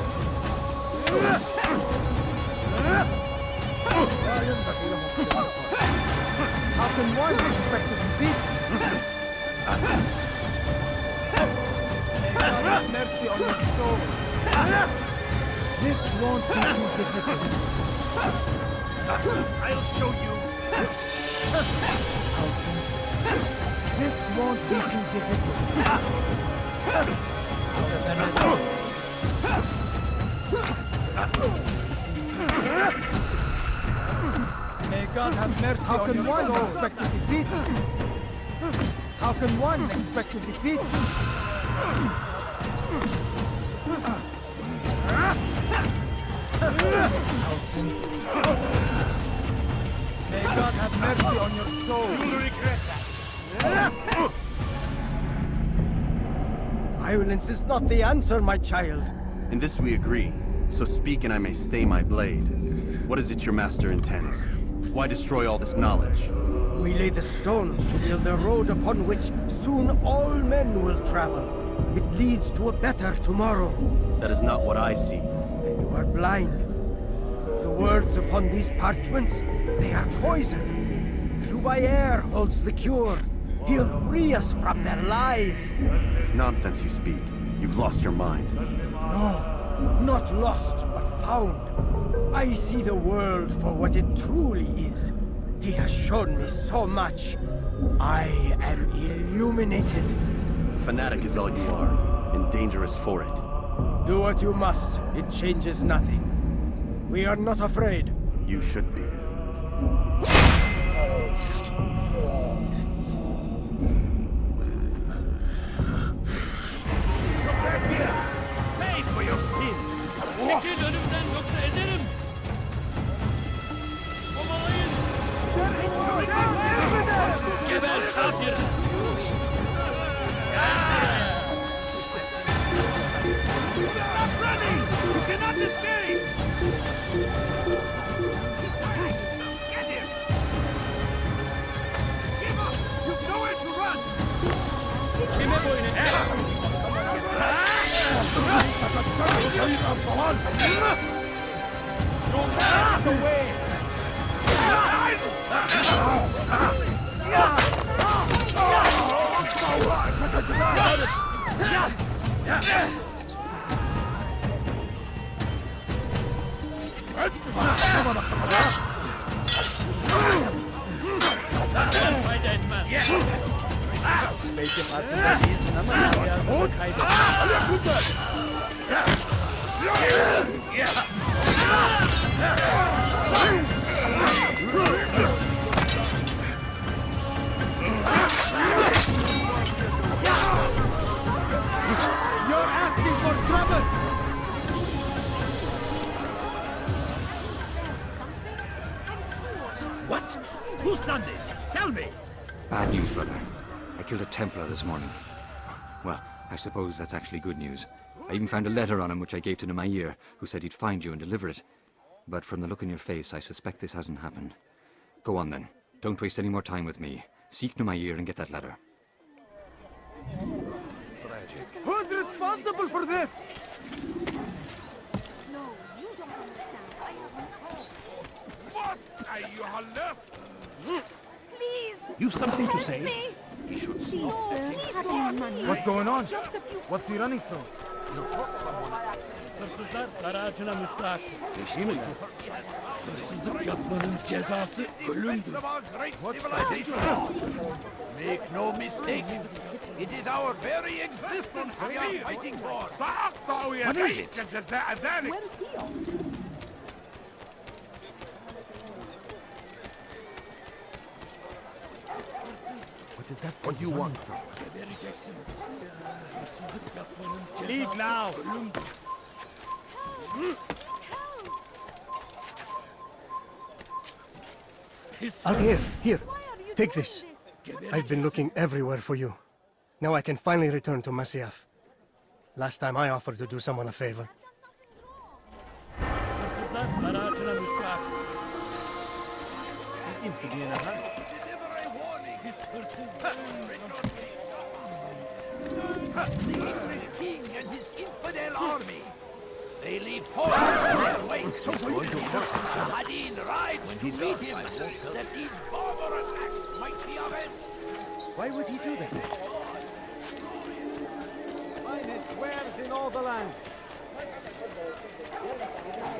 How can one expect to be beaten? May God have mercy on your soul. This won't be too difficult. I'll show you. This won't be too difficult. May God have mercy on your soul. How can one expect to defeat? How can one expect to defeat? May God have mercy on your soul. You'll regret that. Violence is not the answer, my child. In this we agree, so speak and I may stay my blade. What is it your master intends? Why destroy all this knowledge? We lay the stones to build a road upon which soon all men will travel. It leads to a better tomorrow. That is not what I see. Then you are blind. The words upon these parchments, they are poison. Jubayer holds the cure. He'll free us from their lies. It's nonsense you speak. You've lost your mind. No, not lost, but found. I see the world for what it truly is. He has shown me so much. I am illuminated. Fanatic is all you are, and dangerous for it. Do what you must. It changes nothing. We are not afraid. You should be. Come back here! Pay for your sins! Çekil önümden yoksa ederim! Kovalayın! Geber kafir! Stop running! You cannot escape! Get him! Give up! You've nowhere to run! Kime boyun eğer? You'll pass away! Fayda etmez. Belki farkında değilsin ama hayatını kaybettin. You're asking for trouble! What? Who's done this? Tell me! Bad news, brother. I killed a Templar this morning. Well, I suppose that's actually good news. I even found a letter on him which I gave to Nemair, who said he'd find you and deliver it. But from the look in your face, I suspect this hasn't happened. Go on then. Don't waste any more time with me. Seek Nemair and get that letter. Who's responsible for this? No, you don't understand. I have What are you left? Please! You've something to help say? me! You should Please, please, money. What's going on? Just a few... What's he running from? Hırsızlar kara ağacına müstahak. Peşiyle. Hırsızlık yapmanın cezası ölümdür. Make no mistake. It is our very existence we are fighting for. What is it? Where is he? What is that? What do you want? Leave now! Altair, here. Take this. I've been looking everywhere for you. Now I can finally return to Masyaf. Last time I offered to do someone a favor. Hırsızlar kara ağacına müstahak. He seems to be in a hurry. The English king and his infidel army. They leave foreigners in their wake. Saladin rides to meet him, that these barbarous acts might be avenged. Why would he do that? Finest wares in all the land.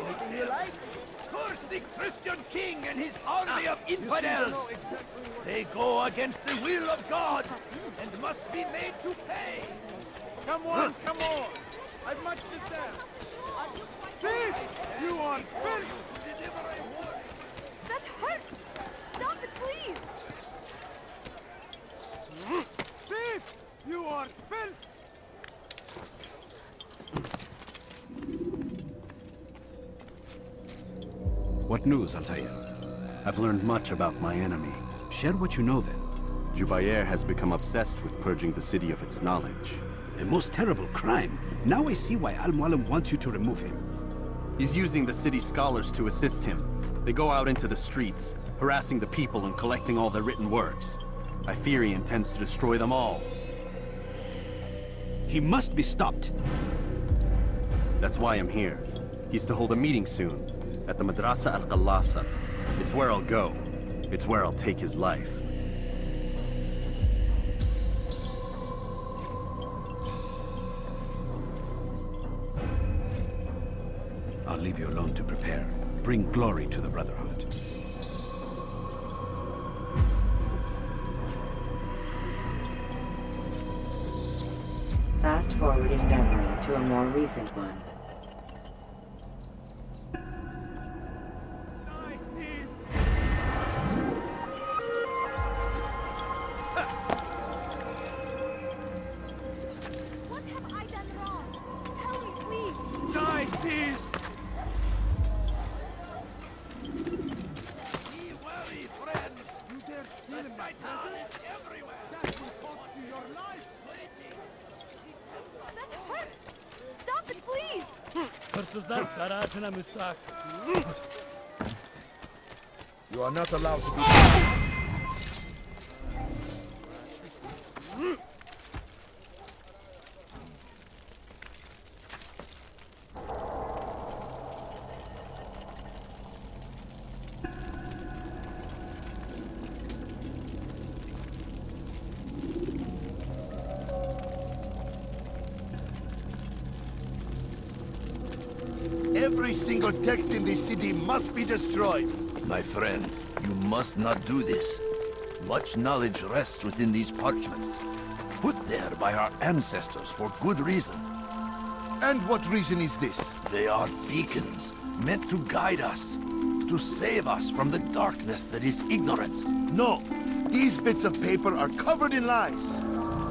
Anything you like? Curse the Christian king and his army of infidels! They go against the will of God and must be made to pay! Come on, come on! I've much to say! Thief! You are filth! That hurt! Stop it, please! Thief! You are filth! What news, Altair? I've learned much about my enemy. Share what you know then. Jubair has become obsessed with purging the city of its knowledge. A most terrible crime. Now I see why Al-Mualim wants you to remove him. He's using the city scholars to assist him. They go out into the streets, harassing the people and collecting all their written works. I fear he intends to destroy them all. He must be stopped. That's why I'm here. He's to hold a meeting soon, at the Madrasa al-Qallasa. It's where I'll go. It's where I'll take his life. I'll leave you alone to prepare. Bring glory to the Brotherhood. Fast-forwarding memory to a more recent one. Stop it, please! Hırsızlar garajına müstahak. You are not allowed to be... Every single text in this city must be destroyed. My friend, you must not do this. Much knowledge rests within these parchments, put there by our ancestors for good reason. And what reason is this? They are beacons, meant to guide us, to save us from the darkness that is ignorance. No, these bits of paper are covered in lies.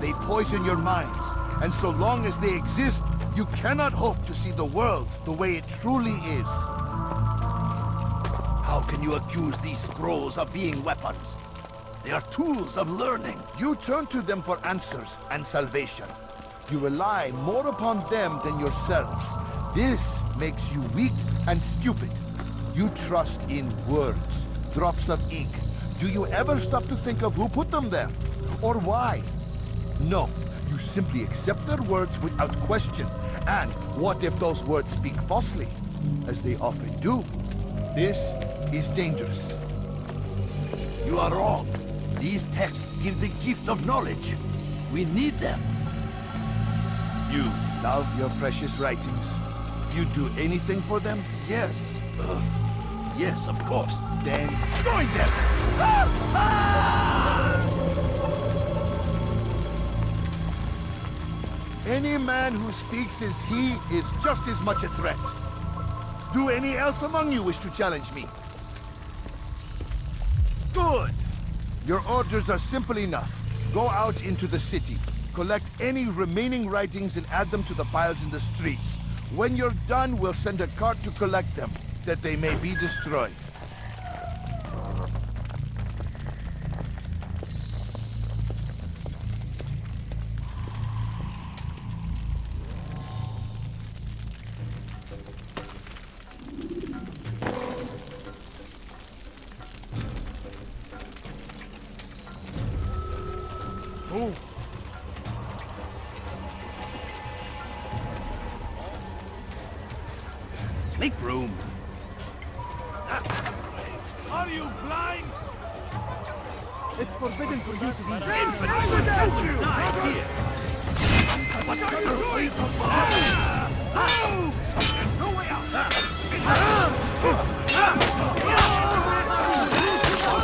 They poison your minds, and so long as they exist, you cannot hope to see the world the way it truly is. How can you accuse these scrolls of being weapons? They are tools of learning. You turn to them for answers and salvation. You rely more upon them than yourselves. This makes you weak and stupid. You trust in words, drops of ink. Do you ever stop to think of who put them there? Or why? No, you simply accept their words without question. And what if those words speak falsely? As they often do. This is dangerous. You are wrong. These texts give the gift of knowledge. We need them. You love your precious writings. You'd do anything for them? Yes. Yes, of course. Then join them! Any man who speaks as he is just as much a threat. Do any else among you wish to challenge me? Good! Your orders are simple enough. Go out into the city, collect any remaining writings and add them to the piles in the streets. When you're done, we'll send a cart to collect them, that they may be destroyed. Make room. Are you blind? It's forbidden for you to be Don't you die here! What are you doing? No way out!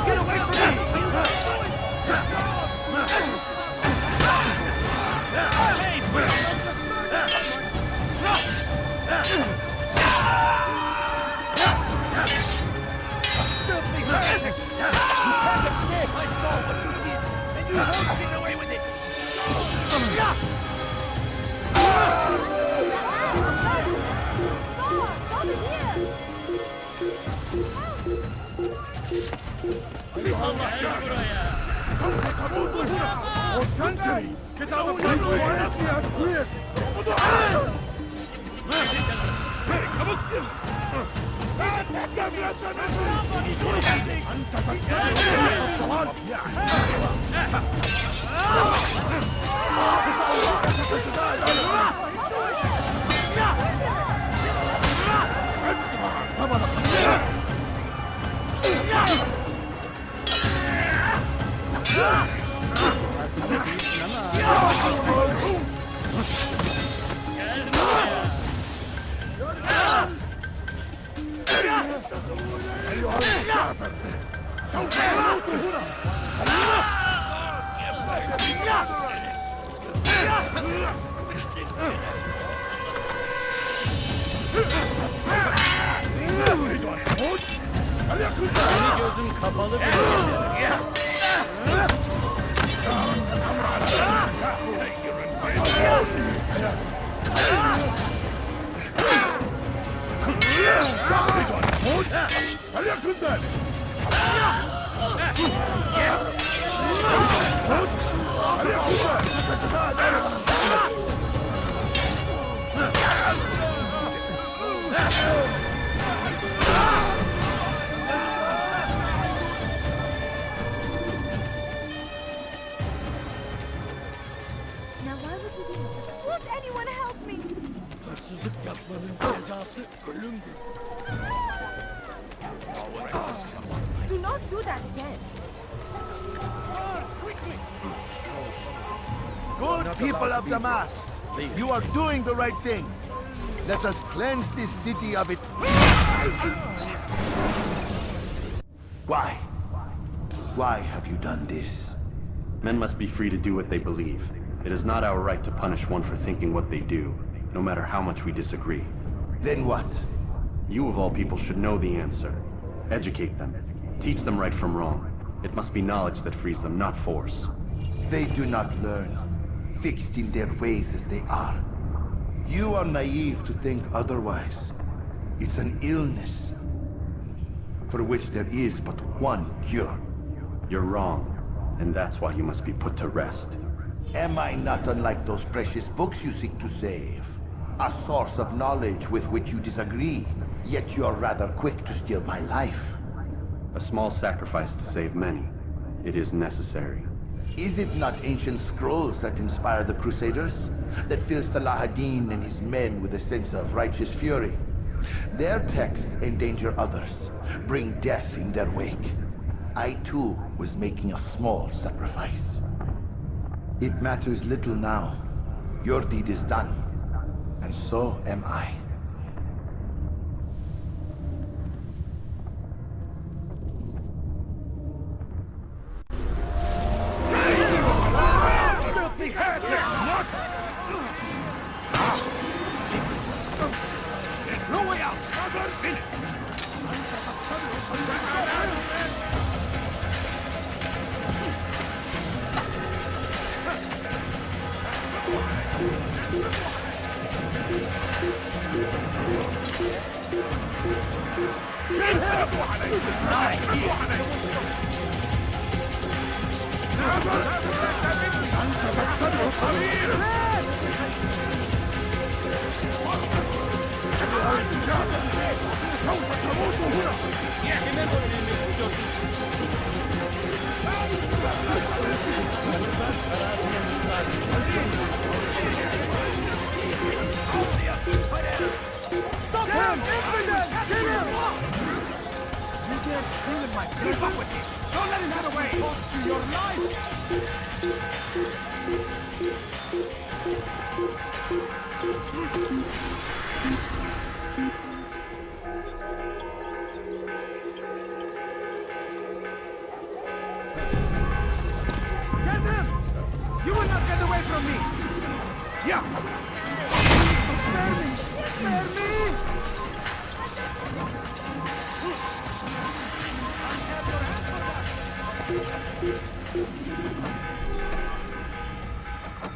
Get away from me! Oh, Santos! Get out of my way! Quietly and clears! Seni gözüm kapalı Allá con dale! anyone help me? Do not do that again. Good people of Damas, you are doing the right thing. Let us cleanse this city of it. Why? Why have you done this? Men must be free to do what they believe. It is not our right to punish one for thinking what they do, no matter how much we disagree. Then what? You of all people should know the answer. Educate them. Teach them right from wrong. It must be knowledge that frees them, not force. They do not learn, fixed in their ways as they are. You are naive to think otherwise. It's an illness, for which there is but one cure. You're wrong, and that's why you must be put to rest. Am I not unlike those precious books you seek to save? A source of knowledge with which you disagree, yet you're rather quick to steal my life. A small sacrifice to save many. It is necessary. Is it not ancient scrolls that inspire the Crusaders? That fill Salah ad-Din and his men with a sense of righteous fury? Their texts endanger others, bring death in their wake. I too was making a small sacrifice. It matters little now. Your deed is done, and so am I. There's no way out! Finish! Stop him! Infidel! Kill him! You can't kill him, my friend. Keep up with him! Don't let him get away! Cost you your Get him! You will not get away from me! Yeah! Spare me! Spare me!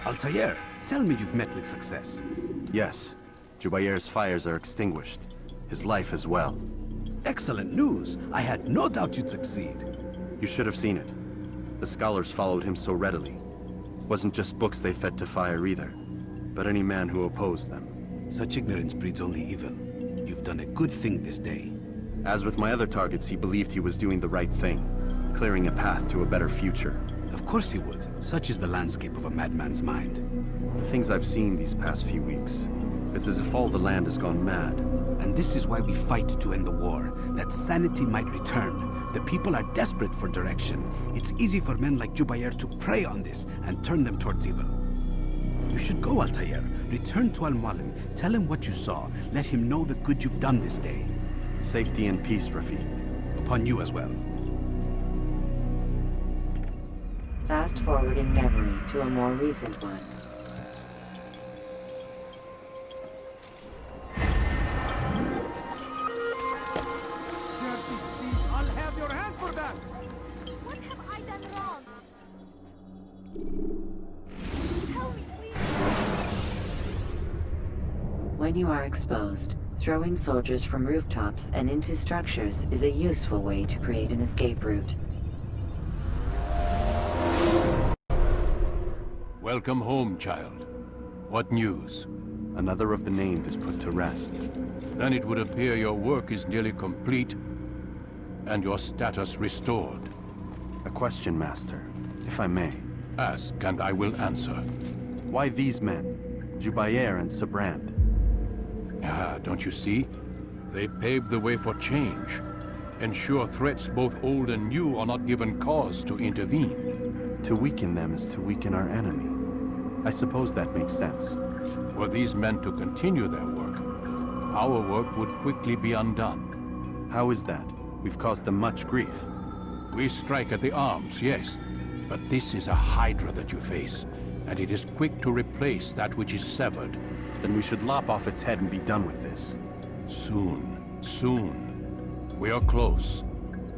Altair, tell me you've met with success. Yes. Jubayr's fires are extinguished. His life as well. Excellent news. I had no doubt you'd succeed. You should have seen it. The scholars followed him so readily. Wasn't just books they fed to fire either, but any man who opposed them. Such ignorance breeds only evil. You've done a good thing this day. As with my other targets, he believed he was doing the right thing, clearing a path to a better future. Of course he would. Such is the landscape of a madman's mind. The things I've seen these past few weeks, it's as if all the land has gone mad. And this is why we fight to end the war, that sanity might return. The people are desperate for direction. It's easy for men like Jubayr to prey on this and turn them towards evil. You should go, Altair. Return to Al-Mualim. Tell him what you saw. Let him know the good you've done this day. Safety and peace, Rafiq. Upon you as well. Fast forward in memory to a more recent one. I'll have your hand for that! What have I done wrong? Tell me, please. When you are exposed, throwing soldiers from rooftops and into structures is a useful way to create an escape route. Welcome home, child. What news? Another of the named is put to rest. Then it would appear your work is nearly complete, and your status restored. A question, Master, if I may. Ask, and I will answer. Why these men? Jubayer and Sabrand. Ah, don't you see? They paved the way for change. Ensure threats both old and new are not given cause to intervene. To weaken them is to weaken our enemy. I suppose that makes sense. Were these men to continue their work, our work would quickly be undone. How is that? We've caused them much grief. We strike at the arms, yes. But this is a hydra that you face, and it is quick to replace that which is severed. Then we should lop off its head and be done with this. Soon, soon. We are close.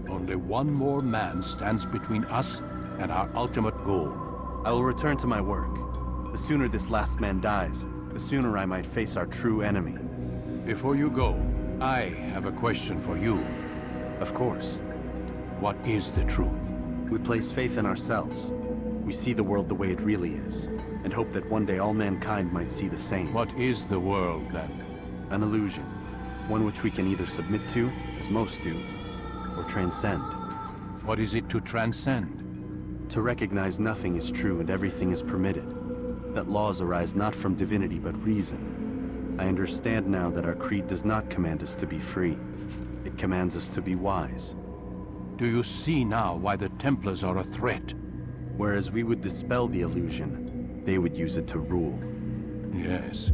Only one more man stands between us and our ultimate goal. I will return to my work. The sooner this last man dies, the sooner I might face our true enemy. Before you go, I have a question for you. Of course. What is the truth? We place faith in ourselves. We see the world the way it really is, and hope that one day all mankind might see the same. What is the world, then? An illusion. One which we can either submit to, as most do, or transcend. What is it to transcend? To recognize nothing is true and everything is permitted. That laws arise not from divinity but reason. I understand now that our creed does not command us to be free. It commands us to be wise. Do you see now why the Templars are a threat? Whereas we would dispel the illusion, they would use it to rule. Yes.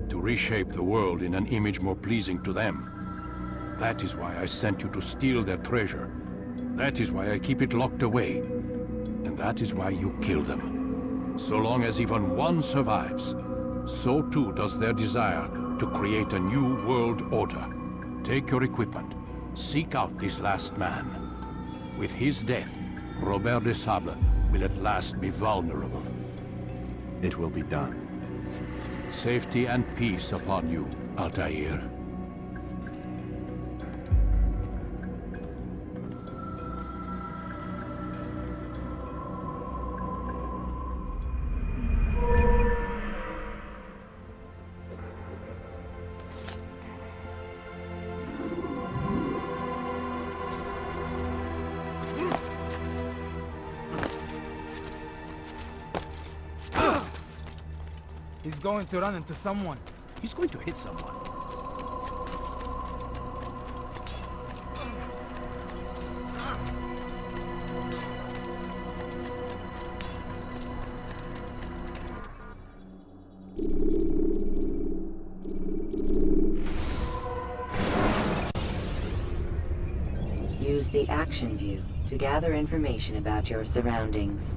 To reshape the world in an image more pleasing to them. That is why I sent you to steal their treasure. That is why I keep it locked away. And that is why you kill them. So long as even one survives, so too does their desire to create a new world order. Take your equipment. Seek out this last man. With his death, Robert de Sable will at last be vulnerable. It will be done. Safety and peace upon you, Altair. He's going to run into someone. He's going to hit someone. Use the action view to gather information about your surroundings.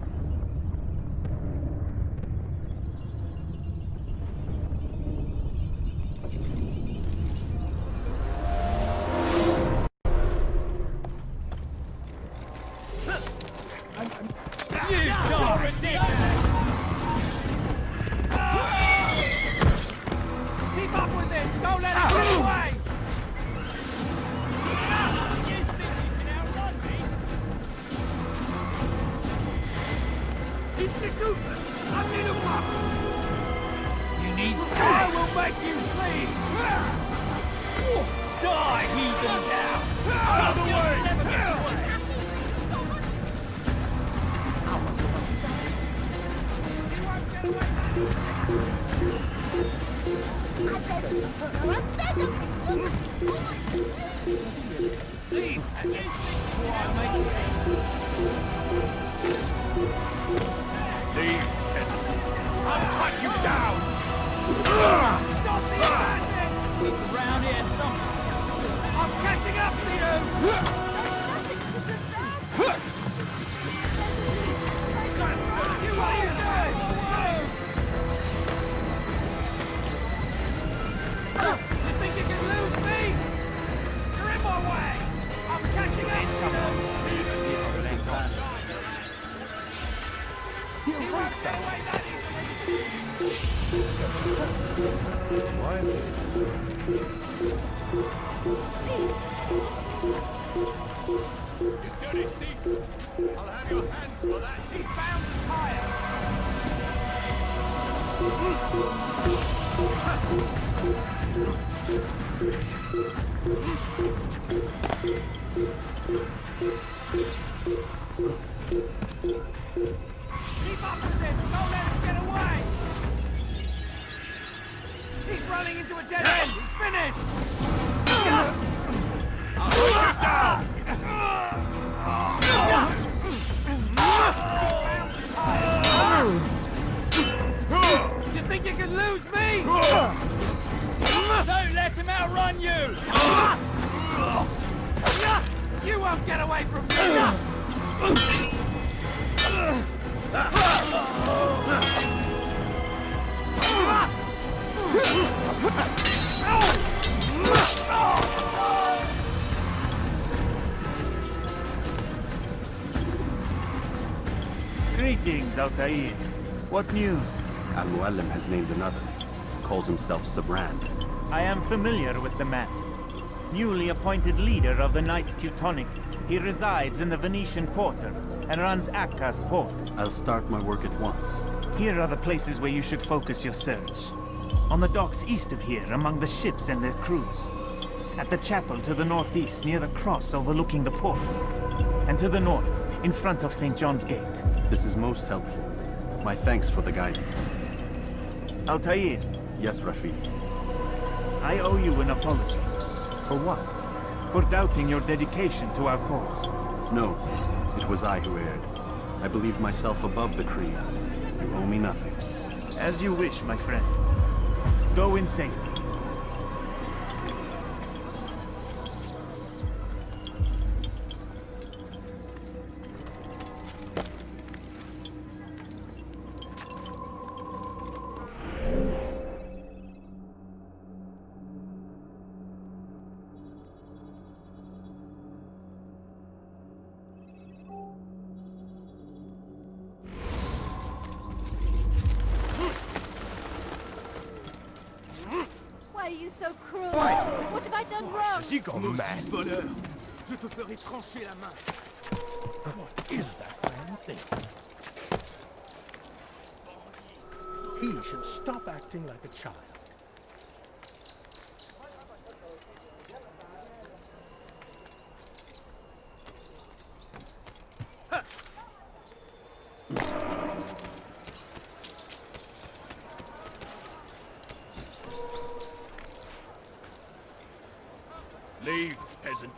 Excuse me! Don't let him outrun you! You won't get away from me! Greetings, Altair. What news? Al-Mualim has named another. Calls himself Sabrand. I am familiar with the man. Newly appointed leader of the Knights Teutonic, he resides in the Venetian Quarter and runs Akka's port. I'll start my work at once. Here are the places where you should focus your search. On the docks east of here, among the ships and their crews. At the chapel to the northeast, near the cross overlooking the port. And to the north, in front of St. John's Gate. This is most helpful. My thanks for the guidance. Altair. Yes, Rafiq. I owe you an apology. For what? For doubting your dedication to our cause. No, it was I who erred. I believed myself above the Creed. You owe me nothing. As you wish, my friend. Go in safety. Why are you so cruel? What have I done wrong? Has he gone mad? Je te ferai trancher la main. What is that damn thing? He should stop acting like a child. Leave, peasant.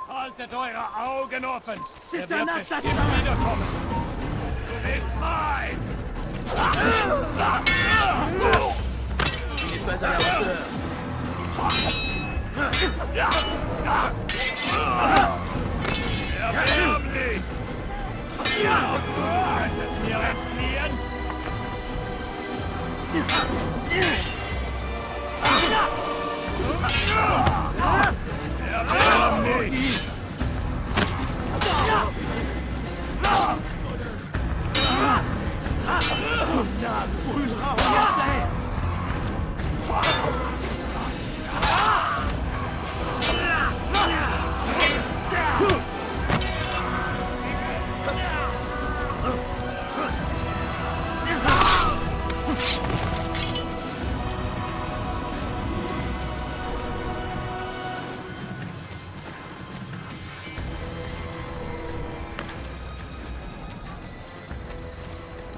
Haltet eure Augen offen! Sister, wird not bestimmt that wiederkommen! Du bist mein! Il n'est pas à la hauteur. Erbärmlich! Könntest mir entfliehen? Erbärmlich!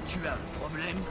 Tu as un problème?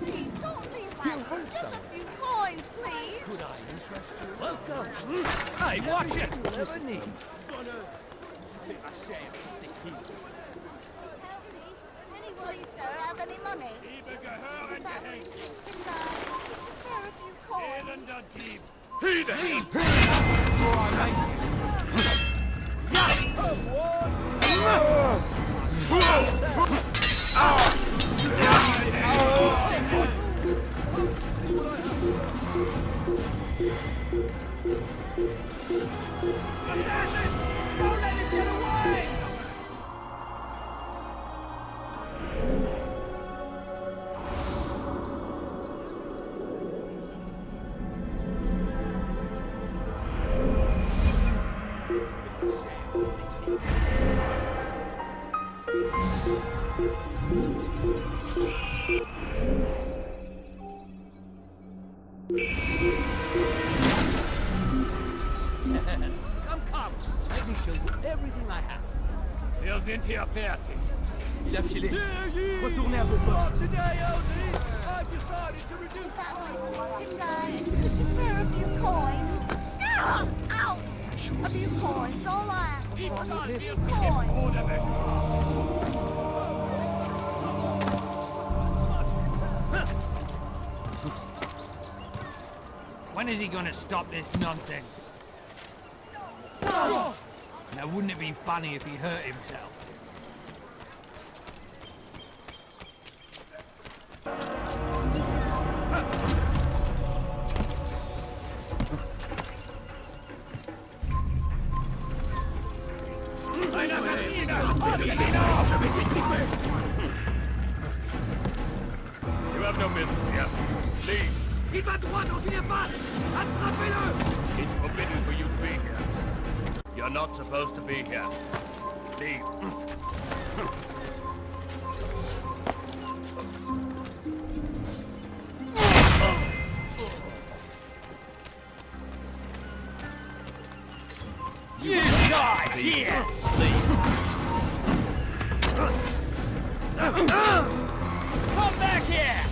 Please, don't leave that. Just a few coins, please. Could I interest you? Welcome. Hey, watch it. Never need. Please, sir, have any money? Liebe Gehören Family, gehängt! kids and guys. Spare a few coins. Elender Dieb! Come. Let me show you everything I have. Present here, Bertie. Il a filé. Retournez à vos postes. Today, Elsie, I've decided to reduce... Didn't I? Could you spare a few coins? Ow! A few coins, all I ask for. A few coins. When is he gonna stop this nonsense? Now, wouldn't it be funny if he hurt himself? You have no business here. Leave. Il va droit dans une impasse! Attrapez-le! It's forbidden for you to be here. You're not supposed to be here. Leave. You die here! Come back here!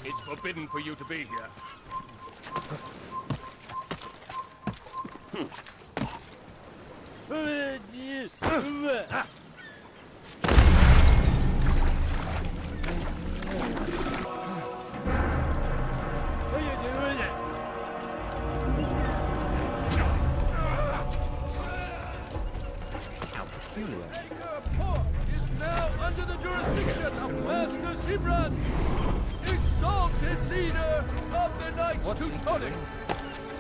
It's forbidden for you to be here. Is now under the jurisdiction of Master Sibras, exalted leader leader of the Knights Teutonic.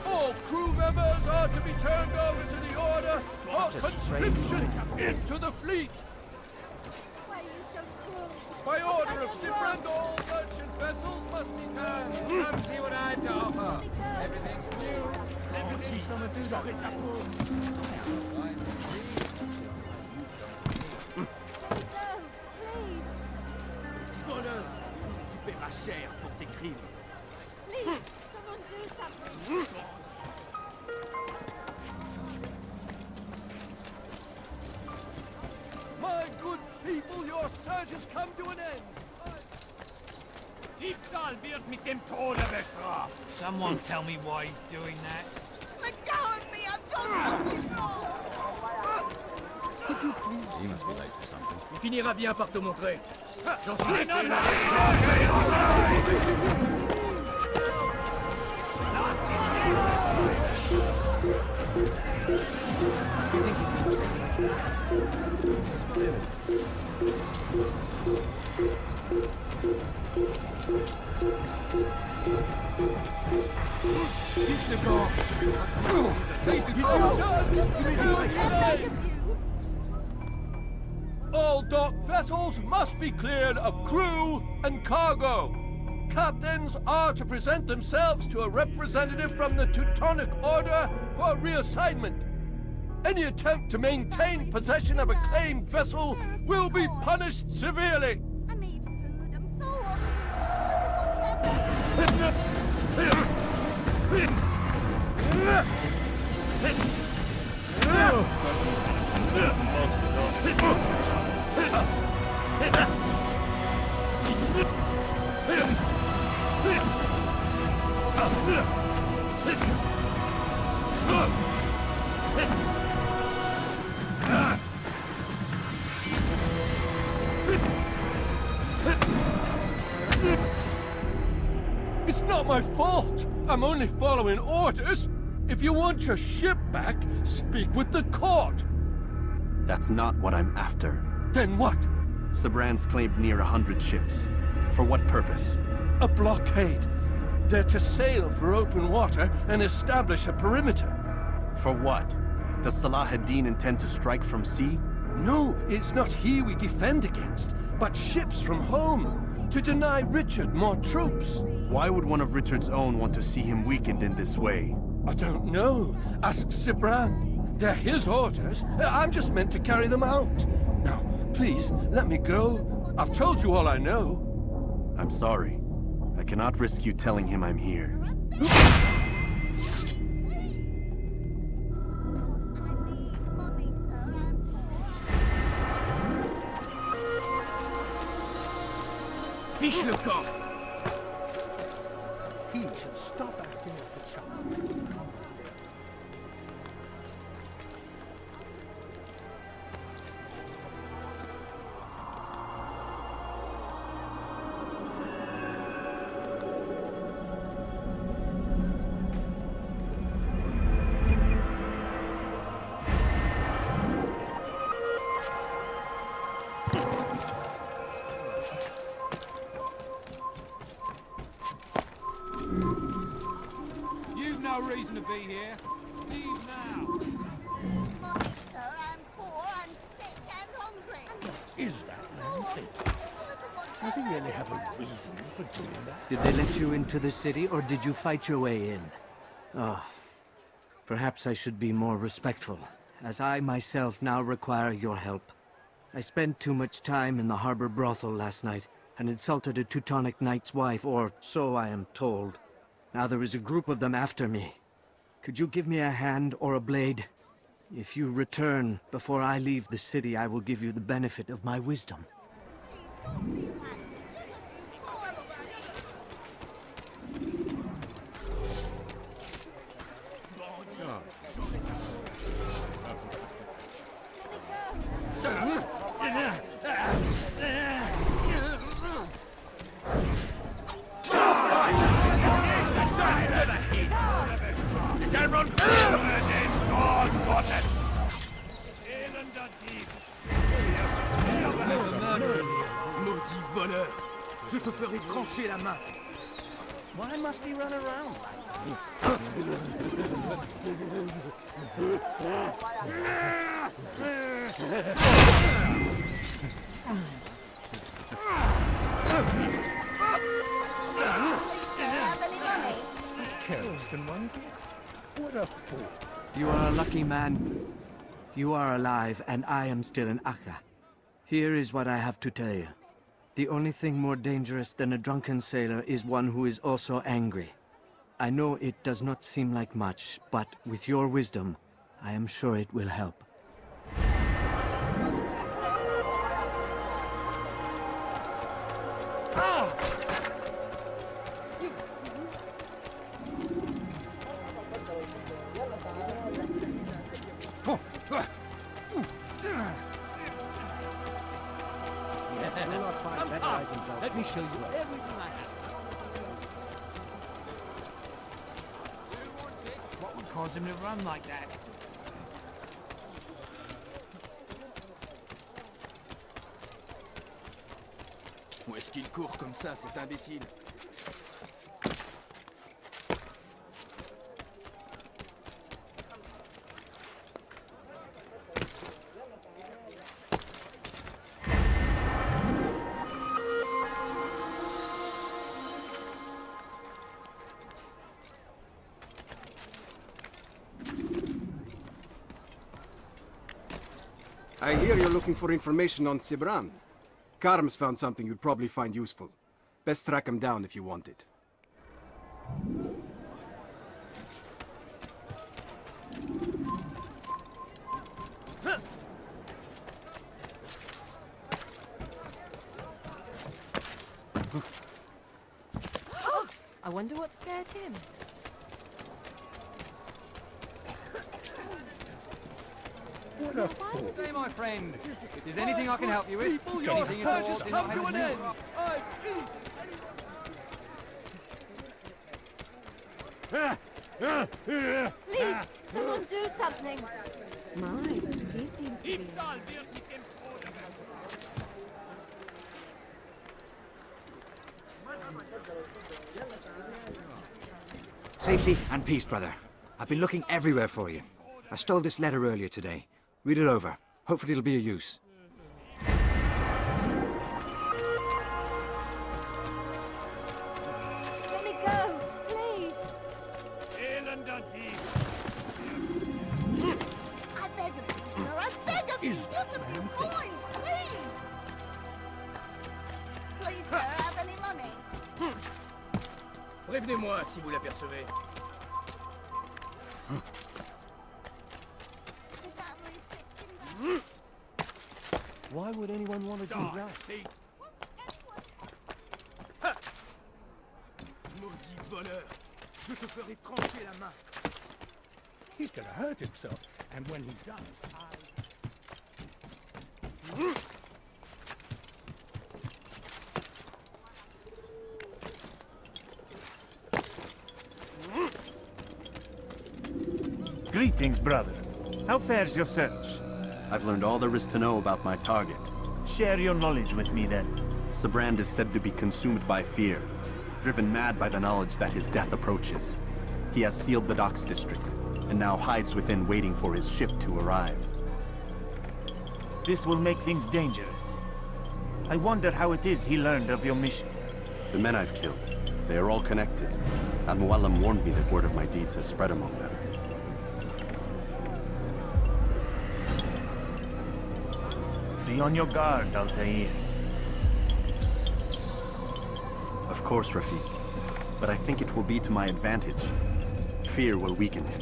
All crew members are to be turned over to the Order for conscription into the fleet. Why are you so cruel? By order of Sibrand, all merchant vessels must be banned. Come see what I have to offer. Everything's new. Everything's gonna do that. Voleur, tu paieras cher pour tes crimes. please, someone do something. My good people, your search has come to an end. Diebstahl wird mit dem Tode bestraft. Someone tell me why he's doing that. Let go of me, I'm talking wrong. Could you please? He must be late for something. Il finira bien par te montrer. J'en suis All dock vessels must be cleared of crew and cargo. Captains are to present themselves to a representative from the Teutonic Order for reassignment. Any attempt to maintain possession of a claimed vessel will be punished severely. I need food, I'm It's not my fault. I'm only following orders. If you want your ship back, speak with the court. That's not what I'm after. Then what? Sibrand's claimed near 100 ships. For what purpose? A blockade. They're to sail for open water and establish a perimeter. For what? Does Salah ad-Din intend to strike from sea? No, it's not he we defend against, but ships from home, to deny Richard more troops. Why would one of Richard's own want to see him weakened in this way? I don't know. Ask Sibrand. They're his orders. I'm just meant to carry them out. Now, please, let me go. I've told you all I know. I'm sorry. I cannot risk you telling him I'm here. Fiche le camp! He should stop acting like a child. You've no reason to be here. Leave now. Mommy, sir, I'm poor, I'm sick and hungry. Is that man thick? Does he really have a reason for doing that? Did they let you into the city, or did you fight your way in? Oh, perhaps I should be more respectful, as I myself now require your help. I spent too much time in the harbor brothel last night, and insulted a Teutonic knight's wife, or so I am told. Now there is a group of them after me. Could you give me a hand or a blade? If you return before I leave the city, I will give you the benefit of my wisdom. Maudit voleur! Je te ferai trancher la main! Why must he run around careless than one? What a fool. You are a lucky man. You are alive, and I am still in Akka. Here is what I have to tell you. The only thing more dangerous than a drunken sailor is one who is also angry. I know it does not seem like much, but with your wisdom, I am sure it will help. Let me show you everything I have. What would cause him to run like that? Où est-ce qu'il court comme ça, cet imbécile? I hear you're looking for information on Sibran. Karm's found something you'd probably find useful. Best track him down if you want it. I wonder what scared him. What a fool. Say, my friend, if there's anything I can help you with, anything at all, do not hesitate. Please, someone do something. My, he seems to be... Safety and peace, brother. I've been looking everywhere for you. I stole this letter earlier today. Read it over. Hopefully it'll be of use. Let me go, please. I beg of you, no, I beg of you, just a few coins, please. Please, sir, have any money? Prévenez-moi si vous l'apercevez. Why would anyone want to do that? Maudit voleur! Je te ferai trancher la main! He's gonna hurt himself, and when he does, Greetings, brother. How fares your search? I've learned all there is to know about my target. Share your knowledge with me, then. Sibrand is said to be consumed by fear, driven mad by the knowledge that his death approaches. He has sealed the docks district, and now hides within waiting for his ship to arrive. This will make things dangerous. I wonder how it is he learned of your mission. The men I've killed, they are all connected. Al-Mualim warned me that word of my deeds has spread among them. Be on your guard, Altair. Of course, Rafiq. But I think it will be to my advantage. Fear will weaken him.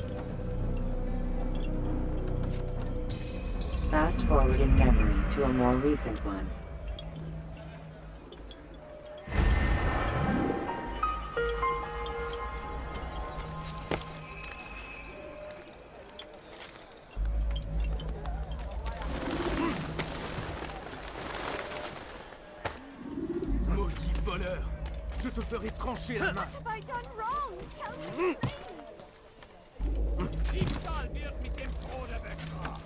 Fast forward in memory to a more recent one. Maudit voleur! Je te ferai trancher la main! What have I done wrong? Tell me. Diebstahl wird mit dem Tode bestraft!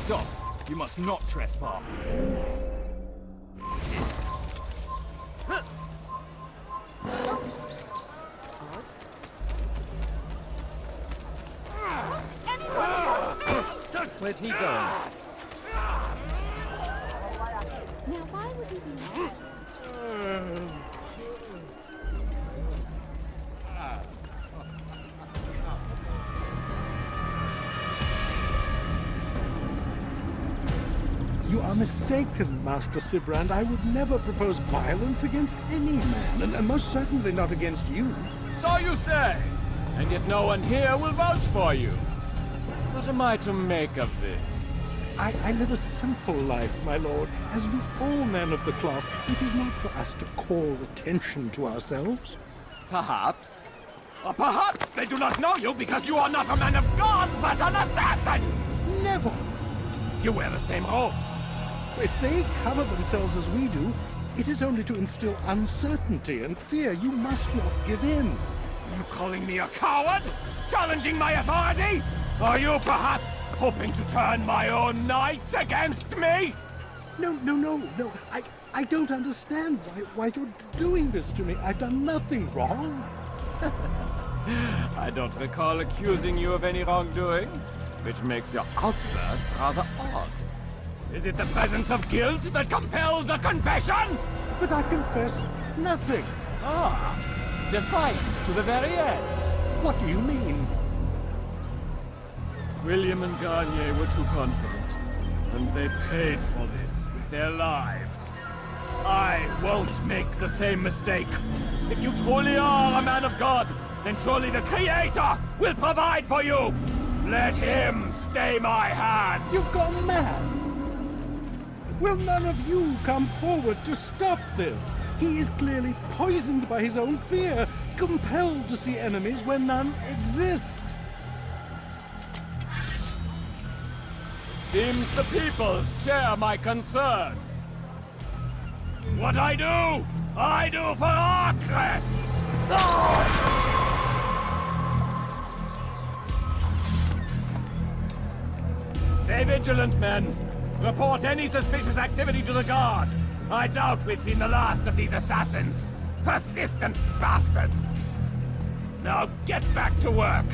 Stop! You must not trespass. Where's he going? Now, why would he be mad? You are mistaken, Master Sibrand. I would never propose violence against any man, and most certainly not against you. So you say, and yet no one here will vouch for you. What am I to make of this? I live a simple life, my lord. As do all men of the cloth, it is not for us to call attention to ourselves. Perhaps. Or perhaps they do not know you because you are not a man of God, but an assassin! Never! You wear the same robes. If they cover themselves as we do, it is only to instill uncertainty and fear. You must not give in. You calling me a coward? Challenging my authority? Are you perhaps hoping to turn my own knights against me? No. I don't understand why you're doing this to me. I've done nothing wrong. I don't recall accusing you of any wrongdoing, which makes your outburst rather odd. Is it the presence of guilt that compels a confession? But I confess nothing. Ah, defiant to the very end. What do you mean? William and Garnier were too confident, and they paid for this with their lives. I won't make the same mistake. If you truly are a man of God, then surely the Creator will provide for you. Let him stay my hand. You've gone mad. Will none of you come forward to stop this? He is clearly poisoned by his own fear, compelled to see enemies where none exist. Seems the people share my concern. What I do for Acre! Stay vigilant, men. Report any suspicious activity to the guard. I doubt we've seen the last of these assassins. Persistent bastards. Now get back to work.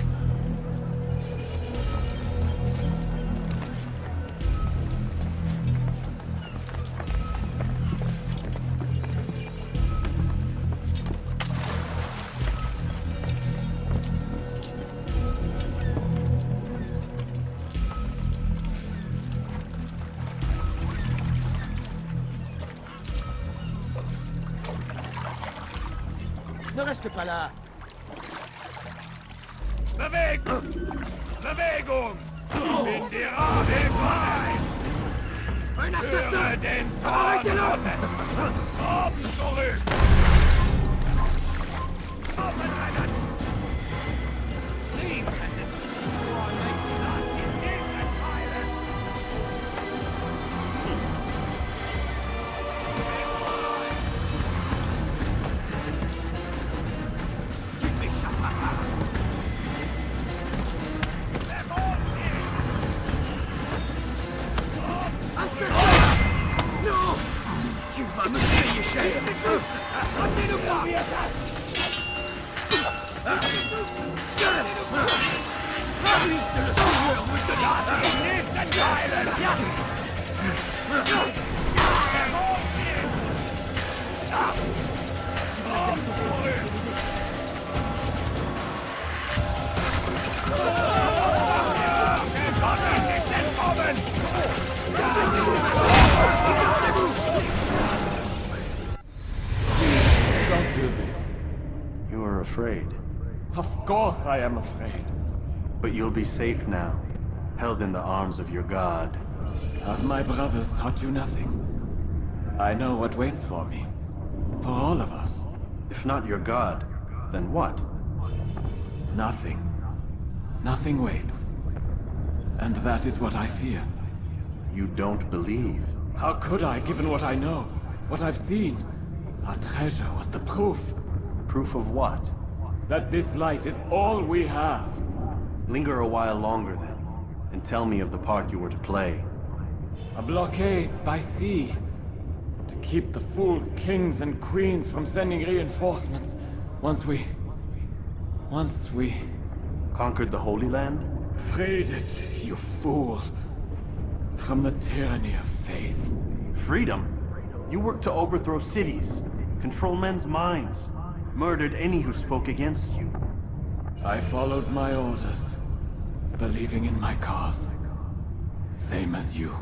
Ne reste pas là. Bewegung! In die Rabe frei! Höre den Ton Gottes! Komm zurück! Aufeinander! Leave and destroy my blood in Israel! Don't do this. You are afraid. Of course I am afraid. But you'll be safe now, held in the arms of your god. Have my brothers taught you nothing? I know what waits for me. For all of us. If not your god, then what? Nothing. Nothing waits. And that is what I fear. You don't believe. How could I, given what I know? What I've seen? Our treasure was the proof. Proof of what? That this life is all we have. Linger a while longer then, and tell me of the part you were to play. A blockade by sea. To keep the fool kings and queens from sending reinforcements. Once we... Conquered the Holy Land? freed it, you fool. From the tyranny of faith. Freedom? You worked to overthrow cities, control men's minds, murdered any who spoke against you. I followed my orders, believing in my cause. Same as you.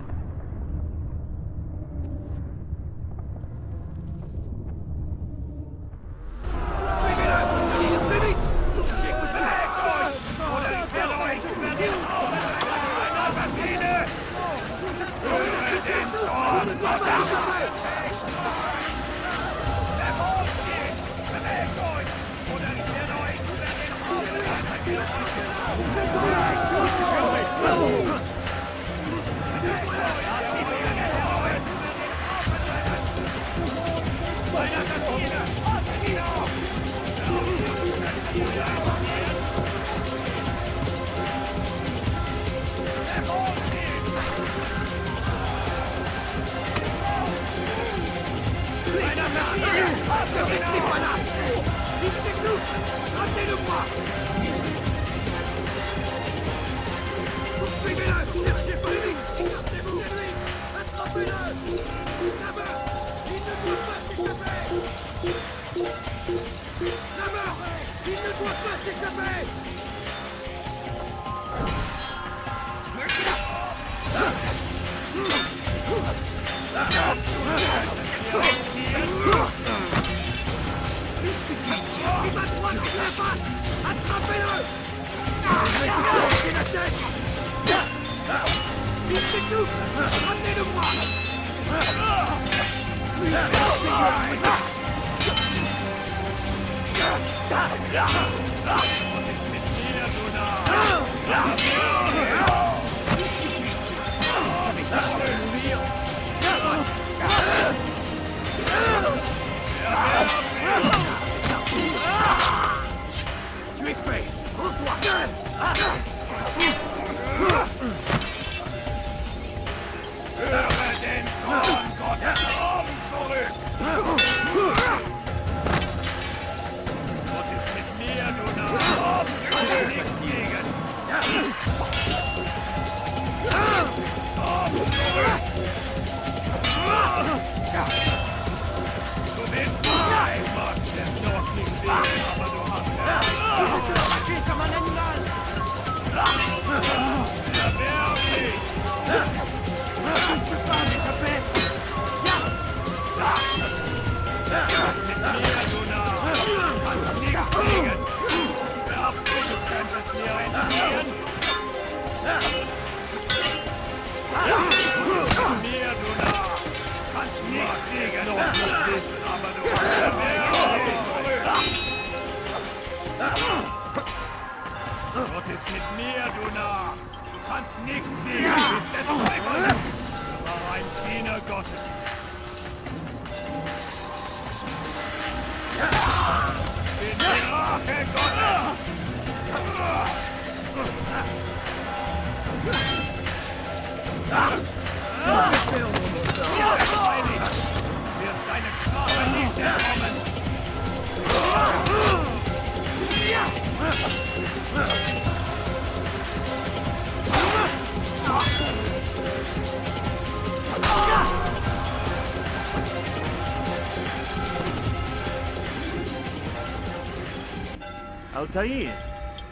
Altair,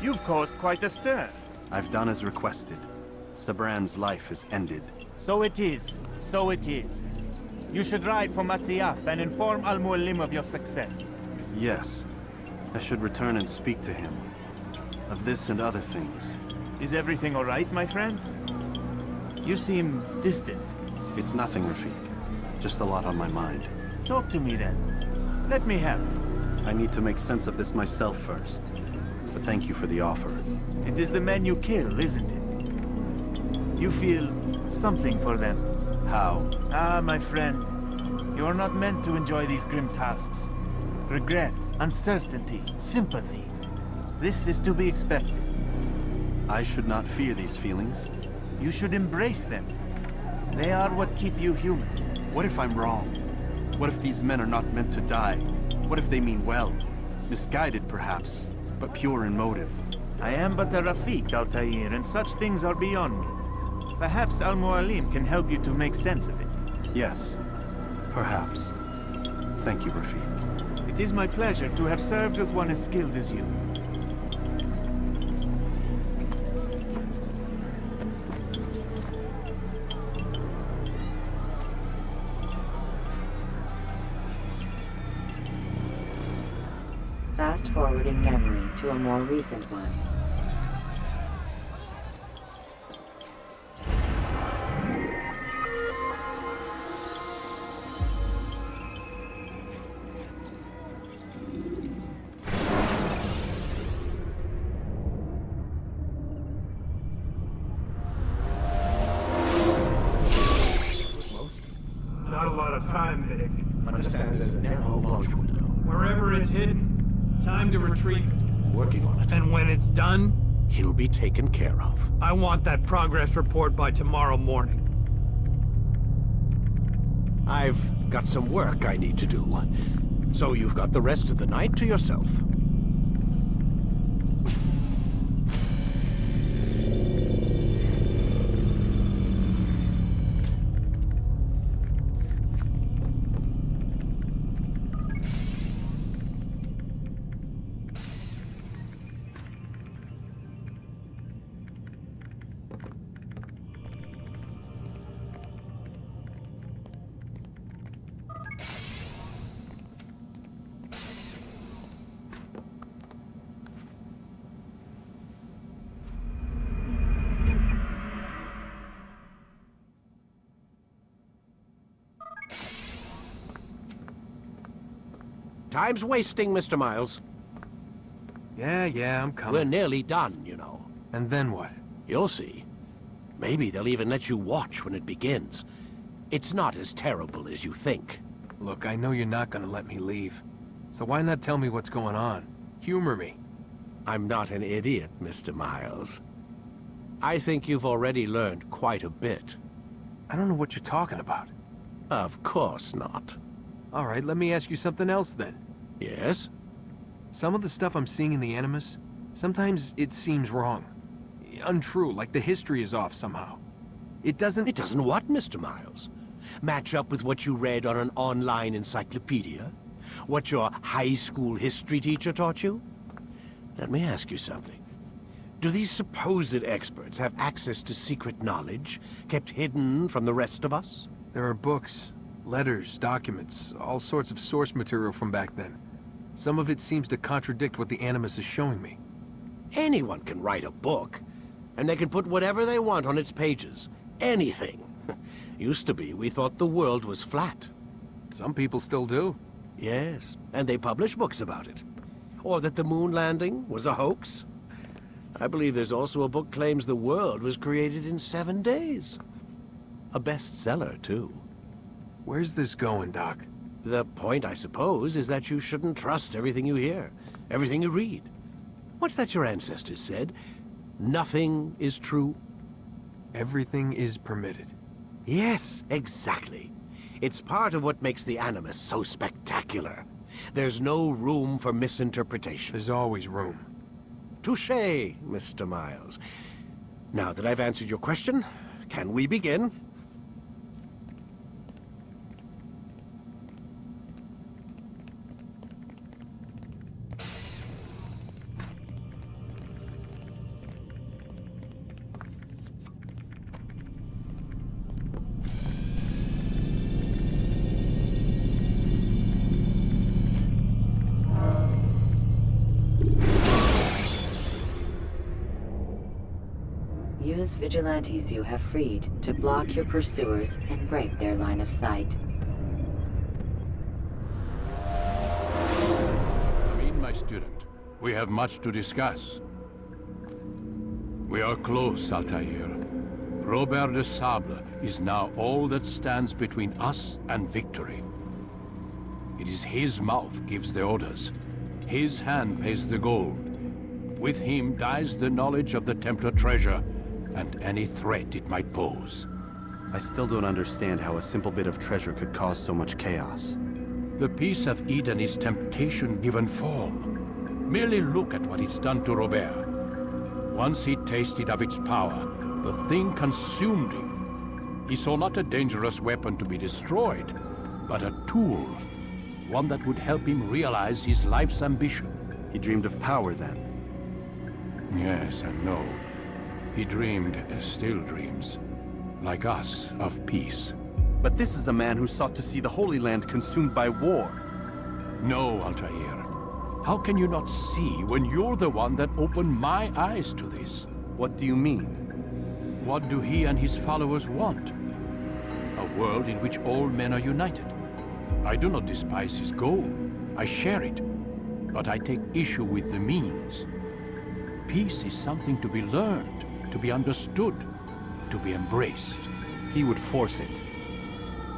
you've caused quite a stir. I've done as requested. Sabran's life is ended. So it is. So it is. You should ride for Masyaf and inform Al-Mualim of your success. Yes. I should return and speak to him. Of this and other things. Is everything all right, my friend? You seem distant. It's nothing, Rafik. Just a lot on my mind. Talk to me then. Let me help. I need to make sense of this myself first. But thank you for the offer. It is the men you kill, isn't it? You feel something for them. How? Ah, my friend. You are not meant to enjoy these grim tasks. Regret, uncertainty, sympathy. This is to be expected. I should not fear these feelings. You should embrace them. They are what keep you human. What if I'm wrong? What if these men are not meant to die? What if they mean well? Misguided, perhaps, but pure in motive. I am but a Rafik, Altair, and such things are beyond me. Perhaps Al-Mualim can help you to make sense of it. Yes, perhaps. Thank you, Rafik. It is my pleasure to have served with one as skilled as you. Fast-forwarding memory to a more recent one. Not a lot of time, Vic. Understand there's a narrow launch window. Wherever it's hidden, time to retrieve it. Working on it. And when it's done, He'll be taken care of. I want that progress report by tomorrow morning. I've got some work I need to do. So you've got the rest of the night to yourself. Time's wasting, Mr. Miles. Yeah, I'm coming. We're nearly done, you know. And then what? You'll see. Maybe they'll even let you watch when it begins. It's not as terrible as you think. Look, I know you're not gonna let me leave. So why not tell me what's going on? Humor me. I'm not an idiot, Mr. Miles. I think you've already learned quite a bit. I don't know what you're talking about. Of course not. All right, let me ask you something else then. Yes? Some of the stuff I'm seeing in the Animus, sometimes it seems wrong. Untrue, like the history is off somehow. It doesn't... It doesn't what, Mr. Miles? Match up with what you read on an online encyclopedia? What your high school history teacher taught you? Let me ask you something. Do these supposed experts have access to secret knowledge, kept hidden from the rest of us? There are books, letters, documents, all sorts of source material from back then. Some of it seems to contradict what the Animus is showing me. Anyone can write a book, and they can put whatever they want on its pages. Anything. Used to be, we thought the world was flat. Some people still do. Yes, and they publish books about it. Or that the moon landing was a hoax. I believe there's also a book claims the world was created in 7 days. A bestseller, too. Where's this going, Doc? The point, I suppose, is that you shouldn't trust everything you hear, everything you read. What's that your ancestors said? Nothing is true? Everything is permitted. Yes, exactly. It's part of what makes the Animus so spectacular. There's no room for misinterpretation. There's always room. Touché, Mr. Miles. Now that I've answered your question, can we begin? Use vigilantes you have freed to block your pursuers and break their line of sight. Amin, my student, we have much to discuss. We are close, Altair. Robert de Sable is now all that stands between us and victory. It is his mouth gives the orders. His hand pays the gold. With him dies the knowledge of the Templar treasure and any threat it might pose. I still don't understand how a simple bit of treasure could cause so much chaos. The peace of Eden is temptation given form. Merely look at what it's done to Robert. Once he tasted of its power, the thing consumed him. He saw not a dangerous weapon to be destroyed, but a tool. One that would help him realize his life's ambition. He dreamed of power then? Yes and no. He dreamed, still dreams, like us, of peace. But this is a man who sought to see the Holy Land consumed by war. No, Altair. How can you not see when you're the one that opened my eyes to this? What do you mean? What do he and his followers want? A world in which all men are united. I do not despise his goal. I share it. But I take issue with the means. Peace is something to be learned, to be understood, to be embraced. He would force it.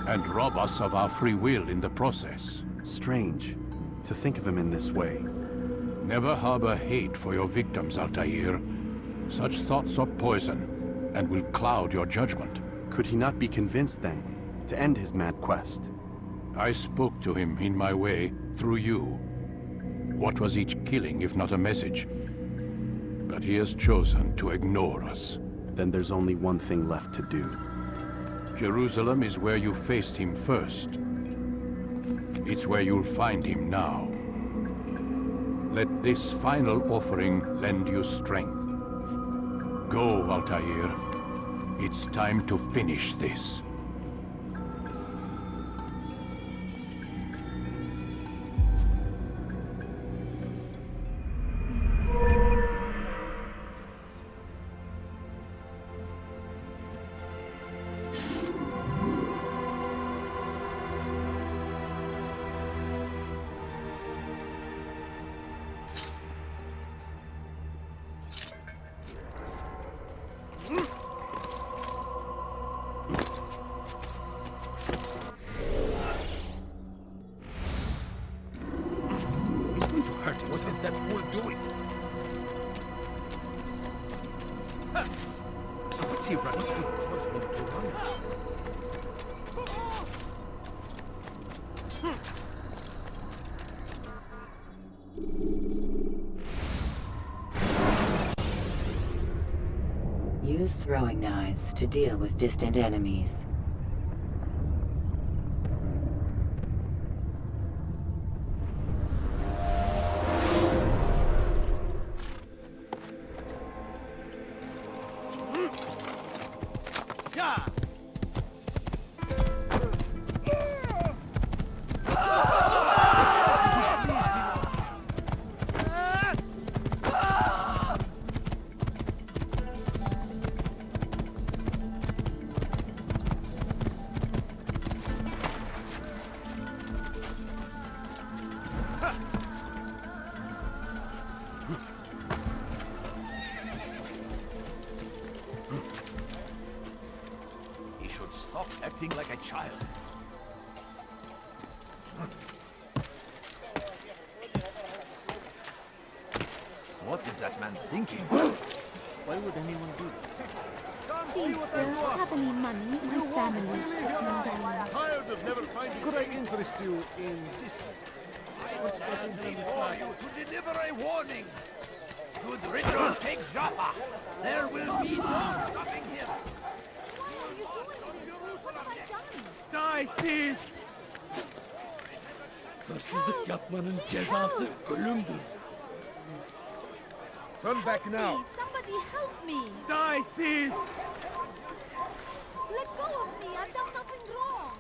And rob us of our free will in the process. Strange, to think of him in this way. Never harbor hate for your victims, Altair. Such thoughts are poison, and will cloud your judgment. Could he not be convinced, then, to end his mad quest? I spoke to him in my way, through you. What was each killing, if not a message? But he has chosen to ignore us. Then there's only one thing left to do. Jerusalem is where you faced him first. It's where you'll find him now. Let this final offering lend you strength. Go, Altair. It's time to finish this. What is that fool doing? What's he running to? What's been going on? Use throwing knives to deal with distant enemies. Stop acting like a child. What is that man thinking? Why would anyone do that? If you have any money, my family is Tired of never finding. Could I interest you in this? I stand before you to deliver a warning. Should Richard take Jaffa, there will be no stopping him. Die, thief! Hırsızlık yapmanın cezası ölümdür. Turn back now. Please, somebody help me. Die, thief! Let go of me. I've done nothing wrong.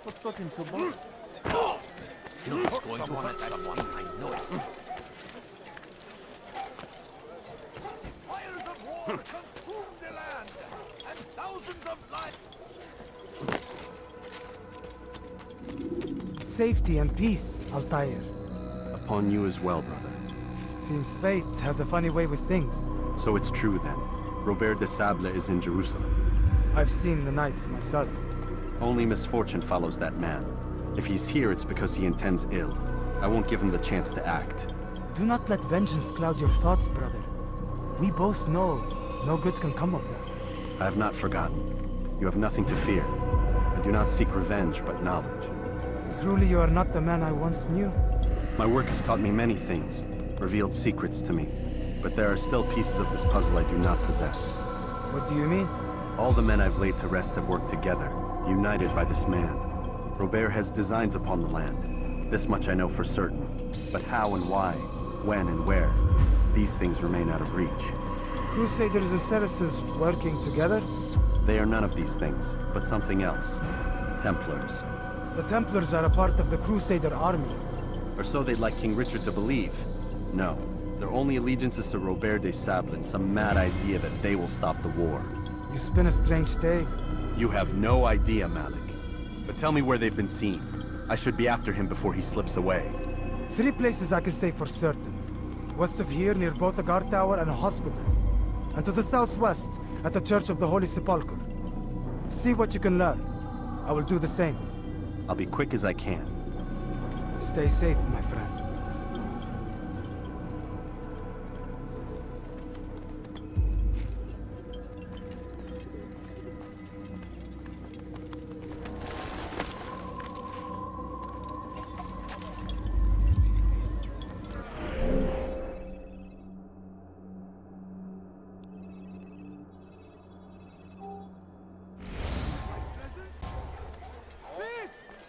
What's got him so bold? He's going to hurt someone, I know it. Fires of war consume the land, and thousands of lives. Safety and peace, Altair. Upon you as well, brother. Seems fate has a funny way with things. So it's true then. Robert de Sable is in Jerusalem. I've seen the knights myself. Only misfortune follows that man. If he's here, it's because he intends ill. I won't give him the chance to act. Do not let vengeance cloud your thoughts, brother. We both know no good can come of that. I have not forgotten. You have nothing to fear. I do not seek revenge, but knowledge. Truly, you are not the man I once knew. My work has taught me many things, revealed secrets to me. But there are still pieces of this puzzle I do not possess. What do you mean? All the men I've laid to rest have worked together, united by this man. Robert has designs upon the land. This much I know for certain. But how and why, when and where, these things remain out of reach. Crusaders and Saracens working together? They are none of these things, but something else. Templars. The Templars are a part of the Crusader army. Or so they'd like King Richard to believe. No. Their only allegiance is to Robert de Sable and some mad idea that they will stop the war. You spin a strange tale. You have no idea, Malik. But tell me where they've been seen. I should be after him before he slips away. 3 places I can say for certain. West of here, near both a guard tower and a hospital. And to the southwest, at the Church of the Holy Sepulchre. See what you can learn. I will do the same. I'll be quick as I can. Stay safe, my friend.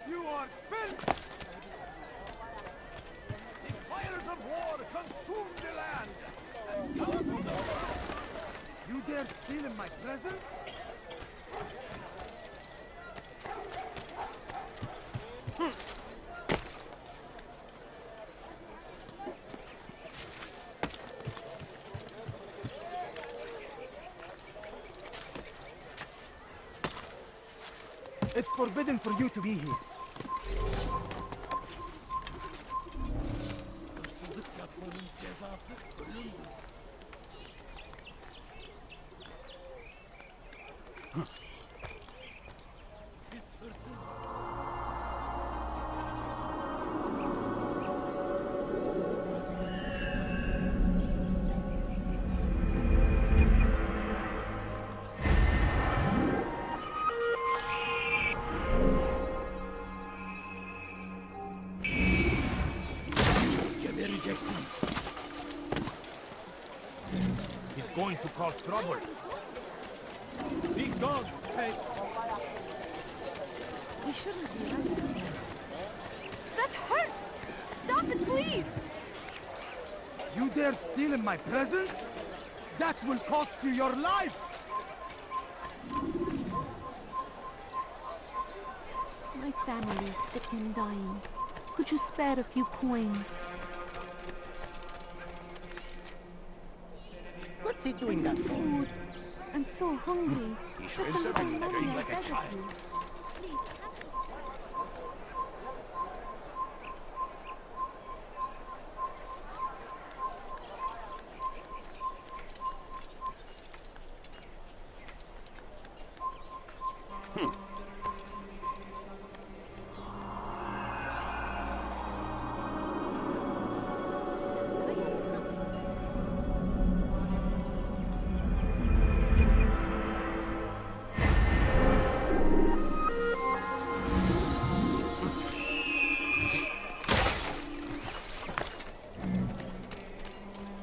You are filth! The fires of war consume the land! You dare steal in my presence? It's forbidden for you to be here. He's going to cause trouble. Be gone, face. We shouldn't be like that. That hurts! Stop it, please! You dare steal in my presence? That will cost you your life! My family is sick and dying. Could you spare a few coins? What's he doing that for? Food. I'm so hungry. He's Just a little reserving money, everything I like a beg of child. you. Please,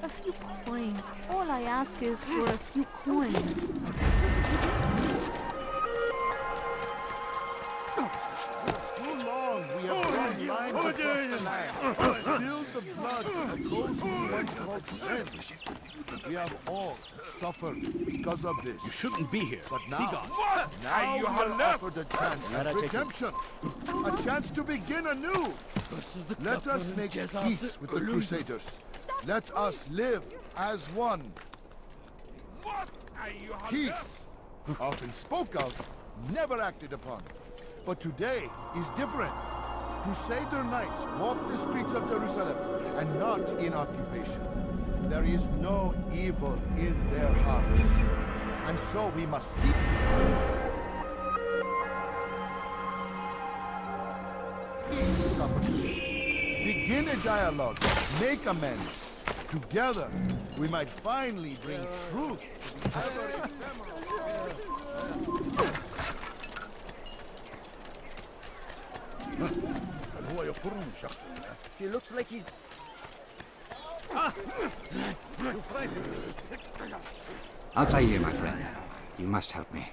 a few coins. All I ask is for a few coins. Too long we have drawn lines across the land, spilled the blood of those who once called friends. We have all suffered because of this. You shouldn't be here. But now, now we are offered a chance at redemption, a chance to begin anew. Let us make peace with the Crusaders. Let us live as one. Peace, often spoke of, never acted upon. But today is different. Crusader knights walk the streets of Jerusalem, and not in occupation. There is no evil in their hearts. And so we must seek... this opportunity. Begin a dialogue. Make amends. Together, we might finally bring truth to the He looks like he's... Altair, my friend. You must help me.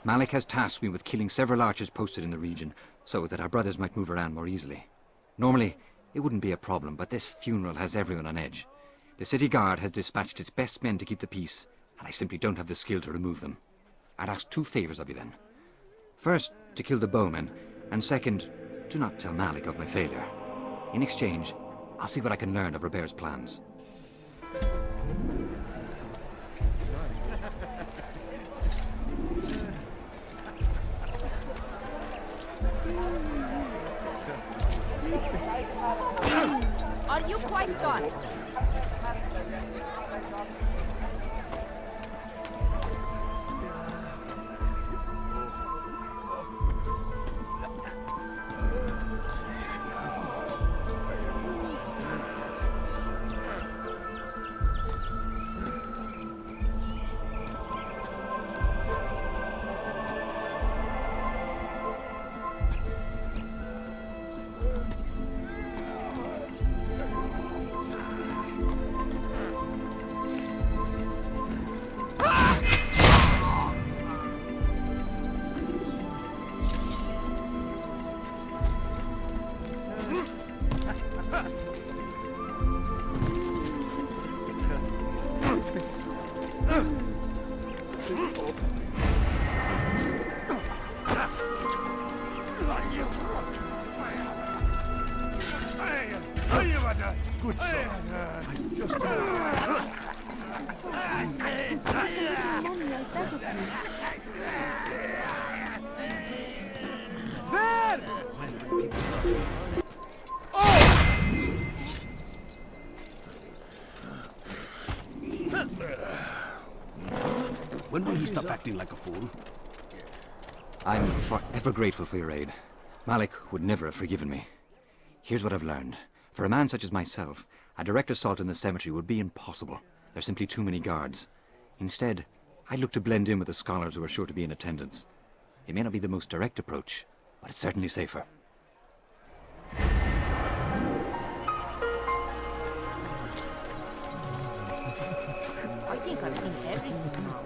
Malik has tasked me with killing several archers posted in the region, so that our brothers might move around more easily. Normally, it wouldn't be a problem, but this funeral has everyone on edge. The city guard has dispatched its best men to keep the peace, and I simply don't have the skill to remove them. I'd ask 2 favors of you then. First, to kill the bowmen, and second, do not tell Malik of my failure. In exchange, I'll see what I can learn of Robert's plans. Are you quite done? Good When will he stop acting like a fool? I'm forever grateful for your aid. Malik would never have forgiven me. Here's what I've learned. For a man such as myself, a direct assault on the cemetery would be impossible. There's simply too many guards. Instead, I'd look to blend in with the scholars who are sure to be in attendance. It may not be the most direct approach, but it's certainly safer. I think I've seen everything now.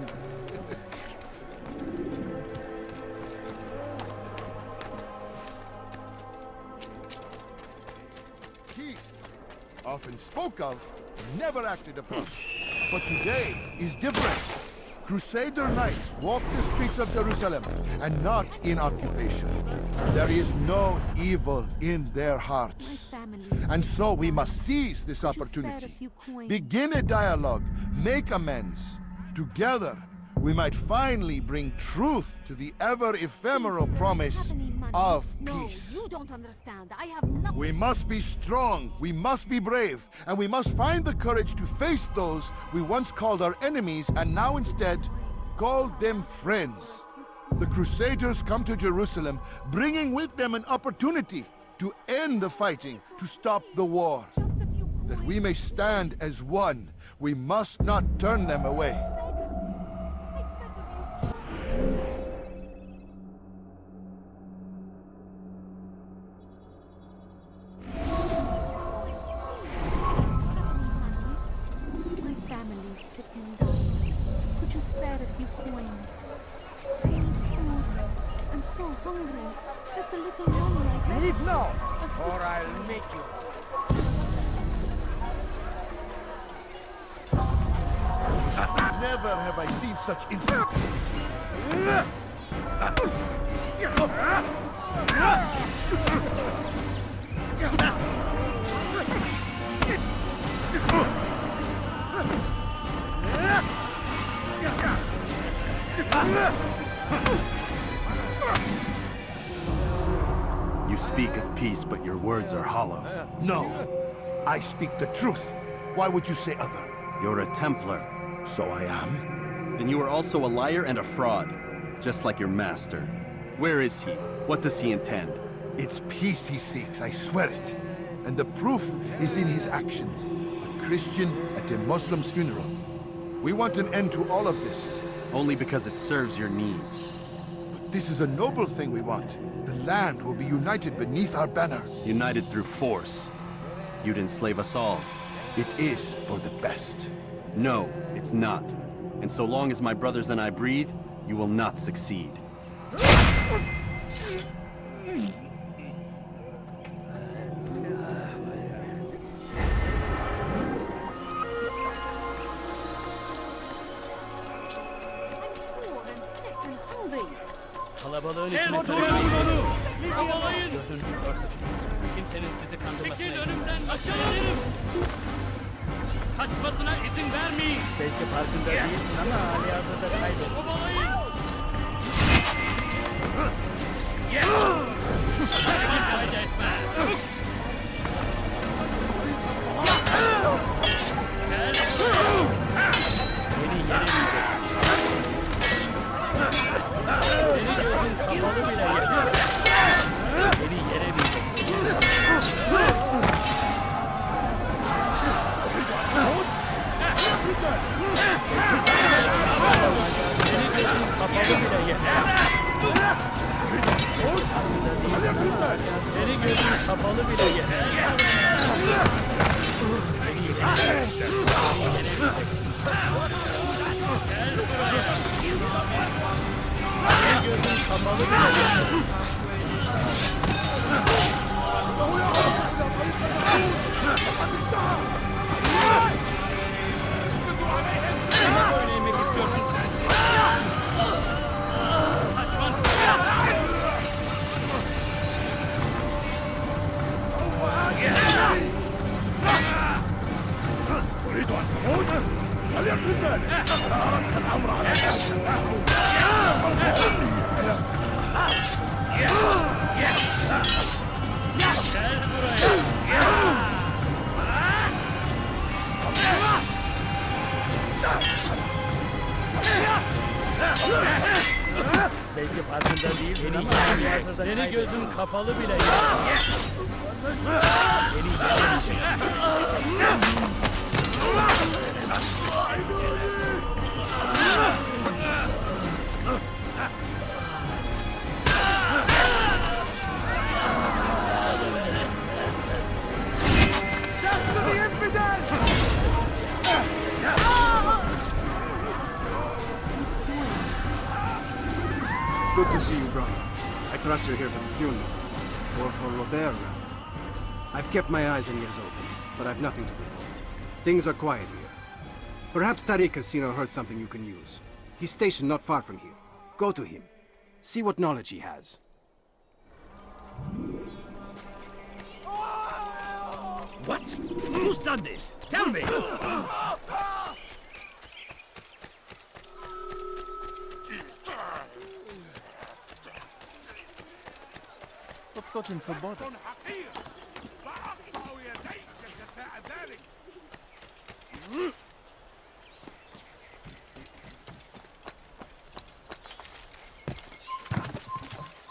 Peace, often spoke of, never acted upon. But today is different. Crusader knights walk the streets of Jerusalem, and not in occupation. There is no evil in their hearts. And so we must seize this opportunity. Begin a dialogue, make amends. Together, we might finally bring truth to the ever-ephemeral promise of peace. You don't understand. I have nothing. We must be strong, we must be brave, and we must find the courage to face those we once called our enemies and now instead call them friends. The Crusaders come to Jerusalem, bringing with them an opportunity to end the fighting, to stop the war. That we may stand as one, we must not turn them away. Leave now, or I'll make you. Never have I seen such You speak of peace, but your words are hollow. No, I speak the truth. Why would you say other? You're a Templar. So I am. Then you are also a liar and a fraud, just like your master. Where is he? What does he intend? It's peace he seeks, I swear it. And the proof is in his actions. A Christian at a Muslim's funeral. We want an end to all of this. Only because it serves your needs. But this is a noble thing we want. The land will be united beneath our banner. United through force. You'd enslave us all. It is for the best. No, it's not. And so long as my brothers and I breathe, you will not succeed. Kalabalığın Gel içine otur, karışmayın. vur onu! Kovalayın! Gözünüzü örtün. Kimsenin sizi kandırmasına Çekil izin önümden, vermeyin. açılın! Kaçmasına izin vermeyin. Belki farkında değilsin ama halihazırda kaybettin. Kovalayın! Fayda etmez. Çabuk! Beni yenemeyeceksin. Seni gözün kapalı bile yenemeyeceksin. Beni Senin gözün kapalı bile belki farkında değilsin ama seni gözün kapalı bile Good to see you, brother. I trust you're here for the funeral. Or for Robert, rather. I've kept my eyes and ears open, but I've nothing to report. Things are quiet here. Perhaps Tariq has seen or heard something you can use. He's stationed not far from here. Go to him. See what knowledge he has. What? Who's done this? Tell me! What's got him so bothered?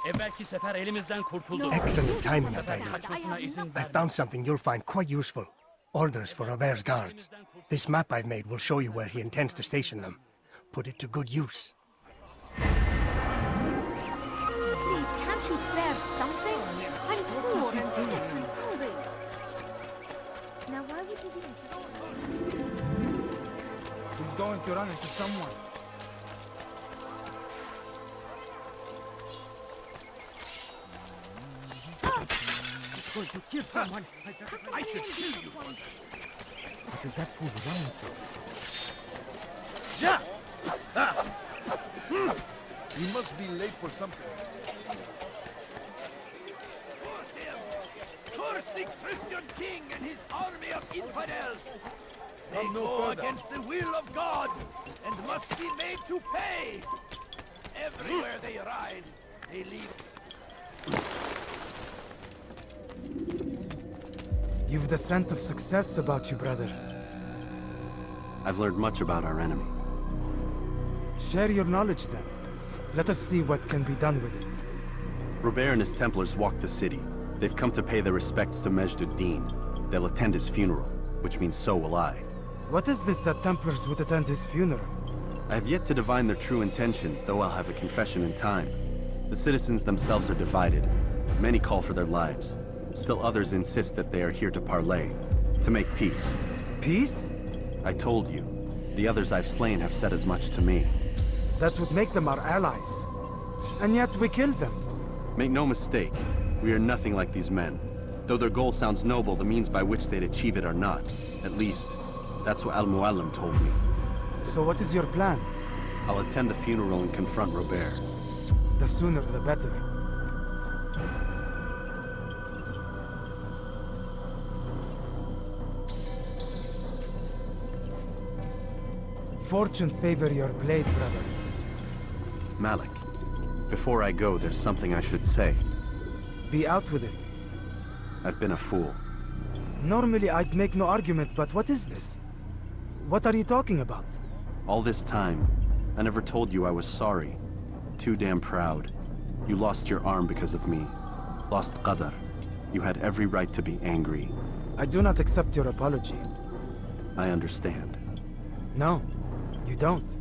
Evvelki sefer elimizden kurtuldu. Excellent timing, I tell you. Kaçmasına izin I vermeyin. found something you'll find quite useful. Orders for Robert's guards. This map I've made will show you where he intends to station them. Put it to good use. Please, can't you spare something? I'm poor and sick and hungry. Now why would you be... He's going to run into someone. He's going to kill someone. I should kill you. What is that fool running to? He must be late for something. Curse the Christian king and his army of infidels! They Come no go further. against the will of God and must be made to pay! Everywhere they ride, they leave... You've the scent of success about you, brother. I've learned much about our enemy. Share your knowledge then. Let us see what can be done with it. Robert and his Templars walked the city. They've come to pay their respects to Majd-ud-Din. They'll attend his funeral, which means so will I. What is this that Templars would attend his funeral? I have yet to divine their true intentions, though I'll have a confession in time. The citizens themselves are divided. Many call for their lives. Still others insist that they are here to parley, to make peace. Peace? I told you. The others I've slain have said as much to me. That would make them our allies. And yet we killed them. Make no mistake, we are nothing like these men. Though their goal sounds noble, the means by which they'd achieve it are not. At least, that's what Al-Mualim told me. So what is your plan? I'll attend the funeral and confront Robert. The sooner the better. Fortune favor your blade, brother. Malik, before I go, there's something I should say. Be out with it. I've been a fool. Normally I'd make no argument, but what is this? What are you talking about? All this time, I never told you I was sorry. Too damn proud. You lost your arm because of me. Lost Qadar. You had every right to be angry. I do not accept your apology. I understand. No, you don't.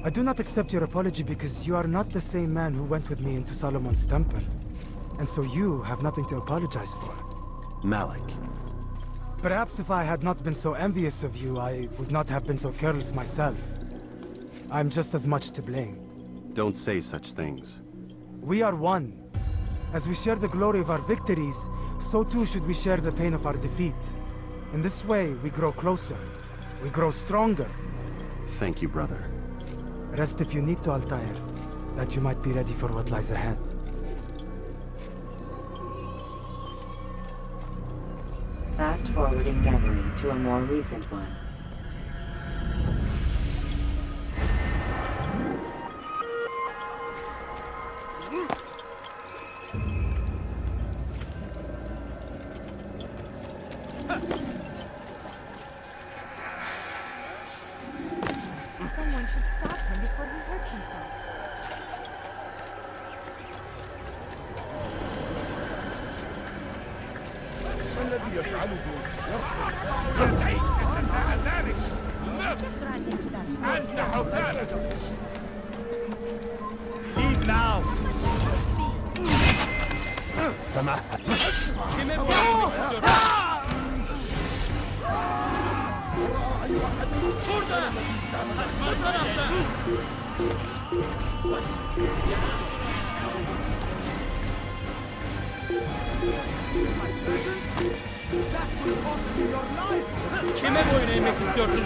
I do not accept your apology because you are not the same man who went with me into Solomon's temple. And so you have nothing to apologize for. Malik. Perhaps if I had not been so envious of you, I would not have been so careless myself. I'm just as much to blame. Don't say such things. We are one. As we share the glory of our victories, so too should we share the pain of our defeat. In this way, we grow closer. We grow stronger. Thank you, brother. Rest if you need to, Altair, that you might be ready for what lies ahead. Fast-forwarding memory to a more recent one. Someone should stop him before he hurts himself. الذي يفعله أنت حفالة. Leave now. Kime boyun eğmek istiyorsun?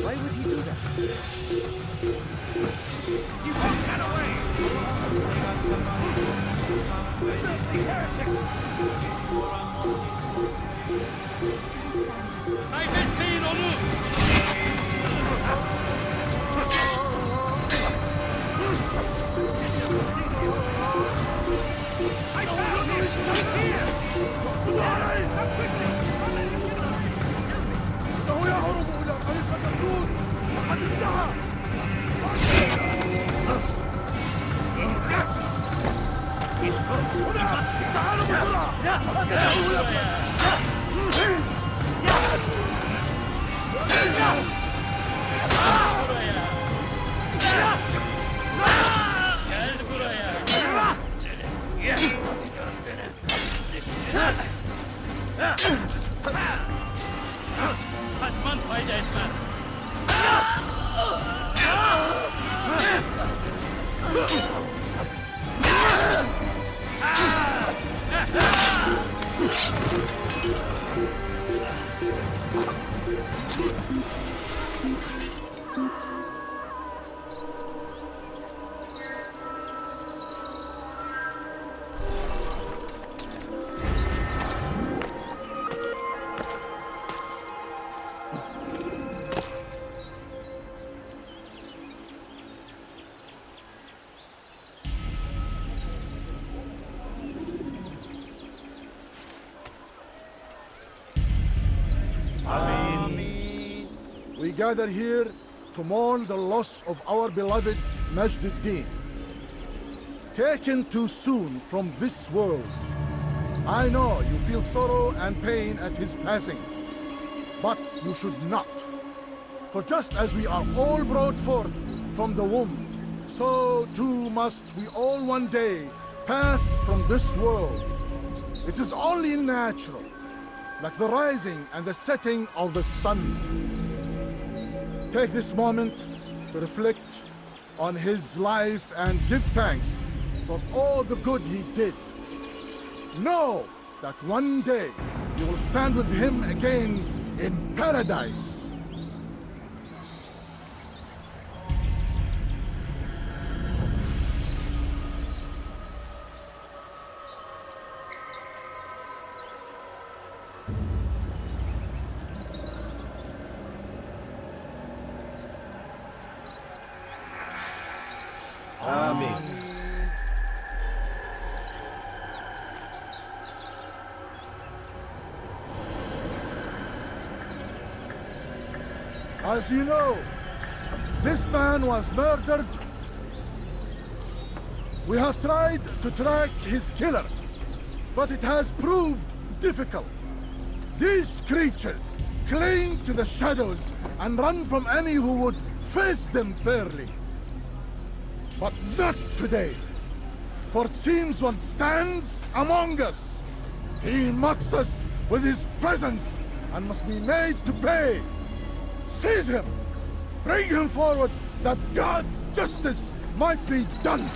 Why would he do that? You won't get away. Filthy heretic. Kaybetmeyin onu! I found him! He's here! Come quickly! إنه يهرب إلى طريق النور وقد انتهى. تعالوا Gel buraya! Kaçman fayda etmez. gather here to mourn the loss of our beloved Majduddin. Taken too soon from this world. I know you feel sorrow and pain at his passing, but you should not. For just as we are all brought forth from the womb, so too must we all one day pass from this world. It is only natural, like the rising and the setting of the sun. Take this moment to reflect on his life and give thanks for all the good he did. Know that one day you will stand with him again in paradise. As you know, this man was murdered. We have tried to track his killer, but it has proved difficult. These creatures cling to the shadows and run from any who would face them fairly. But not today, for it seems one stands among us. He mocks us with his presence and must be made to pay. Seize him! Bring him forward, that God's justice might be done!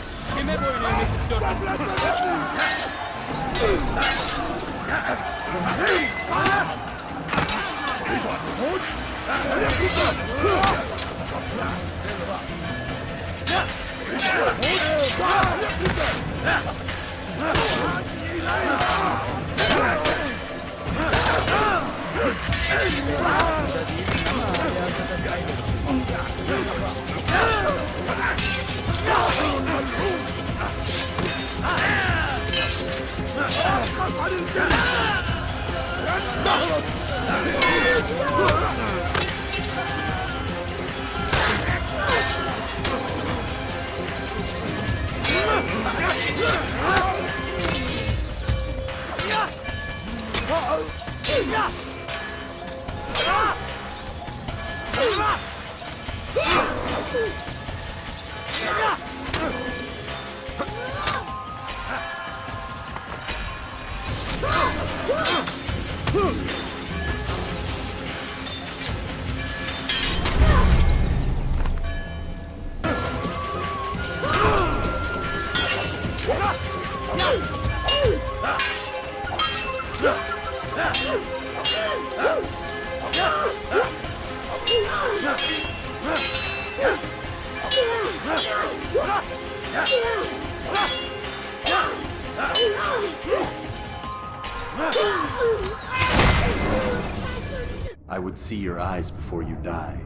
I would see your eyes before you die.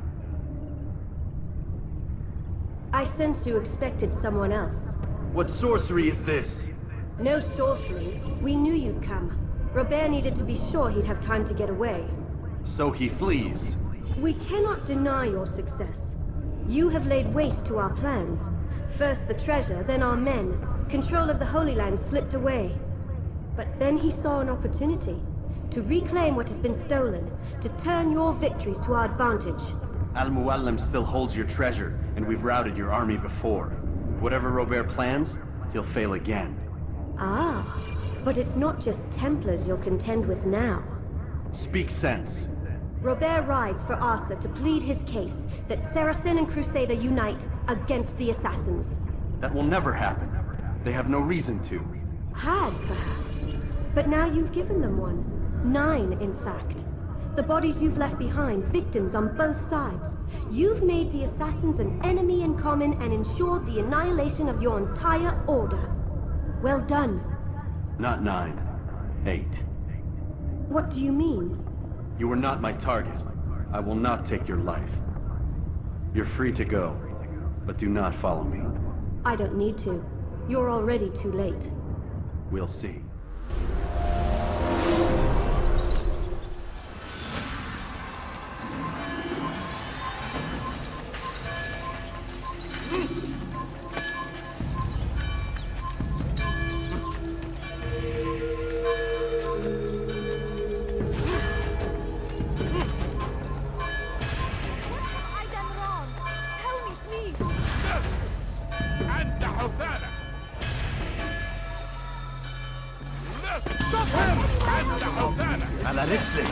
I sense you expected someone else. What sorcery is this? No sorcery. We knew you'd come. Robert needed to be sure he'd have time to get away. So he flees. We cannot deny your success. You have laid waste to our plans. First the treasure, then our men. Control of the Holy Land slipped away. But then he saw an opportunity. To reclaim what has been stolen. To turn your victories to our advantage. Al-Mualim still holds your treasure, and we've routed your army before. Whatever Robert plans, he'll fail again. Ah, but it's not just Templars you'll contend with now. Speak sense. Robert rides for Arsa to plead his case that Saracen and Crusader unite against the Assassins. That will never happen. They have no reason to. Had, perhaps. But now you've given them one. 9, in fact. The bodies you've left behind, victims on both sides. You've made the Assassins an enemy in common and ensured the annihilation of your entire order. Well done. Not 9. 8. What do you mean? You were not my target. I will not take your life. You're free to go, but do not follow me. I don't need to. You're already too late. We'll see. listening.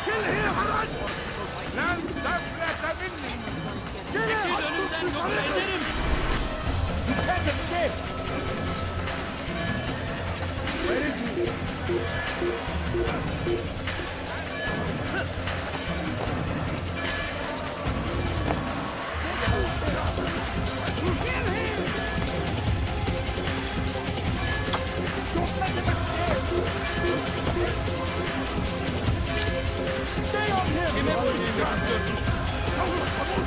Kill him! Kill him! You can't escape! Where is he? Stay on him!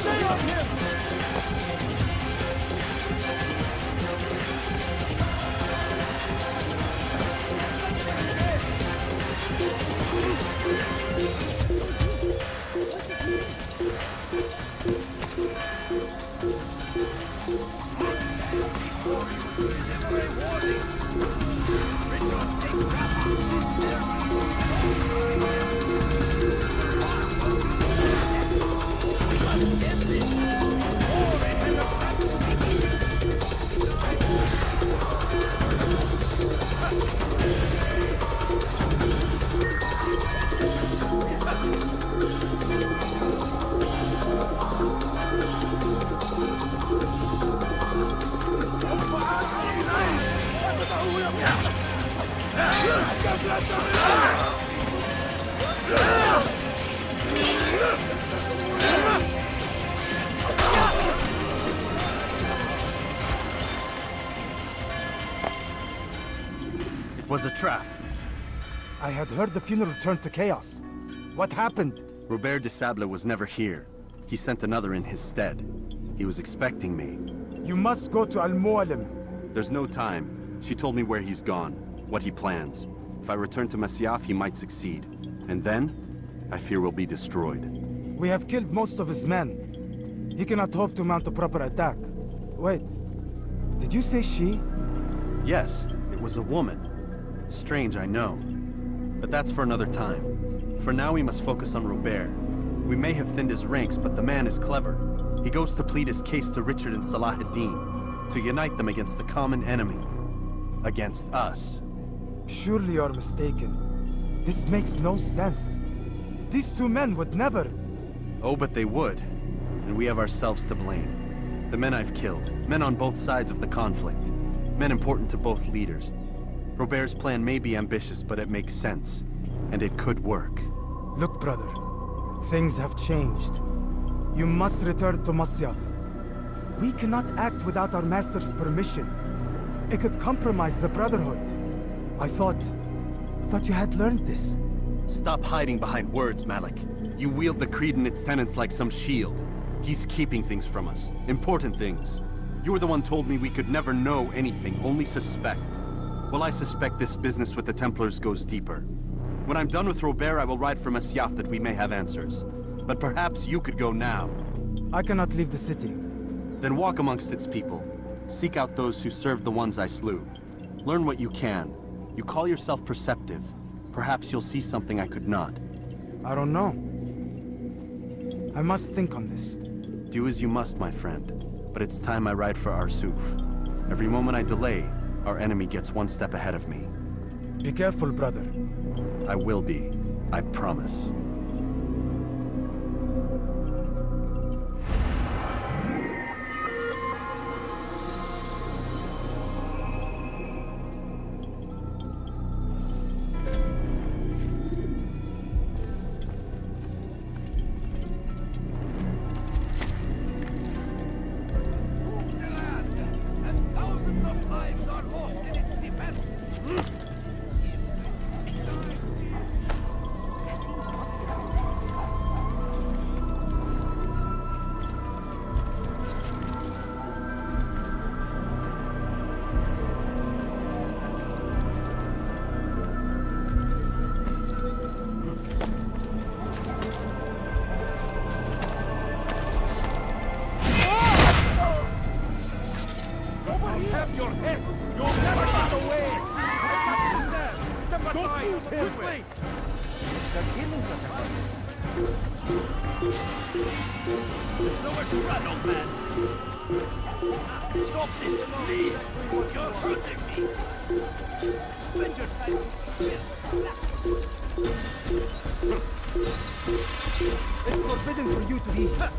Stay on him! It was a trap. I had heard the funeral turned to chaos. What happened? Robert de Sable was never here. He sent another in his stead. He was expecting me. You must go to Al-Mualim. There's no time. She told me where he's gone, what he plans. If I return to Masyaf, he might succeed. And then, I fear we'll be destroyed. We have killed most of his men. He cannot hope to mount a proper attack. Wait, did you say she? Yes, it was a woman. Strange, I know. But that's for another time. For now, we must focus on Robert. We may have thinned his ranks, but the man is clever. He goes to plead his case to Richard and Salah ad-Din, to unite them against the common enemy. Against us. Surely you're mistaken. This makes no sense. These two men would never... Oh, but they would. And we have ourselves to blame. The men I've killed, men on both sides of the conflict. Men important to both leaders. Robert's plan may be ambitious, but it makes sense. And it could work. Look, brother. Things have changed. You must return to Masyaf. We cannot act without our master's permission. It could compromise the Brotherhood. I thought you had learned this. Stop hiding behind words, Malik. You wield the creed and its tenets like some shield. He's keeping things from us. Important things. You were the one told me we could never know anything, only suspect. Well, I suspect this business with the Templars goes deeper. When I'm done with Robert, I will ride for Masyaf that we may have answers. But perhaps you could go now. I cannot leave the city. Then walk amongst its people. Seek out those who served the ones I slew. Learn what you can. You call yourself perceptive. Perhaps you'll see something I could not. I don't know. I must think on this. Do as you must, my friend. But it's time I ride for Arsuf. Every moment I delay, our enemy gets one step ahead of me. Be careful, brother. I will be. I promise. to be here.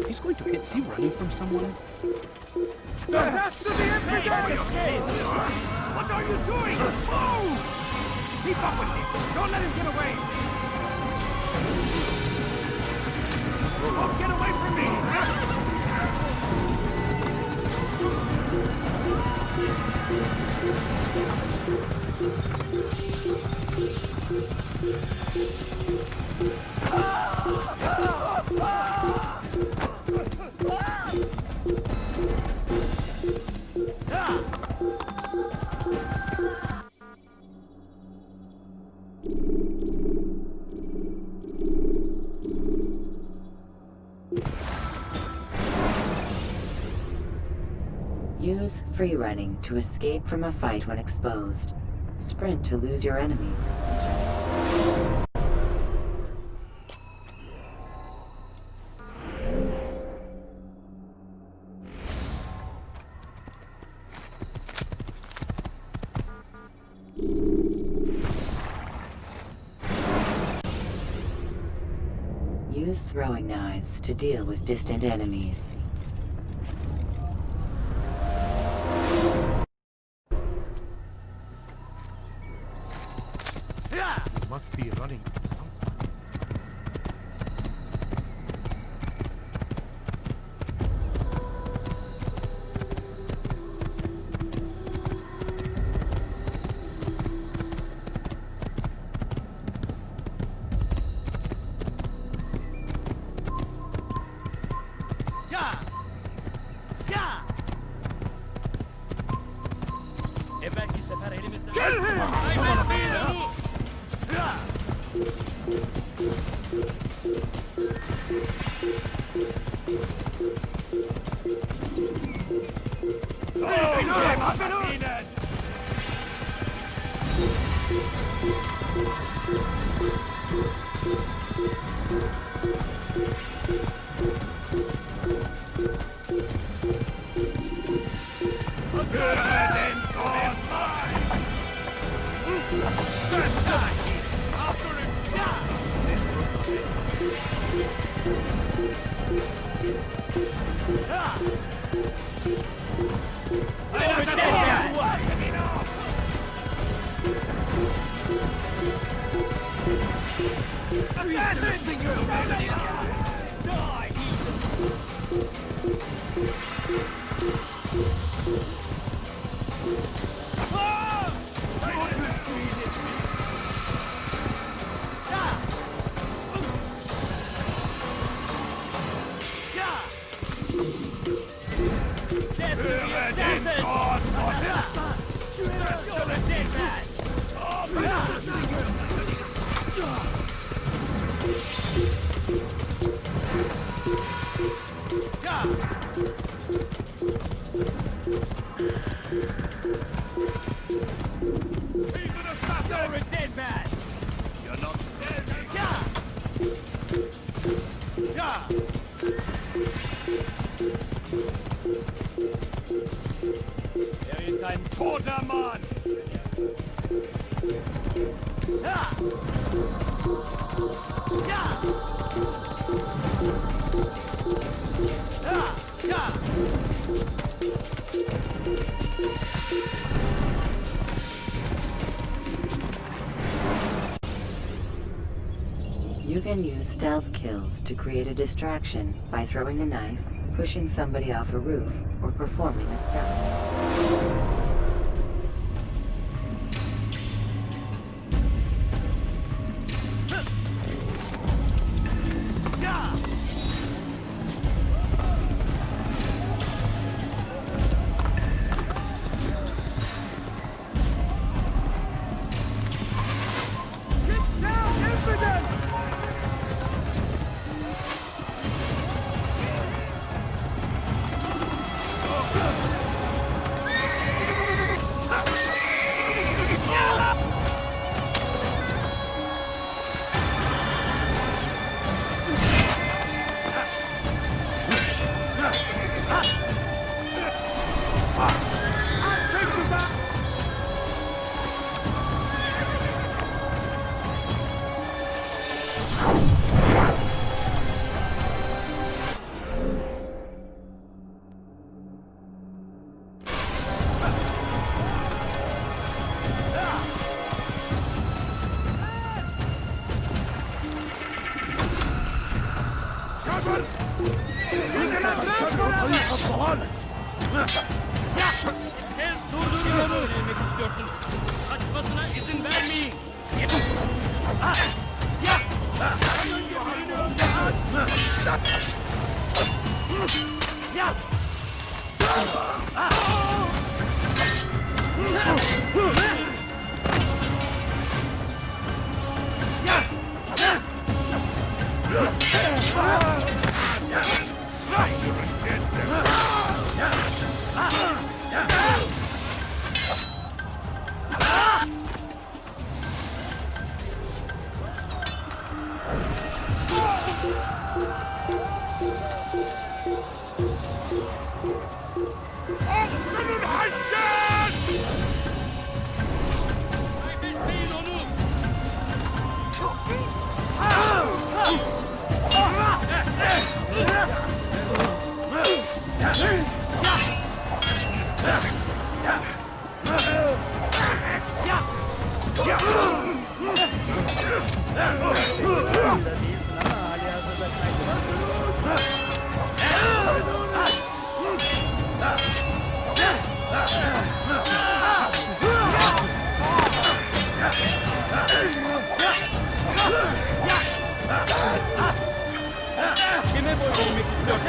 He's going to hit. Is he running from someone? There has to be evidence! What are you doing? Move! Keep up with him! Don't let him get away! Don't get away from me! Use free running to escape from a fight when exposed. Sprint to lose your enemies. Use throwing knives to deal with distant enemies. Must be running from something. Evvelki sefer elimizden... Kill him! You can use stealth kills to create a distraction by throwing a knife, pushing somebody off a roof, or performing a stealth. istiyorsun? Kaçmasına izin vermeyin. Kime boyun eğmek istiyorsun?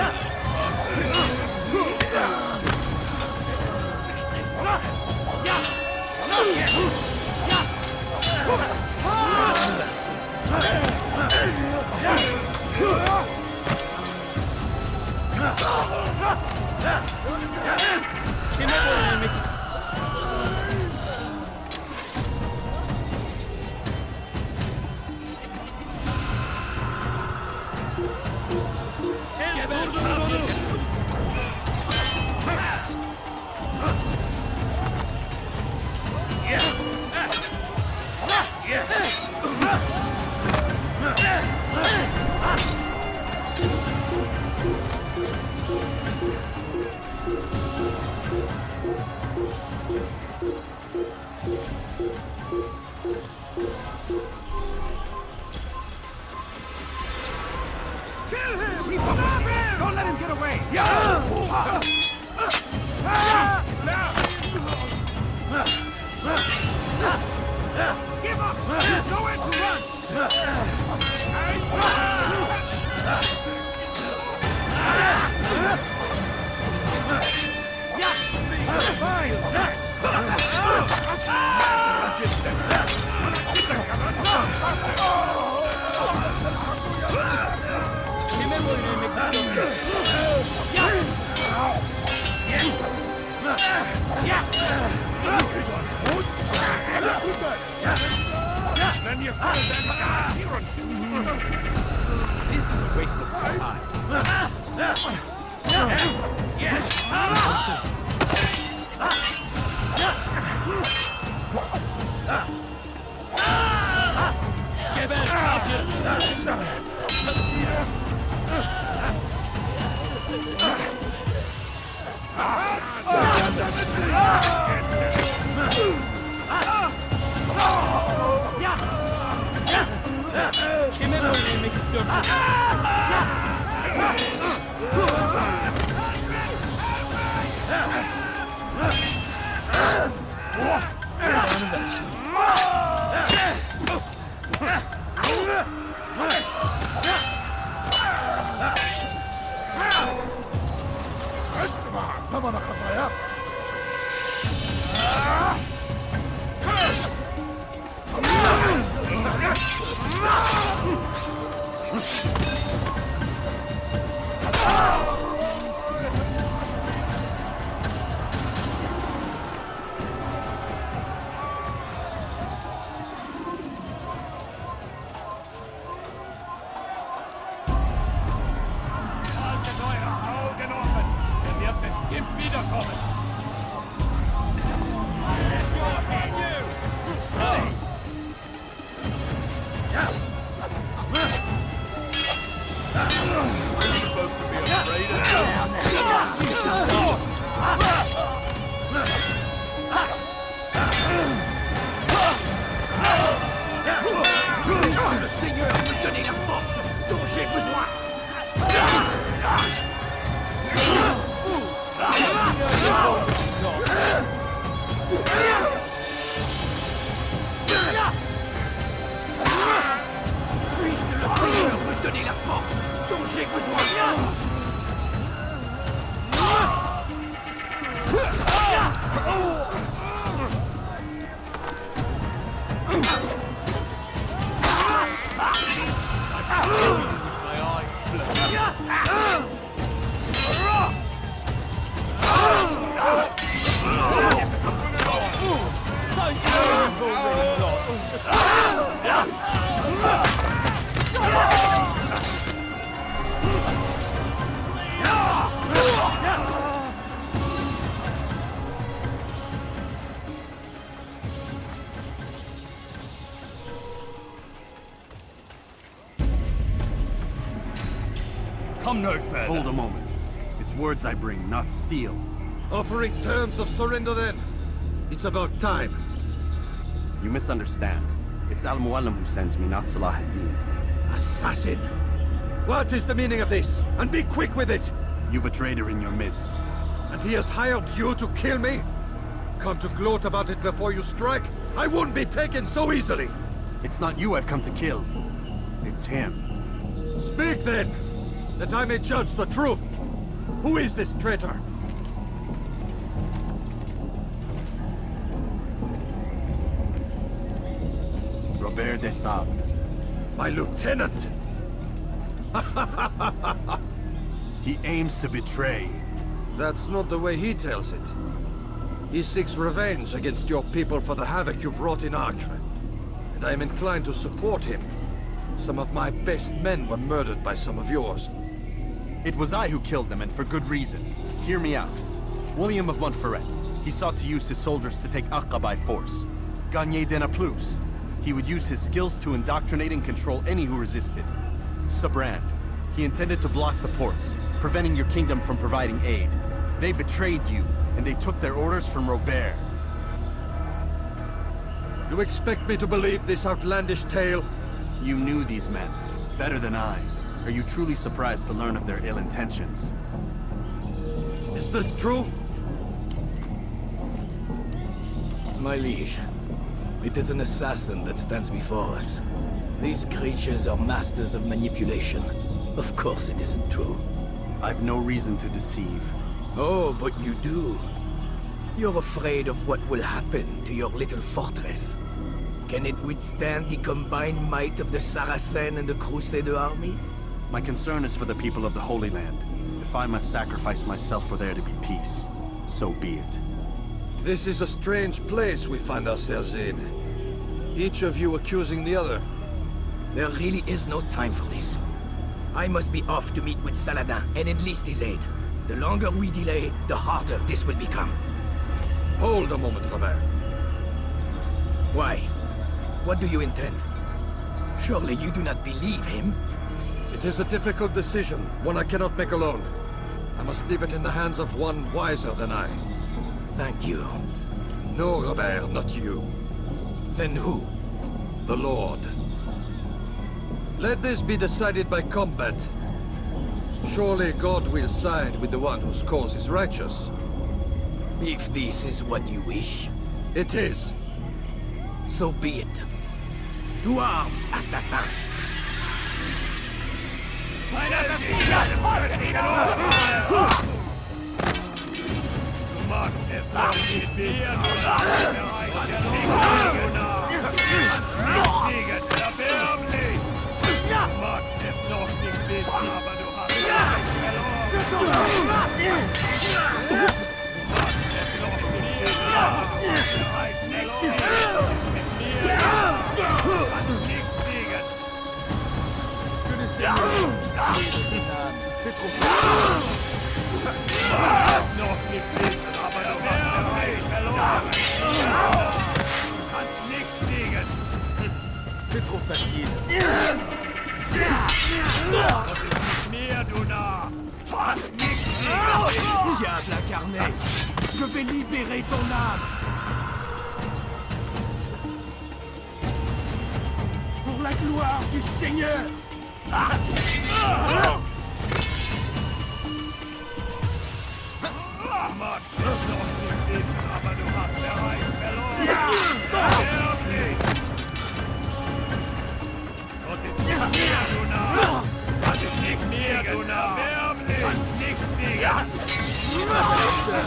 Kime boyun eğmek Don't let him get away! Give up! There's nowhere to run! Kime boyun eğmek istiyorsun? This is a waste of time. Geber avcı! Kime boyun eğmek istiyorsun? Come on, kafaya. Alte neue Augen offen! Er wird bestimmt wiederkommen! Come no further. Hold a moment. It's words I bring, not steel. Offering terms of surrender then. It's about time. You misunderstand. It's Al-Mualim who sends me, not Salah ad-Din. Assassin! What is the meaning of this? And be quick with it! You've a traitor in your midst. And he has hired you to kill me? Come to gloat about it before you strike? I won't be taken so easily! It's not you I've come to kill. It's him. Speak then! That I may judge the truth! Who is this traitor? Robert de Sable. My lieutenant! He aims to betray. That's not the way he tells it. He seeks revenge against your people for the havoc you've wrought in Acre. And I am inclined to support him. Some of my best men were murdered by some of yours. It was I who killed them, and for good reason. Hear me out. William of Montferrat. He sought to use his soldiers to take Acre by force. Gagné de Naplouse. He would use his skills to indoctrinate and control any who resisted. Sabrand. He intended to block the ports, preventing your kingdom from providing aid. They betrayed you, and they took their orders from Robert. You expect me to believe this outlandish tale? You knew these men, better than I. Are you truly surprised to learn of their ill intentions? Is this true? My liege, it is an assassin that stands before us. These creatures are masters of manipulation. Of course it isn't true. I've no reason to deceive. Oh, but you do. You're afraid of what will happen to your little fortress. Can it withstand the combined might of the Saracen and the Crusader army? My concern is for the people of the Holy Land. If I must sacrifice myself for there to be peace, so be it. This is a strange place we find ourselves in. Each of you accusing the other. There really is no time for this. I must be off to meet with Saladin and enlist his aid. The longer we delay, the harder this will become. Hold a moment, Robert. Why? What do you intend? Surely you do not believe him? It is a difficult decision, one I cannot make alone. I must leave it in the hands of one wiser than I. Thank you. No, Robert, not you. Then who? The Lord. Let this be decided by combat. Surely God will side with the one whose cause is righteous. If this is what you wish. It is. So be it. To arms, assassins! C'est trop facile. Diable incarné, je vais libérer ton âme. Pour la gloire du Seigneur.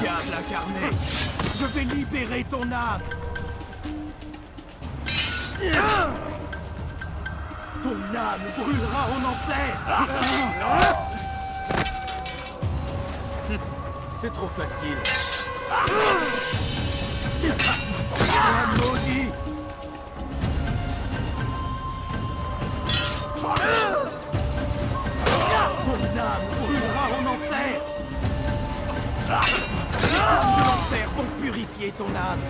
Diable incarné, je vais libérer ton âme. Ton âme brûlera en enfer. C'est trop facile. Maudit. Ton âme brûlera en enfer. De l'enfer pour purifier ton âme.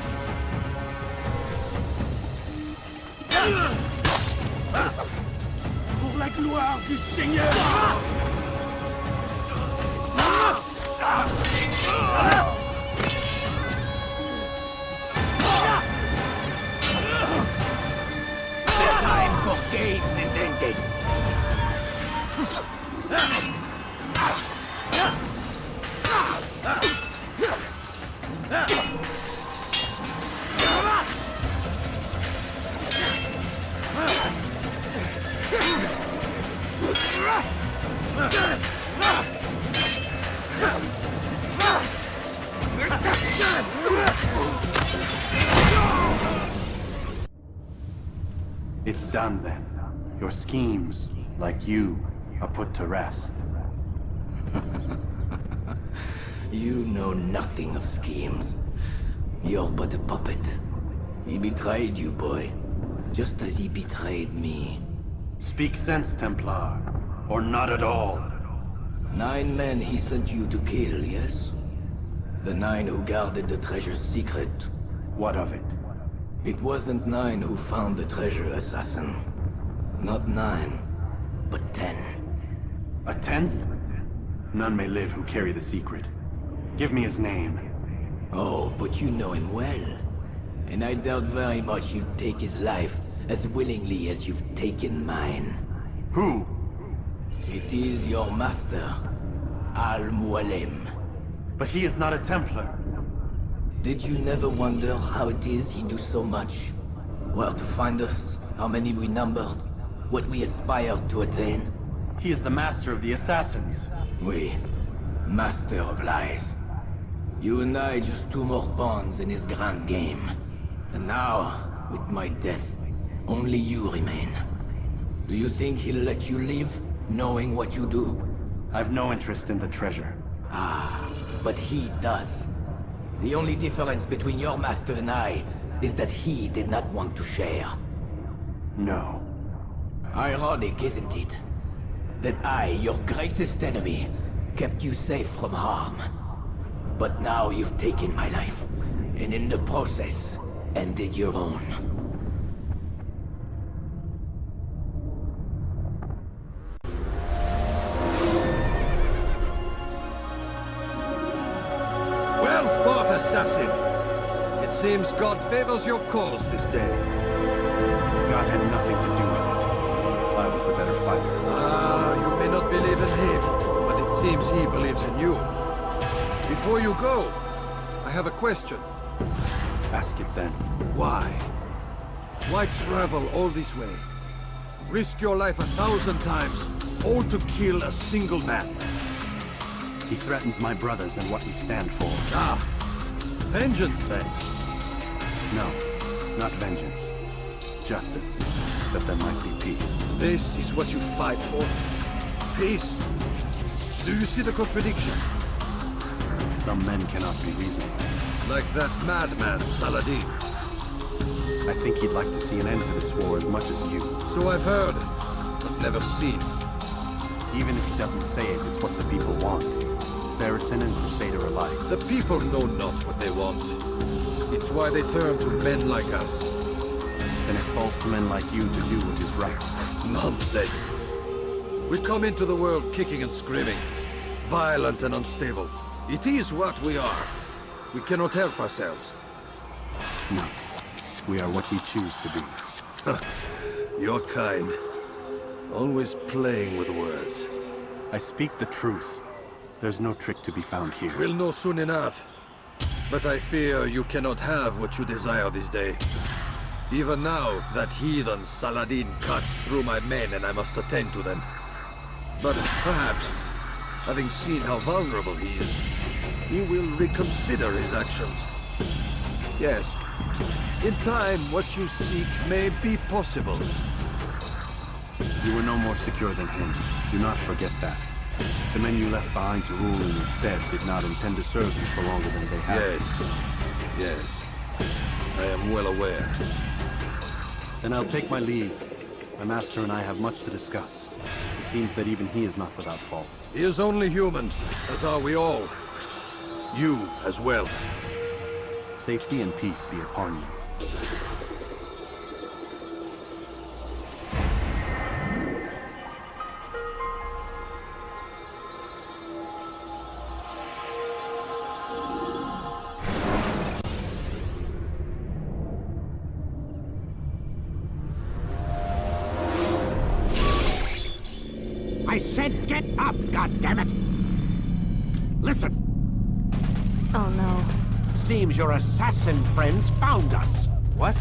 Pour la gloire du Seigneur. The time for games is ended. It's done then. Your schemes, like you, are put to rest. You know nothing of schemes. You're but a puppet. He betrayed you, boy. Just as he betrayed me. Speak sense, Templar. Or not at all. 9 men he sent you to kill, yes? The 9 who guarded the treasure's secret. What of it? It wasn't 9 who found the treasure, assassin. Not 9, but 10. A 10th? None may live who carry the secret. Give me his name. Oh, but you know him well. And I doubt very much you'd take his life as willingly as you've taken mine. Who? It is your master, Al-Mualim. But he is not a Templar. Did you never wonder how it is he knew so much? Where to find us, how many we numbered, what we aspired to attain? He is the master of the assassins. Oui, master of lies. You and I just 2 more pawns in his grand game. And now, with my death, only you remain. Do you think he'll let you live, knowing what you do? I've no interest in the treasure. Ah, but he does. The only difference between your master and I is that he did not want to share. No. Ironic, isn't it? That I, your greatest enemy, kept you safe from harm. But now you've taken my life, and in the process, ended your own. Well fought, assassin. It seems God favors your cause this day. God had nothing to do with it. I was the better fighter. Ah, you may not believe in him, but it seems he believes in you. Before you go, I have a question. Ask it then. Why? Why travel all this way? Risk your life 1,000 times, all to kill a single man. He threatened my brothers and what we stand for. Ah, vengeance then? No, not vengeance. Justice, that there might be peace. This is what you fight for? Peace? Do you see the contradiction? Some men cannot be reasonable. Like that madman, Saladin. I think he'd like to see an end to this war as much as you. So I've heard, but never seen. Even if he doesn't say it, it's what the people want. Saracen and Crusader alike. The people know not what they want. It's why they turn to men like us. Then it falls to men like you to do what is right. Nonsense. We come into the world kicking and screaming, violent and unstable. It is what we are. We cannot help ourselves. No. We are what we choose to be. Your kind. Always playing with words. I speak the truth. There's no trick to be found here. We'll know soon enough. But I fear you cannot have what you desire this day. Even now, that heathen Saladin cuts through my men and I must attend to them. But perhaps, having seen how vulnerable he is, he will reconsider his actions. Yes. In time, what you seek may be possible. You were no more secure than him. Do not forget that. The men you left behind to rule in your stead did not intend to serve you for longer than they had to. Yes. I am well aware. Then I'll take my leave. My master and I have much to discuss. It seems that even he is not without fault. He is only human, as are we all. You as well. Safety and peace be upon you. I said get up, goddammit! Listen! Oh no. Seems your assassin friends found us. What?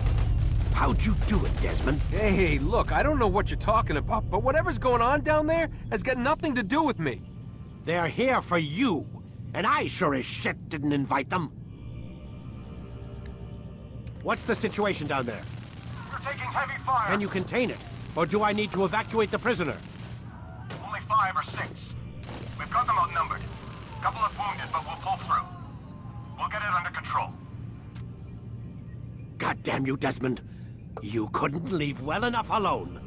How'd you do it, Desmond? Hey, look, I don't know what you're talking about, but whatever's going on down there has got nothing to do with me. They're here for you, and I sure as shit didn't invite them. What's the situation down there? We're taking heavy fire. Can you contain it? Or do I need to evacuate the prisoner? Only 5 or 6. We've got them outnumbered. Couple of wounded, but we'll pull through. We'll get it under control. God damn you, Desmond. You couldn't leave well enough alone.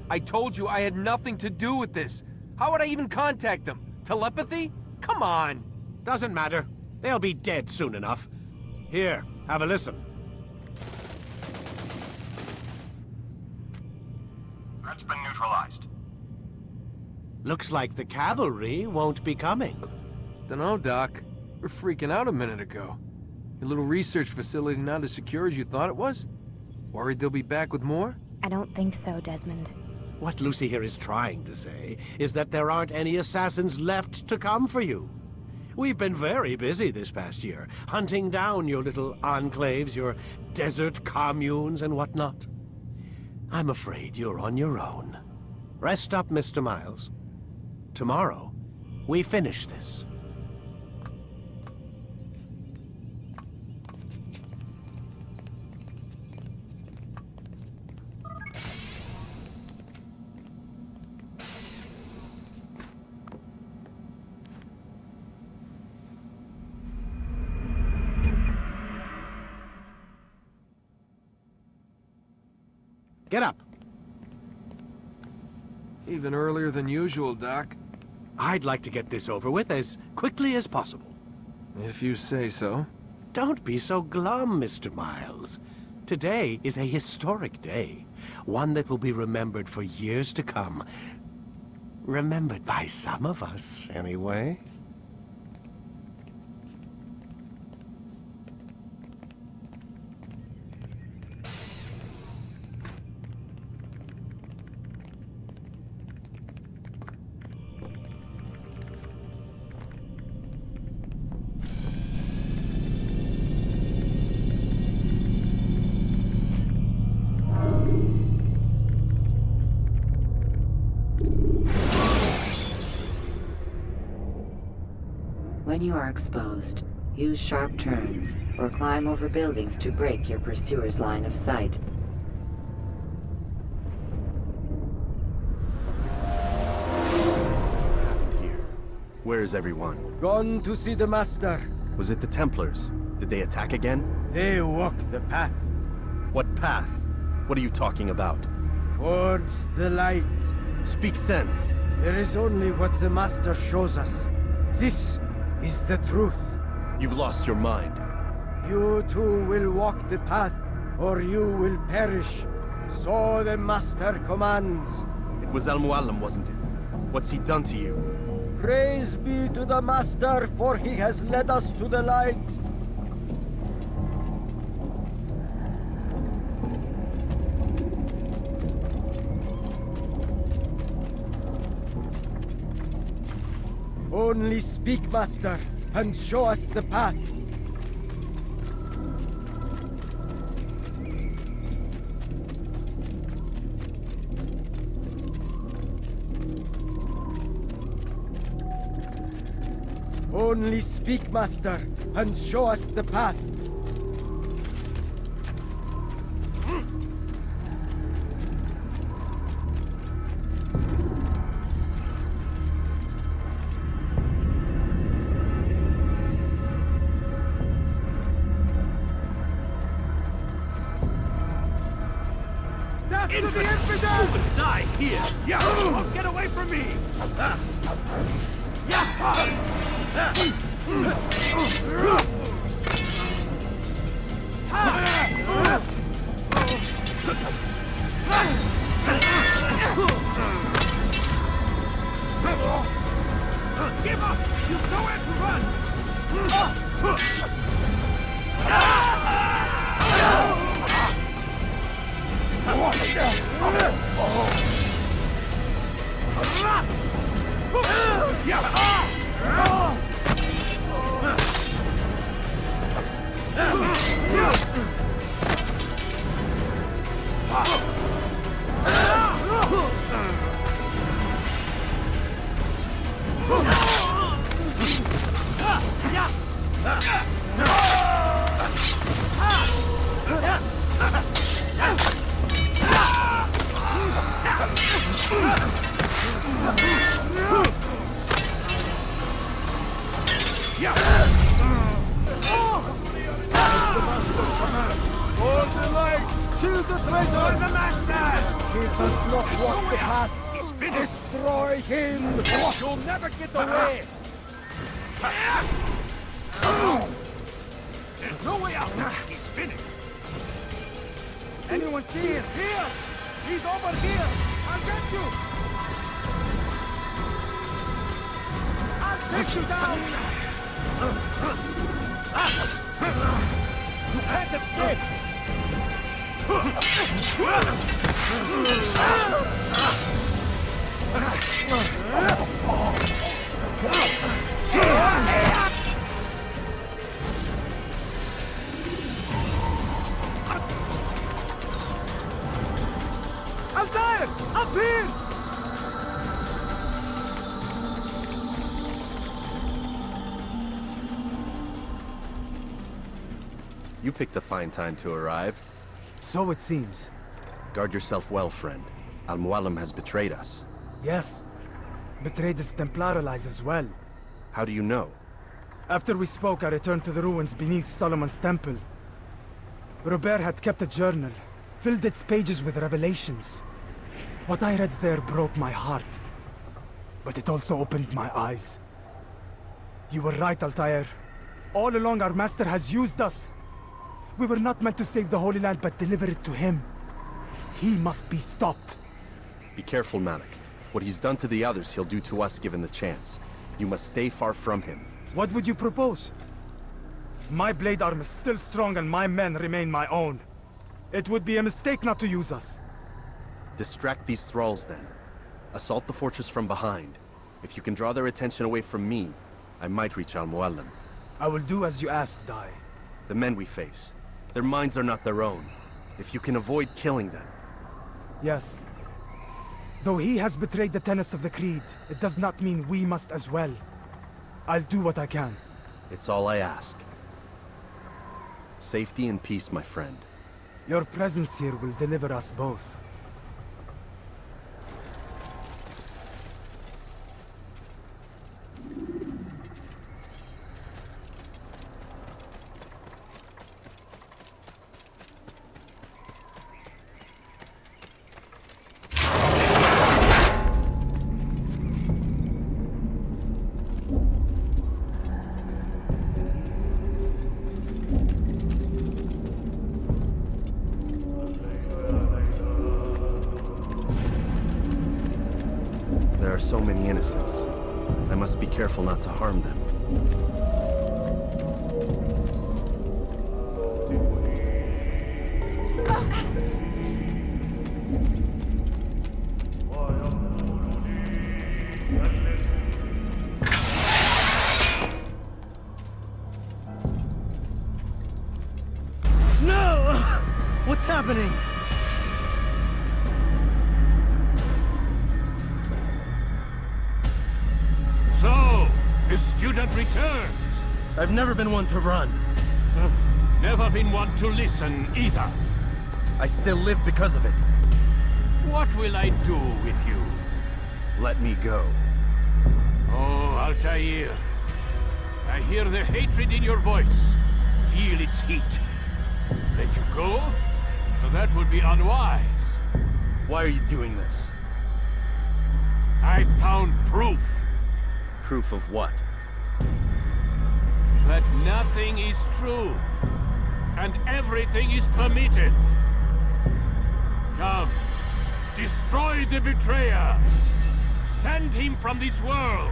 I told you I had nothing to do with this. How would I even contact them? Telepathy? Come on. Doesn't matter. They'll be dead soon enough. Here, have a listen. Threat's been neutralized. Looks like the cavalry won't be coming. Dunno, Doc. We're freaking out a minute ago. Your little research facility not as secure as you thought it was? Worried they'll be back with more? I don't think so, Desmond. What Lucy here is trying to say is that there aren't any assassins left to come for you. We've been very busy this past year, hunting down your little enclaves, your desert communes and whatnot. I'm afraid you're on your own. Rest up, Mr. Miles. Tomorrow, we finish this. Get up. Even earlier than usual, Doc. I'd like to get this over with as quickly as possible. If you say so. Don't be so glum, Mr. Miles. Today is a historic day. One that will be remembered for years to come. Remembered by some of us, anyway. When you are exposed, use sharp turns or climb over buildings to break your pursuer's line of sight. Where is everyone? Gone to see the Master. Was it the Templars? Did they attack again? They walk the path. What path? What are you talking about? Towards the light. Speak sense. There is only what the Master shows us. This is the truth. You've lost your mind. You too will walk the path, or you will perish. So the Master commands. It was Al-Mualim, wasn't it? What's he done to you? Praise be to the Master, for he has led us to the light. Only speak, Master, and show us the path. Only speak, Master, and show us the path. Back to the infidel! You will die here! Yeah! Don't get away from me! Give up! You've nowhere to run! Kill the traitor! The master! He does not walk the path. Destroy him! You'll never get away! There's no way out! He's finished! Anyone see him? Here! He's over here! I'll get you! I'll take you down! You can't escape! Altair! Up here! You picked a fine time to arrive. So it seems. Guard yourself well, friend. Al-Mualim has betrayed us. Yes. Betrayed his Templar allies as well. How do you know? After we spoke, I returned to the ruins beneath Solomon's temple. Robert had kept a journal, filled its pages with revelations. What I read there broke my heart. But it also opened my eyes. You were right, Altair. All along our master has used us. We were not meant to save the Holy Land, but deliver it to him. He must be stopped. Be careful, Malik. What he's done to the others, he'll do to us given the chance. You must stay far from him. What would you propose? My blade arm is still strong and my men remain my own. It would be a mistake not to use us. Distract these thralls, then. Assault the fortress from behind. If you can draw their attention away from me, I might reach Al-Mualim. I will do as you ask, Dai. The men we face, their minds are not their own. If you can avoid killing them. Yes. Though he has betrayed the tenets of the Creed, it does not mean we must as well. I'll do what I can. It's all I ask. Safety and peace, my friend. Your presence here will deliver us both. There are so many innocents. I must be careful not to harm them. No! What's happening? So, the student returns. I've never been one to run. Never been one to listen either. I still live because of it. What will I do with you? Let me go. Oh, Altair. I hear the hatred in your voice. Feel its heat. Let you go? That would be unwise. Why are you doing this? I found proof. Proof of what? That nothing is true. And everything is permitted. Come. Destroy the betrayer. Send him from this world.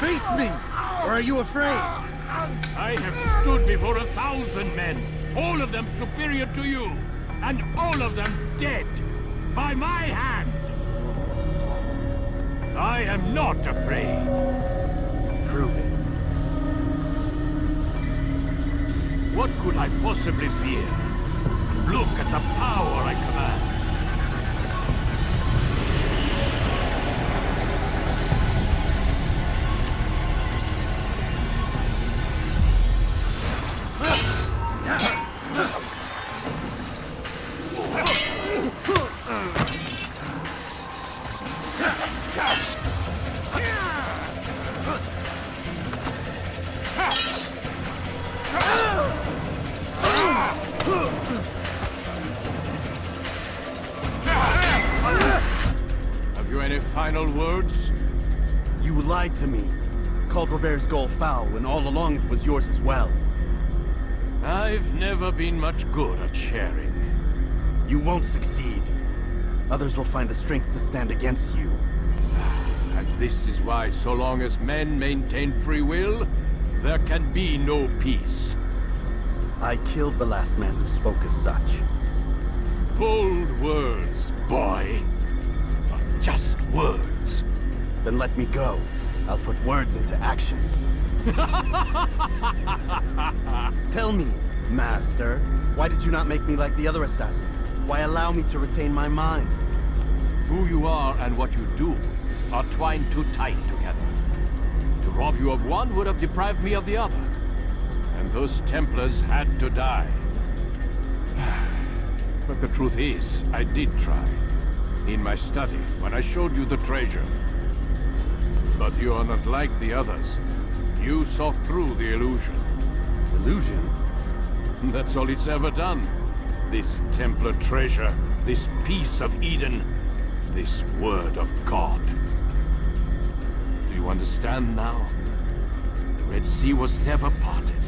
Face me! Or are you afraid? I have stood before 1,000 men, all of them superior to you, and all of them dead, by my hand. I am not afraid. Prove it. What could I possibly fear? Look at the power I command. Have you any final words? You lied to me. Called Robert's goal foul when all along it was yours as well. I've never been much good at sharing. You won't succeed. Others will find the strength to stand against you. And this is why, so long as men maintain free will, there can be no peace. I killed the last man who spoke as such. Bold words, boy. But just words. Then let me go. I'll put words into action. Tell me, Master, why did you not make me like the other assassins? Why allow me to retain my mind? Who you are and what you do are twined too tight together. To rob you of one would have deprived me of the other. And those Templars had to die. But the truth is, I did try. In my study, when I showed you the treasure. But you are not like the others. You saw through the illusion. Illusion? That's all it's ever done. This Templar treasure, this piece of Eden, this word of God. Do you understand now? The Red Sea was never parted.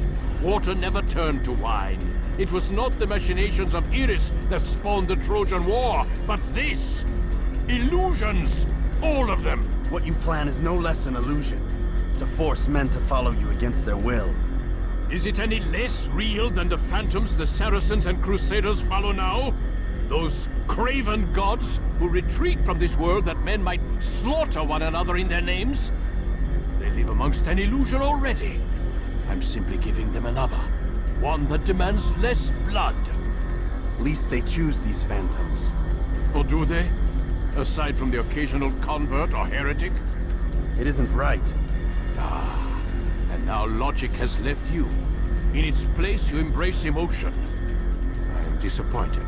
Water never turned to wine. It was not the machinations of Iris that spawned the Trojan War, but this! Illusions! All of them! What you plan is no less an illusion. To force men to follow you against their will. Is it any less real than the phantoms the Saracens and Crusaders follow now? Those craven gods who retreat from this world that men might slaughter one another in their names? They live amongst an illusion already. I'm simply giving them another. One that demands less blood. Least they choose these phantoms. Or do they? Aside from the occasional convert or heretic? It isn't right. Ah, and now logic has left you. In its place, you embrace emotion. I am disappointed.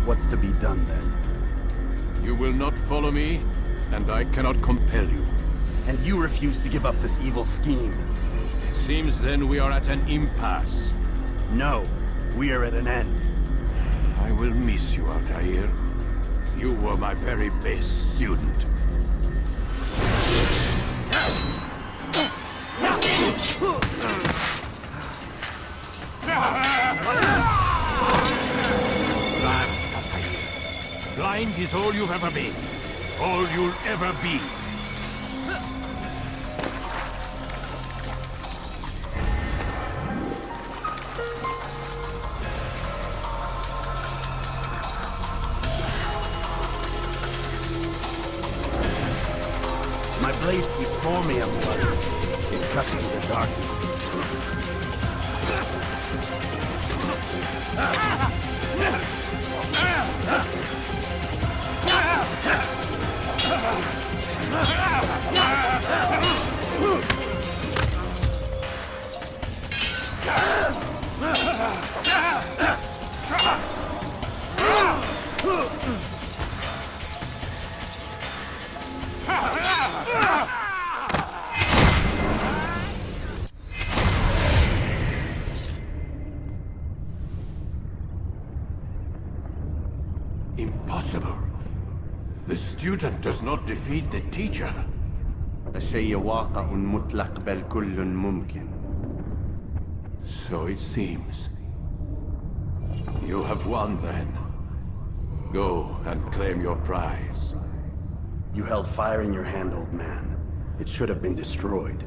What's to be done, then? You will not follow me, and I cannot compel you. And you refuse to give up this evil scheme. It seems then we are at an impasse. No, we are at an end. I will miss you, Altair. You were my very best student. Blind is all you've ever been. All you'll ever be. My blade sees for me, blood. It cuts into the darkness. Impossible. The student does not defeat the teacher. الشيء واقع مطلق بل كل ممكن. So it seems. You have won then. Go and claim your prize. You held fire in your hand, old man. It should have been destroyed.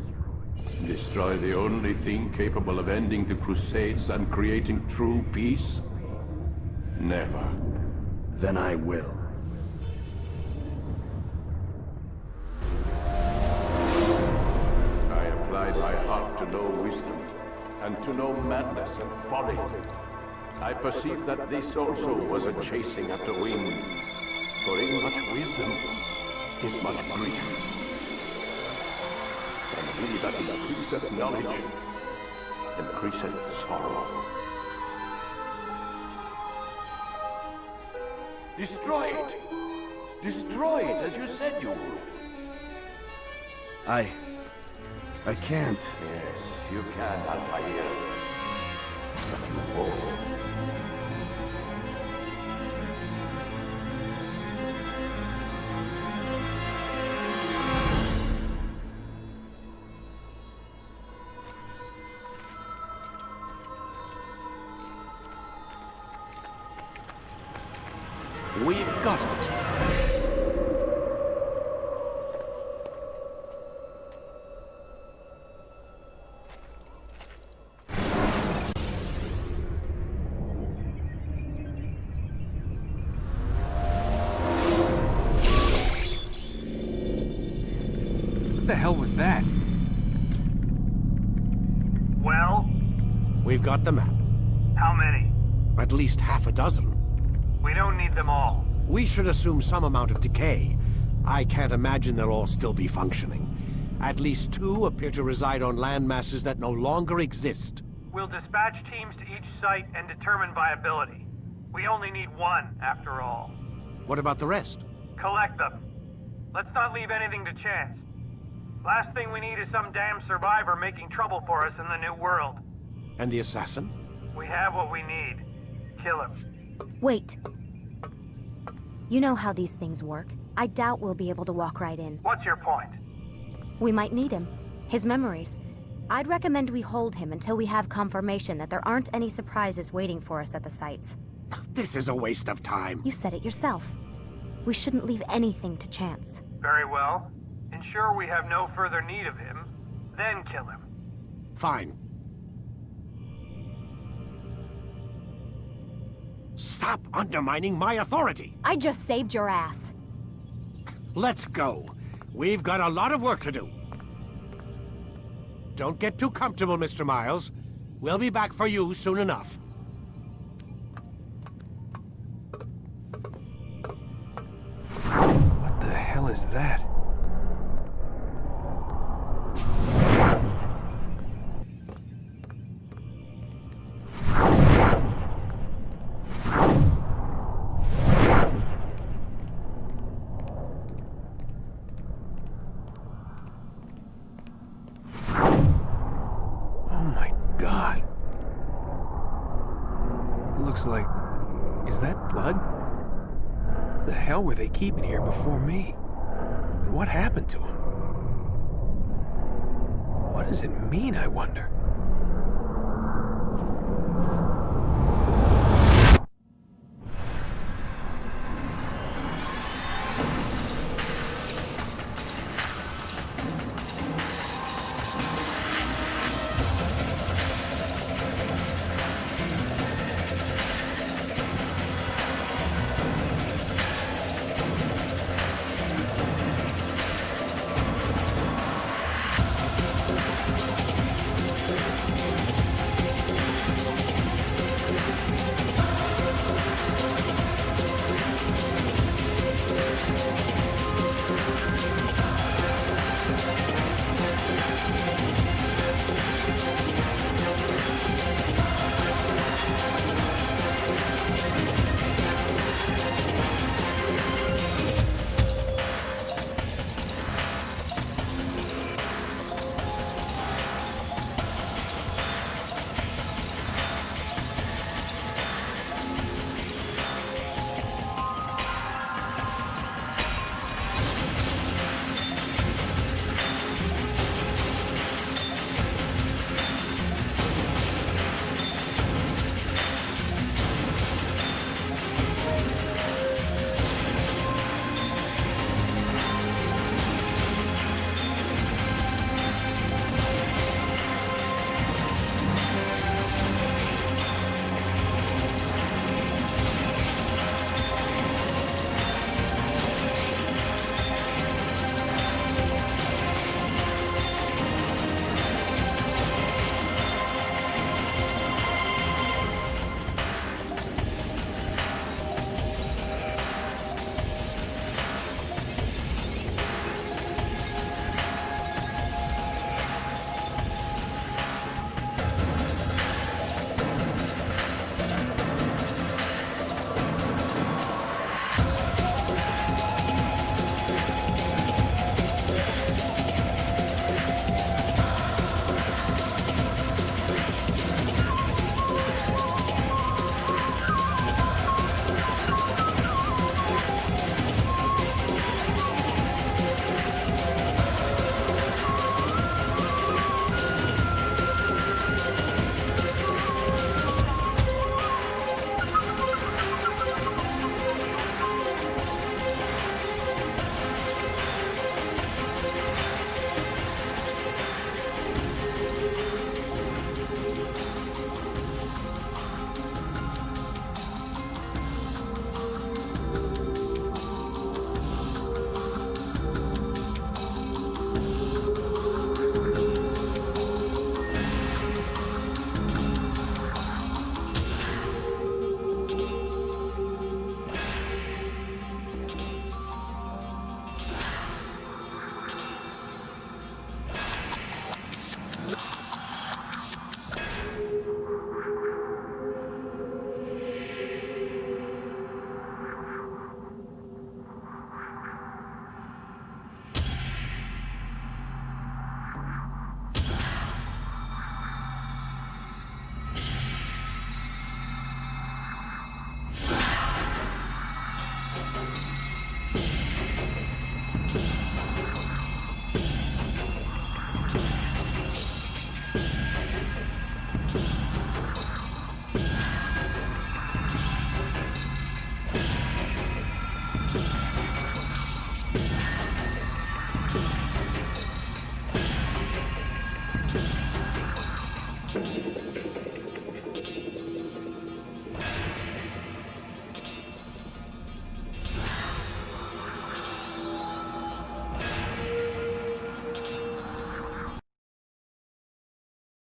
Destroy the only thing capable of ending the Crusades and creating true peace? Never. Then I will. I applied my heart to know wisdom, and to know madness and folly. I perceived that this also was a chasing after wind. For in much wisdom is much grief. And he that increaseth knowledge increaseth sorrow. Destroy it! Destroy it as you said you would. I can't. Yes, you can, Altair. But you won't. We've got it. What the hell was that? Well? We've got the map. How many? At least half a dozen. We don't need them all. We should assume some amount of decay. I can't imagine they'll all still be functioning. At least 2 appear to reside on land masses that no longer exist. We'll dispatch teams to each site and determine viability. We only need 1, after all. What about the rest? Collect them. Let's not leave anything to chance. Last thing we need is some damn survivor making trouble for us in the new world. And the assassin? We have what we need. Kill him. Wait. You know how these things work. I doubt we'll be able to walk right in. What's your point? We might need him. His memories. I'd recommend we hold him until we have confirmation that there aren't any surprises waiting for us at the sites. This is a waste of time. You said it yourself. We shouldn't leave anything to chance. Very well. Ensure we have no further need of him, then kill him. Fine. Stop undermining my authority! I just saved your ass. Let's go. We've got a lot of work to do. Don't get too comfortable, Mr. Miles. We'll be back for you soon enough. What the hell is that? Like, is that blood? The hell were they keeping here before me? And what happened to him? What does it mean, I wonder?